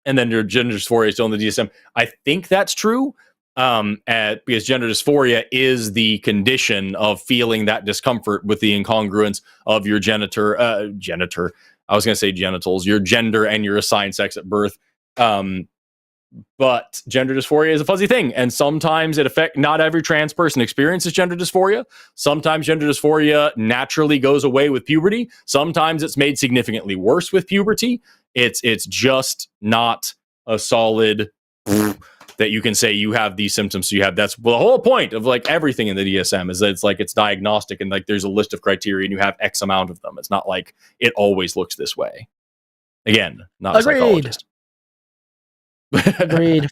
then your gender dysphoria is still in the DSM. I think that's true. Because gender dysphoria is the condition of feeling that discomfort with the incongruence of your genitor. I was going to say genitals, your gender and your assigned sex at birth. But gender dysphoria is a fuzzy thing, and sometimes not every trans person experiences gender dysphoria. Sometimes gender dysphoria naturally goes away with puberty. Sometimes it's made significantly worse with puberty. It's just not a solid that you can say you have these symptoms. So you have, that's the whole point of like everything in the DSM is that it's like, it's diagnostic and like there's a list of criteria and you have X amount of them. It's not like it always looks this way. Again, not a psychologist. Agreed.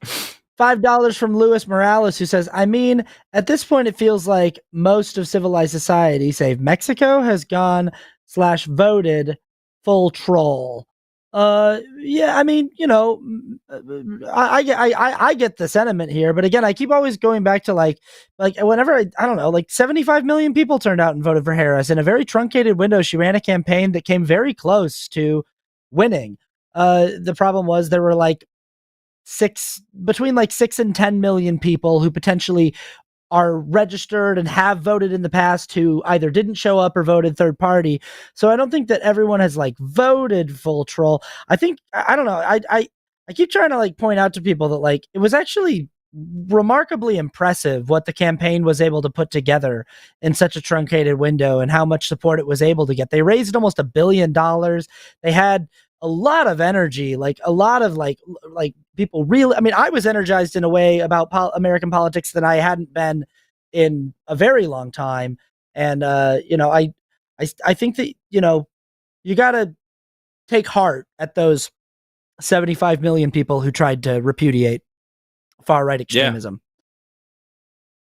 $5 from Luis Morales, who says, I mean, at this point, it feels like most of civilized society, save Mexico, has gone/voted full troll. Yeah, I mean, you know, I get the sentiment here, but again, I keep always going back to like whenever I don't know, like 75 million people turned out and voted for Harris in a very truncated window. She ran a campaign that came very close to winning. The problem was there were like between 6 and 10 million people who potentially are registered and have voted in the past who either didn't show up or voted third party. So I don't think that everyone has like voted full troll. I think, I don't know. I keep trying to like point out to people that like, it was actually remarkably impressive what the campaign was able to put together in such a truncated window and how much support it was able to get. They raised almost $1 billion. They had a lot of energy, like a lot of like people really, I mean, I was energized in a way about American politics that I hadn't been in a very long time. And, you know, I think that, you know, you got to take heart at those 75 million people who tried to repudiate far right extremism.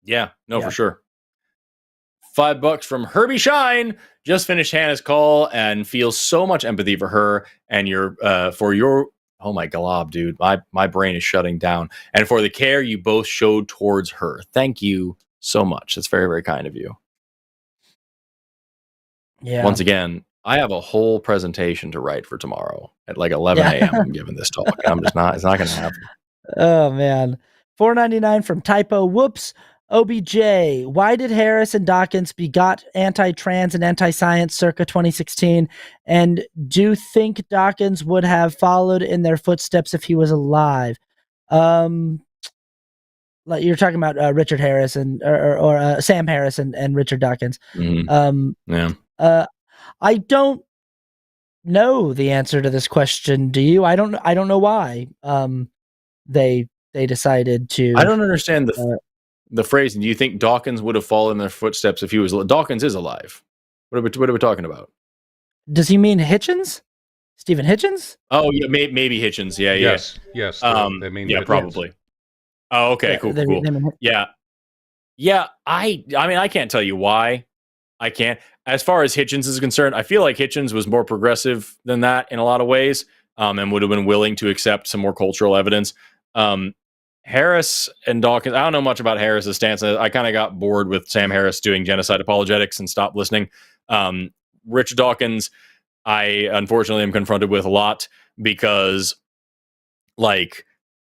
Yeah, for sure. $5 from Herbie Shine. Just finished Hannah's call and feels so much empathy for her and oh my glob, dude. My brain is shutting down. And for the care you both showed towards her. Thank you so much. That's very, very kind of you. Yeah. Once again, I have a whole presentation to write for tomorrow at like 11 a.m. I'm giving this talk. I'm just not, it's not going to happen. Oh, man. $4.99 from Typo. Whoops. OBJ. Why did Harris and Dawkins begot anti-trans and anti-science circa 2016? And do you think Dawkins would have followed in their footsteps if he was alive? Like you're talking about Richard Harris or Sam Harris and Richard Dawkins. Yeah. I don't know the answer to this question. Do you? I don't know why they decided to. I don't understand the phrasing. Do you think Dawkins would have followed in their footsteps if he was? Dawkins is alive. What are we talking about? Does he mean Hitchens? Stephen Hitchens? Oh yeah, maybe Hitchens. Yeah. Yes. I mean, yeah, probably. Oh, okay, cool. Yeah. I mean, I can't tell you why. I can't. As far as Hitchens is concerned, I feel like Hitchens was more progressive than that in a lot of ways, and would have been willing to accept some more cultural evidence. Harris and Dawkins, I don't know much about Harris's stance. I kind of got bored with Sam Harris doing genocide apologetics and stopped listening. Richard Dawkins, I unfortunately am confronted with a lot because, like,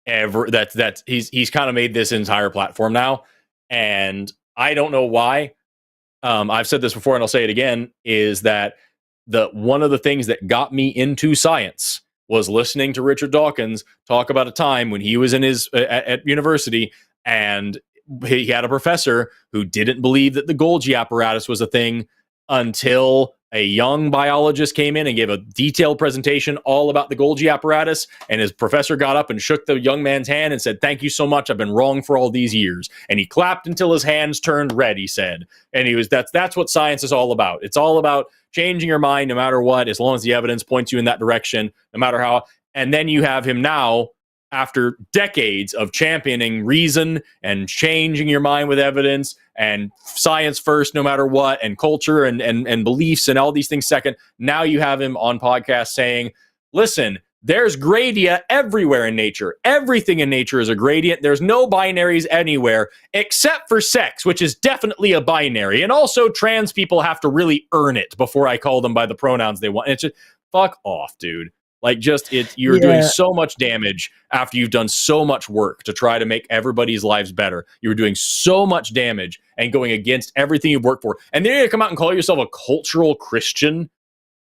he's kind of made this entire platform now, and I don't know why. I've said this before and I'll say it again, is that one of the things that got me into science was listening to Richard Dawkins talk about a time when he was in his at university, and he had a professor who didn't believe that the Golgi apparatus was a thing until a young biologist came in and gave a detailed presentation all about the Golgi apparatus, and his professor got up and shook the young man's hand and said, "Thank you so much. I've been wrong for all these years." And he clapped until his hands turned red, he said. And that's what science is all about. It's all about changing your mind no matter what, as long as the evidence points you in that direction, no matter how. And then you have him now, after decades of championing reason and changing your mind with evidence and science first, no matter what, and culture and beliefs and all these things second. Now you have him on podcast saying, listen, there's gradient everywhere in nature. Everything in nature is a gradient. There's no binaries anywhere except for sex, which is definitely a binary. And also trans people have to really earn it before I call them by the pronouns they want. It's just, fuck off, dude. Like, you're doing so much damage after you've done so much work to try to make everybody's lives better. You're doing so much damage and going against everything you've worked for. And then you're going to come out and call yourself a cultural Christian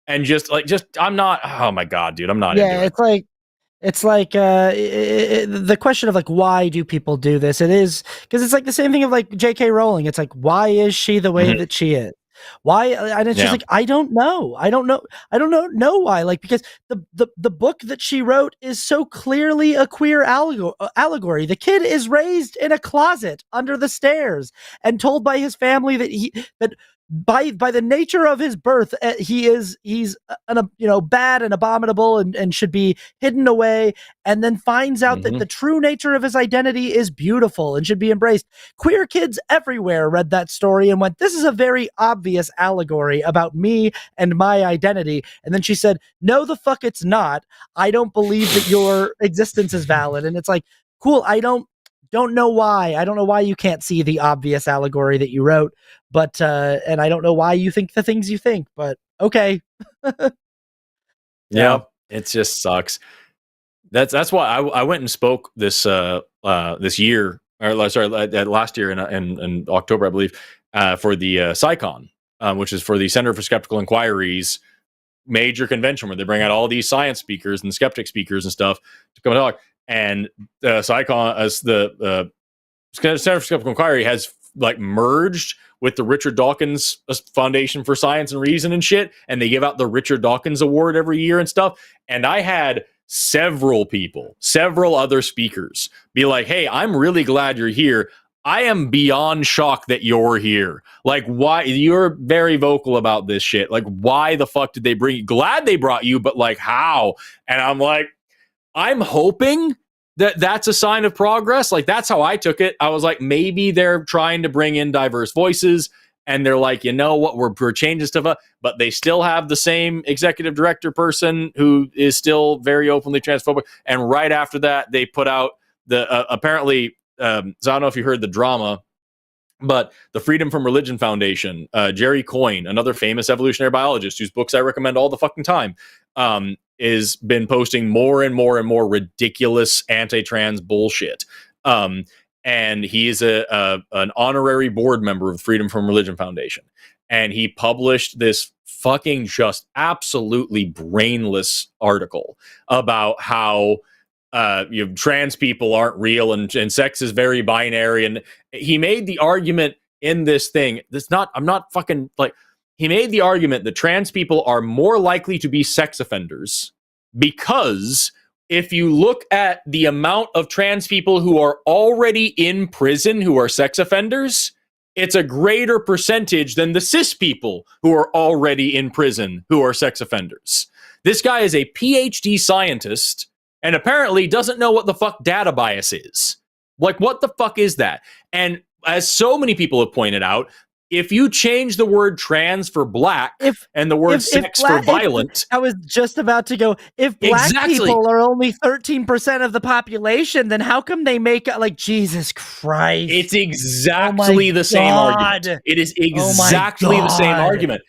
and I'm not, oh my God, dude, I'm not into it. It's like the question of like, why do people do this? It is because it's like the same thing of like J.K. Rowling. It's like, why is she the way that she is? Why? And it's just like, I don't know why. Like, because the book that she wrote is so clearly a queer allegory. The kid is raised in a closet under the stairs and told by his family that by the nature of his birth, he's bad and abominable and should be hidden away, and then finds out that the true nature of his identity is beautiful and should be embraced. Queer kids everywhere read that story and went, this is a very obvious allegory about me and my identity. And then she said, no, the fuck it's not. I don't believe that your existence is valid. And it's like, cool, I don't know why. I don't know why you can't see the obvious allegory that you wrote, but and I don't know why you think the things you think, but okay. Yeah, it just sucks. That's why I went and spoke this year, or sorry, last year in October, I believe, for the SciCon, which is for the Center for Skeptical Inquiry's major convention where they bring out all these science speakers and skeptic speakers and stuff to come and talk. And SciCon, as the Center for Skeptical Inquiry has like merged with the Richard Dawkins Foundation for Science and Reason and shit, and they give out the Richard Dawkins Award every year and stuff. And I had several other speakers be like, hey, I'm really glad you're here. I am beyond shocked that you're here. Like, why? You're very vocal about this shit. Like, why the fuck did they bring you? Glad they brought you, but like, how? And I'm like, I'm hoping that that's a sign of progress. Like, that's how I took it. I was like, maybe they're trying to bring in diverse voices, and they're like, you know what, we're changing stuff up, but they still have the same executive director person who is still very openly transphobic. And right after that, they put out the apparently. So I don't know if you heard the drama, but the Freedom from Religion Foundation, Jerry Coyne, another famous evolutionary biologist whose books I recommend all the fucking time, is been posting more and more and more ridiculous anti-trans bullshit. And he's an honorary board member of the Freedom from Religion Foundation. And he published this fucking just absolutely brainless article about how trans people aren't real and sex is very binary. And he made the argument in this thing. He made the argument that trans people are more likely to be sex offenders because if you look at the amount of trans people who are already in prison who are sex offenders, it's a greater percentage than the cis people who are already in prison who are sex offenders. This guy is a PhD scientist and apparently doesn't know what the fuck data bias is. Like, what the fuck is that? And as so many people have pointed out, if you change the word trans for black and the word sex for violent. I was just about to go, if black people are only 13% of the population, then how come they make, like, Jesus Christ? It's exactly the same argument. It is exactly the same argument.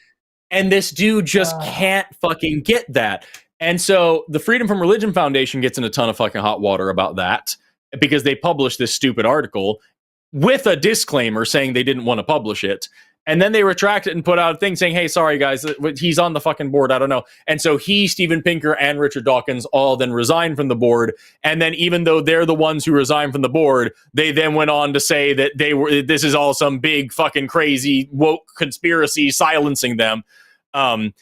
And this dude just can't fucking get that. And so the Freedom from Religion Foundation gets in a ton of fucking hot water about that because they published this stupid article with a disclaimer saying they didn't want to publish it. And then they retract it and put out a thing saying, hey, sorry, guys, he's on the fucking board. I don't know. And so he, Steven Pinker, and Richard Dawkins all then resigned from the board. And then even though they're the ones who resigned from the board, they then went on to say that this is all some big fucking crazy woke conspiracy silencing them. Then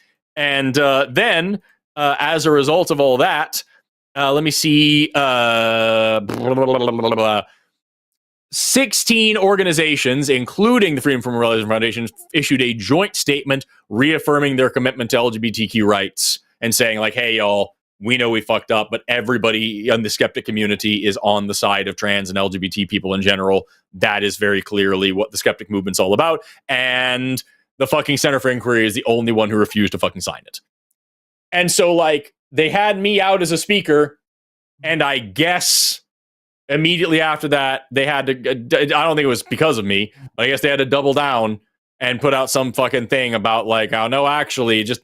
as a result of all that, let me see, 16 organizations, including the Freedom from Religion Foundation, issued a joint statement reaffirming their commitment to LGBTQ rights and saying, like, hey, y'all, we know we fucked up, but everybody in the skeptic community is on the side of trans and LGBT people in general. That is very clearly what the skeptic movement's all about. And the fucking Center for Inquiry is the only one who refused to fucking sign it. And so, like, they had me out as a speaker, and I guess immediately after that, they had to, I don't think it was because of me, but I guess they had to double down and put out some fucking thing about, like, oh, no, actually, just,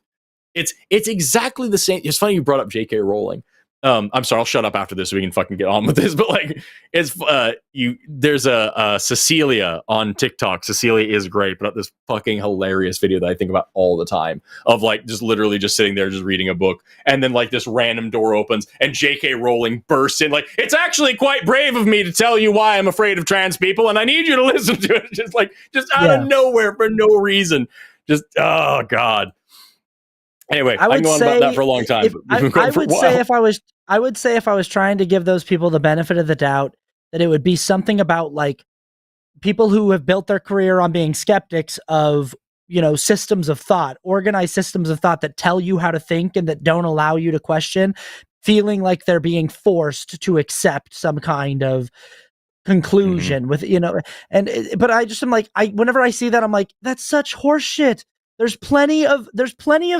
it's exactly the same. It's funny you brought up J.K. Rowling. I'm sorry, I'll shut up after this so we can fucking get on with this. But like, it's there's a Cecilia on TikTok. Cecilia is great, but this fucking hilarious video that I think about all the time of like just literally just sitting there just reading a book, and then like this random door opens and J.K. Rowling bursts in like, it's actually quite brave of me to tell you why I'm afraid of trans people, and I need you to listen to it. Just out of nowhere for no reason. Just oh god. Anyway, I can go on about that for a long time. I would say if I was trying to give those people the benefit of the doubt, that it would be something about like people who have built their career on being skeptics of, you know, systems of thought, organized systems of thought that tell you how to think and that don't allow you to question, feeling like they're being forced to accept some kind of conclusion with, you know, but I just am like, whenever I see that, I'm like, that's such horseshit. There's plenty of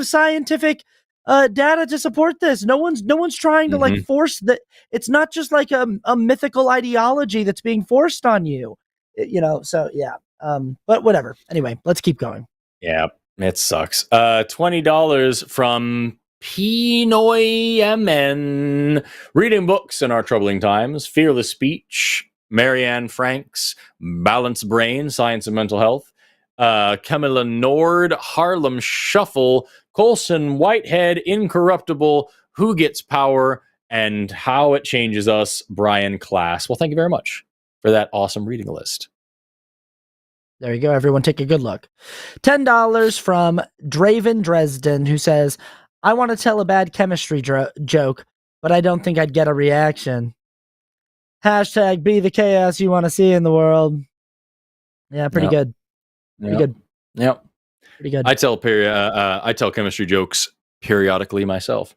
scientific data to support this. No one's trying to like force that. It's not just like a mythical ideology that's being forced on you, you know. So yeah, but whatever. Anyway, let's keep going. Yeah, it sucks. $20 from Pinoy MN. Reading books in our troubling times. Fearless Speech. Marianne Franks. Balanced Brain. Science and Mental Health. Camilla Nord, Harlem Shuffle, Colson Whitehead, Incorruptible, Who Gets Power, and How It Changes Us, Brian Class. Well, thank you very much for that awesome reading list. There you go. Everyone take a good look. $10 from Draven Dresden, who says, I want to tell a bad chemistry joke, but I don't think I'd get a reaction. Hashtag be the chaos you want to see in the world. Yeah, pretty good. Pretty good. Yep. Pretty good. I tell chemistry jokes periodically myself.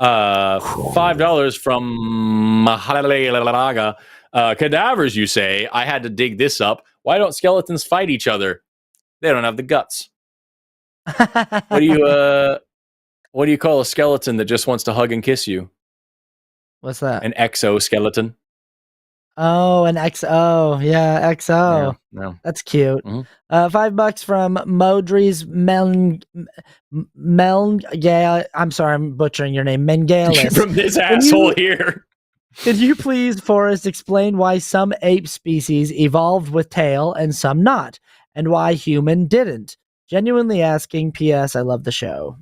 $5 from Mahalalaga. Cadavers, you say? I had to dig this up. Why don't skeletons fight each other? They don't have the guts. What do you call a skeleton that just wants to hug and kiss you? What's that? An exoskeleton. Oh, an XO. Yeah, XO. Yeah. That's cute. Mhm. $5 from Modry's Melngale. I'm sorry, I'm butchering your name. Mengalis. From this asshole here. Can you please, Forrest, explain why some ape species evolved with tail and some not, and why human didn't? Genuinely asking. P.S. I love the show.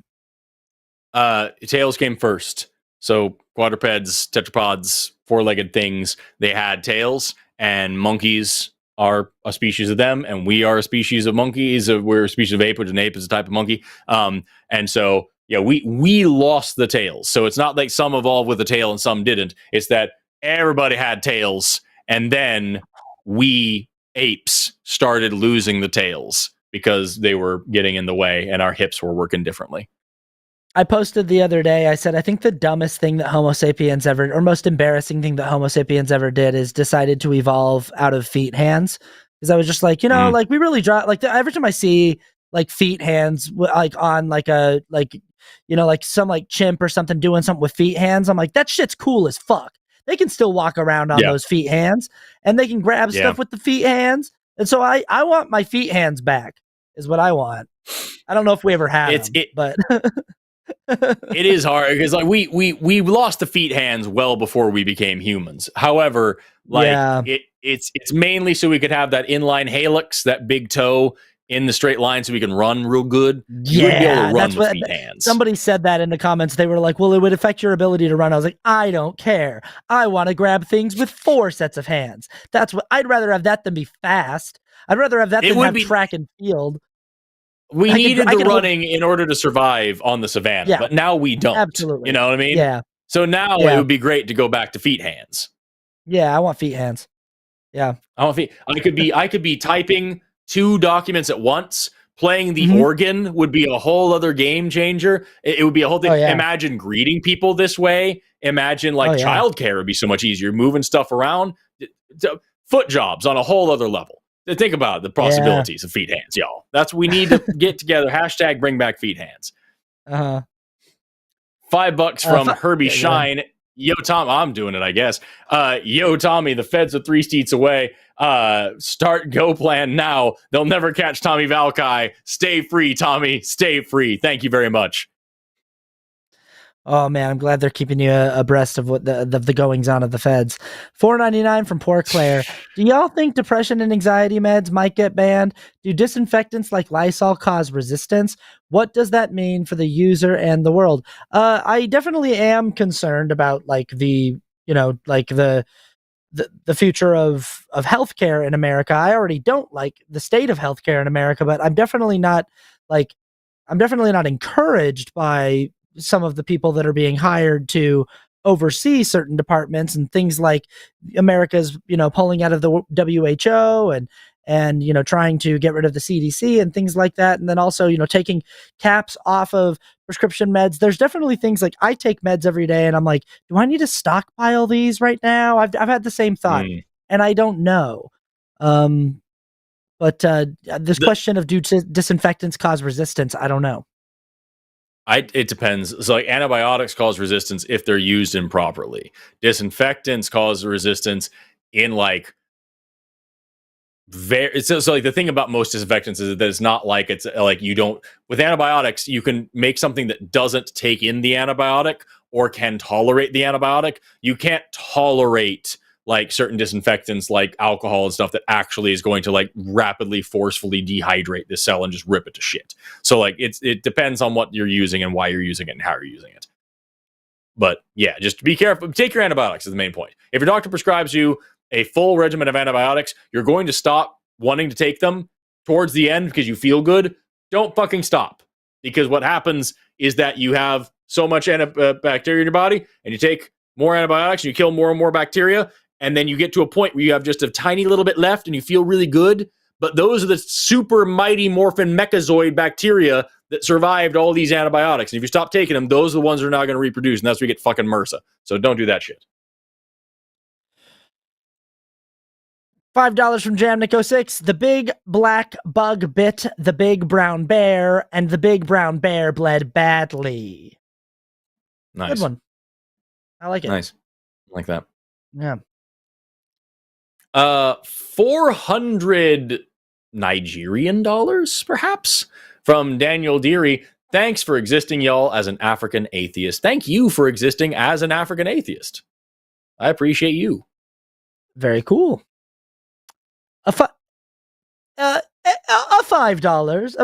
Tails came first. So quadrupeds, tetrapods, four-legged things, they had tails, and monkeys are a species of them, and we are a species of monkeys. We're a species of ape, which an ape is a type of monkey. And so, yeah, we lost the tails. So it's not like some evolved with a tail and some didn't. It's that everybody had tails, and then we apes started losing the tails because they were getting in the way and our hips were working differently. I posted the other day, I said, I think the dumbest thing that Homo sapiens ever, or most embarrassing thing that Homo sapiens ever did is decided to evolve out of feet hands. Because I was just like, like we really draw, like every time I see like feet hands, like on like a, like, like some like chimp or something doing something with feet hands, I'm like, that shit's cool as fuck. They can still walk around on those feet hands and they can grab stuff with the feet hands. And so I want my feet hands back is what I want. I don't know if we ever had them, but... It is hard because like we lost the feet hands well before we became humans. However, it's mainly so we could have that inline hallux, that big toe in the straight line, so we can run real good. You wouldn't be able to run with feet hands. Somebody said that in the comments. They were like, "Well, it would affect your ability to run." I was like, "I don't care. I want to grab things with 4 sets of hands. That's what I'd rather have that than be fast. I'd rather have that than have track and field." We needed the running in order to survive on the savannah, but now we don't. Absolutely. You know what I mean? Yeah. So now it would be great to go back to feet hands. Yeah, I want feet hands. Yeah. I want feet. I could be typing 2 documents at once. Playing the organ would be a whole other game changer. It would be a whole thing. Imagine greeting people this way. Imagine childcare would be so much easier. Moving stuff around. Foot jobs on a whole other level. Think about the possibilities of feet hands, y'all. That's what we need to get together. Hashtag bring back feet hands. $5 from Herbie Shine. Yo, Tom, I'm doing it, I guess. Yo, Tommy, the feds are 3 seats away. Start go plan now. They'll never catch Tommy Valkai. Stay free, Tommy. Stay free. Thank you very much. Oh man, I'm glad they're keeping you abreast of what the goings on of the feds. $4.99 from Poor Claire. Do y'all think depression and anxiety meds might get banned? Do disinfectants like Lysol cause resistance? What does that mean for the user and the world? I definitely am concerned about like the future of healthcare in America. I already don't like the state of healthcare in America, but I'm definitely not encouraged by some of the people that are being hired to oversee certain departments and things like America's, pulling out of the WHO and trying to get rid of the CDC and things like that. And then also, taking caps off of prescription meds. There's definitely things like I take meds every day and I'm like, do I need to stockpile these right now? I've had the same thought and I don't know. But this question of do disinfectants cause resistance? I don't know. It depends. So like antibiotics cause resistance if they're used improperly. Disinfectants cause resistance in like so like the thing about most disinfectants is that it's not like it's like you don't with antibiotics you can make something that doesn't take in the antibiotic or can tolerate the antibiotic. You can't tolerate like certain disinfectants like alcohol and stuff that actually is going to like rapidly forcefully dehydrate the cell and just rip it to shit. So like it depends on what you're using and why you're using it and how you're using it. But yeah, just be careful. Take your antibiotics is the main point. If your doctor prescribes you a full regimen of antibiotics, you're going to stop wanting to take them towards the end because you feel good. Don't fucking stop. Because what happens is that you have so much bacteria in your body, and you take more antibiotics, and you kill more and more bacteria, and then you get to a point where you have just a tiny little bit left, and you feel really good. But those are the super mighty morphin mechazoid bacteria that survived all these antibiotics. And if you stop taking them, those are the ones that are not going to reproduce, and that's where you get fucking MRSA. So don't do that shit. $5 from Jamnico6. The big black bug bit the big brown bear, and the big brown bear bled badly. Nice. Good one. I like it. Nice. I like that. Yeah. 400 Nigerian dollars, perhaps, from Daniel Deary. Thanks for existing, y'all, as an African atheist. Thank you for existing as an African atheist. I appreciate you. Very cool. $5. I'm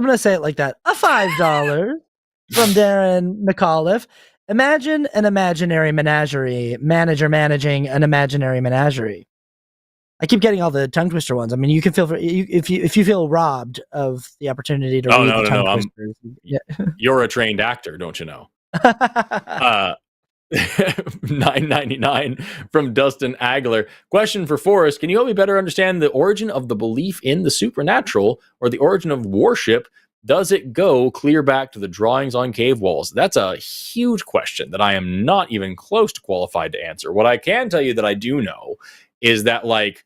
going to say it like that. $5 from Darren McAuliffe. Imagine an imaginary menagerie. Manager managing an imaginary menagerie. I keep getting all the tongue twister ones. I mean, you can feel if you feel robbed of the opportunity to read the tongue twisters. You're a trained actor, don't you know? $9.99 from Dustin Agler. Question for Forrest: can you help me better understand the origin of the belief in the supernatural, or the origin of worship? Does it go clear back to the drawings on cave walls? That's a huge question that I am not even close to qualified to answer. What I can tell you that I do know is that, like,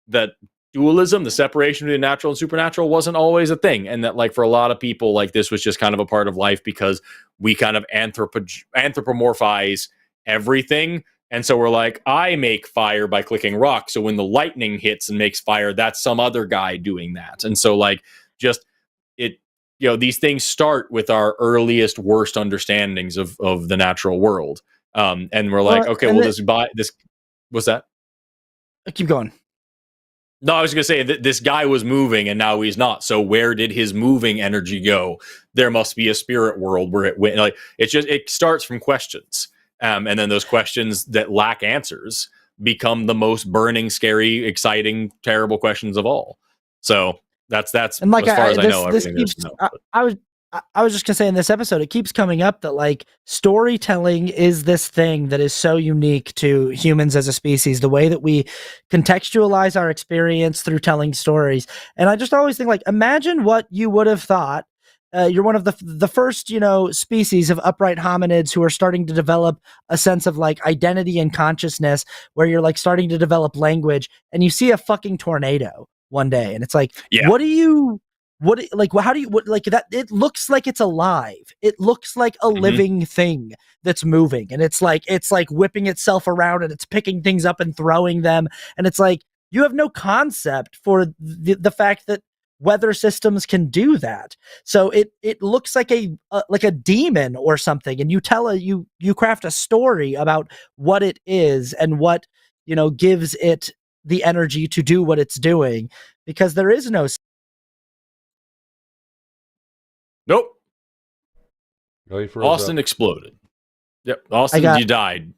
that dualism, the separation between natural and supernatural, wasn't always a thing. And that, like, for a lot of people, like, this was just kind of a part of life because we kind of anthropomorphize everything. And so we're like, I make fire by clicking rock. So when the lightning hits and makes fire, that's some other guy doing that. And so, like, just it, you know, these things start with our earliest, worst understandings of the natural world. And we're like, okay, well, this, what's that? Keep going. No, I was going to say that this guy was moving and now he's not. So where did his moving energy go? There must be a spirit world where it went. Like, it starts from questions. And then those questions that lack answers become the most burning, scary, exciting, terrible questions of all. So that's and, like, as far as I know, everything there's to know. I was just gonna say, in this episode, it keeps coming up that, like, storytelling is this thing that is so unique to humans as a species, the way that we contextualize our experience through telling stories. And I just always think, like, imagine what you would have thought. You're one of the first, species of upright hominids who are starting to develop a sense of, like, identity and consciousness, where you're, like, starting to develop language, and you see a fucking tornado one day, and it's like, yeah. how do you, that? It looks like it's alive. It looks like a living thing that's moving, and it's like whipping itself around, and it's picking things up and throwing them. And it's like, you have no concept for the fact that weather systems can do that. So it looks like a demon or something, and you craft a story about what it is and what, gives it the energy to do what it's doing, because there is no. Nope. Austin exploded. Yep. Austin, you died.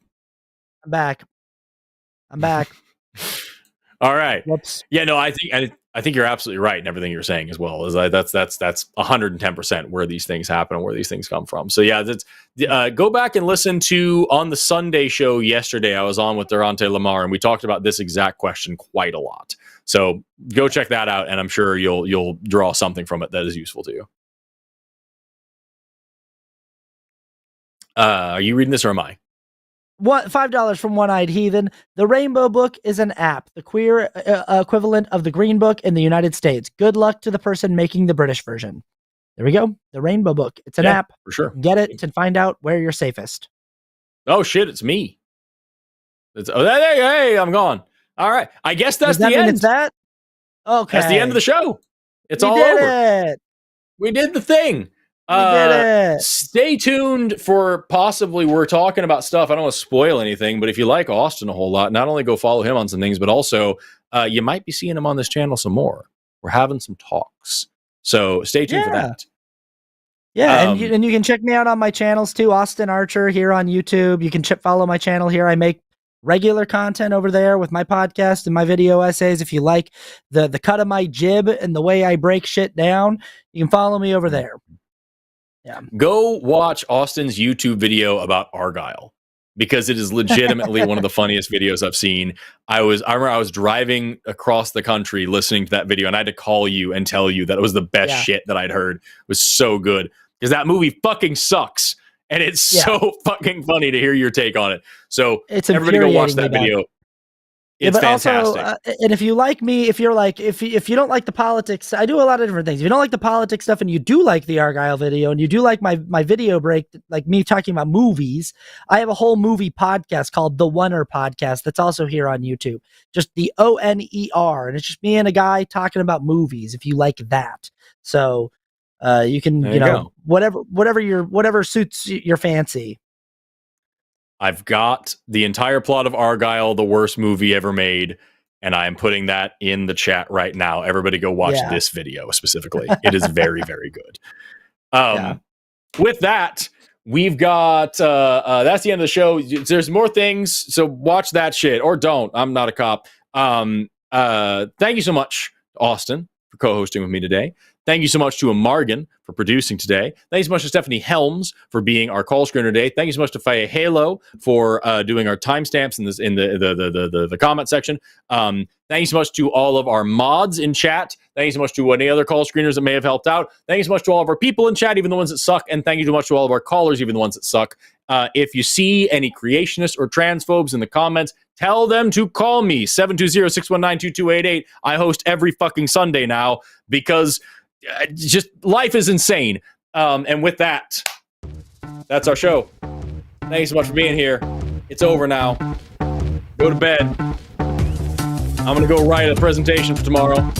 I'm back. All right. Whoops. Yeah, no, I think you're absolutely right in everything you're saying as well. Is that's 110% where these things happen and where these things come from. So yeah, go back and listen to, on the Sunday show yesterday, I was on with Durante Lamar, and we talked about this exact question quite a lot. So go check that out, and I'm sure you'll draw something from it that is useful to you. Are you reading this, or am I? $5 from One-Eyed Heathen. The Rainbow Book is an app, the queer equivalent of the Green Book in the United States. Good luck to the person making the British version. There we go. The Rainbow Book. It's an app. For sure. Get it and find out where you're safest. Oh shit! It's me. Hey, I'm gone. All right. I guess that's the end. It's that. Okay. That's the end of the show. It's all over. We did the thing. Stay tuned for possibly, we're talking about stuff. I don't want to spoil anything, but if you like Austin a whole lot, not only go follow him on some things, but also you might be seeing him on this channel some more. We're having some talks, so stay tuned for that. Yeah, and you can check me out on my channels too. Austin Archer here on YouTube. You can follow my channel here. I make regular content over there with my podcast and my video essays. If you like the cut of my jib and the way I break shit down, you can follow me over there. Yeah. Go watch Austin's YouTube video about Argyle, because it is legitimately one of the funniest videos I've seen. I remember I was driving across the country listening to that video, and I had to call you and tell you that it was the best shit that I'd heard. It was so good, because that movie fucking sucks, and it's so fucking funny to hear your take on it. So everybody go watch that video. It's fantastic. Also, and if you like me, if you don't like the politics, I do a lot of different things. If you don't like the politics stuff and you do like the Argyle video and you do like my video break, like me talking about movies, I have a whole movie podcast called The Oner Podcast that's also here on YouTube. Just the ONER, and it's just me and a guy talking about movies. If you like that, so you can whatever suits your fancy. I've got the entire plot of Argyle, the worst movie ever made, and I am putting that in the chat right now. Everybody go watch this video specifically. It is very, very good. With that, we've got, that's the end of the show. There's more things, so watch that shit, or don't. I'm not a cop. Thank you so much, Austin, for co-hosting with me today. Thank you so much to Amargan for producing today. Thank you so much to Stephanie Helms for being our call screener today. Thank you so much to Faye Halo for doing our timestamps in the comment section. Thank you so much to all of our mods in chat. Thank you so much to any other call screeners that may have helped out. Thank you so much to all of our people in chat, even the ones that suck. And thank you so much to all of our callers, even the ones that suck. If you see any creationists or transphobes in the comments, tell them to call me, 720-619-2288. I host every fucking Sunday now, because just life is insane. And with that, that's our show. Thanks so much for being here. It's over now. Go to bed. I'm going to go write a presentation for tomorrow.